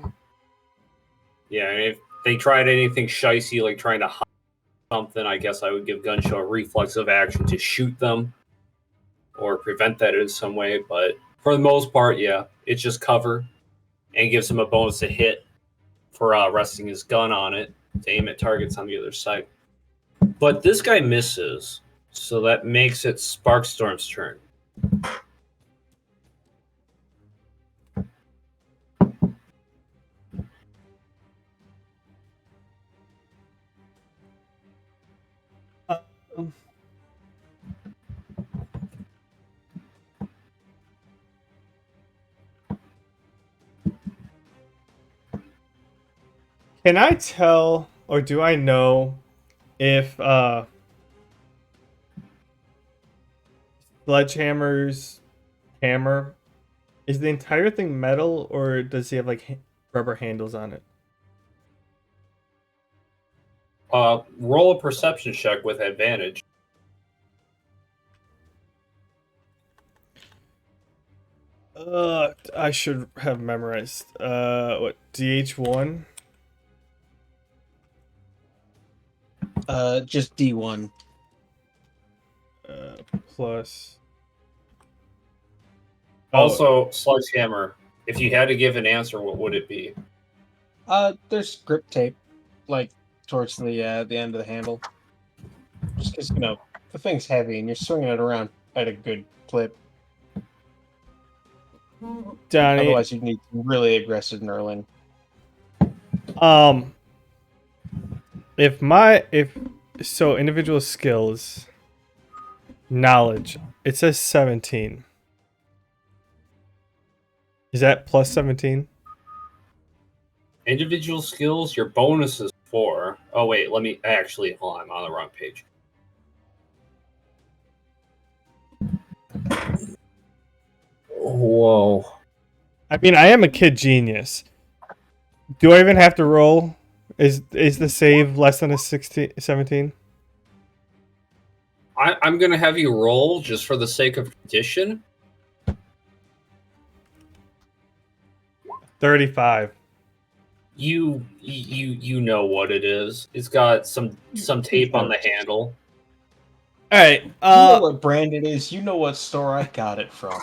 Yeah, and if they tried anything shicey, like trying to hide something, I guess I would give Gun Show a reflexive action to shoot them or prevent that in some way. But for the most part, yeah, it's just cover and gives him a bonus to hit for resting his gun on it to aim at targets on the other side. But this guy misses, so that makes it Sparkstorm's turn. Can I tell, or do I know, if Sledgehammer's hammer is the entire thing metal, or does he have like rubber handles on it? Roll a perception check with advantage. I should have memorized. What, DH1? Just D1. Plus. Also, Sledgehammer, if you had to give an answer, what would it be? There's grip tape, like towards the end of the handle. Just because the thing's heavy and you're swinging it around at a good clip. Johnny. Otherwise, you'd need really aggressive knurling. So individual skills, knowledge, it says 17. Is that plus 17? Individual skills, your bonus is 4. Oh, wait, hold on, I'm on the wrong page. I mean, I am a kid genius. Do I even have to roll? Is the save less than a 17? I'm gonna have you roll just for the sake of tradition. 35. You know what it is. It's got some tape on the handle. All right. You know what brand it is. You know what store I got it from.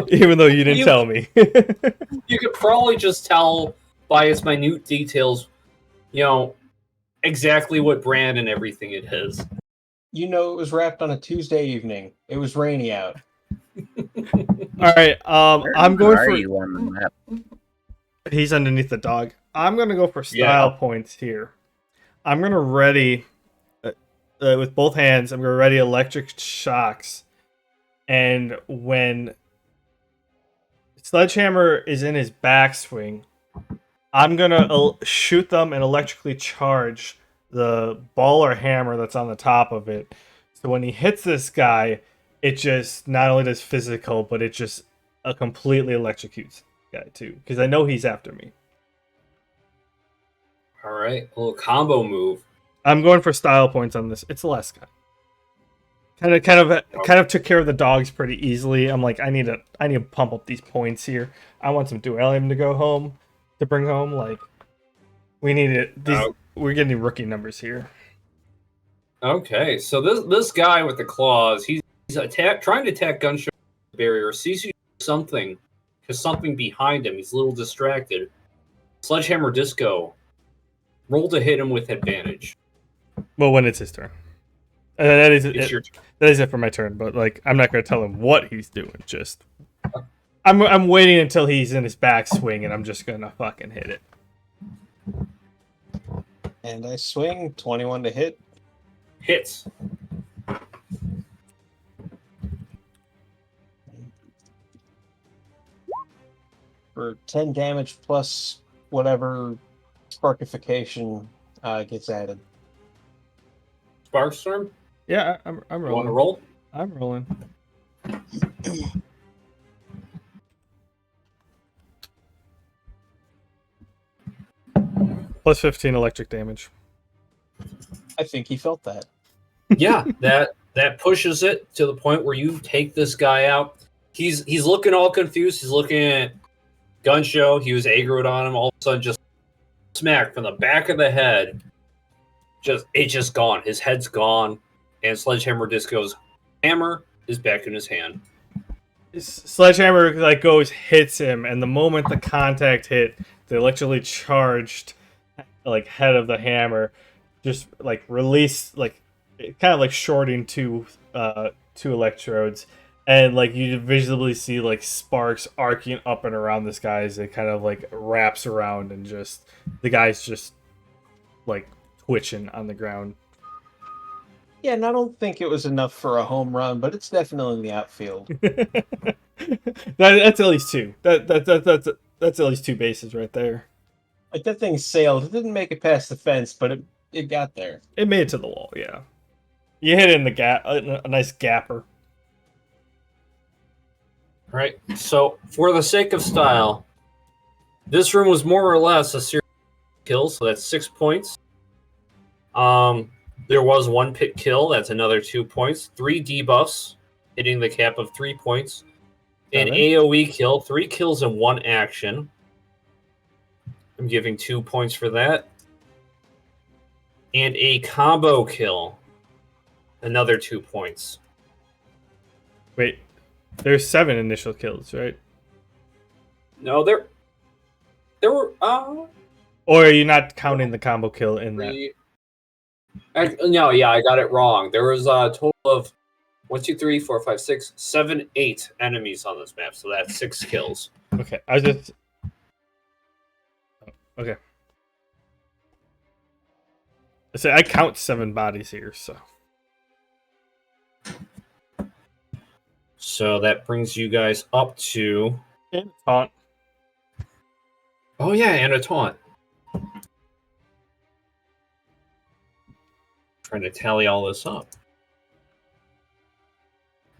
Even though you didn't tell me. You could probably just tell by its minute details, exactly what brand and everything it is. You know it was wrapped on a Tuesday evening. It was rainy out. All right. I'm going Where for. are you on the map? He's underneath the dog. I'm gonna go for style points here. I'm gonna ready with both hands. I'm gonna ready electric shocks, and when Sledgehammer is in his backswing, I'm gonna shoot them and electrically charge the ball or hammer that's on the top of it. So when he hits this guy, it just not only does physical, but it just completely electrocutes the guy too. Because I know he's after me. All right, a little combo move. I'm going for style points on this. It's less guy. Kind of took care of the dogs pretty easily. I'm like, I need to pump up these points here. I want some dualium to bring home. Like, we need it. We're getting rookie numbers here. Okay, so this guy with the claws, he's trying to attack gunshot barrier. Sees you do something, there's something behind him. He's a little distracted. Sledgehammer Disco. Roll to hit him with advantage. Well, when it's his turn. That is It's your turn. That is it for my turn. But like, I'm not going to tell him what he's doing. Just I'm waiting until he's in his backswing, and I'm just gonna fucking hit it. And I swing 21 to hit. Hits. For 10 damage plus whatever sparkification gets added. Sparkstorm? Yeah, I'm You want to rolling. roll? I'm rolling. Plus 15 electric damage. I think he felt that. Yeah, that pushes it to the point where you take this guy out. He's looking all confused. He's looking at Gun Show. He was aggroed on him. All of a sudden, just smack from the back of the head. It's just gone. His head's gone, and Sledgehammer Disco's hammer is back in his hand. Sledgehammer hits him, and the moment the contact hit, the electrically charged head of the hammer just released kind of shorting two electrodes, and you visibly see sparks arcing up and around this guy as it kind of wraps around, and just the guy's just twitching on the ground. Yeah, and I don't think it was enough for a home run, but it's definitely in the outfield. That's at least two. That's at least two bases right there. That thing sailed. It didn't make it past the fence, but it got there. It made it to the wall, yeah. You hit it in the gap, a nice gapper. All right. So, for the sake of style, this room was more or less a series of kills, so that's 6 points. There was one pit kill, that's another 2 points. 3 debuffs, hitting the cap of 3 points. An AoE kill, 3 kills in 1 action. I'm giving 2 points for that. And a combo kill, another 2 points. Wait, there's 7 initial kills, right? No, there were Or are you not counting the combo kill in that? No, yeah, I got it wrong. There was a total of 1, 2, 3, 4, 5, 6, 7, 8 enemies on this map, so that's 6 kills. Okay, I was just... Okay. I count 7 bodies here, so... So that brings you guys up to... And taunt. Oh yeah, and a taunt. Trying to tally all this up.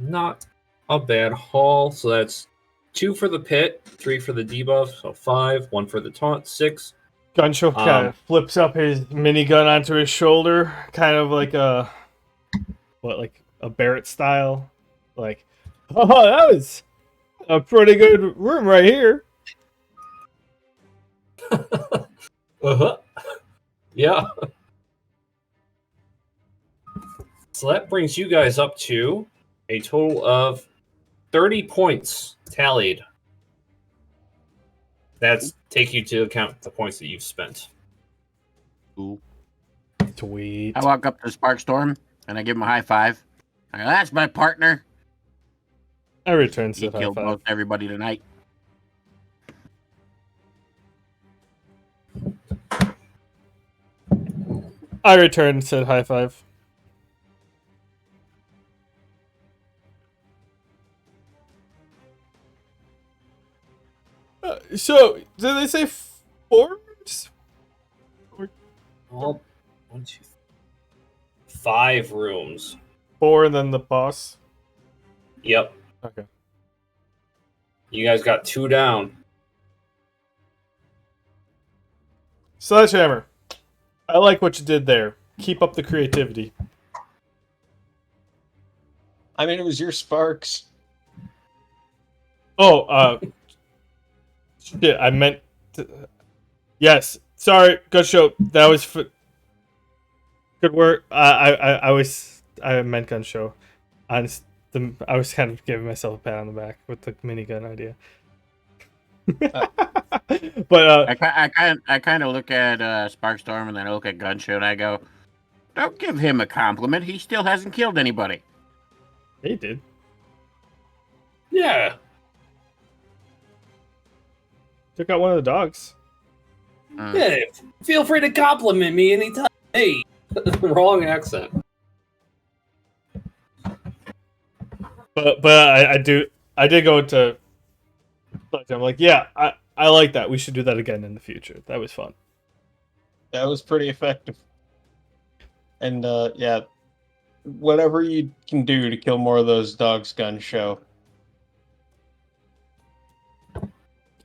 Not a bad haul, so that's 2 for the pit, 3 for the debuff, so 5, 1 for the taunt, 6. Guncho kind of flips up his minigun onto his shoulder, kind of like like a Barrett style. Like, oh, that was a pretty good room right here. Uh-huh. Yeah. So that brings you guys up to a total of 30 points tallied. That's take you to account the points that you've spent. Ooh. Sweet. I walk up to Sparkstorm and I give him a high five. I go, that's my partner. I return He said high killed five. most everybody tonight. I returned said high five. So, did they say 4 rooms? Well, 1, 2, 5 rooms. 4 and then the boss? Yep. Okay. You guys got 2 down. Sledgehammer. I like what you did there. Keep up the creativity. I mean, it was your sparks. Oh, shit, I meant to... Yes, sorry, good show. That was good work. I meant gun show. I was kind of giving myself a pat on the back with the minigun idea. But I kind of look at Sparkstorm and then I look at Gunshow and I go, don't give him a compliment. He still hasn't killed anybody. he did. Yeah. Took out one of the dogs. Yeah. Feel free to compliment me anytime. Hey. Wrong accent. But I did go into. I'm like, yeah, I like that. We should do that again in the future. That was fun. That was pretty effective. And yeah, whatever you can do to kill more of those dogs, gun show.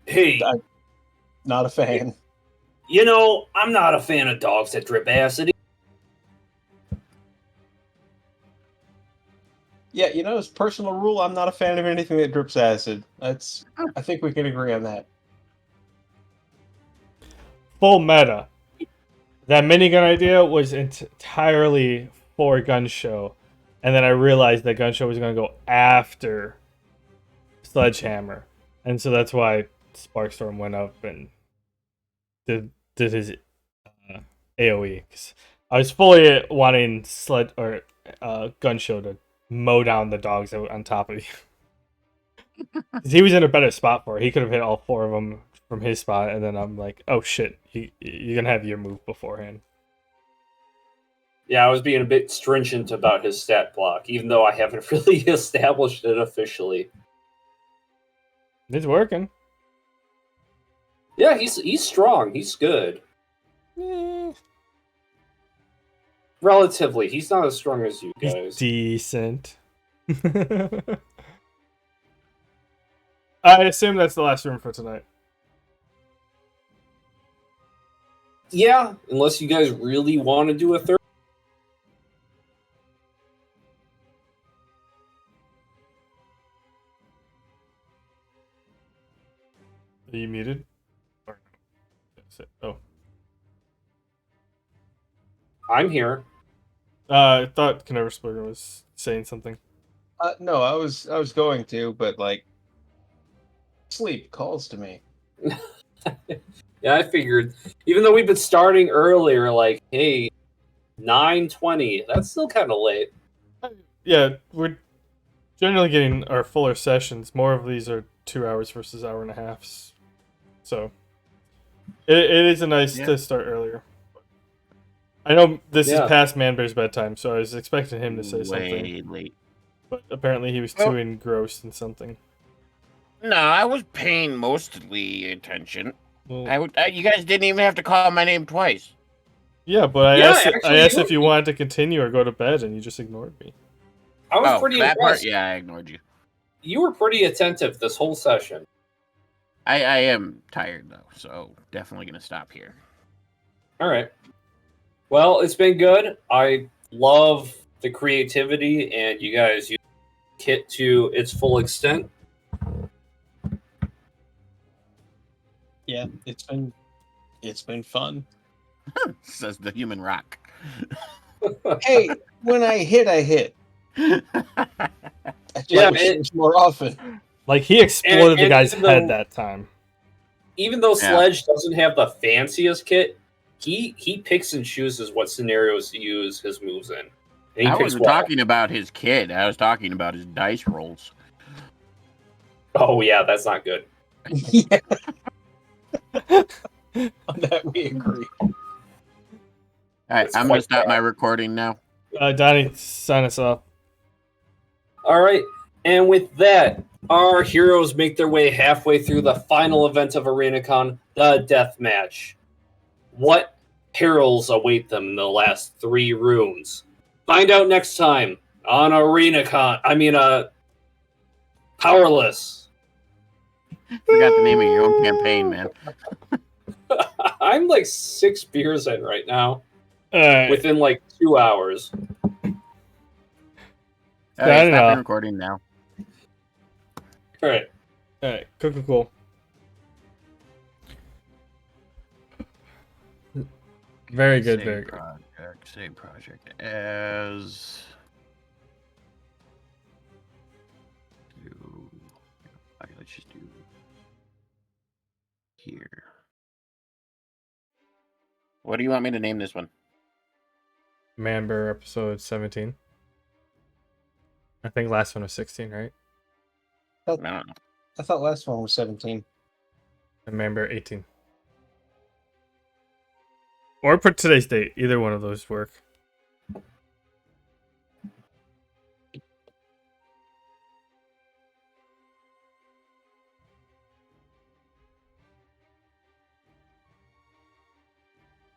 Hey, Not a fan. you know, I'm not a fan of dogs that drip acid. Yeah, you know, as personal rule, I'm not a fan of anything that drips acid. I think we can agree on that. Full meta. That minigun idea was entirely for gun show, and then I realized that gun show was going to go after Sledgehammer, and so that's why Sparkstorm went up and did his AOE. 'Cause I was fully wanting gun show to mow down the dogs that were on top of you. 'Cause he was in a better spot for it. He could have hit all 4 of them from his spot, and then I'm like, oh shit, you're gonna have your move beforehand. Yeah, I was being a bit stringent about his stat block, even though I haven't really established it officially. It's working. Yeah, he's strong. He's good. Relatively. He's not as strong as you He's guys. decent. I assume that's the last room for tonight. Yeah, unless you guys really want to do a third. Are you muted? Or... Oh. I'm here. I thought Kneversberger was saying something. No, I was going to, but like, sleep calls to me. Yeah, I figured. Even though we've been starting earlier, like, hey, 9:20. That's still kind of late. Yeah, we're generally getting our fuller sessions. More of these are 2 hours versus hour and a half. So it is nice to start earlier. I know this is past Manbear's bedtime, so I was expecting him to say something. Late. But apparently he was too engrossed in something. No, I was paying mostly attention. Well, You guys didn't even have to call my name twice. yeah, but Yeah, I actually, asked if you wanted to continue or go to bed, and you just ignored me. I was pretty that impressed. part, yeah, I ignored you. you were pretty attentive this whole session. I am tired though, so definitely gonna stop here. All right. Well, it's been good. I love the creativity, and you guys use kit to its full extent. Yeah, it's been fun. Says the human rock. Hey, when I hit, I hit. I Yeah, wish it was more often. Like he exploded the and guy's even head though- that time. Even though Yeah. Sledge doesn't have the fanciest kit, he picks and chooses what scenarios to use his moves in. And he I picks wasn't well. talking about his kid. I was talking about his dice rolls. Oh yeah, that's not good. Yeah. On that we agree. All right, It's I'm gonna quite stop bad. my recording now. Donnie, sign us off. All right, and with that, our heroes make their way halfway through the final event of ArenaCon, the death match. What perils await them in the last 3 rooms? Find out next time on Powerless. Forgot the name of your own campaign, man. I'm like 6 beers in right now, All right. within like 2 hours. All right, Signing stop off. recording now. All right. All right. Cool. Very good. Very good. Save project as. Okay, let's just do here. What do you want me to name this one? Manber episode 17. I think last one was 16, right? I don't know. I thought last one was 17. And Manber 18. Or put today's date. Either one of those work.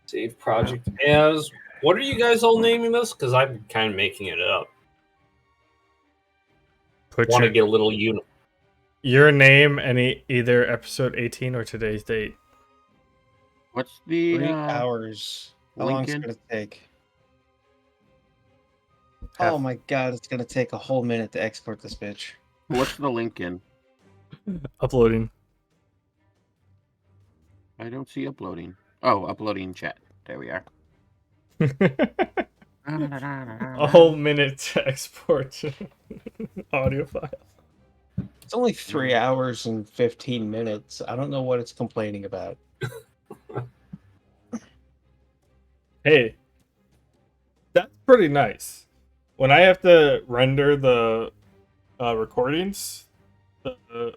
Save project as. What are you guys all naming this? Because I'm kind of making it up. Put Want to get a little your name and either episode 18 or today's date. What's the 3 hours. How long is it Lincoln? going to take? Half. Oh my god, it's going to take a whole minute to export this bitch. What's the Lincoln? Uploading. I don't see uploading. Oh, uploading chat. There we are. A whole minute to export audio file. It's only 3 hours and 15 minutes. I don't know what it's complaining about. Hey, that's pretty nice. When I have to render the recordings, the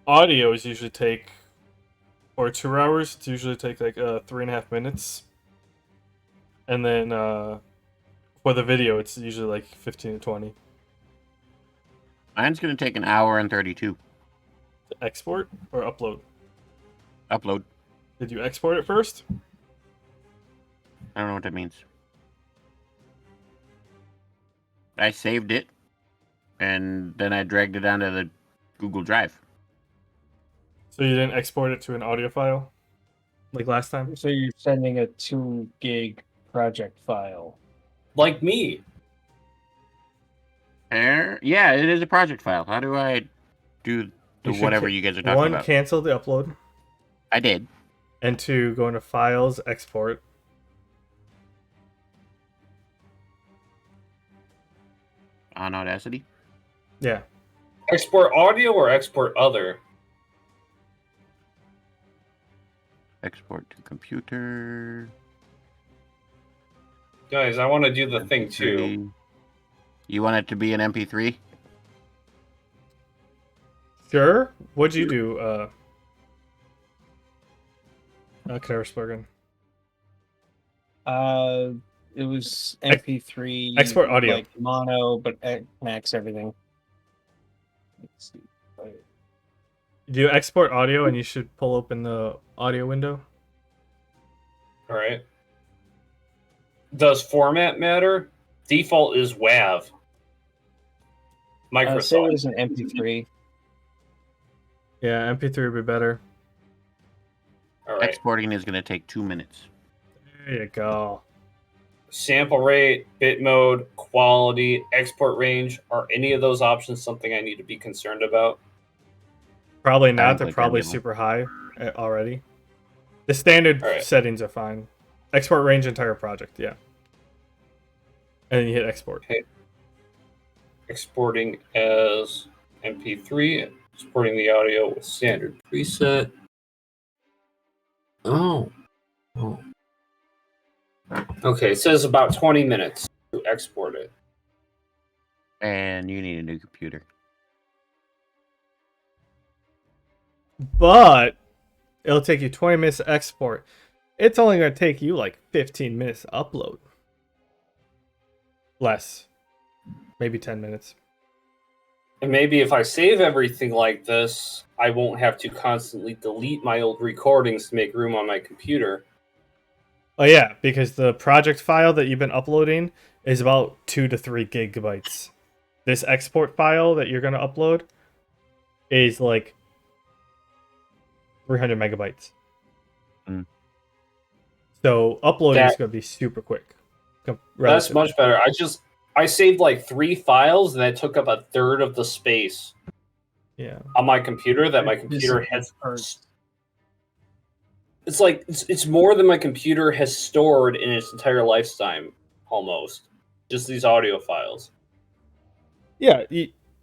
audios usually take, or 2 hours, it's usually take like 3.5 minutes. And then for the video, it's usually like 15 to 20. Mine's gonna take an hour and 32. To export or upload? Upload. Did you export it first? I don't know what that means. I saved it, and then I dragged it onto the Google Drive. So you didn't export it to an audio file? Like last time? So you're sending a 2 gig project file. like me. Yeah, it is a project file. How do I do the You should whatever you guys are talking One, about? cancel the upload. I did. And 2, go into Files, Export. On Audacity. Yeah. Export audio or export other? Export to computer. Guys, I want to do the thing too. MP3. You want it to be an MP3? Sure. What'd you do? Karisbergen. It was MP3. Export audio. Like mono, but max everything. Let's see. Do you export audio and you should pull open the audio window? All right. Does format matter? Default is WAV. Save it Microsoft. as an MP3. Yeah, MP3 would be better. All right. Exporting is going to take 2 minutes. There you go. Sample rate, bit mode, quality, export range. Are any of those options something I need to be concerned about? Probably I not. haven't They're clicked probably any of them. super high already. The standard All right. settings are fine. Export range entire project, yeah. And then you hit export. Exporting as MP3, exporting the audio with standard preset. Oh. Okay, it says about 20 minutes to export it. And you need a new computer. But it'll take you 20 minutes to export. It's only going to take you like 15 minutes to upload. Less. Maybe 10 minutes. And maybe if I save everything like this, I won't have to constantly delete my old recordings to make room on my computer. Oh yeah, because the project file that you've been uploading is about 2 to 3 gigabytes. This export file that you're going to upload is like 300 megabytes. Mm. So uploading is going to be super quick. That's relatively. much better. I saved like 3 files and that took up a third of the space Yeah. on my computer that my computer has. It's like it's more than my computer has stored in its entire lifetime, almost. Just these audio files. Yeah,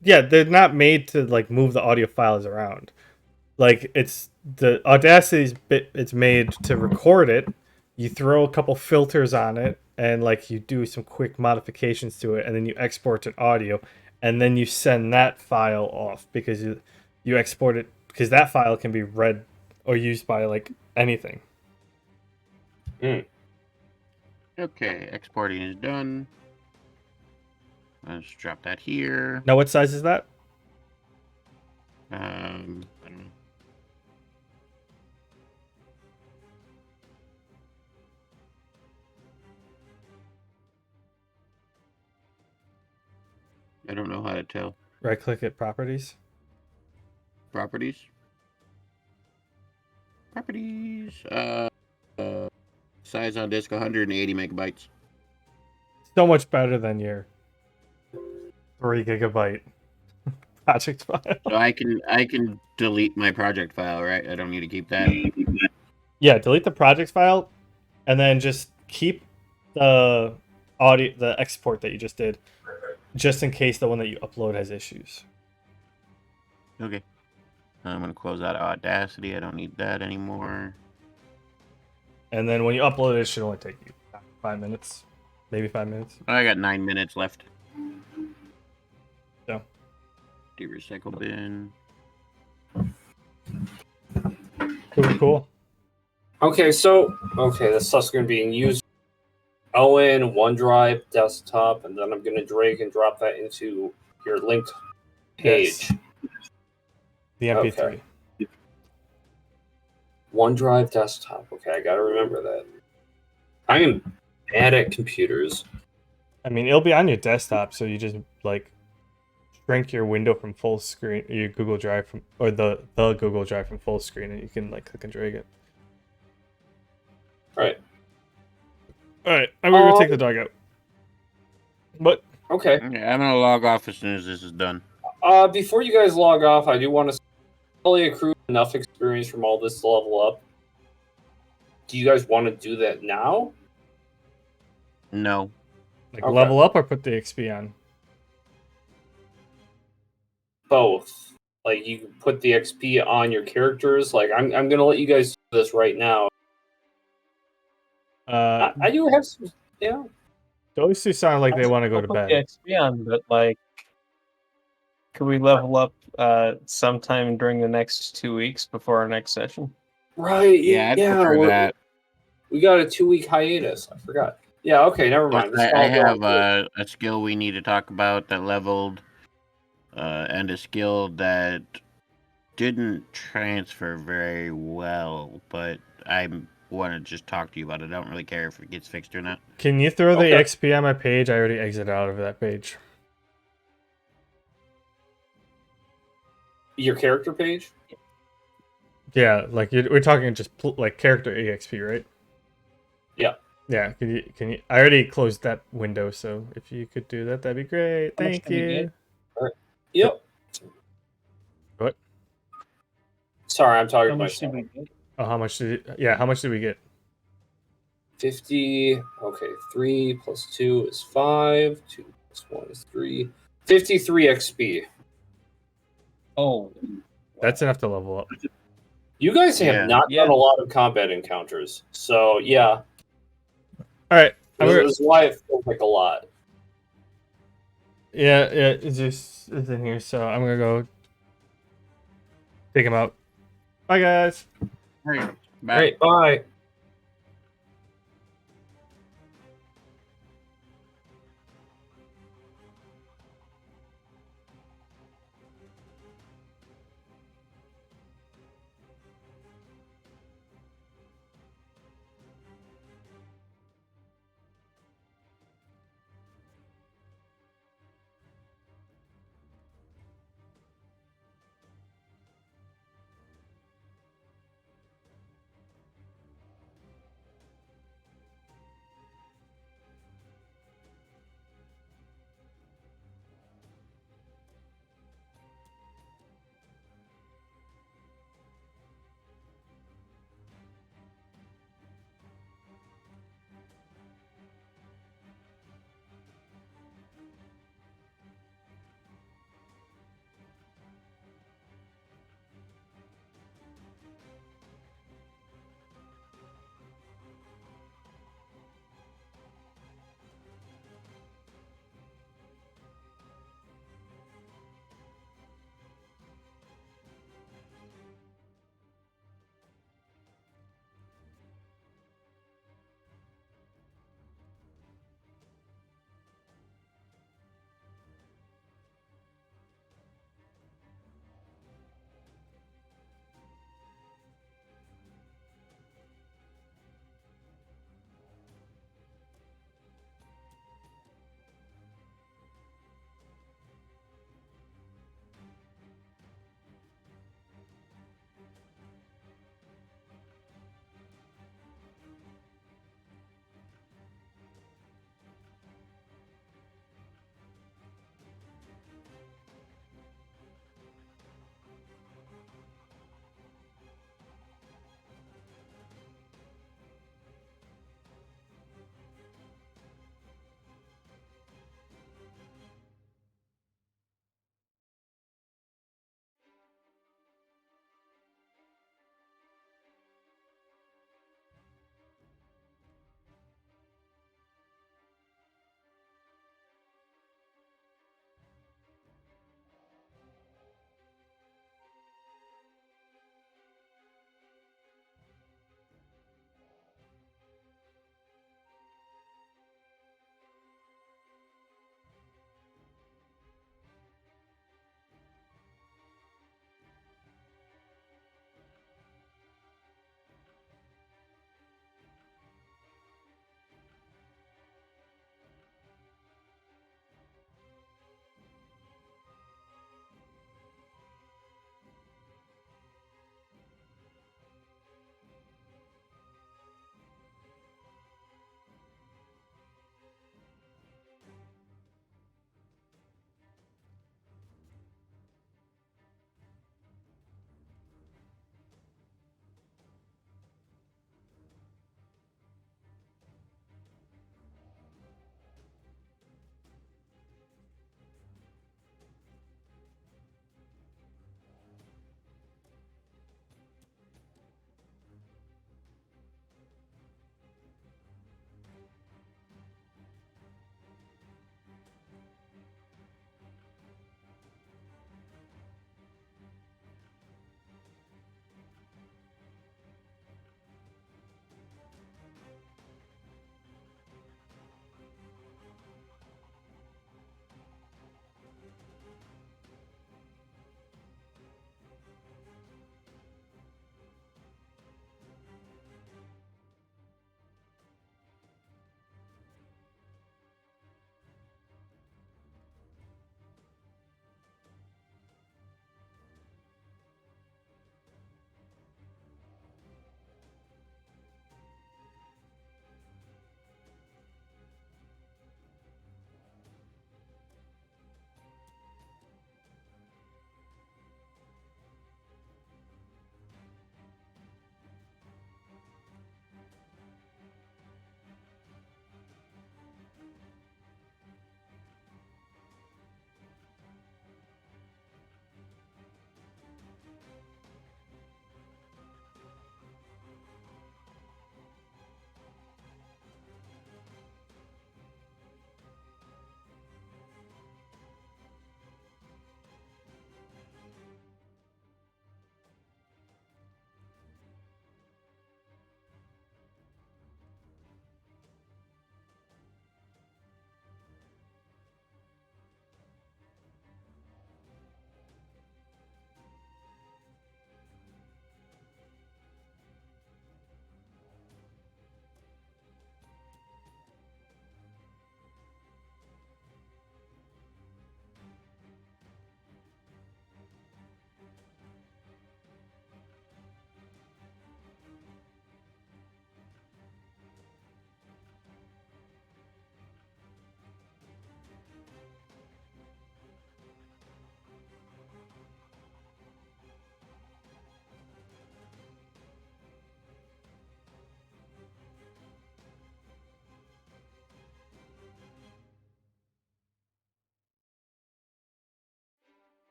yeah, they're not made to like move the audio files around. Like it's the Audacity's bit. It's made to record it. You throw a couple filters on it, and like you do some quick modifications to it, and then you export an audio, and then you send that file off because you export it because that file can be read or used by like anything. Okay, exporting is done. Let's drop that here. Now, what size is that? I don't know. I don't know how to tell. Right click it, properties. Properties. Properties. Size on disk 180 megabytes. So much better than your 3 gigabyte project file. So I can delete my project file, right? I don't need to keep that. Yeah, delete the project file, and then just keep the audio, the export that you just did, just in case the one that you upload has issues. Okay. I'm gonna close out Audacity. I don't need that anymore. And then when you upload it, it should only take you 5 minutes, maybe 5 minutes. I got 9 minutes left. So. Do recycle bin. Cool. Okay, this stuff's going to be in use. Owen, OneDrive, desktop, and then I'm going to drag and drop that into your linked page. Yes. The MP3. Okay. OneDrive, desktop. Okay, I got to remember that. I am bad at computers. I mean, it'll be on your desktop, so you just like shrink your window from full screen, your Google Drive from, or the Google Drive from full screen, and you can like click and drag it. All right. I'm gonna go take the dog out. But Okay. Okay, I'm gonna log off as soon as this is done. Before you guys log off, I do want to probably accrue enough experience from all this to level up. Do you guys want to do that now? No. like Okay. level up or put the XP on. Both. Like you can put the XP on your characters. Like I'm gonna let you guys do this right now. I do have some. Yeah. Those two sound like they want to go I'll to put bed. the XP on, but like, could we level up sometime during the next 2 weeks before our next session? Right. Yeah, I'd prefer that. We got a 2-week hiatus. I forgot. Yeah. Okay. Never mind. Plus, I have a skill we need to talk about that leveled, and a skill that didn't transfer very well, but I want to just talk to you about it. I don't really care if it gets fixed or not. Can you throw the Okay. XP on my page? I already exited out of that page. Your character page? Yeah, like we're talking just like character EXP, right? Yeah. Yeah. Can you? I already closed that window, so if you could do that, that'd be great. How much Thank did we you. get? Yep. What? Sorry, I'm talking How to much did myself. we get? Oh, how much did? Yeah, how much did we get? 50. Okay, 3 plus 2 is 5. 2 plus 1 is 3. 53 XP. Oh, That's enough to level up. You guys have Yeah. not Yeah. done a lot of combat encounters. So, yeah. All right. This is why it feels like a lot. Yeah, it's in here, so I'm gonna go take him out. Bye, guys. All right. All right, bye.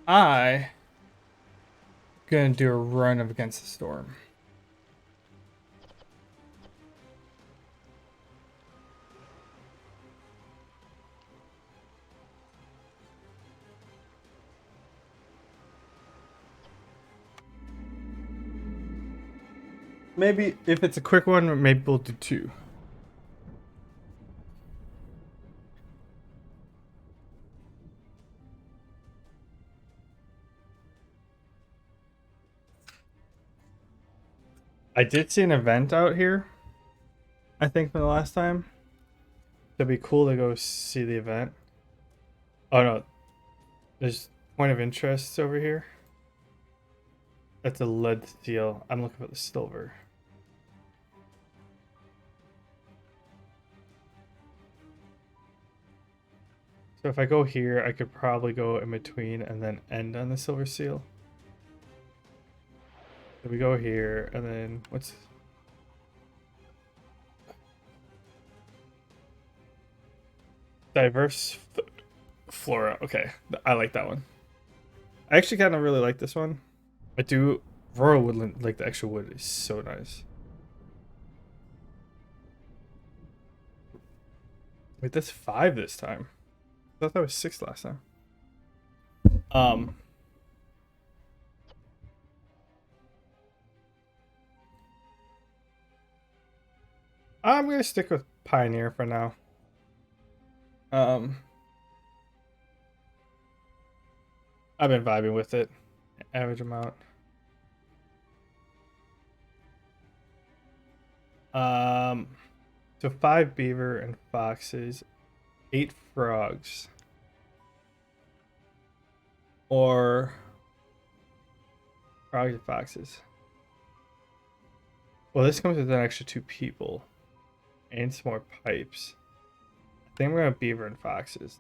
I gonna do a run of Against the Storm. Maybe if it's a quick one, maybe we'll do 2. I did see an event out here, I think, from the last time. It'd be cool to go see the event. Oh no, there's point of interest over here. That's a lead steel. I'm looking for the silver. So if I go here, I could probably go in between and then end on the silver seal. So we go here, and then what's... Diverse flora. Okay, I like that one. I actually kind of really like this one. I do. Royal woodland, like the extra wood, is so nice. Wait, that's 5 this time. I thought that was 6 last time. I'm gonna stick with Pioneer for now. I've been vibing with it. Average amount. So 5 beaver and foxes, 8 frogs, or frogs and foxes. Well, this comes with an extra 2 people and some more pipes. I think we're gonna beaver and foxes.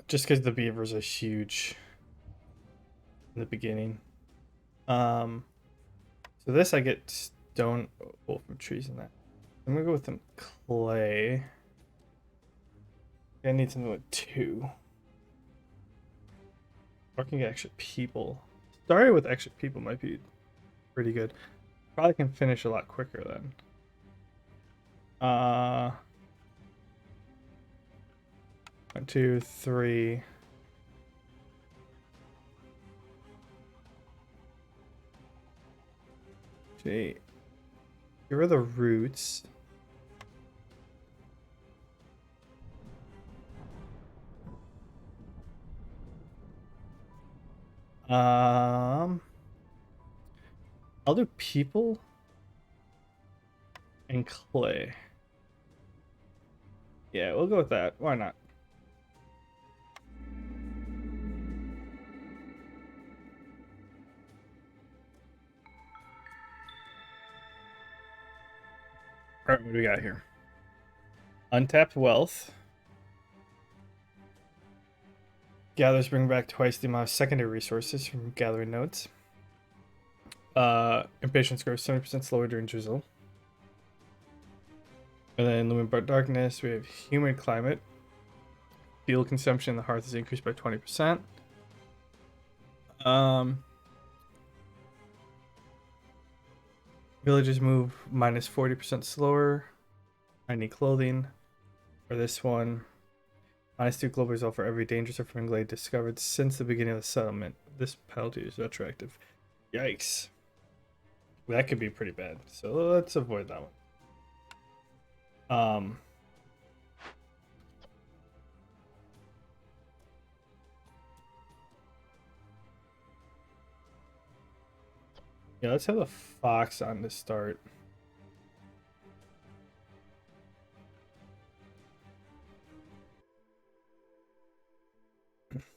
Just because the beavers are huge in the beginning. So this I get stone wool from trees and that. I'm gonna go with some clay. I need something with 2. Or I can get extra people. Starting with extra people might be pretty good. Probably can finish a lot quicker then. 1, 2, 3. Okay. Here are the roots. I'll do people and clay. Yeah, we'll go with that. Why not? Alright, what do we got here? Untapped wealth. Gatherers bring back twice the amount of secondary resources from gathering nodes. Impatience grows 70% slower during drizzle. And then Lumen But Darkness, we have humid climate. Fuel consumption in the hearth is increased by 20%. Villagers move minus 40% slower. I need clothing. For this one, minus 2 global result for every dangerous or forbidden glade discovered since the beginning of the settlement. This penalty is retroactive. Yikes. That could be pretty bad. So let's avoid that one. Yeah, let's have the fox on to start.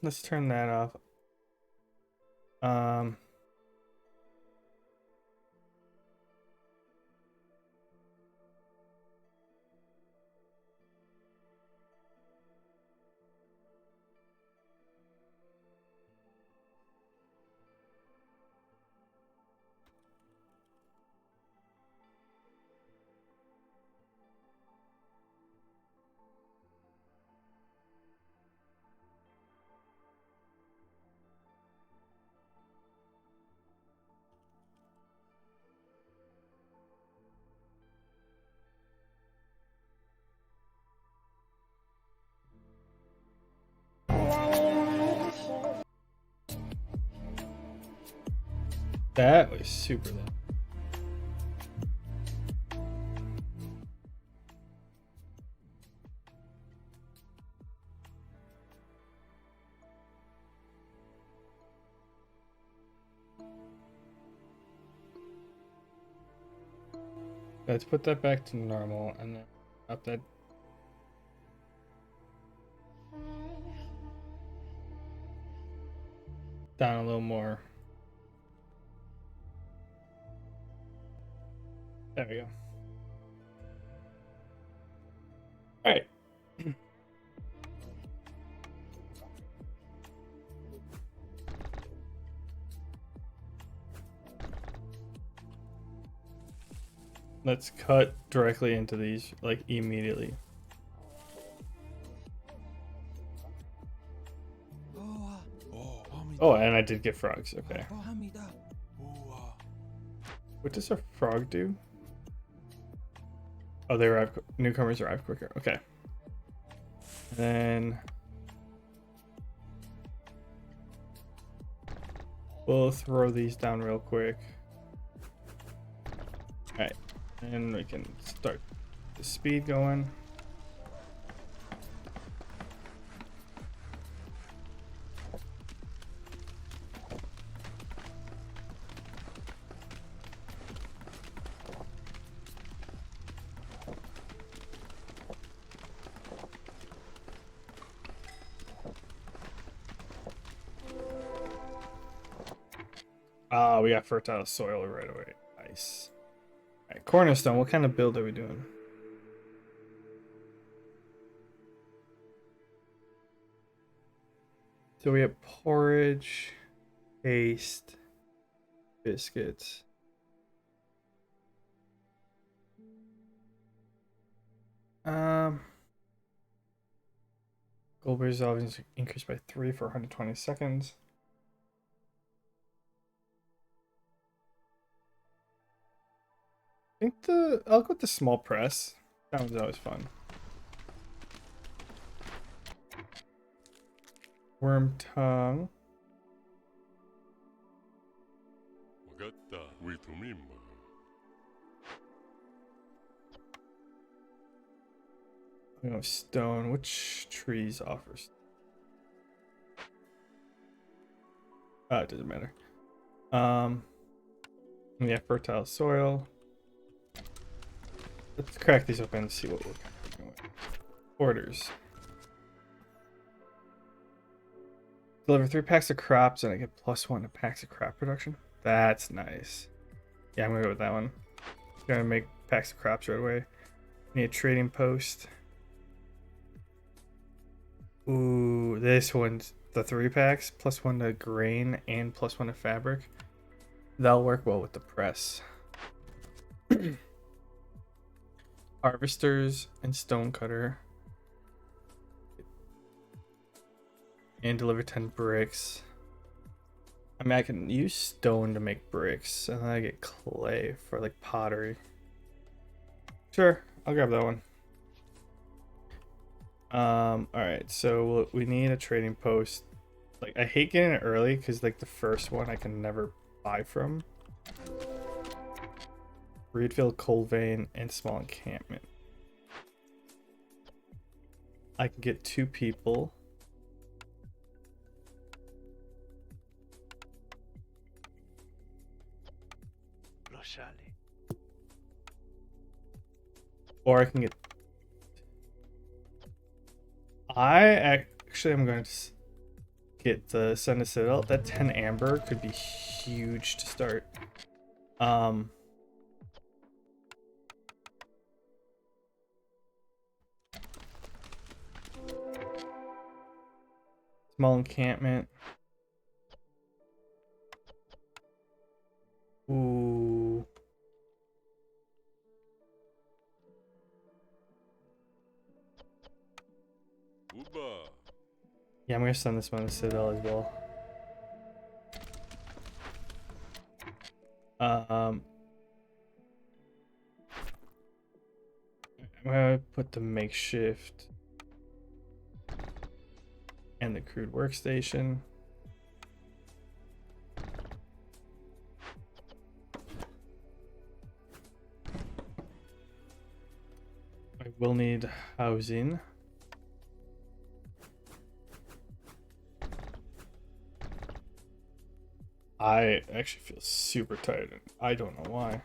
Let's turn that off. That was super low. Let's put that back to normal and then up that. Down a little more. There we go. All right. Let's cut directly into these, like, immediately. Oh, and I did get frogs. Okay. What does a frog do? Oh, they arrive. Newcomers arrive quicker. Okay. And then we'll throw these down real quick. All right, and we can start the speed going. Ah, we got fertile soil right away. Nice. All right, cornerstone. What kind of build are we doing? So we have porridge, paste, biscuits. Gold resolve is increased by 3 for 120 seconds. I think I'll go with the small press. That one's always fun. Worm tongue. I'm going stone. Which trees offers? It doesn't matter. Yeah, fertile soil. Let's crack these open and see what we're working with. Orders. Deliver 3 packs of crops and I get +1 to packs of crop production. That's nice. Yeah, I'm gonna go with that one. Gonna make packs of crops right away. Need a trading post. Ooh, this one's the 3 packs, +1 to grain and +1 to fabric. That'll work well with the press. Harvesters and stonecutter. And deliver 10 bricks. I mean, I can use stone to make bricks, and then I get clay for like pottery. Sure, I'll grab that one. Alright, so we need a trading post. Like, I hate getting it early because, like, the first one I can never buy from. Reedfield, coal vein, and small encampment. I can get 2 people. Or I can get... I actually am going to get the Send a Citadel. That 10 amber could be huge to start. Small encampment. Ooh. Yeah, I'm gonna send this one to Citadel as well. I'm gonna put the makeshift and the crude workstation. We'll need housing. I actually feel super tired, and I don't know why.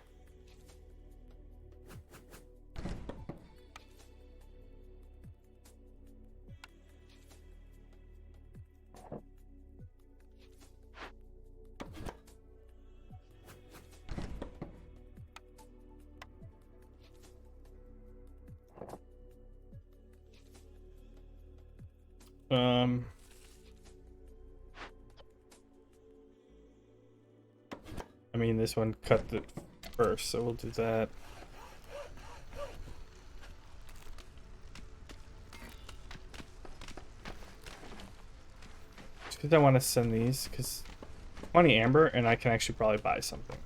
I mean, this one cut it first, so we'll do that. Just because I want to send these, because 20 amber, and I can actually probably buy something.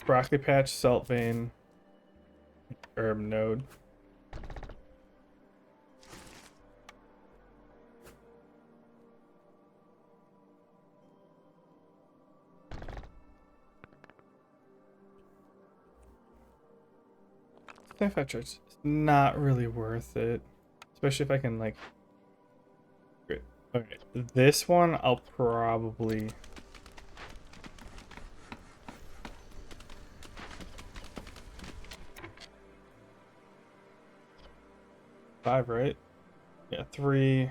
Broccoli patch, salt vein, herb node. It's not really worth it, especially if I can like. Great. Okay, this one I'll probably. Five, right? Yeah, 3,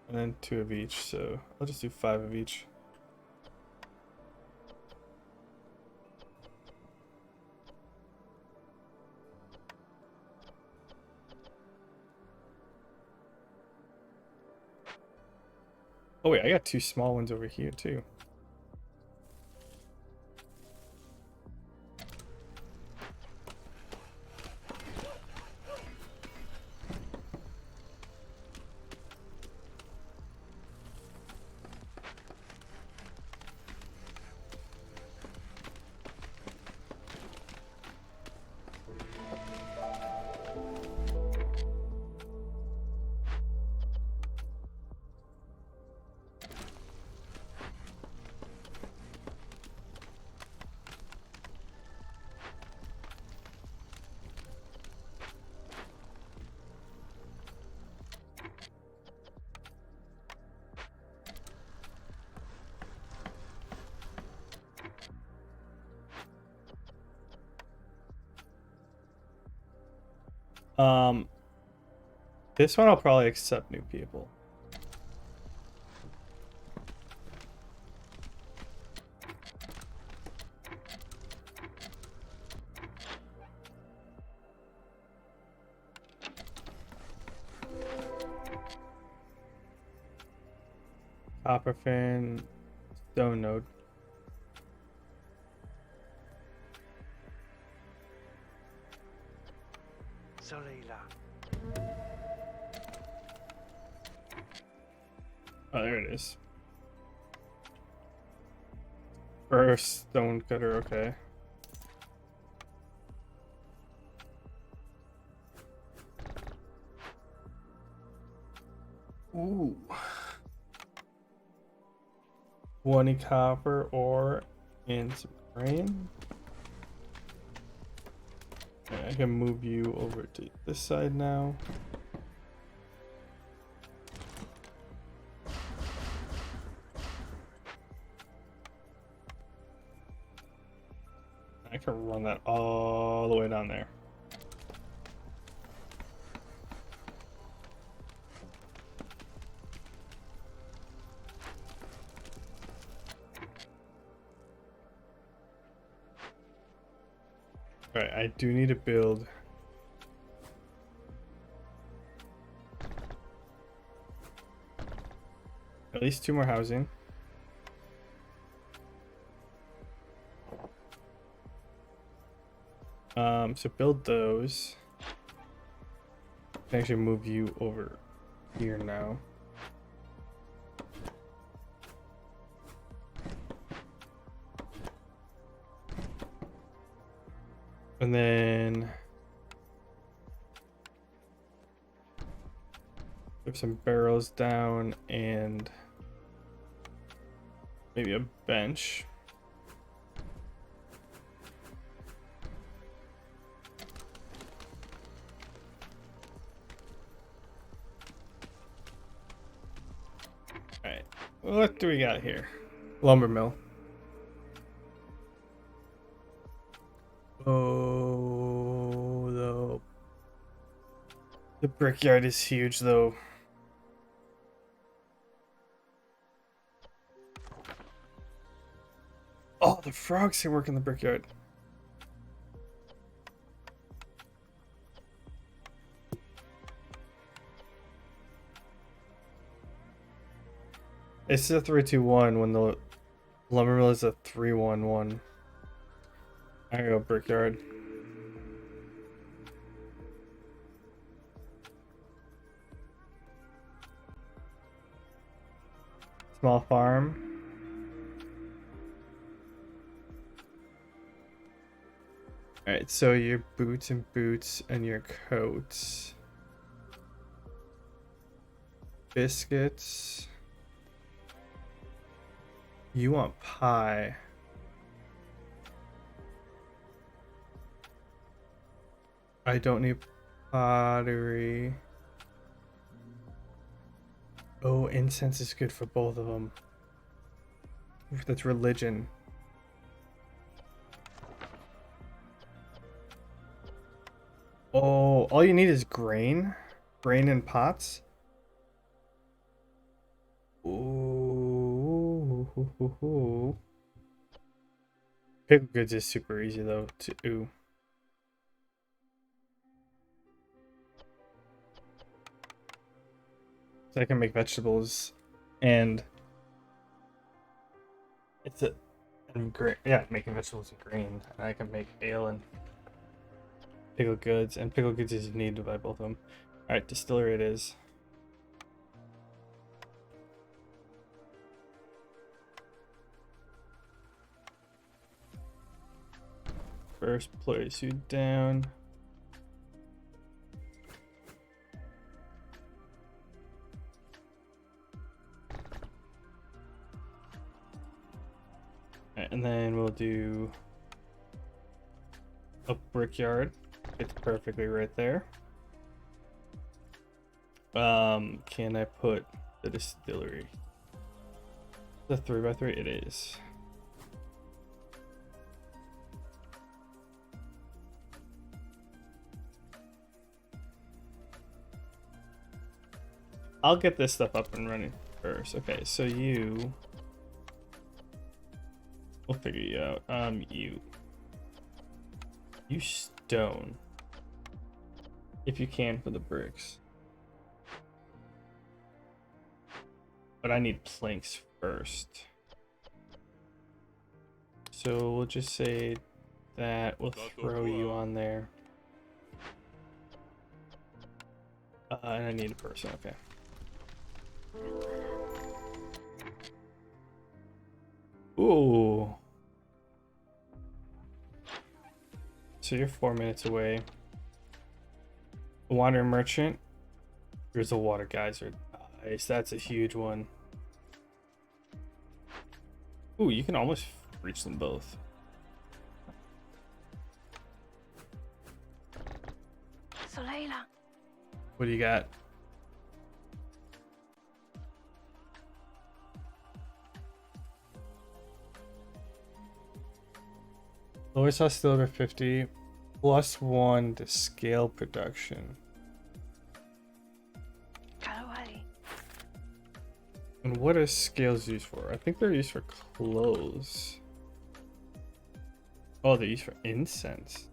and then 2 of each. So I'll just do 5 of each. Oh wait, I got 2 small ones over here too. This one I'll probably accept new people. Copper fan, stone node. Oh, there it is. Or a stone cutter, okay. Ooh. 20 copper ore and some grain. Okay, I can move you over to this side now. I can run that all the way down there. Alright, I do need to build at least 2 more housing. So build those. I can actually move you over here now. And then put some barrels down and maybe a bench. Alright. What do we got here? Lumber mill. Oh, the brickyard is huge, though. Oh, the frogs can work in the brickyard. It's a 3-2-1 when the lumber mill is a 3-1-1. I go brickyard. Small farm. Alright, so your boots and your coats. Biscuits. You want pie. I don't need pottery. Oh, incense is good for both of them. That's religion. Oh, all you need is grain? Grain in pots? Ooh. Pickle goods is super easy though to ooh. So I can make vegetables and it's a and grain. Yeah, making vegetables and grain. And I can make ale and pickle goods, and pickle goods is needed by both of them. Alright, distillery it is. First place you down. And then we'll do a brickyard. It's perfectly right there. Can I put the distillery? The 3x3 it is. I'll get this stuff up and running first. Okay, so you... We'll figure you out. You stone. If you can for the bricks. But I need planks first. So we'll just say that we'll throw you on there. And I need a person, okay. Ooh. So you're 4 minutes away. Water merchant. Here's a water geyser. Nice, that's a huge one. Ooh, you can almost reach them both. Soleila. What do you got? Lower saw still over 50, +1 to scale production. Kalawari. And what are scales used for? I think they're used for clothes. Oh, they're used for incense.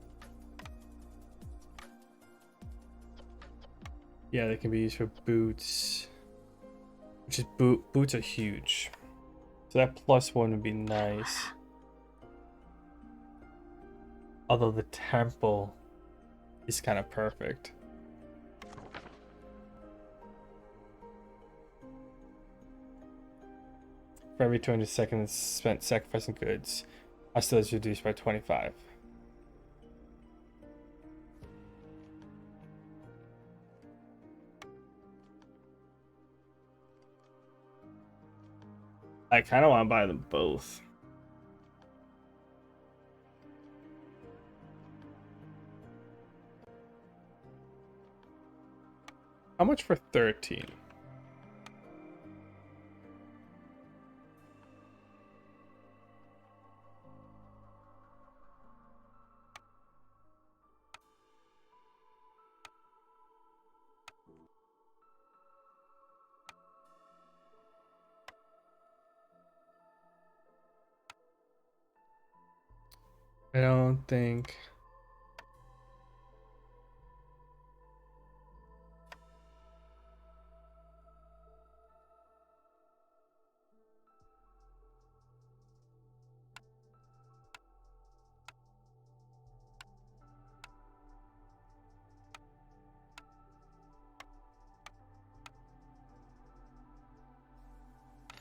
Yeah, they can be used for boots. Which is boots are huge. So that +1 would be nice. Although the temple is kind of perfect. For every 200 seconds spent sacrificing goods, hostility is reduced by 25. I kind of want to buy them both. How much for 13? I don't think.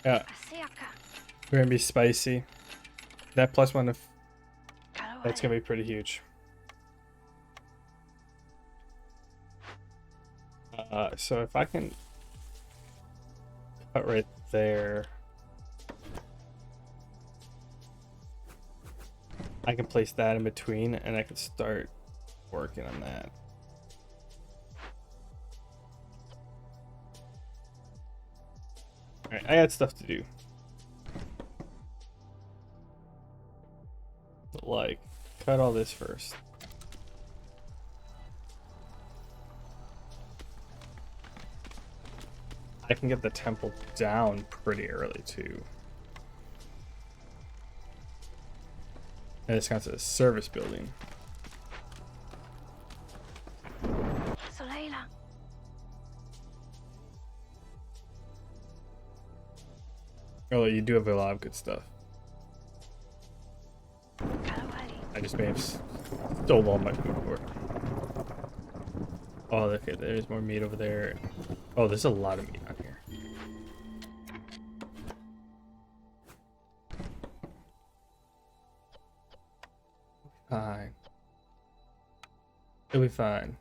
Yeah, Asiaka. we're gonna be spicy. That plus one, if that's Kalawai. gonna be pretty huge. So if I can cut right there, I can place that in between, and I can start working on that. All right, I got stuff to do. Like, cut all this first. I can get the temple down pretty early too. And it's got a service building. Soleila. Oh, you do have a lot of good stuff. Kalawai. I just may have stole all my food for it. Oh, okay, there's more meat over there. Oh, there's a lot of meat on here. Fine. It'll be fine.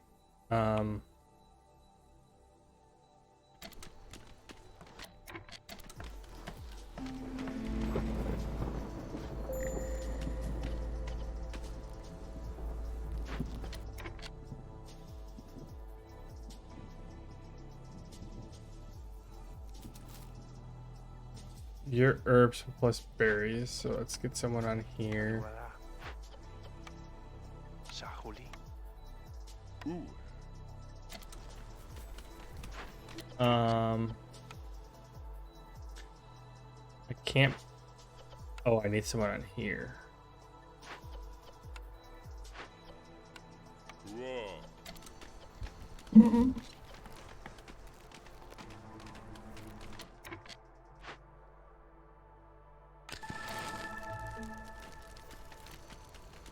Your herbs plus berries, so let's get someone on here. I can't. Oh, I need someone on here.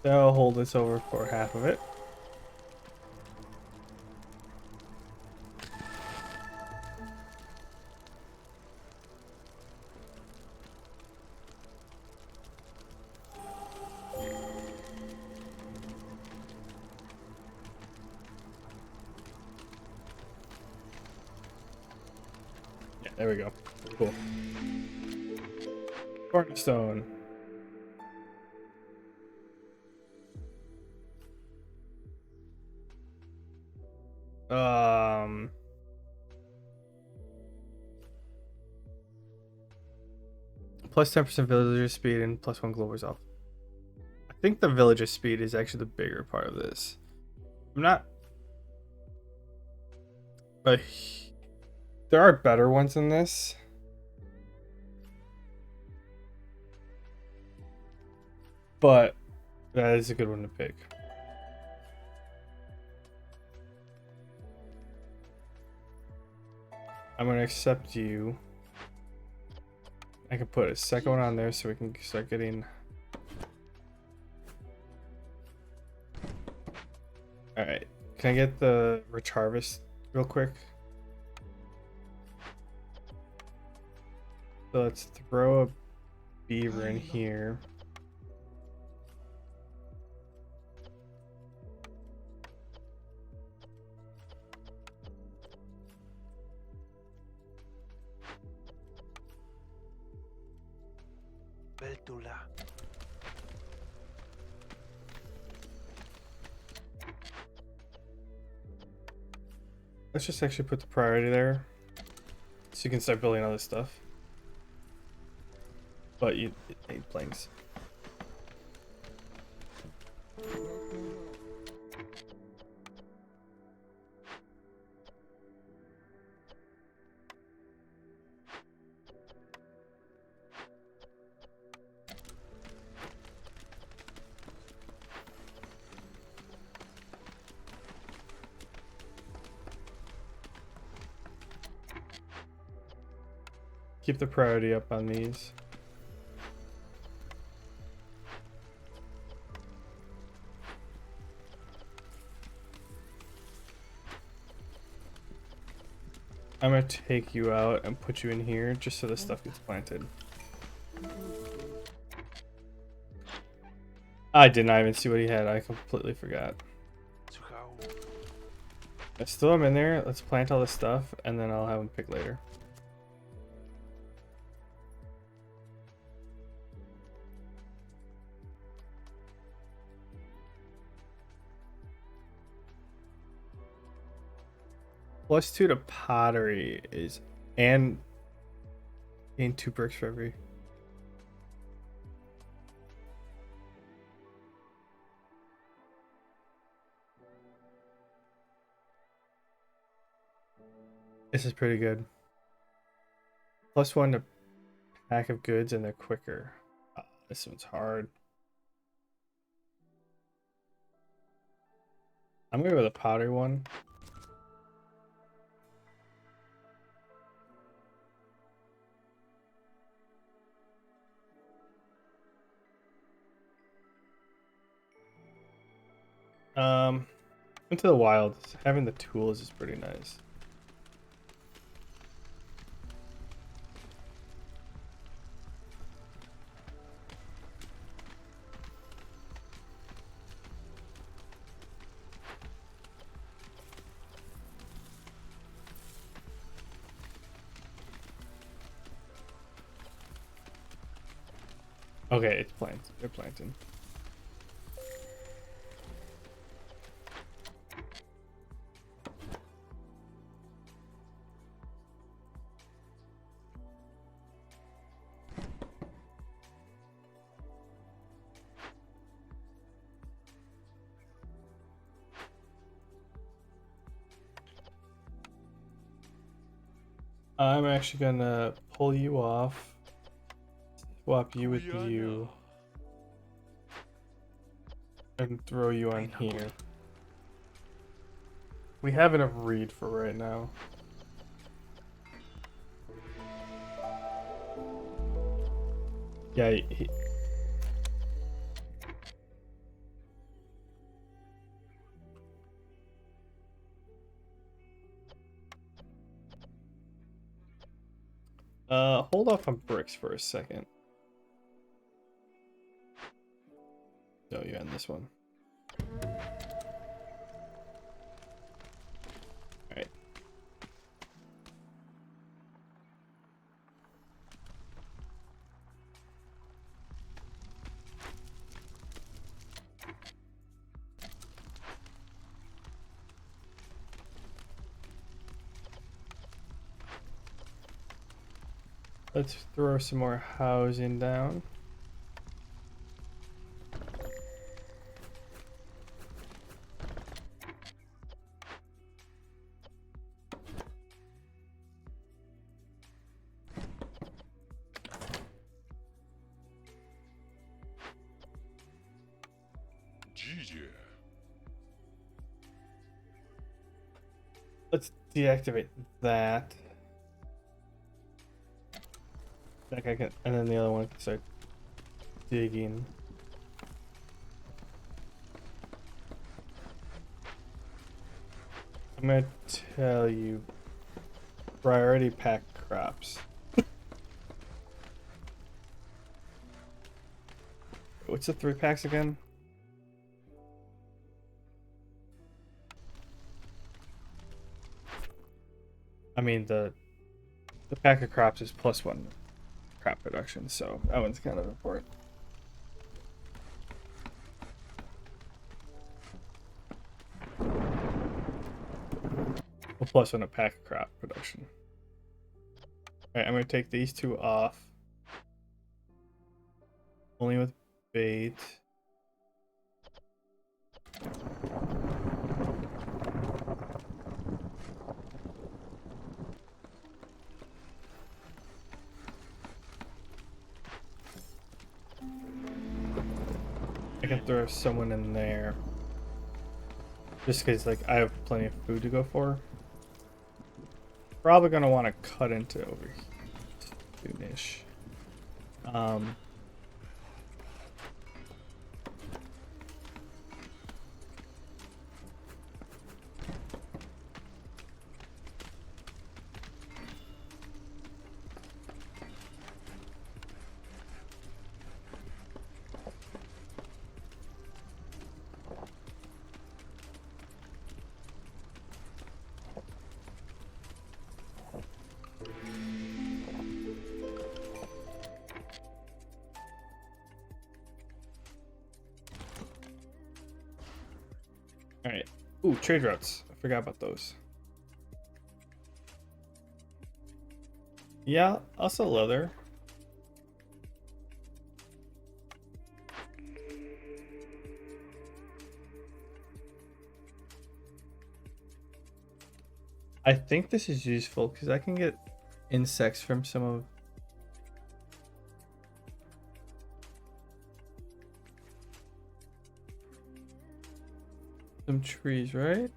So I'll hold this over for half of it. Yeah, there we go. Cool. Cornerstone. Plus 10% villager speed and plus 1 global resolve. I think the villager speed is actually the bigger part of this. I'm not. But there are better ones than this. But that is a good one to pick. I'm going to accept you. I can put a second one on there so we can start getting. Alright. Can I get the rich harvest real quick? So let's throw a beaver in here. Let's just actually put the priority there so you can start building all this stuff. But you need planks. keep the priority up on these. I'm gonna take you out and put you in here just so this stuff gets planted. I did not even see what he had. I completely forgot. Let's throw him in there. Let's plant all this stuff, and then I'll have him pick later. +2 to pottery is, and gain 2 bricks for every. This is pretty good. +1 to pack of goods, and they're quicker. This one's hard. I'm gonna go with a pottery one. Into the wild, having the tools is pretty nice. Okay, it's planted. They're planting. I'm actually gonna pull you off, swap you with you, and throw you on here. We have enough reed for right now. Yeah, hold off on bricks for a second. No, you end this one. Alright. Let's throw some more housing down. Let's deactivate that. That guy can, and then the other one can start digging. I'm gonna tell you, priority pack crops. What's the 3 packs again? I mean, the pack of crops is +1 crop production, so that one's kind of important. Well, +1 a pack of crop production. Alright, I'm gonna take these 2 off. Only with bait. I can throw someone in there. Just because, like, I have plenty of food to go for. Probably gonna want to cut into over here. soonish. Um, all right. Ooh, trade routes. I forgot about those. Yeah, I'll sell leather. I think this is useful because I can get insects from some of some trees, right?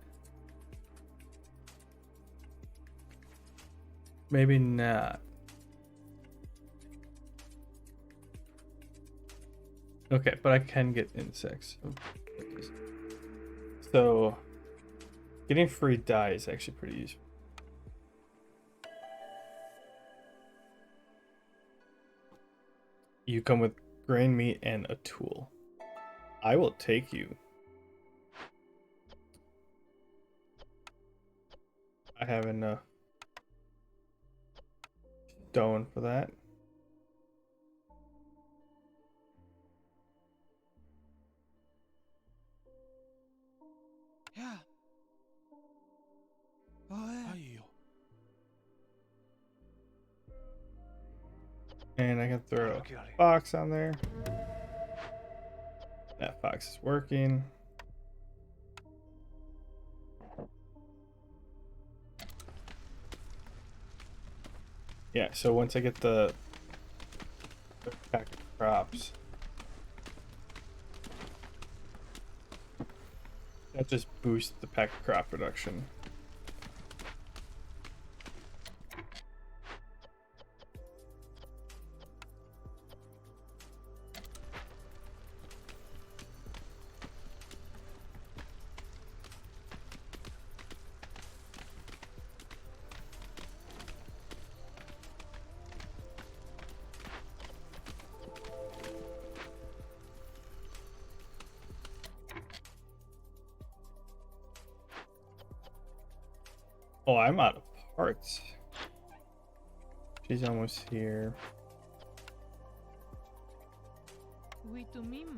Maybe not. Okay, but I can get insects. So getting free dye is actually pretty useful. You come with grain meat and a tool. I will take you. I have enough stone for that. Yeah. Oh, And I can throw a fox on there. That fox is working. Yeah, so once I get the pack of crops, that just boosts the pack of crop production. Oh, I'm out of parts. She's almost here. Oui, tu mima.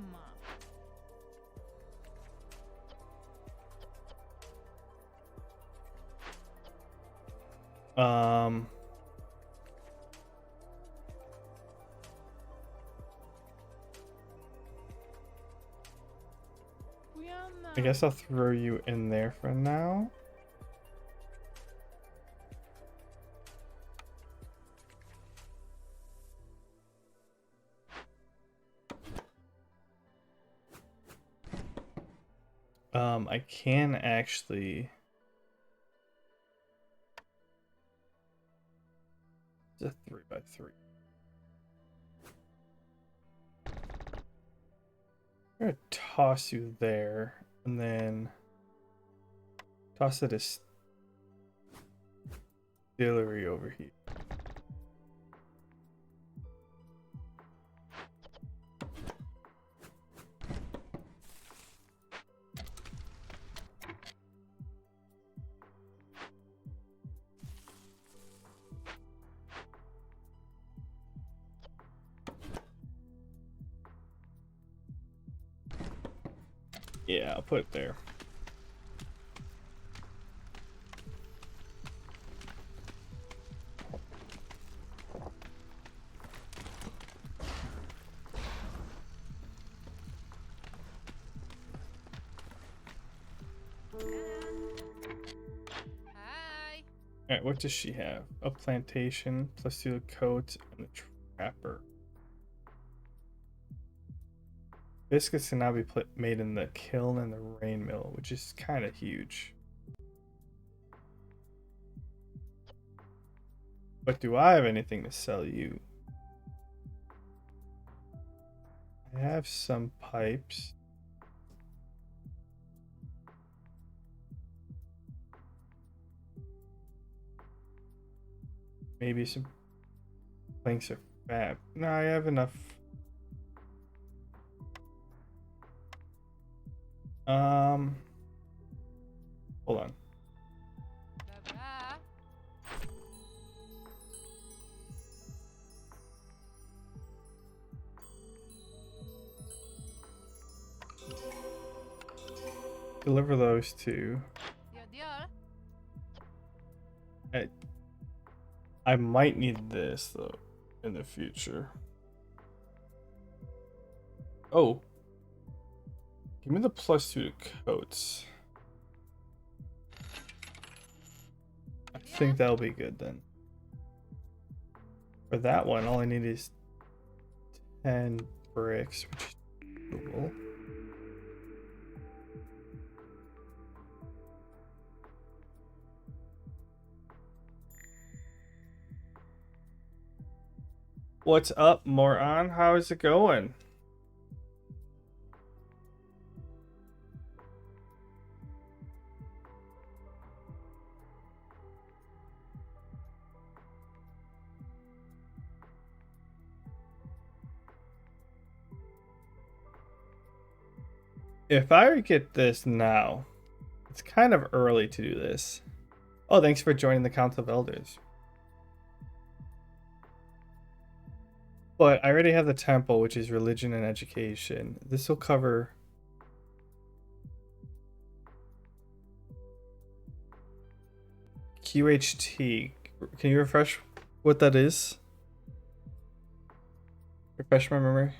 Um, I guess I'll throw you in there for now. I can actually. It's a 3x3. I'm gonna toss you there, and then toss it a distillery over here. Yeah, I'll put it there. Hi. Alright, what does she have? A plantation, plus 2 coat, and a trapper. Biscuits can now be made in the kiln and the rain mill, which is kind of huge. But do I have anything to sell you? I have some pipes. Maybe some planks of fab. No, I have enough. Hold on. Baba. Deliver those two. Dio. I might need this though in the future. Oh. Give me the +2 to coats. I think that'll be good then. For that one, all I need is 10 bricks, which is doable. What's up, Moron? How is it going? If I get this now, it's kind of early to do this. Oh, thanks for joining the Council of Elders. But I already have the temple, which is religion and education. This will cover... QHT. Can you refresh what that is? Refresh my memory.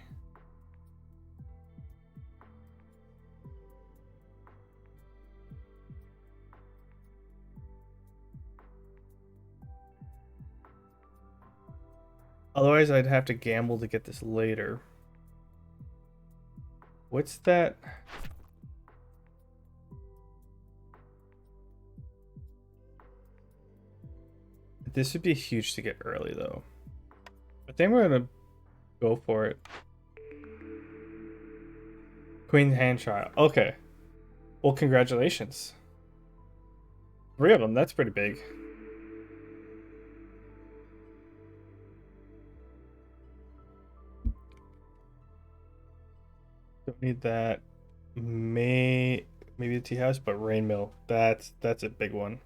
Otherwise, I'd have to gamble to get this later. What's that? This would be huge to get early, though. I think we're gonna go for it. Queen's Hand Trial. Okay. Well, congratulations. 3 of them. That's pretty big. Don't need that. Maybe the tea house, but rain mill. That's a big one.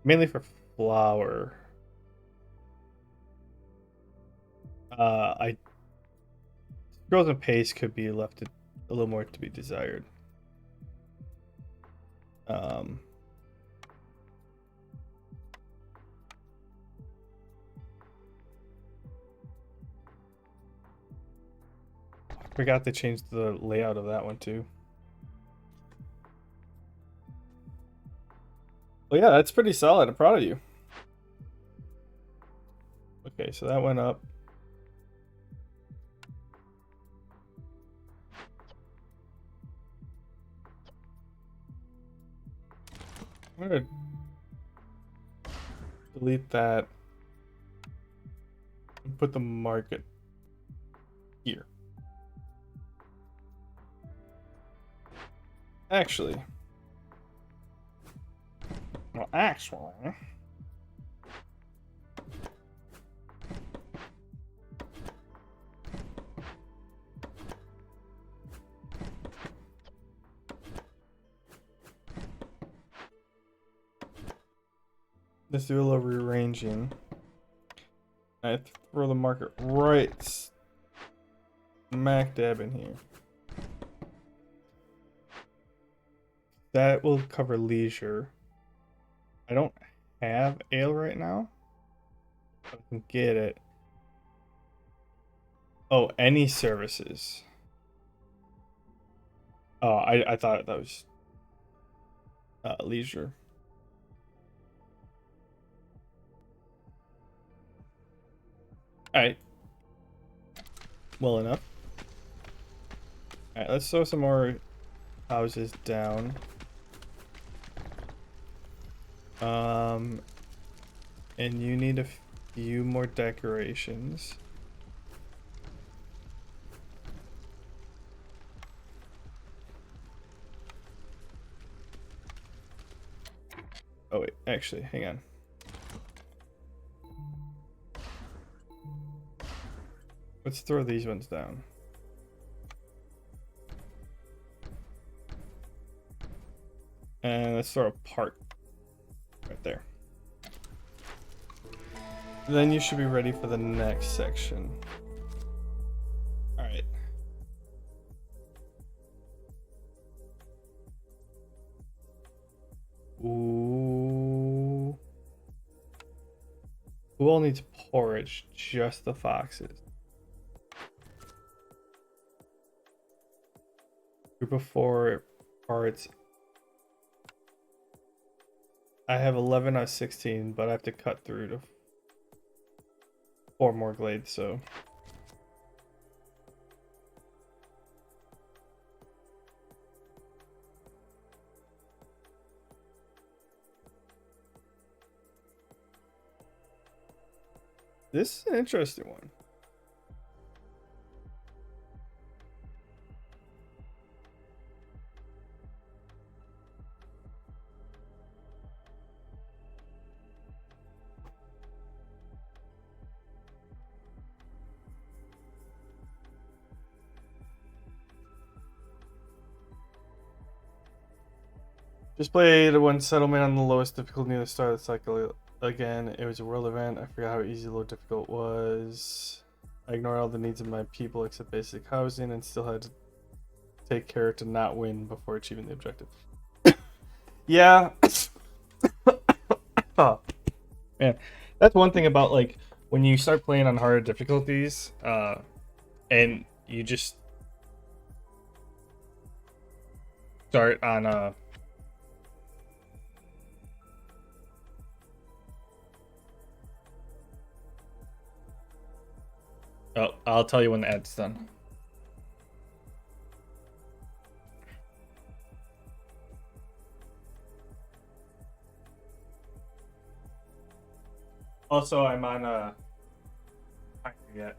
Mainly for flour. Girls and paste could be left a little more to be desired. Forgot to change the layout of that one too. Well, yeah, that's pretty solid. I'm proud of you. Okay, so that went up. I'm gonna delete that and put the market here. Actually, let's do a little rearranging. I throw the market right smack dab in here. That will cover leisure. I don't have ale right now. I can get it. Oh, any services. Oh, I thought that was leisure. Alright. Well enough. Alright, let's throw some more houses down. And you need a few more decorations. Oh wait, actually, hang on. Let's throw these ones down. And let's throw a part right there. Then you should be ready for the next section. All right. Ooh. Who all needs porridge? Just the foxes. Group of 4 parts. I have 11 out of 16, but I have to cut through to 4 more glades, so. This is an interesting one. Just played one settlement on the lowest difficulty near the start of the cycle. Again, it was a world event. I forgot how easy low difficult was. I ignored all the needs of my people except basic housing and still had to take care to not win before achieving the objective. Yeah. Oh, man. That's one thing about like when you start playing on harder difficulties, and you just start on oh, I'll tell you when the ad's done. Also, I'm on yet.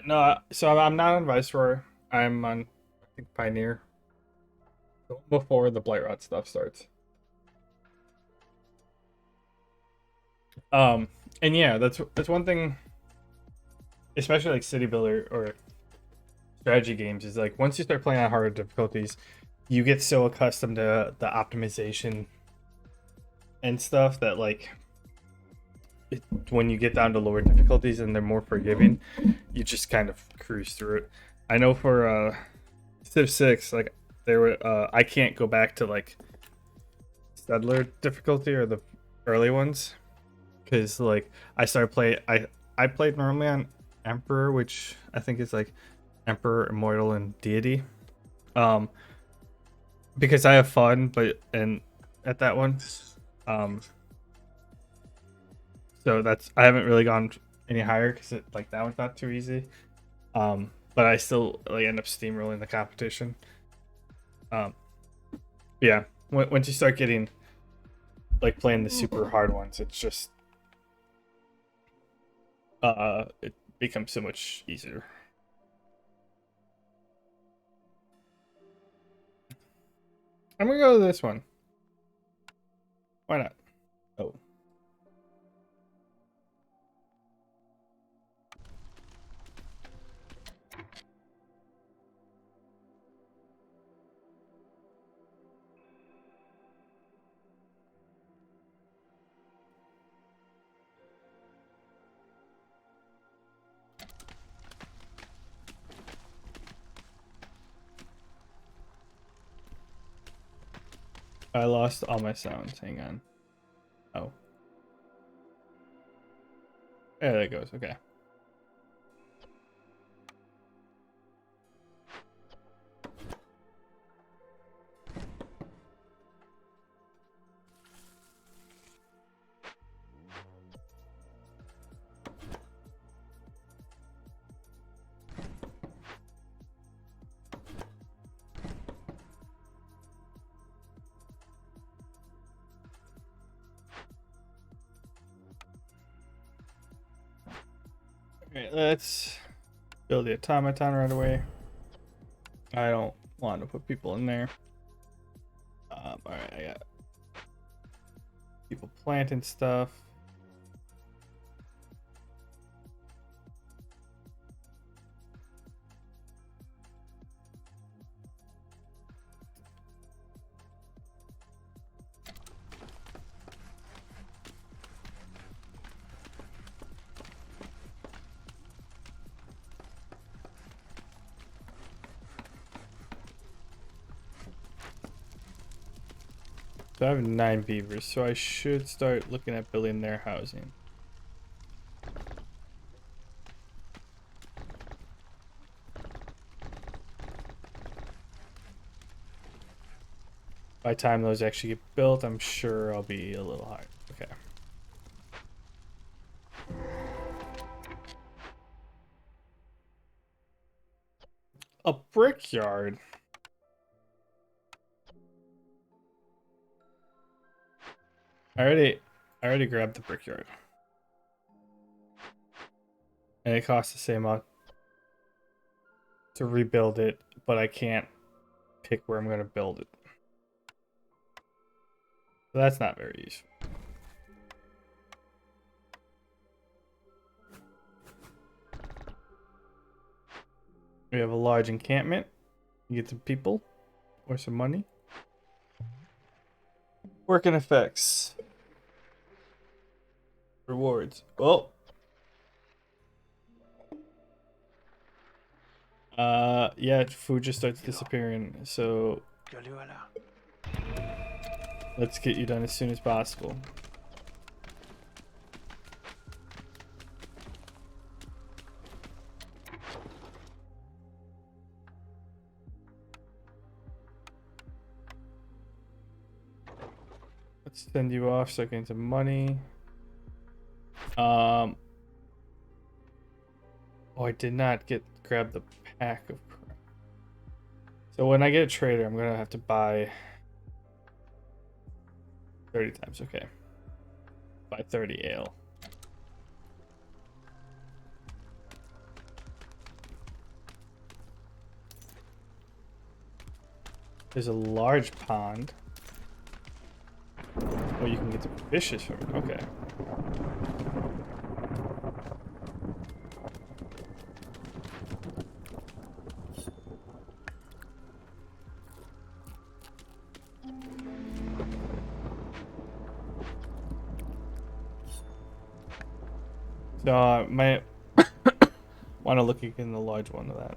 No, so I'm not on Viceroy. I'm on, I think, Pioneer. Before the Blightrot stuff starts. And yeah, that's one thing, especially like City Builder or strategy games, is like once you start playing on harder difficulties, you get so accustomed to the optimization and stuff that like when you get down to lower difficulties and they're more forgiving, you just kind of cruise through it. I know for Civ 6, like there were I can't go back to like Settler difficulty or the early ones because like I started play I played normally on Emperor, which I think is like Emperor, Immortal, and Deity, because I have fun, but and at that one, so that's I haven't really gone any higher because like that one's not too easy. But I still like end up steamrolling the competition. Yeah, once you start getting like playing the super hard ones, it's just it becomes so much easier. I'm gonna go to this one. Why not? Oh. I lost all my sounds. Hang on. Oh. Yeah, there it goes. Okay. Alright, let's build the automaton right away. I don't want to put people in there. Alright, I got people planting stuff. So I have 9 beavers, so I should start looking at building their housing. By the time those actually get built, I'm sure I'll be a little higher. Okay. A brickyard. I already grabbed the brickyard. And it costs the same amount to rebuild it, but I can't pick where I'm going to build it. So that's not very useful. We have a large encampment. You get some people or some money. Working effects. Rewards. Oh. Yeah, food just starts disappearing. So let's get you done as soon as possible. Let's send you off so I can get some money. Oh, I did not grab the pack of crap. So when I get a trader, I'm gonna have to buy 30 times. Okay, buy 30 ale. There's a large pond. Oh, you can get some fishes from it. Okay. So I might want to look in the large one of that.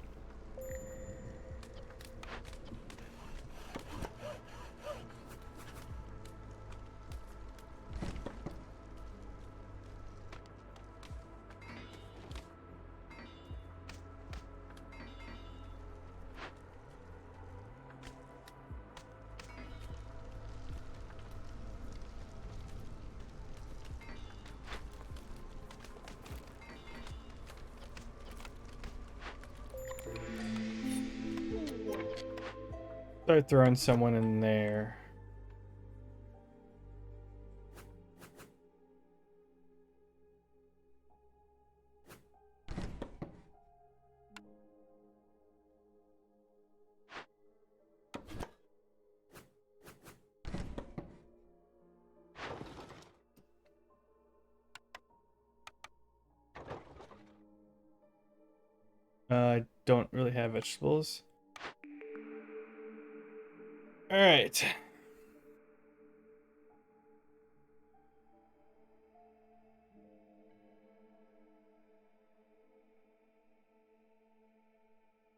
Start throwing someone in there. I don't really have vegetables. All right.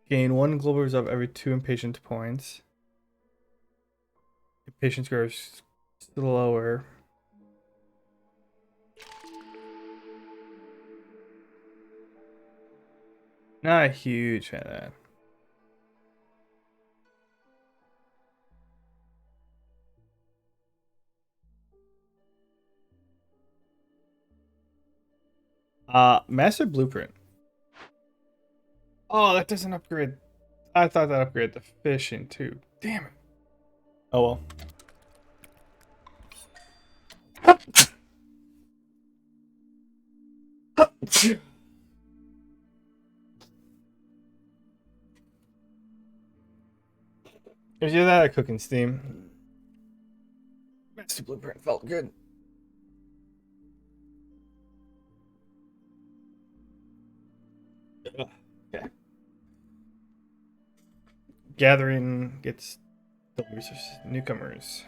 Gain 1 global resolve every 2 impatient points. Impatience grows slower. Not a huge fan of that. Master Blueprint. Oh, that doesn't upgrade. I thought that upgraded the fishing too. Damn it. Oh well. It was either that or cooking steam. Master Blueprint felt good. Ugh, okay. Gathering gets the resources. Newcomers.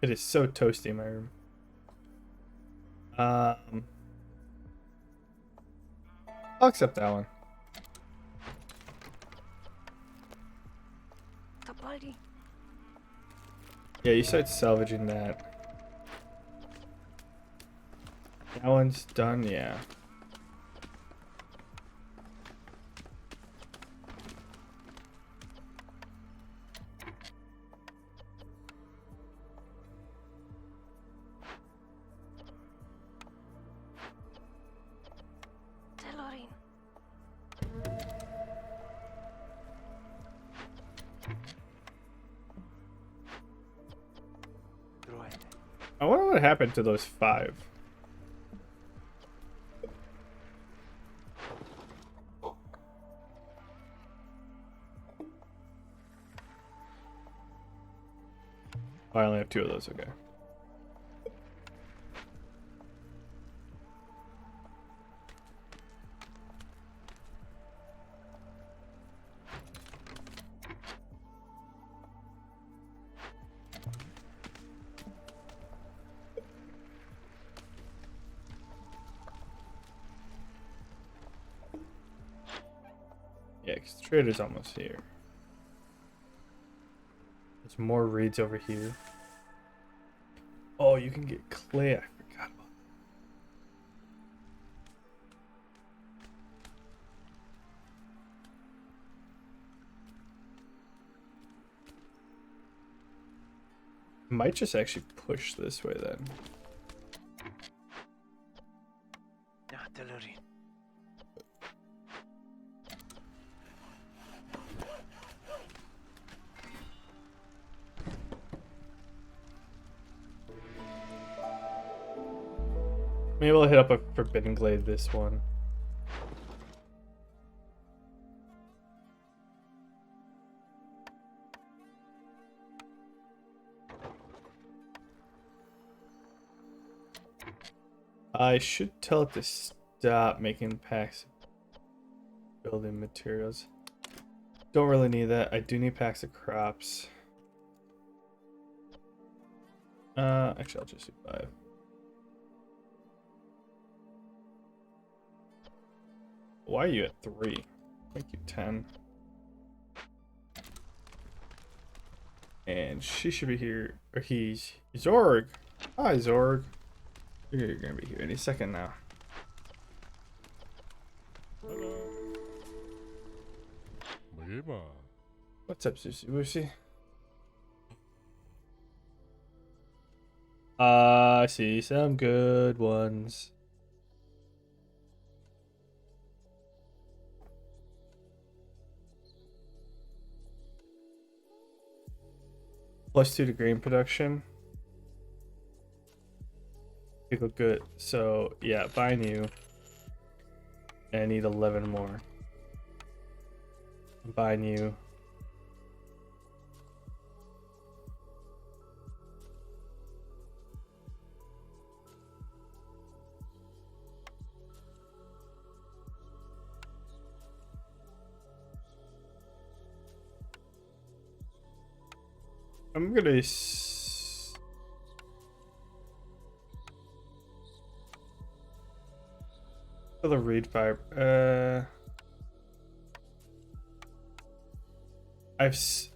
It is so toasty in my room. I'll accept that one. Capaldi. Yeah, you start salvaging that. That one's done, yeah. Telorin. I wonder what happened to those 5. Oh, I only have 2 of those, okay. Yeah, because the trader's almost here. There's more reeds over here. Oh, you can get clay. I forgot about that. Might just actually push this way then. Maybe I'll hit up a Forbidden Glade this one. I should tell it to stop making packs of building materials. Don't really need that. I do need packs of crops. Actually, I'll just do 5. Why are you at 3? Make you 10. And she should be here. Or he's Zorg. Hi, Zorg. You're gonna be here any second now. What's up, Susie Woosey? I see some good ones. +2 to grain production. They look good. So yeah, buy new. And I need 11 more. Buy new. I'm gonna for the reed fiber.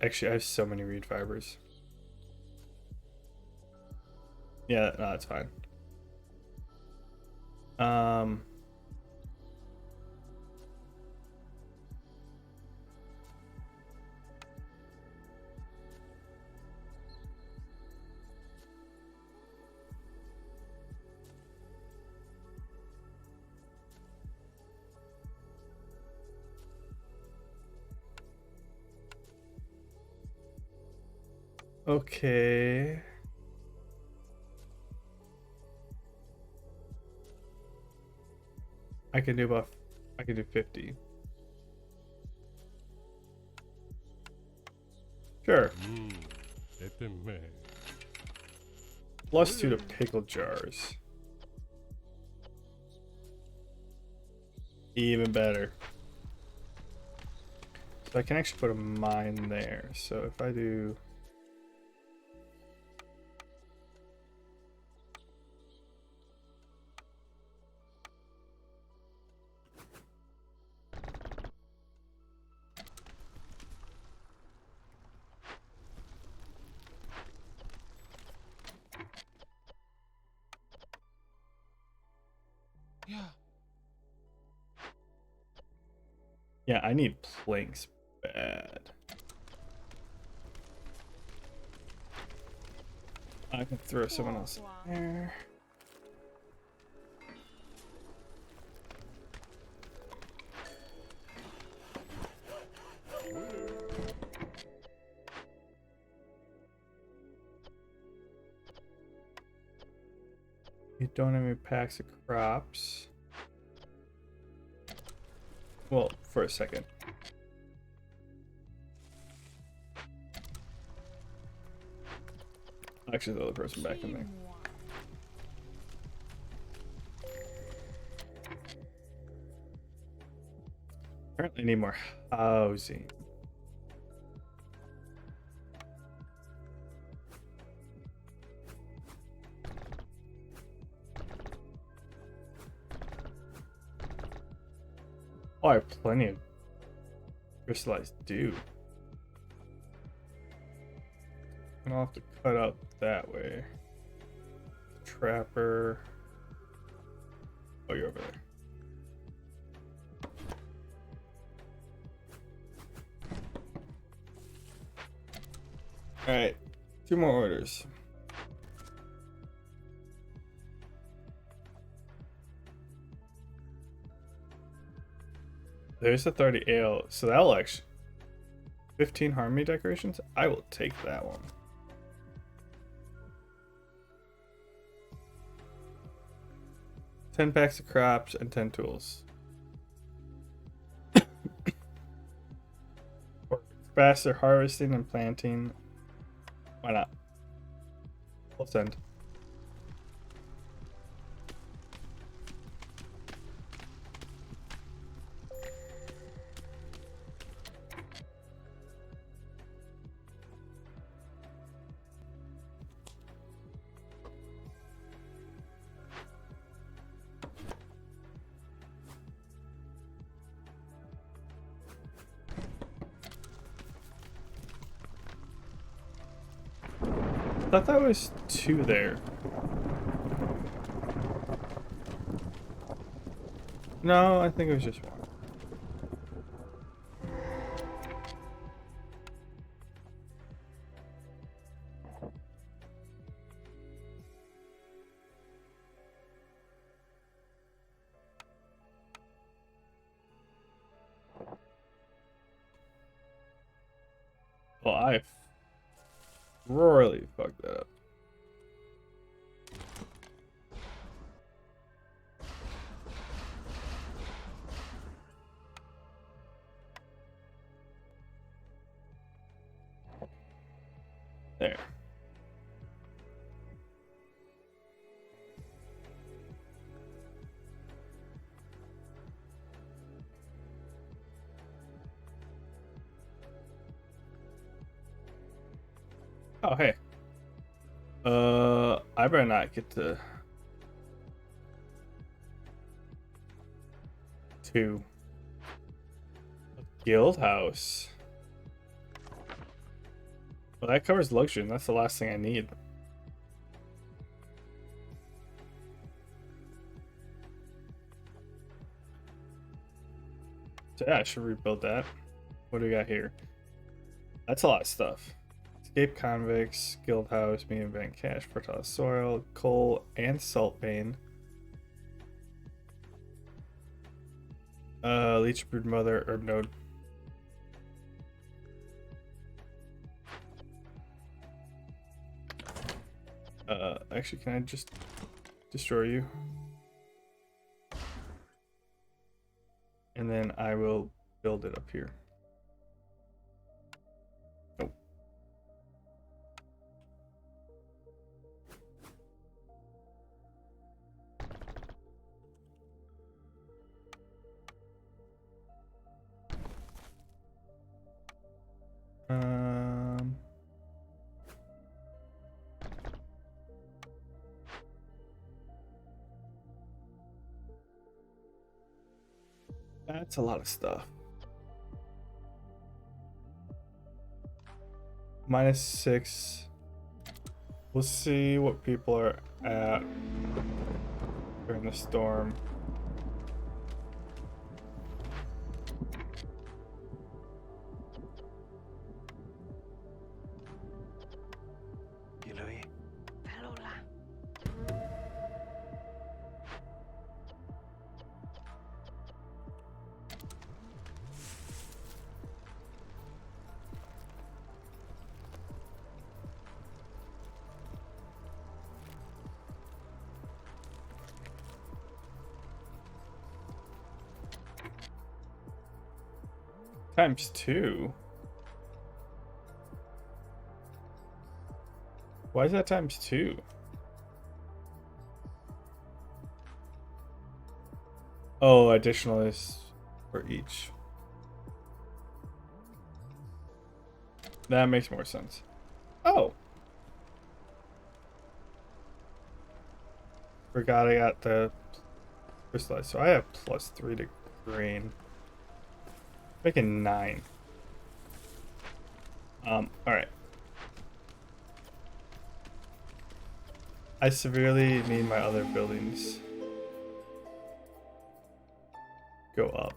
Actually I have so many reed fibers. Yeah, no, that's fine. Okay. I can do 50. Sure. +2 to pickle jars. Even better. So I can actually put a mine there. So if I do yeah, I need planks bad. I can throw someone else in there. You don't have any packs of crops. Well, for a second. Actually, the other person back in there. Apparently, need more housing. Oh, I have plenty of crystallized dew. And I'll have to cut out that way. Trapper. Oh, you're over there. Alright, 2 more orders. There's the 30 ale, so that'll actually 15 harmony decorations. I will take that one. $10 packs of crops and 10 tools. For faster harvesting and planting. Why not? We'll send. I thought that was 2 there. No, I think it was just 1. Well, I royally fucked that up. There. Oh, hey. I better not get to Guild House. Well, that covers luxury, and that's the last thing I need. So yeah, I should rebuild that. What do we got here? That's a lot of stuff. Escape convicts, guild house, medium bank cash, fertile soil, coal, and salt vein. Leech brood mother, herb node. Actually, can I just destroy you? And then I will build it up here. Oh. That's a lot of stuff. -6. We'll see what people are at during the storm. Hello là. ×2. Why is that ×2? Oh, additional is for each. That makes more sense. Oh. Forgot I got the crystallized. So I have +3 to green. Making 9. Alright. I severely need my other buildings go up.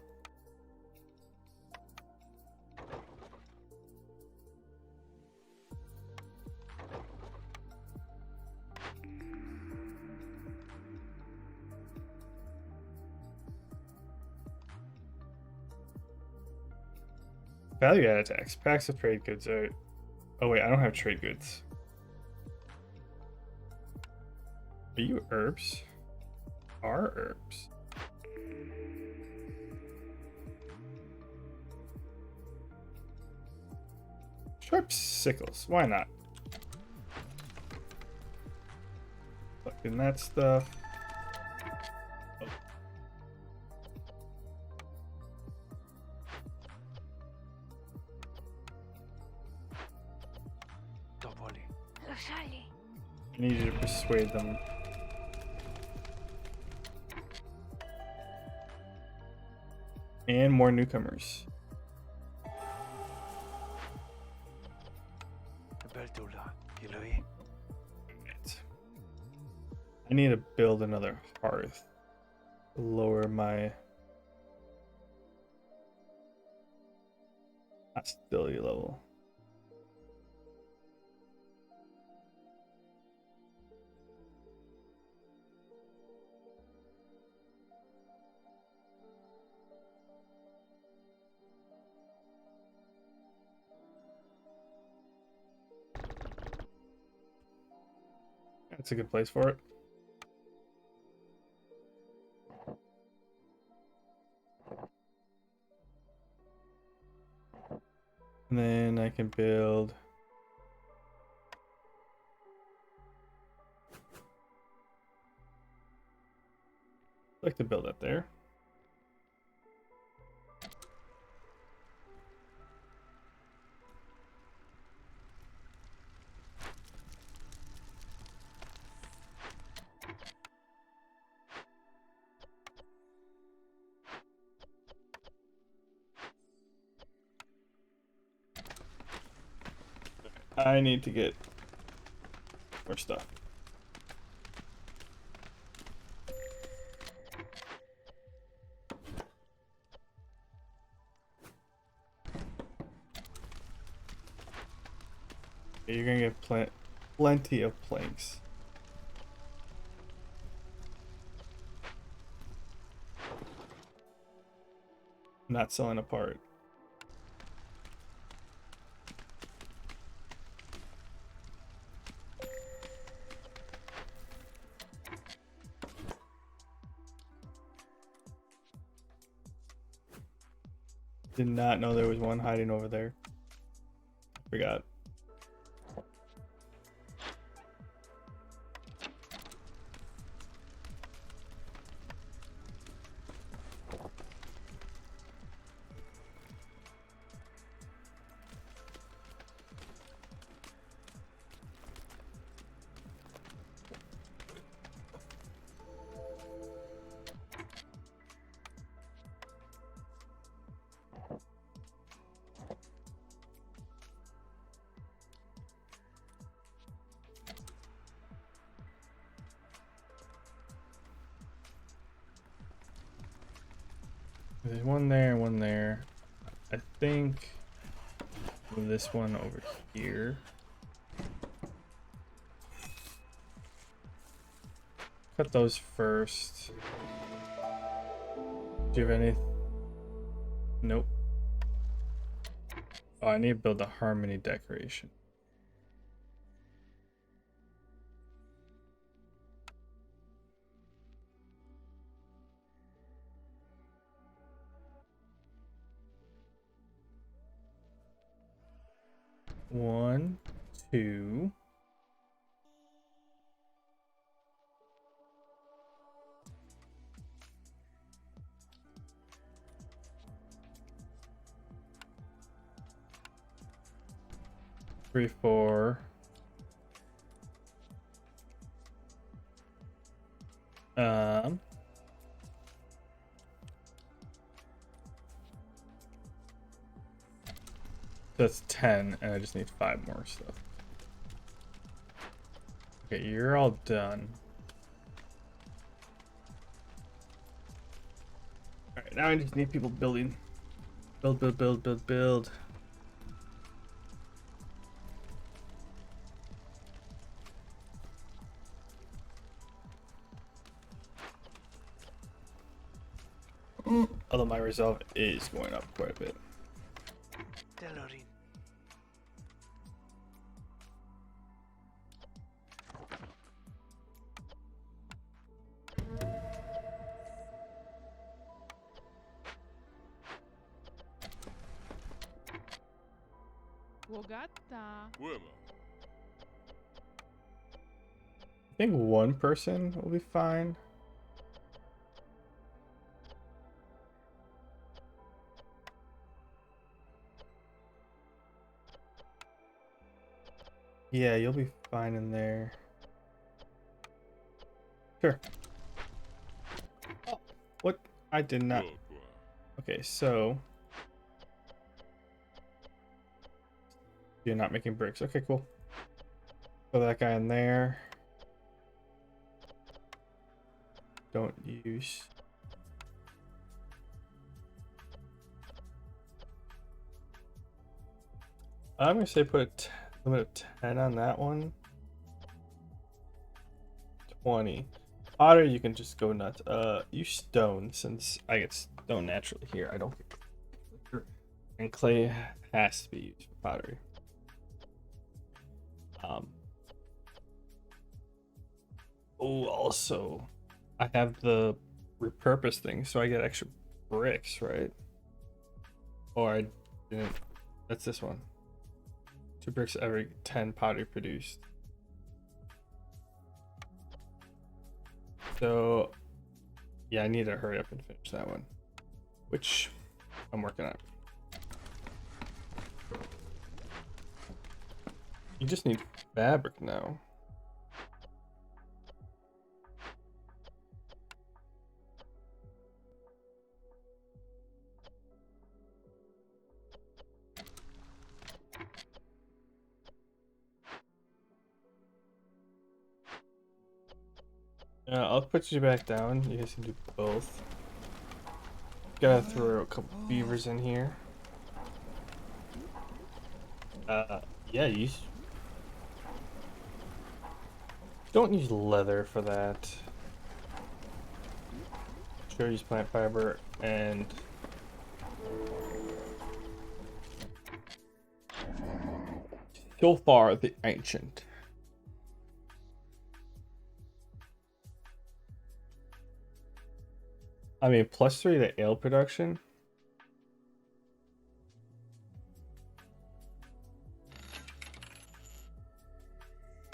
Value added tax. Packs of trade goods are. Oh wait, I don't have trade goods. Are you herbs? Are herbs? Sharp sickles. Why not? Fucking that stuff. Oh. Lo sai. I need you to persuade them. And more newcomers. I need to build another hearth. Lower my hostility level. That's a good place for it. And then I can build. I'd like to build it there. I need to get more stuff. You're gonna get plenty of planks. I'm not selling a part. Did not know there was one hiding over there. Forgot. There's one there and one there. I think this one over here. Cut those first. Do you have any? Nope. Oh, I need to build the harmony decoration. One, two. Three, four. That's 10, and I just need 5 more stuff. Okay, you're all done. Alright, now I just need people building. Build, build, build, build, build. Although my resolve is going up quite a bit. Delorin. Wogata. I think one person will be fine. Yeah, you'll be fine in there. Sure. Oh, what? I did not. Okay, so you're not making bricks. Okay, cool. Put that guy in there. Don't use. I'm gonna say put a limit of 10 on that one. 20. Otter, you can just go nuts. Use stone, since I get stone naturally here. I don't get. And clay has to be used for pottery. Oh, also, I have the repurpose thing, so I get extra bricks, right? Or I didn't. That's this one. 2 bricks every 10 pottery produced. So, yeah, I need to hurry up and finish that one, which I'm working on. You just need fabric now. I'll put you back down. You guys can do both. Gotta throw a couple beavers in here. Yeah, don't use leather for that. Sure, use plant fiber and so far the ancient. I mean, +3 to ale production.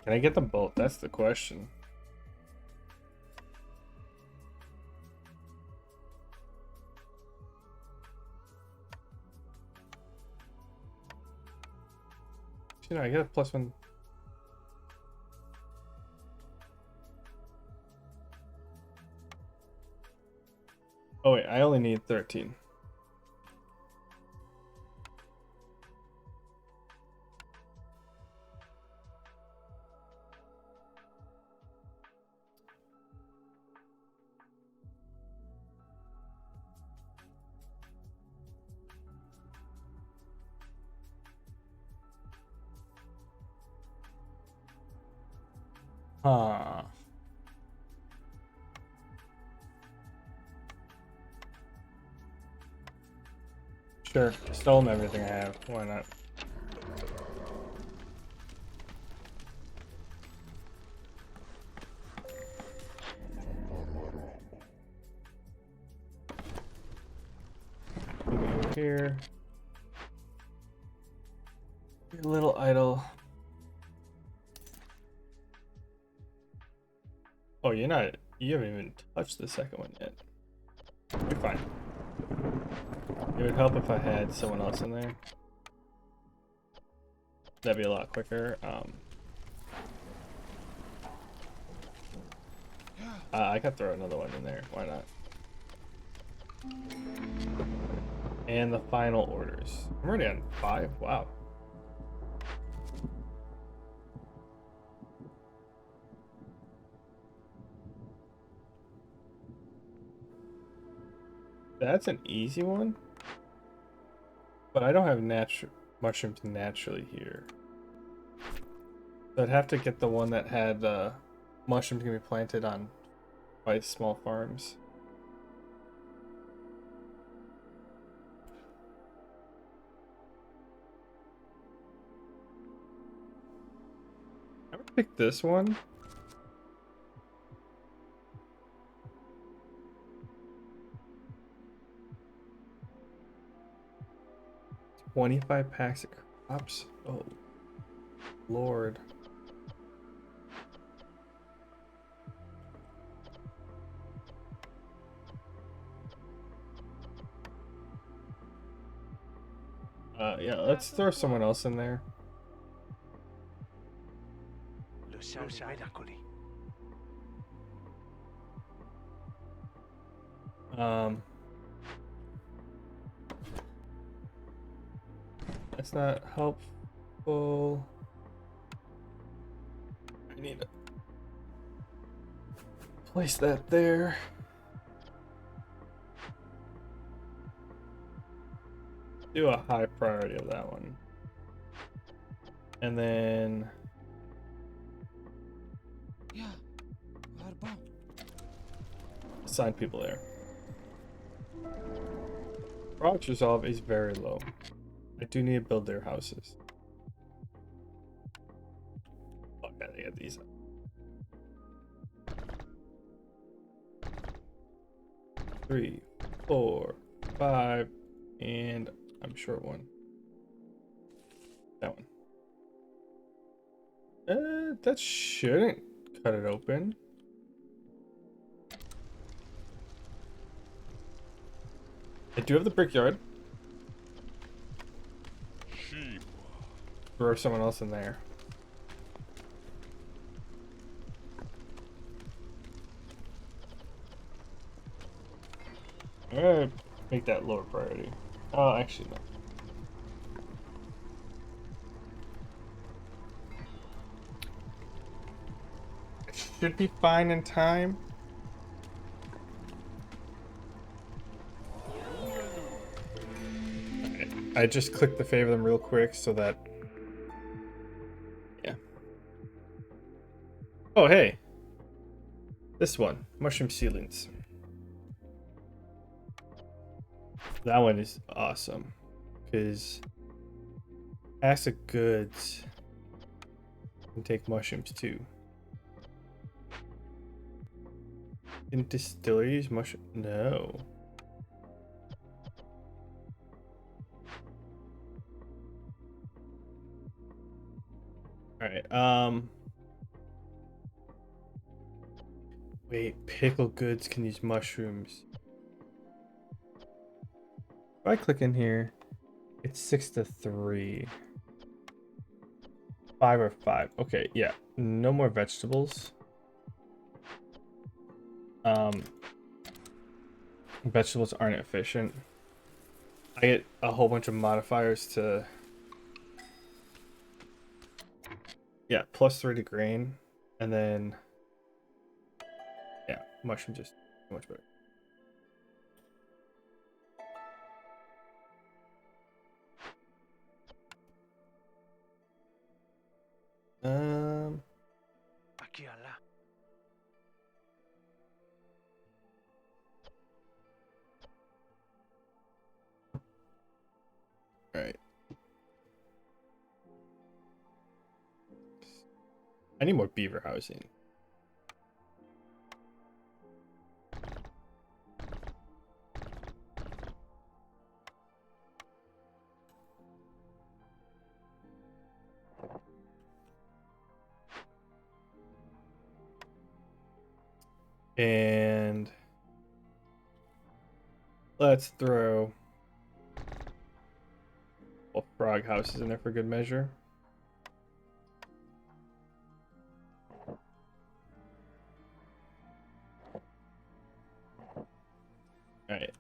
Can I get them both? That's the question. You know, I get a +1. Oh wait, I only need 13. Huh. Sure, stole everything I have. Why not? Over here. You're a little idle. Oh, you haven't even touched the second one yet. You're fine. It would help if I had someone else in there. That'd be a lot quicker. I could throw another one in there. Why not? And the final orders. I'm already on 5. Wow. That's an easy one. But I don't have mushrooms naturally here. So I'd have to get the one that had mushrooms can be planted on by small farms. I'm gonna pick this one. $25 packs of crops. Oh, Lord. Yeah, let's throw someone else in there. Lo siamo miracoli. That's not helpful. I need to place that there. Do a high priority of that one. And then assign people there. Project resolve is very low. I do need to build their houses. Oh, yeah, they get these. 3, 4, 5, and I'm short one. That one. That shouldn't cut it open. I do have the brickyard. Throw someone else in there. I'm gonna make that lower priority. Oh, actually no. Should be fine in time. I just clicked the favor them real quick so that. Yeah. Oh, hey. This one, mushroom ceilings. That one is awesome because acid goods can take mushrooms too. In distilleries, mushroom? No. All right. Wait, pickle goods can use mushrooms. If I click in here, it's 6 to 3. 5 or 5. Okay, yeah. No more vegetables. Vegetables aren't efficient. I get a whole bunch of modifiers to. Yeah, +3 to grain, and then. Yeah, mushroom just so much better. Aquí Allah. All right. I need more beaver housing. And let's throw frog houses in there for good measure. All right.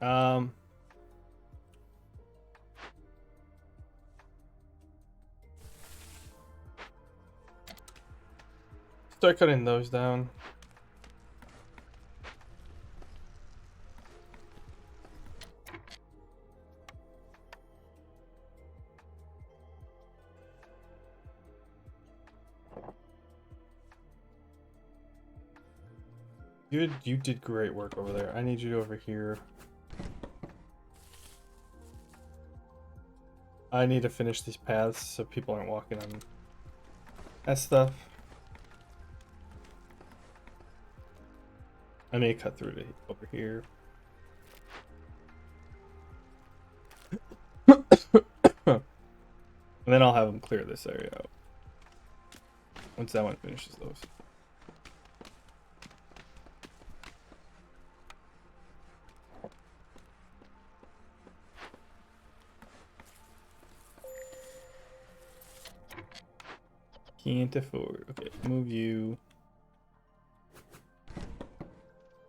Start cutting those down. You did great work over there. I need you over here. I need to finish these paths so people aren't walking on that stuff. I may cut through to over here. And then I'll have them clear this area out. Once that one finishes those. Can't afford. Okay, move you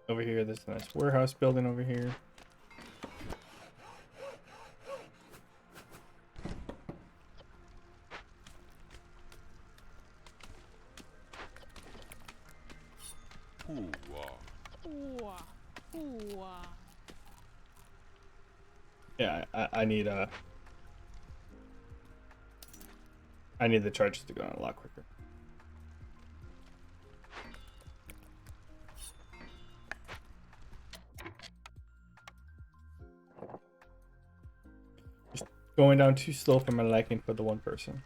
over here. There's a nice warehouse building over here. Yeah, I need I need the charges to go on a lot quicker. Just going down too slow for my liking for the one person.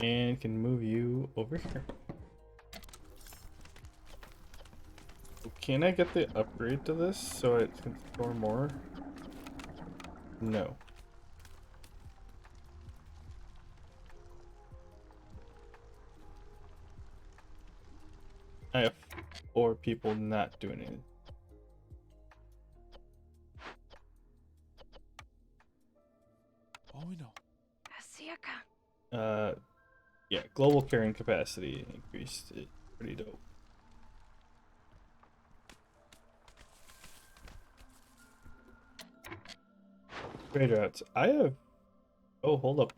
and can move you over here. Can I get the upgrade to this so it can store more? No. I have 4 people not doing anything. Oh no. Así acá. Yeah, global carrying capacity increased. It's pretty dope. Trade routes. I have. Oh, hold up.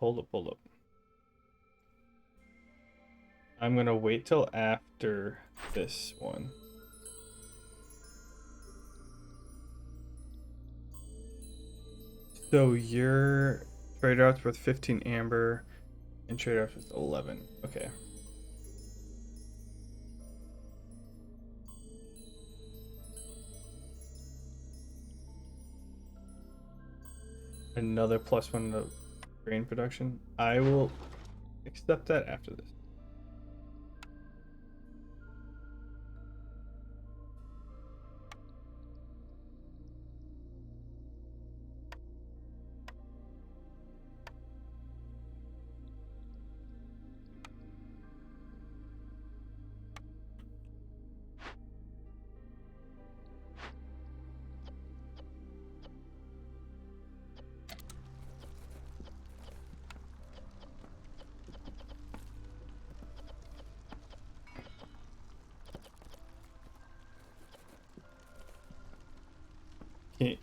I'm gonna wait till after this one. So your trade routes worth 15 amber and trade routes worth 11. Okay. Another +1 to grain production. I will accept that after this.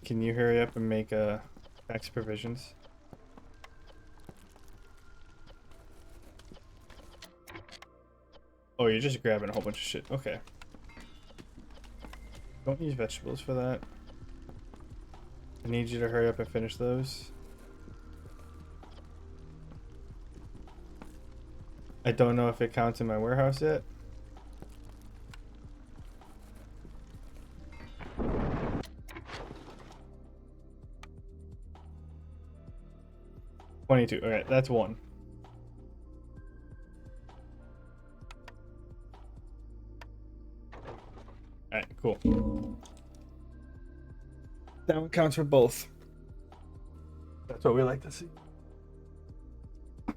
Can you hurry up and make tax provisions? Oh, you're just grabbing a whole bunch of shit. Okay. Don't use vegetables for that. I need you to hurry up and finish those. I don't know if it counts in my warehouse yet. $22. Alright, that's 1. Alright, cool. That one counts for both. That's what we like to see. I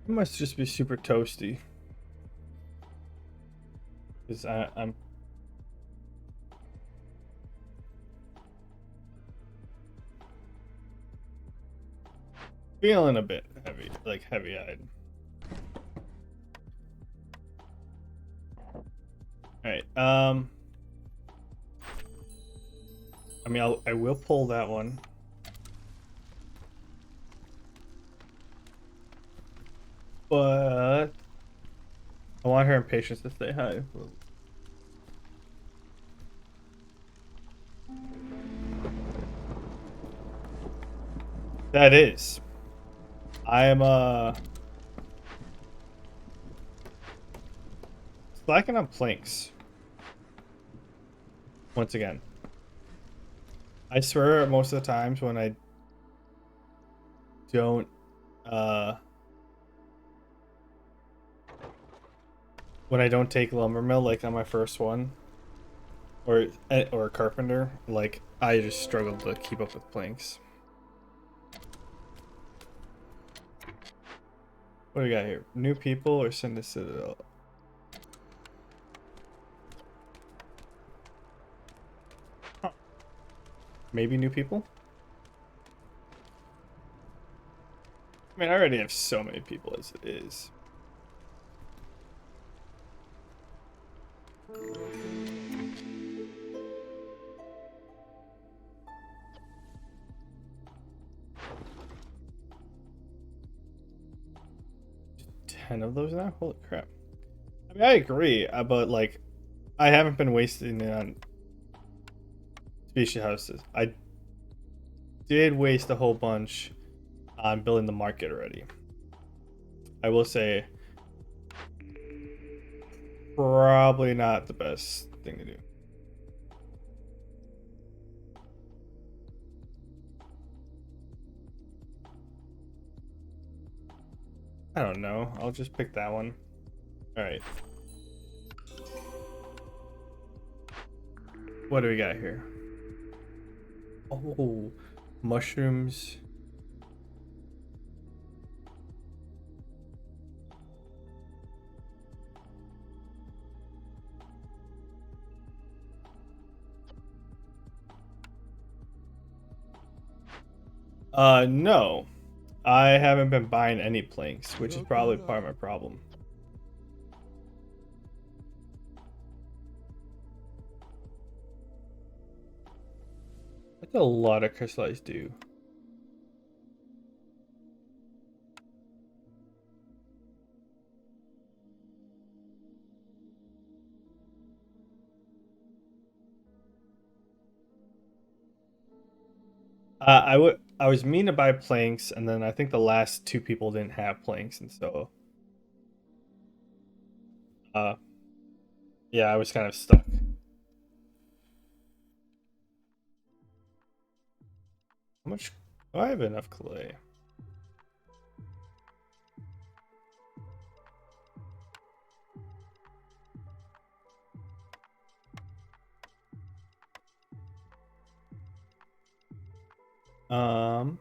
must just be super toasty. Because I'm feeling a bit heavy, like heavy-eyed. Alright, I mean, I will pull that one. But I want her impatience to stay high. That is. I am slacking on planks. Once again. I swear most of the times when I don't take lumber mill like on my first one or carpenter, like I just struggle to keep up with planks. What do we got here? New people or send a citadel? Huh. Maybe new people? I mean, I already have so many people as it is. Ten of those now? Holy crap. I mean, I agree, but like, I haven't been wasting it on species houses. I did waste a whole bunch on building the market already. I will say, probably not the best thing to do. I don't know. I'll just pick that one. All right. What do we got here? Oh, mushrooms. No. I haven't been buying any planks, which is probably part of my problem. That's a lot of crystallized dew. I was mean to buy planks, and then I think the last two people didn't have planks, and so uh yeah, I was kind of stuck. How much? Oh, I have enough clay. Um,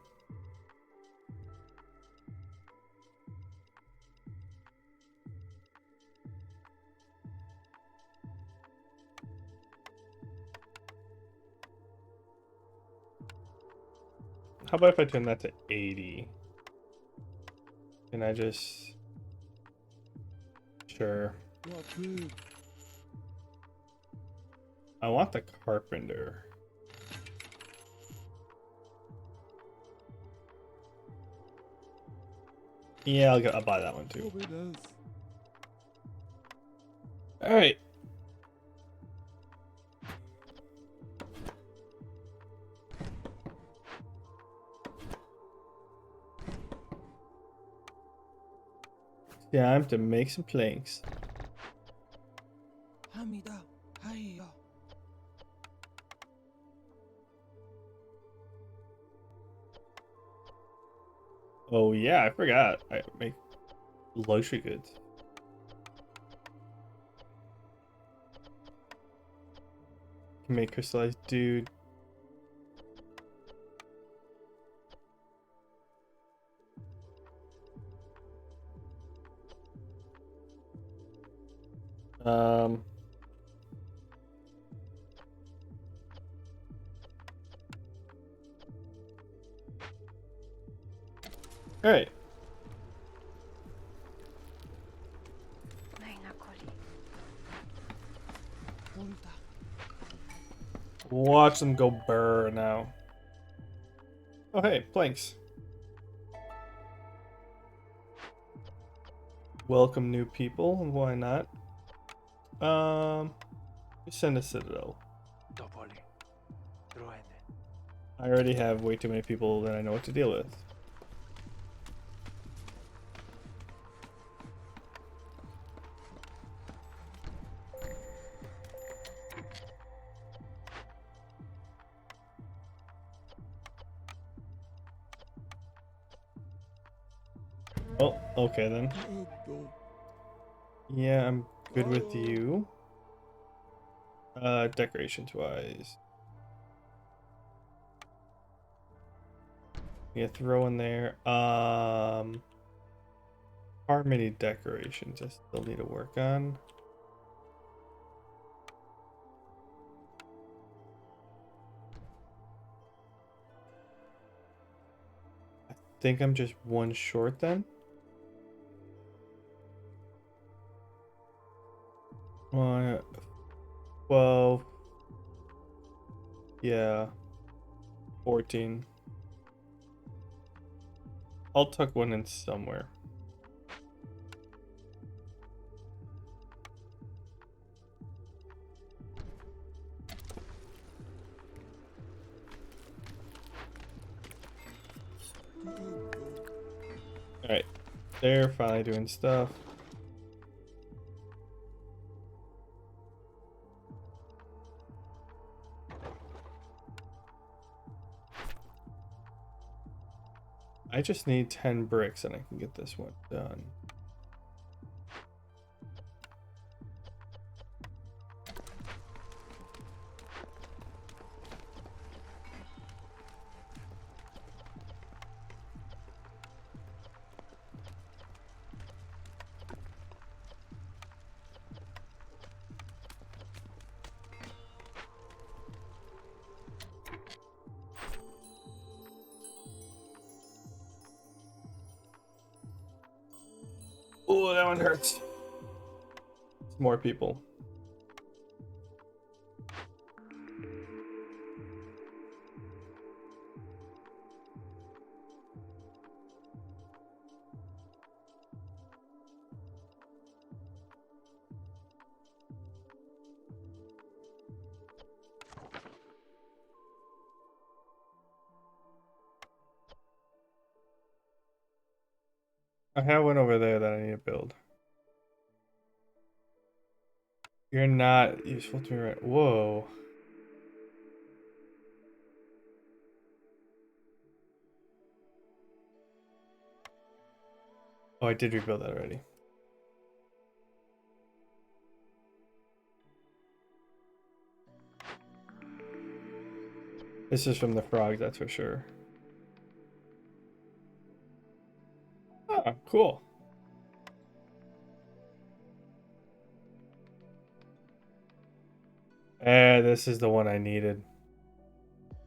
how about if I turn that to 80? Can I just... Sure. I want the carpenter. Yeah, I'll buy that one too. All right. Time to make some planks. Oh yeah, I forgot. I make luxury goods. Can make crystallized dude. Um. All right. Watch them go burr now. Oh hey, planks. Welcome new people, why not? Send a citadel. I already have way too many people that I know what to deal with. Oh, okay then. Yeah, I'm good with you. Decorations wise. Yeah, throw in there. Harmony decorations I still need to work on. I think I'm just one short then. One, 12. Yeah. 14. I'll tuck one in somewhere. Alright. They're finally doing stuff. I just need 10 bricks and I can get this one done. Oh, that one hurts. More people. I have one over there that I need to build. You're not useful to me, right? Whoa. Oh, I did rebuild that already. This is from the frog, that's for sure. Oh, cool. This is the one I needed.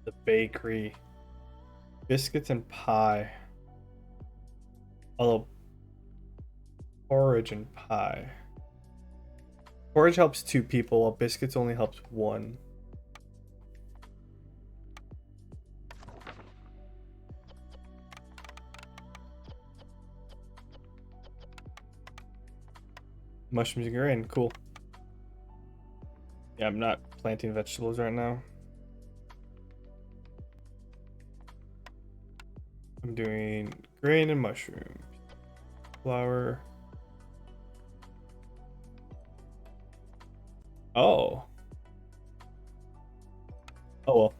The bakery. Biscuits and pie. Although porridge and pie. Porridge helps 2 people, while biscuits only helps 1. Mushrooms and grain, cool. Yeah, I'm not planting vegetables right now. I'm doing grain and mushrooms. Flour. Oh. Oh well.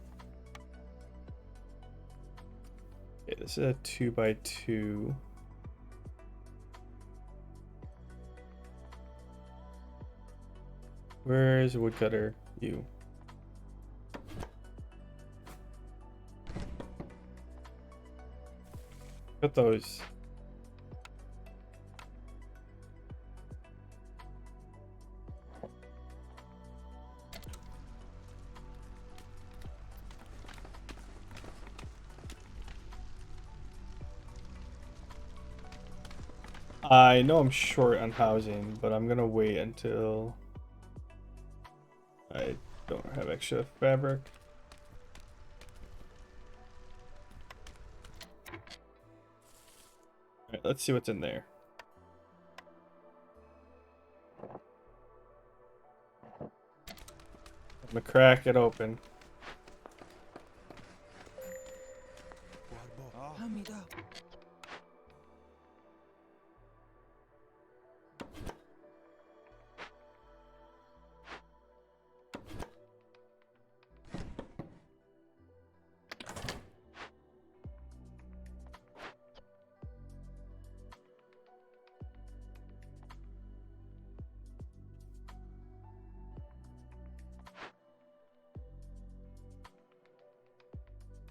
Okay, this is a 2x2. Where's the woodcutter? You. Cut those. I know I'm short on housing, but I'm gonna wait until I don't have extra fabric. Alright, let's see what's in there. I'm gonna crack it open.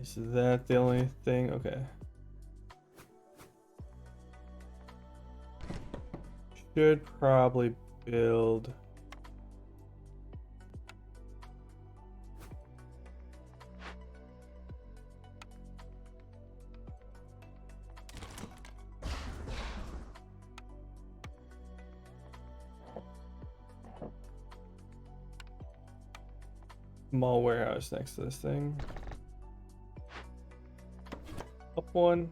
Is that the only thing? Okay. Should probably build. Small warehouse next to this thing. Up one.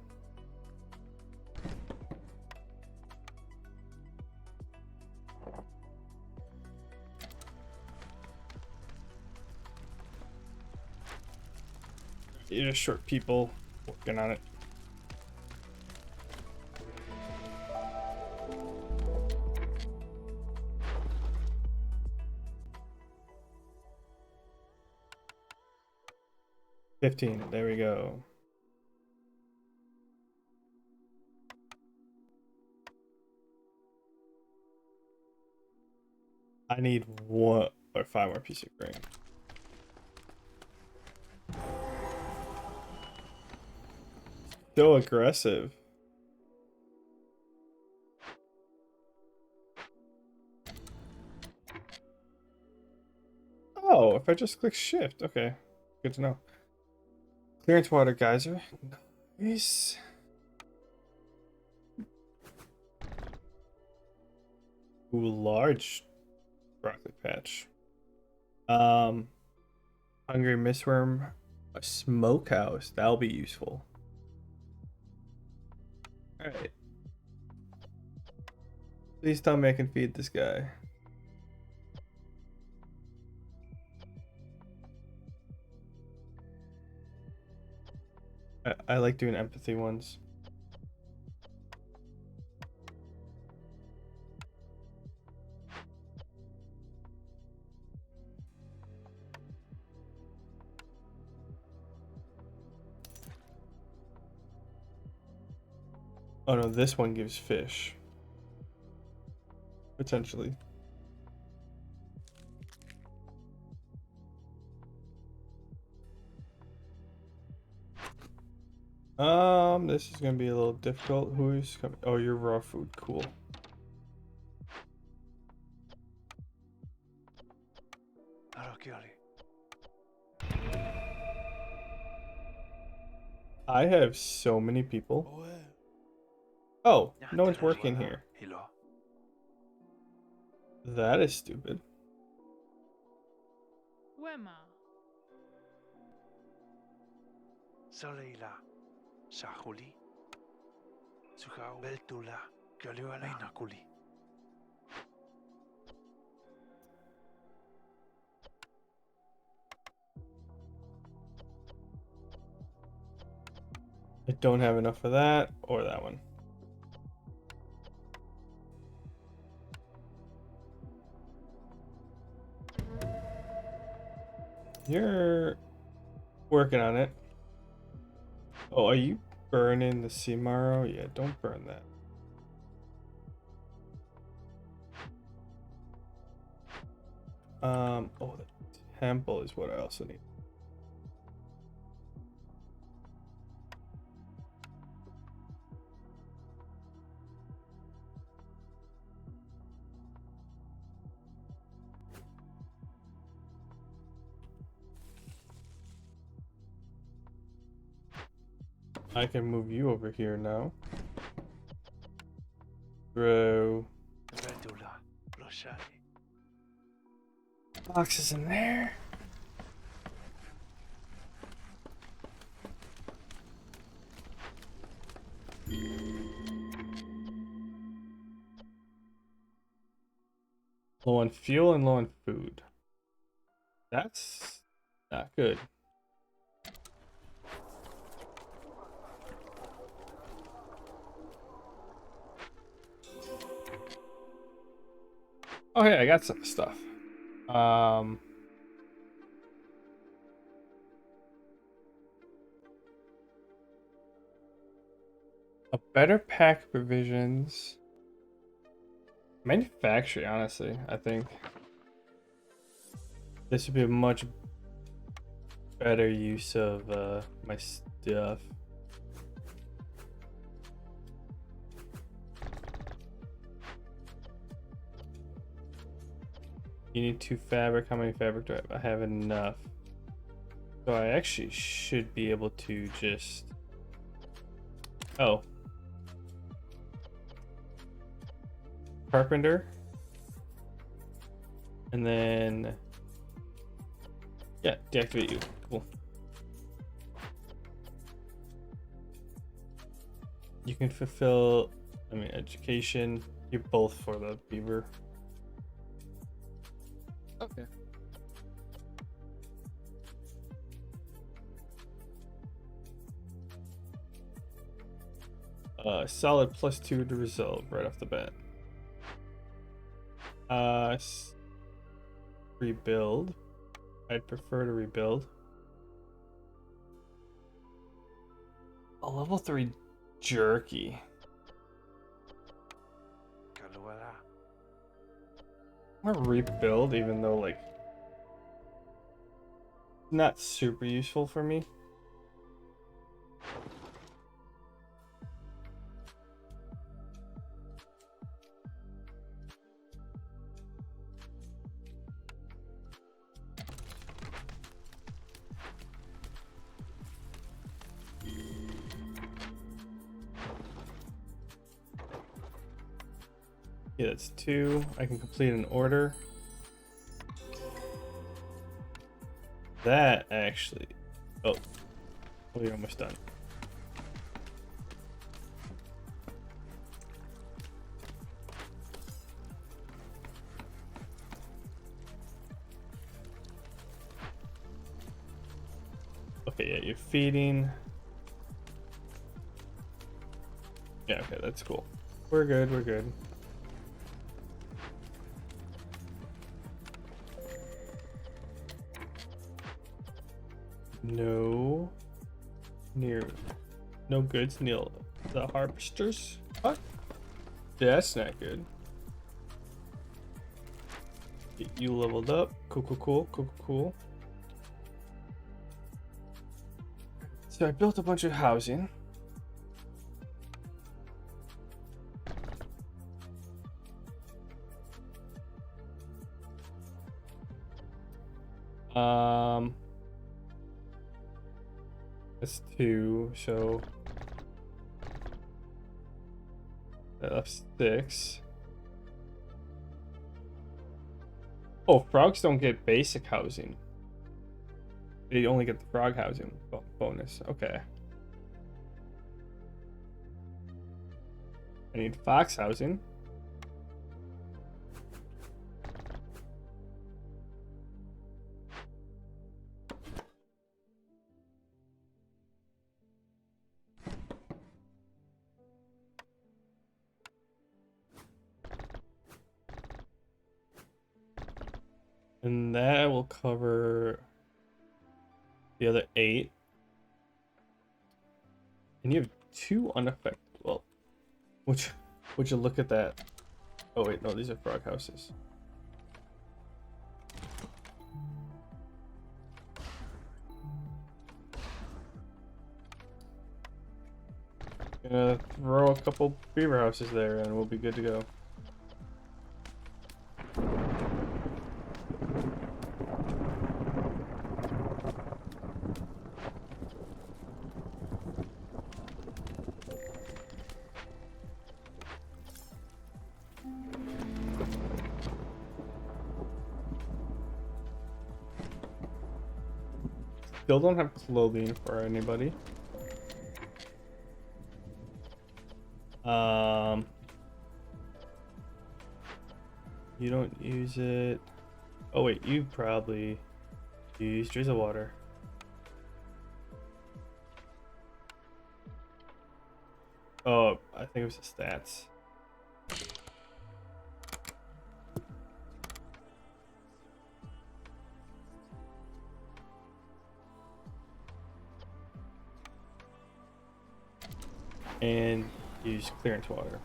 You're just short people working on it. $15. There we go. I need 1 or 5 more pieces of grain. So aggressive. Oh, if I just click shift. Okay. Good to know. Clearance water geyser. Nice. Ooh, large broccoli patch. Hungry mistworm. A smokehouse. That'll be useful. Alright. Please tell me I can feed this guy. I like doing empathy ones. Oh no, this one gives fish. Potentially. This is gonna be a little difficult. Who's coming? Oh, you're raw food. Cool. I have so many people. Oh, no one's working here. That is stupid. Wema. Soleila, Sahuli, Sukau Beltula, Galuala Nakuli. I don't have enough for that or that one. You're working on it. Oh, are you burning the Simaro? Yeah, don't burn that. Oh, the temple is what I also need. I can move you over here now. Throw Beltula, Roshali. boxes in there. Low on fuel and low on food. That's not good. Oh, hey, I got some stuff. A better pack of provisions. Manufacturing, honestly, I think. This would be a much better use of my stuff. You need 2 fabric. How many fabric do I have? I have enough. So I actually should be able to just... Oh. Carpenter. And then... Yeah, deactivate you. Cool. You can fulfill... I mean, education. You're both for the beaver. Okay. Solid +2 to resolve right off the bat. Rebuild. I'd prefer to rebuild. A level 3 jerky. Galuala. I'm gonna rebuild, even though like not super useful for me. Yeah, that's 2. I can complete an order. That actually... Oh, we're almost done. Okay, yeah, you're feeding. Yeah, okay, that's cool. We're good, we're good. No. No goods near the harvesters. What? Yeah, that's not good. Get you leveled up. Cool. So I built a bunch of housing. That's 2, so that left 6. Oh, frogs don't get basic housing. They only get the frog housing bonus. Okay. I need fox housing. And that will cover the other 8. And you have 2 unaffected. Well, would you look at that? Oh wait, no, these are frog houses. Gonna throw a couple beaver houses there and we'll be good to go. Still don't have clothing for anybody. You don't use it. Oh wait, you probably use drizzle water. Oh, I think it was the stats. And use clearance water.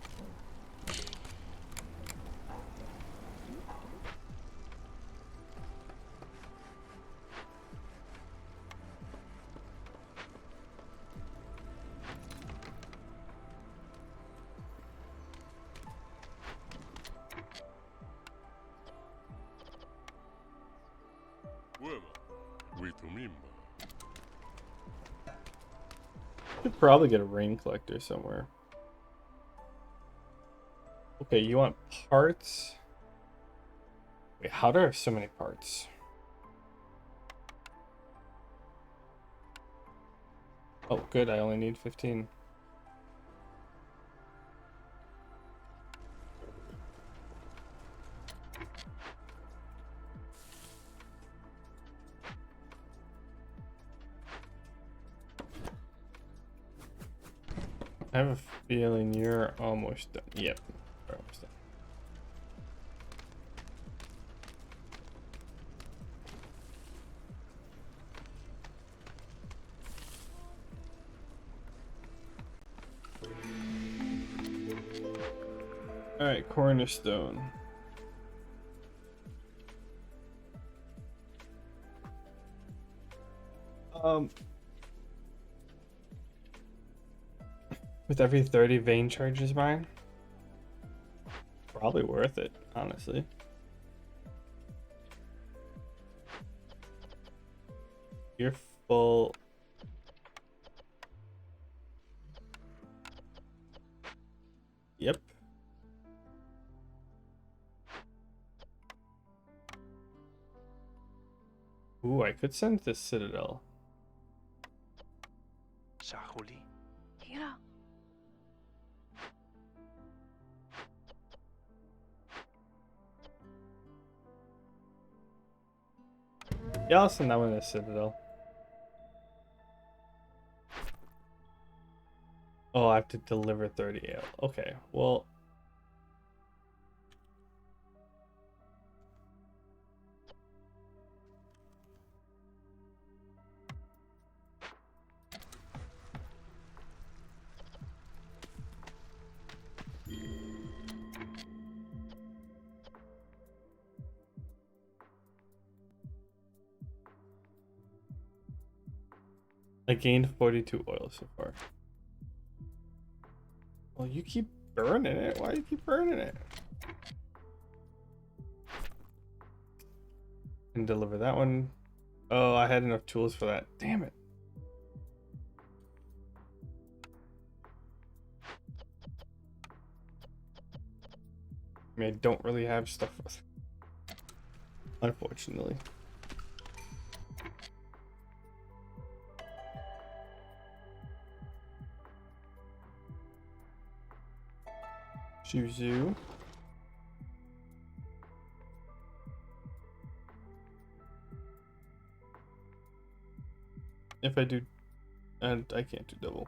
Should probably get a rain collector somewhere. Okay, you want parts? Wait, how do I have so many parts? Oh, good, I only need 15. I have a feeling you're almost done. Yep, we're almost done. All right, cornerstone. With every 30 vein charges mine, probably worth it, honestly. You're full. Yep. Ooh, I could send this Citadel. Shahuli. Hira. Yeah, I'll send that one to Citadel. Oh, I have to deliver 30 ale. Okay, well. I gained 42 oil so far. Well, you keep burning it. Why do you keep burning it? And deliver that one. Oh, I had enough tools for that. Damn it. I mean, I don't really have stuff with, unfortunately. Shuzu. If I do, and I can't do double.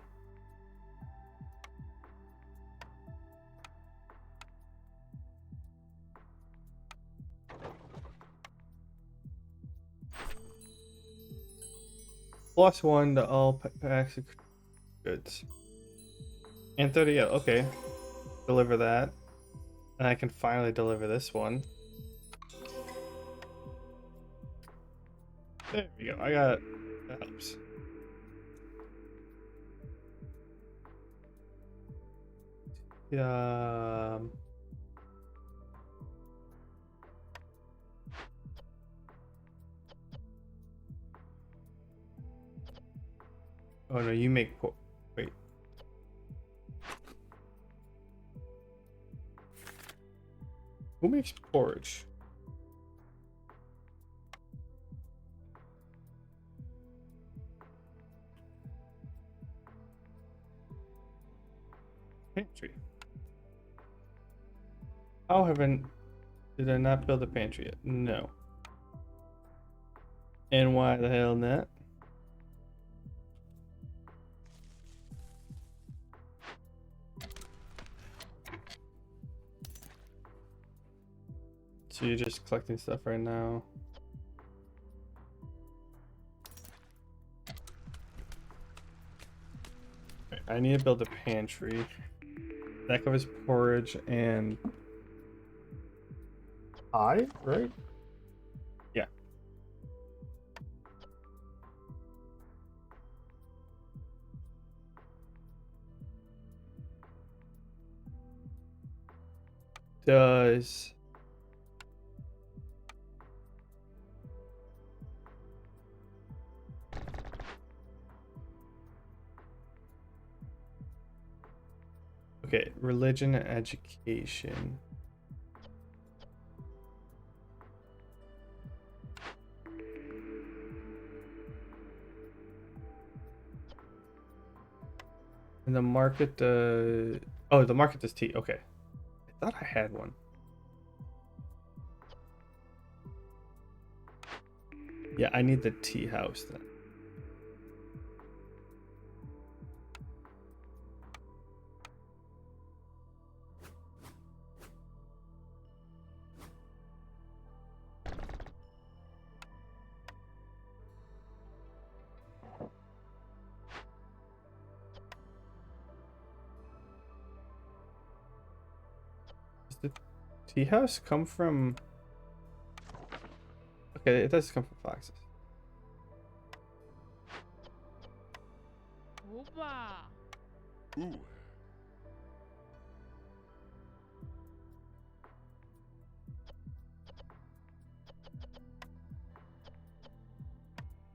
+1 to all packs of goods. And 30, yeah, okay. Deliver that. And I can finally deliver this one. There we go. I got, that helps. Yeah. Oh no, you make wait. Who makes porridge? Pantry. How did I not build a pantry yet? No. And why the hell not? So you're just collecting stuff right now. Okay, I need to build a pantry. That covers porridge and pie, right? Yeah. Does okay, religion and education. And the market, oh, the market does tea. Okay. I thought I had one. Yeah, I need the tea house then. Does the tea house come from... Okay, it does come from foxes. Opa! Ooh.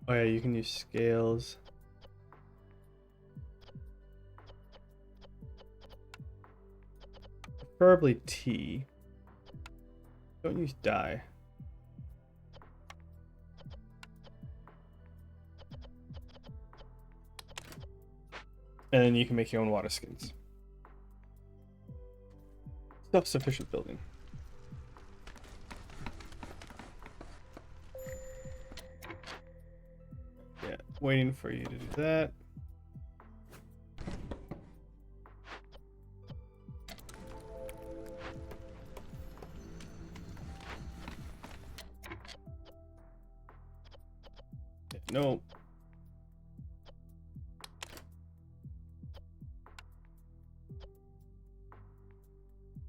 Oh yeah, you can use scales. Preferably T. Don't use dye. And then you can make your own water skins. Self-sufficient building. Yeah, waiting for you to do that. Yeah, no.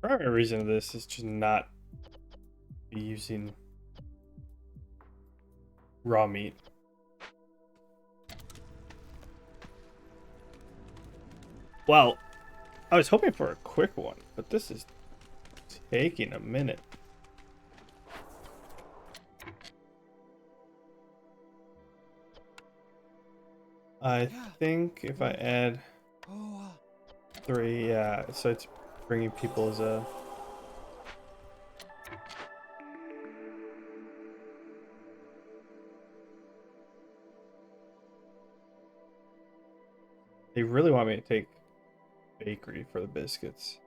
Primary reason of this is just not be using raw meat. Well, I was hoping for a quick one, but this is taking a minute. I think if I add 3, yeah, so it's bringing people as a... They really want me to take bakery for the biscuits.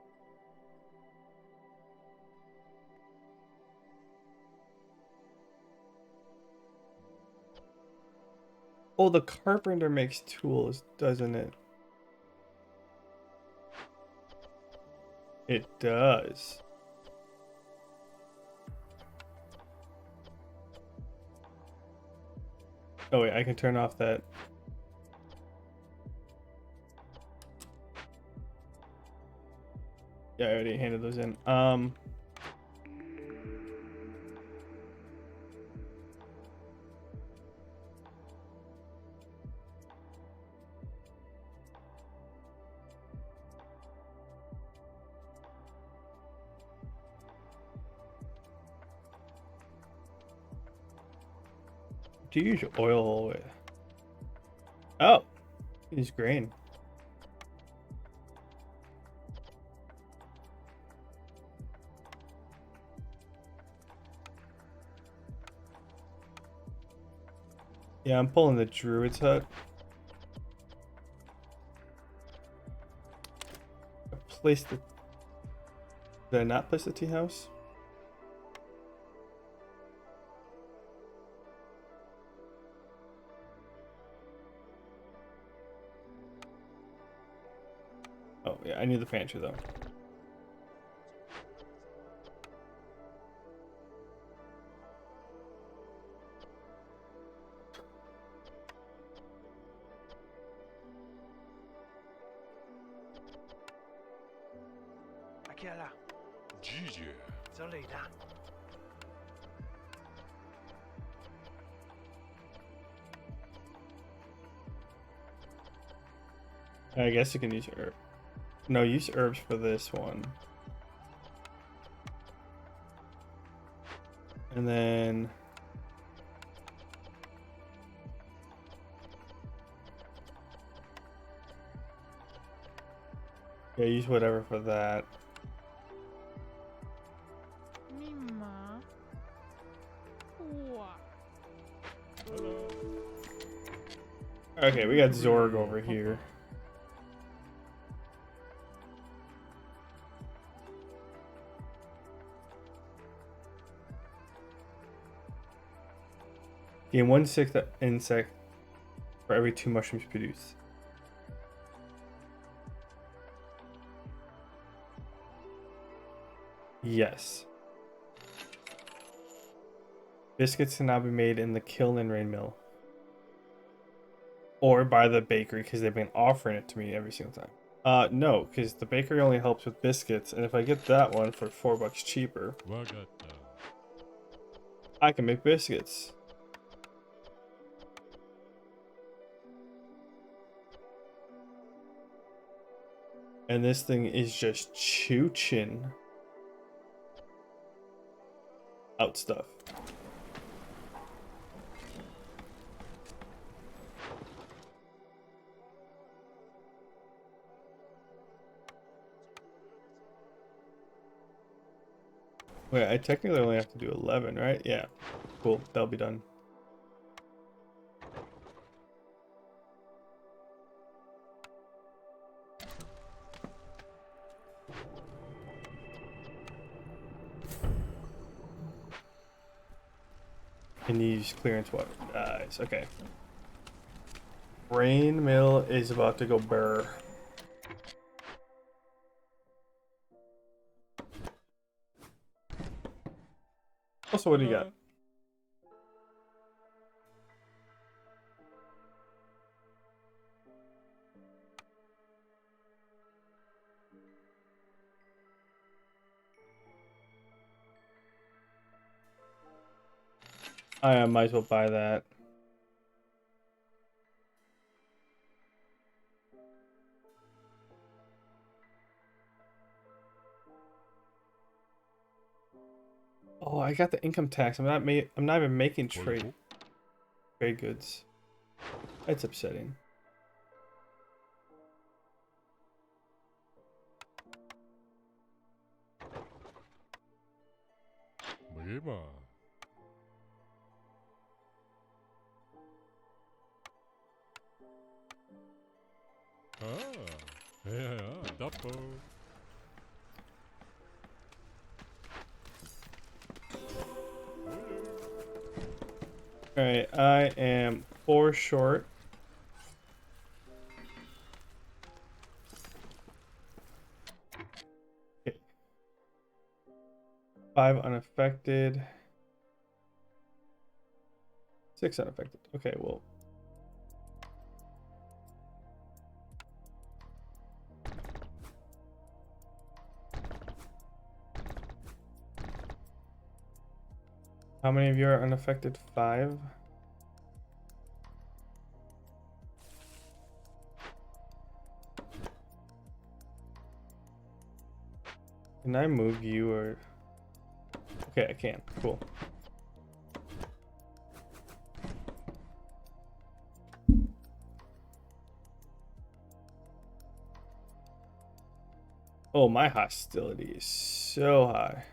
Oh, the carpenter makes tools, doesn't it? It does. Oh wait, I can turn off that. Yeah, I already handed those in. Do you use oil? Oh, use grain. Yeah, I'm pulling the druid's hut. I placed the... Did I not place the tea house? Oh, yeah, I need the pantry, though. Aqui là. Gigi. 就嚟啦。I guess you can use herb. No, use herbs for this one. And then... Yeah, use whatever for that. Mima. Wow. Okay, we got Zorg over here. Gain 1/6 insect for every 2 mushrooms produced. Yes. Biscuits can now be made in the kiln and rain mill. Or by the bakery, because they've been offering it to me every single time. No, because the bakery only helps with biscuits, and if I get that one for $4 cheaper, I can make biscuits. And this thing is just chooching out stuff. Wait, I technically only have to do 11, right? Yeah. Cool, that'll be done. And use clearance water. Nice, okay. Rain mill is about to go burr. Also, what do you got? I might as well buy that. Oh, I got the income tax. I'm not even making trade goods. That's upsetting. Alright, I am 4 short. Okay. 5 unaffected. 6 unaffected. Okay, well. How many of you are unaffected? 5? Can I move you or... Okay, I can. Cool. Oh, my hostility is so high.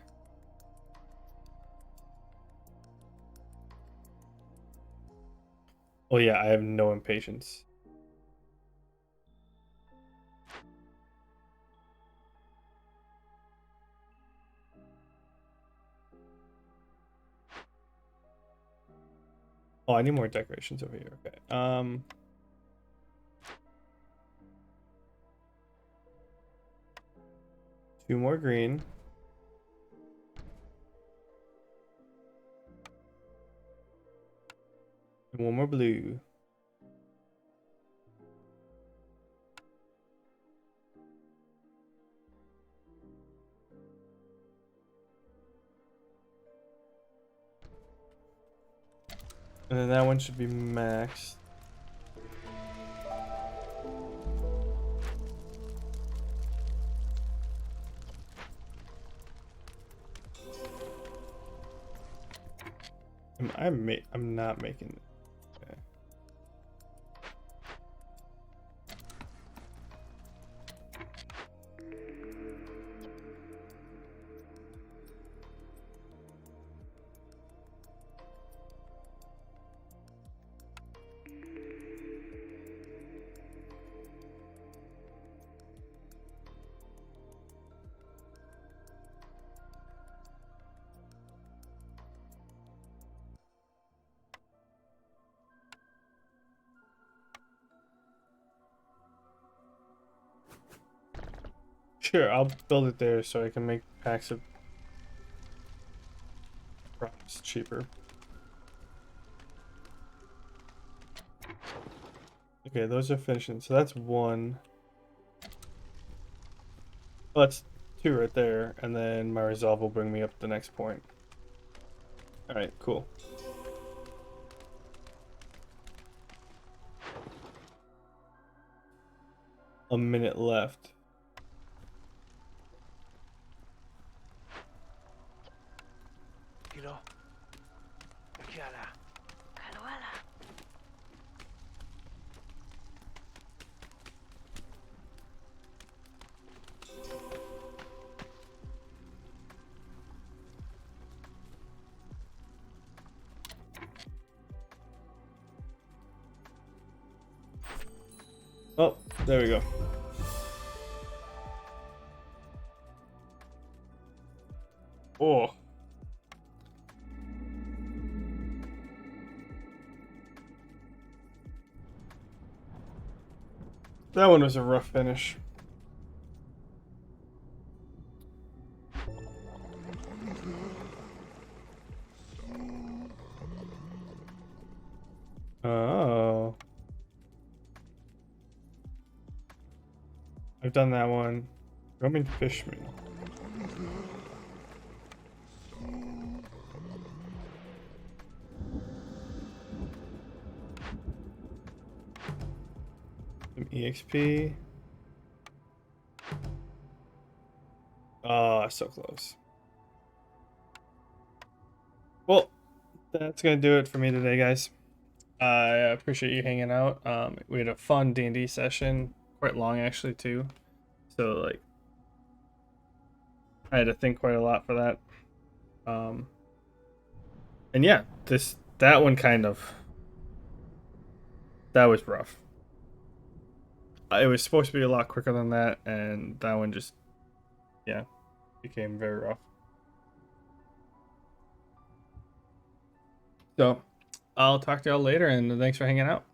Oh yeah, I have no impatience. Oh, I need more decorations over here. Okay. 2 more green. And 1 more blue. And then that one should be maxed. I'm not making it. Okay. Sure, I'll build it there so I can make packs of crops cheaper. Okay, those are finishing. So that's 1. Well, that's 2 right there, and then my resolve will bring me up to the next point. All right, cool. A minute left. Oh, there we go. Oh. That one was a rough finish. Oh. I've done that one. Roman Fishman. Some EXP. Oh, so close. Well, that's gonna do it for me today, guys. I appreciate you hanging out. We had a fun D&D session, quite long actually too. So like, I had to think quite a lot for that. And yeah, that one kind of that was rough. It was supposed to be a lot quicker than that, and that one just became very rough. So I'll talk to y'all later, and thanks for hanging out.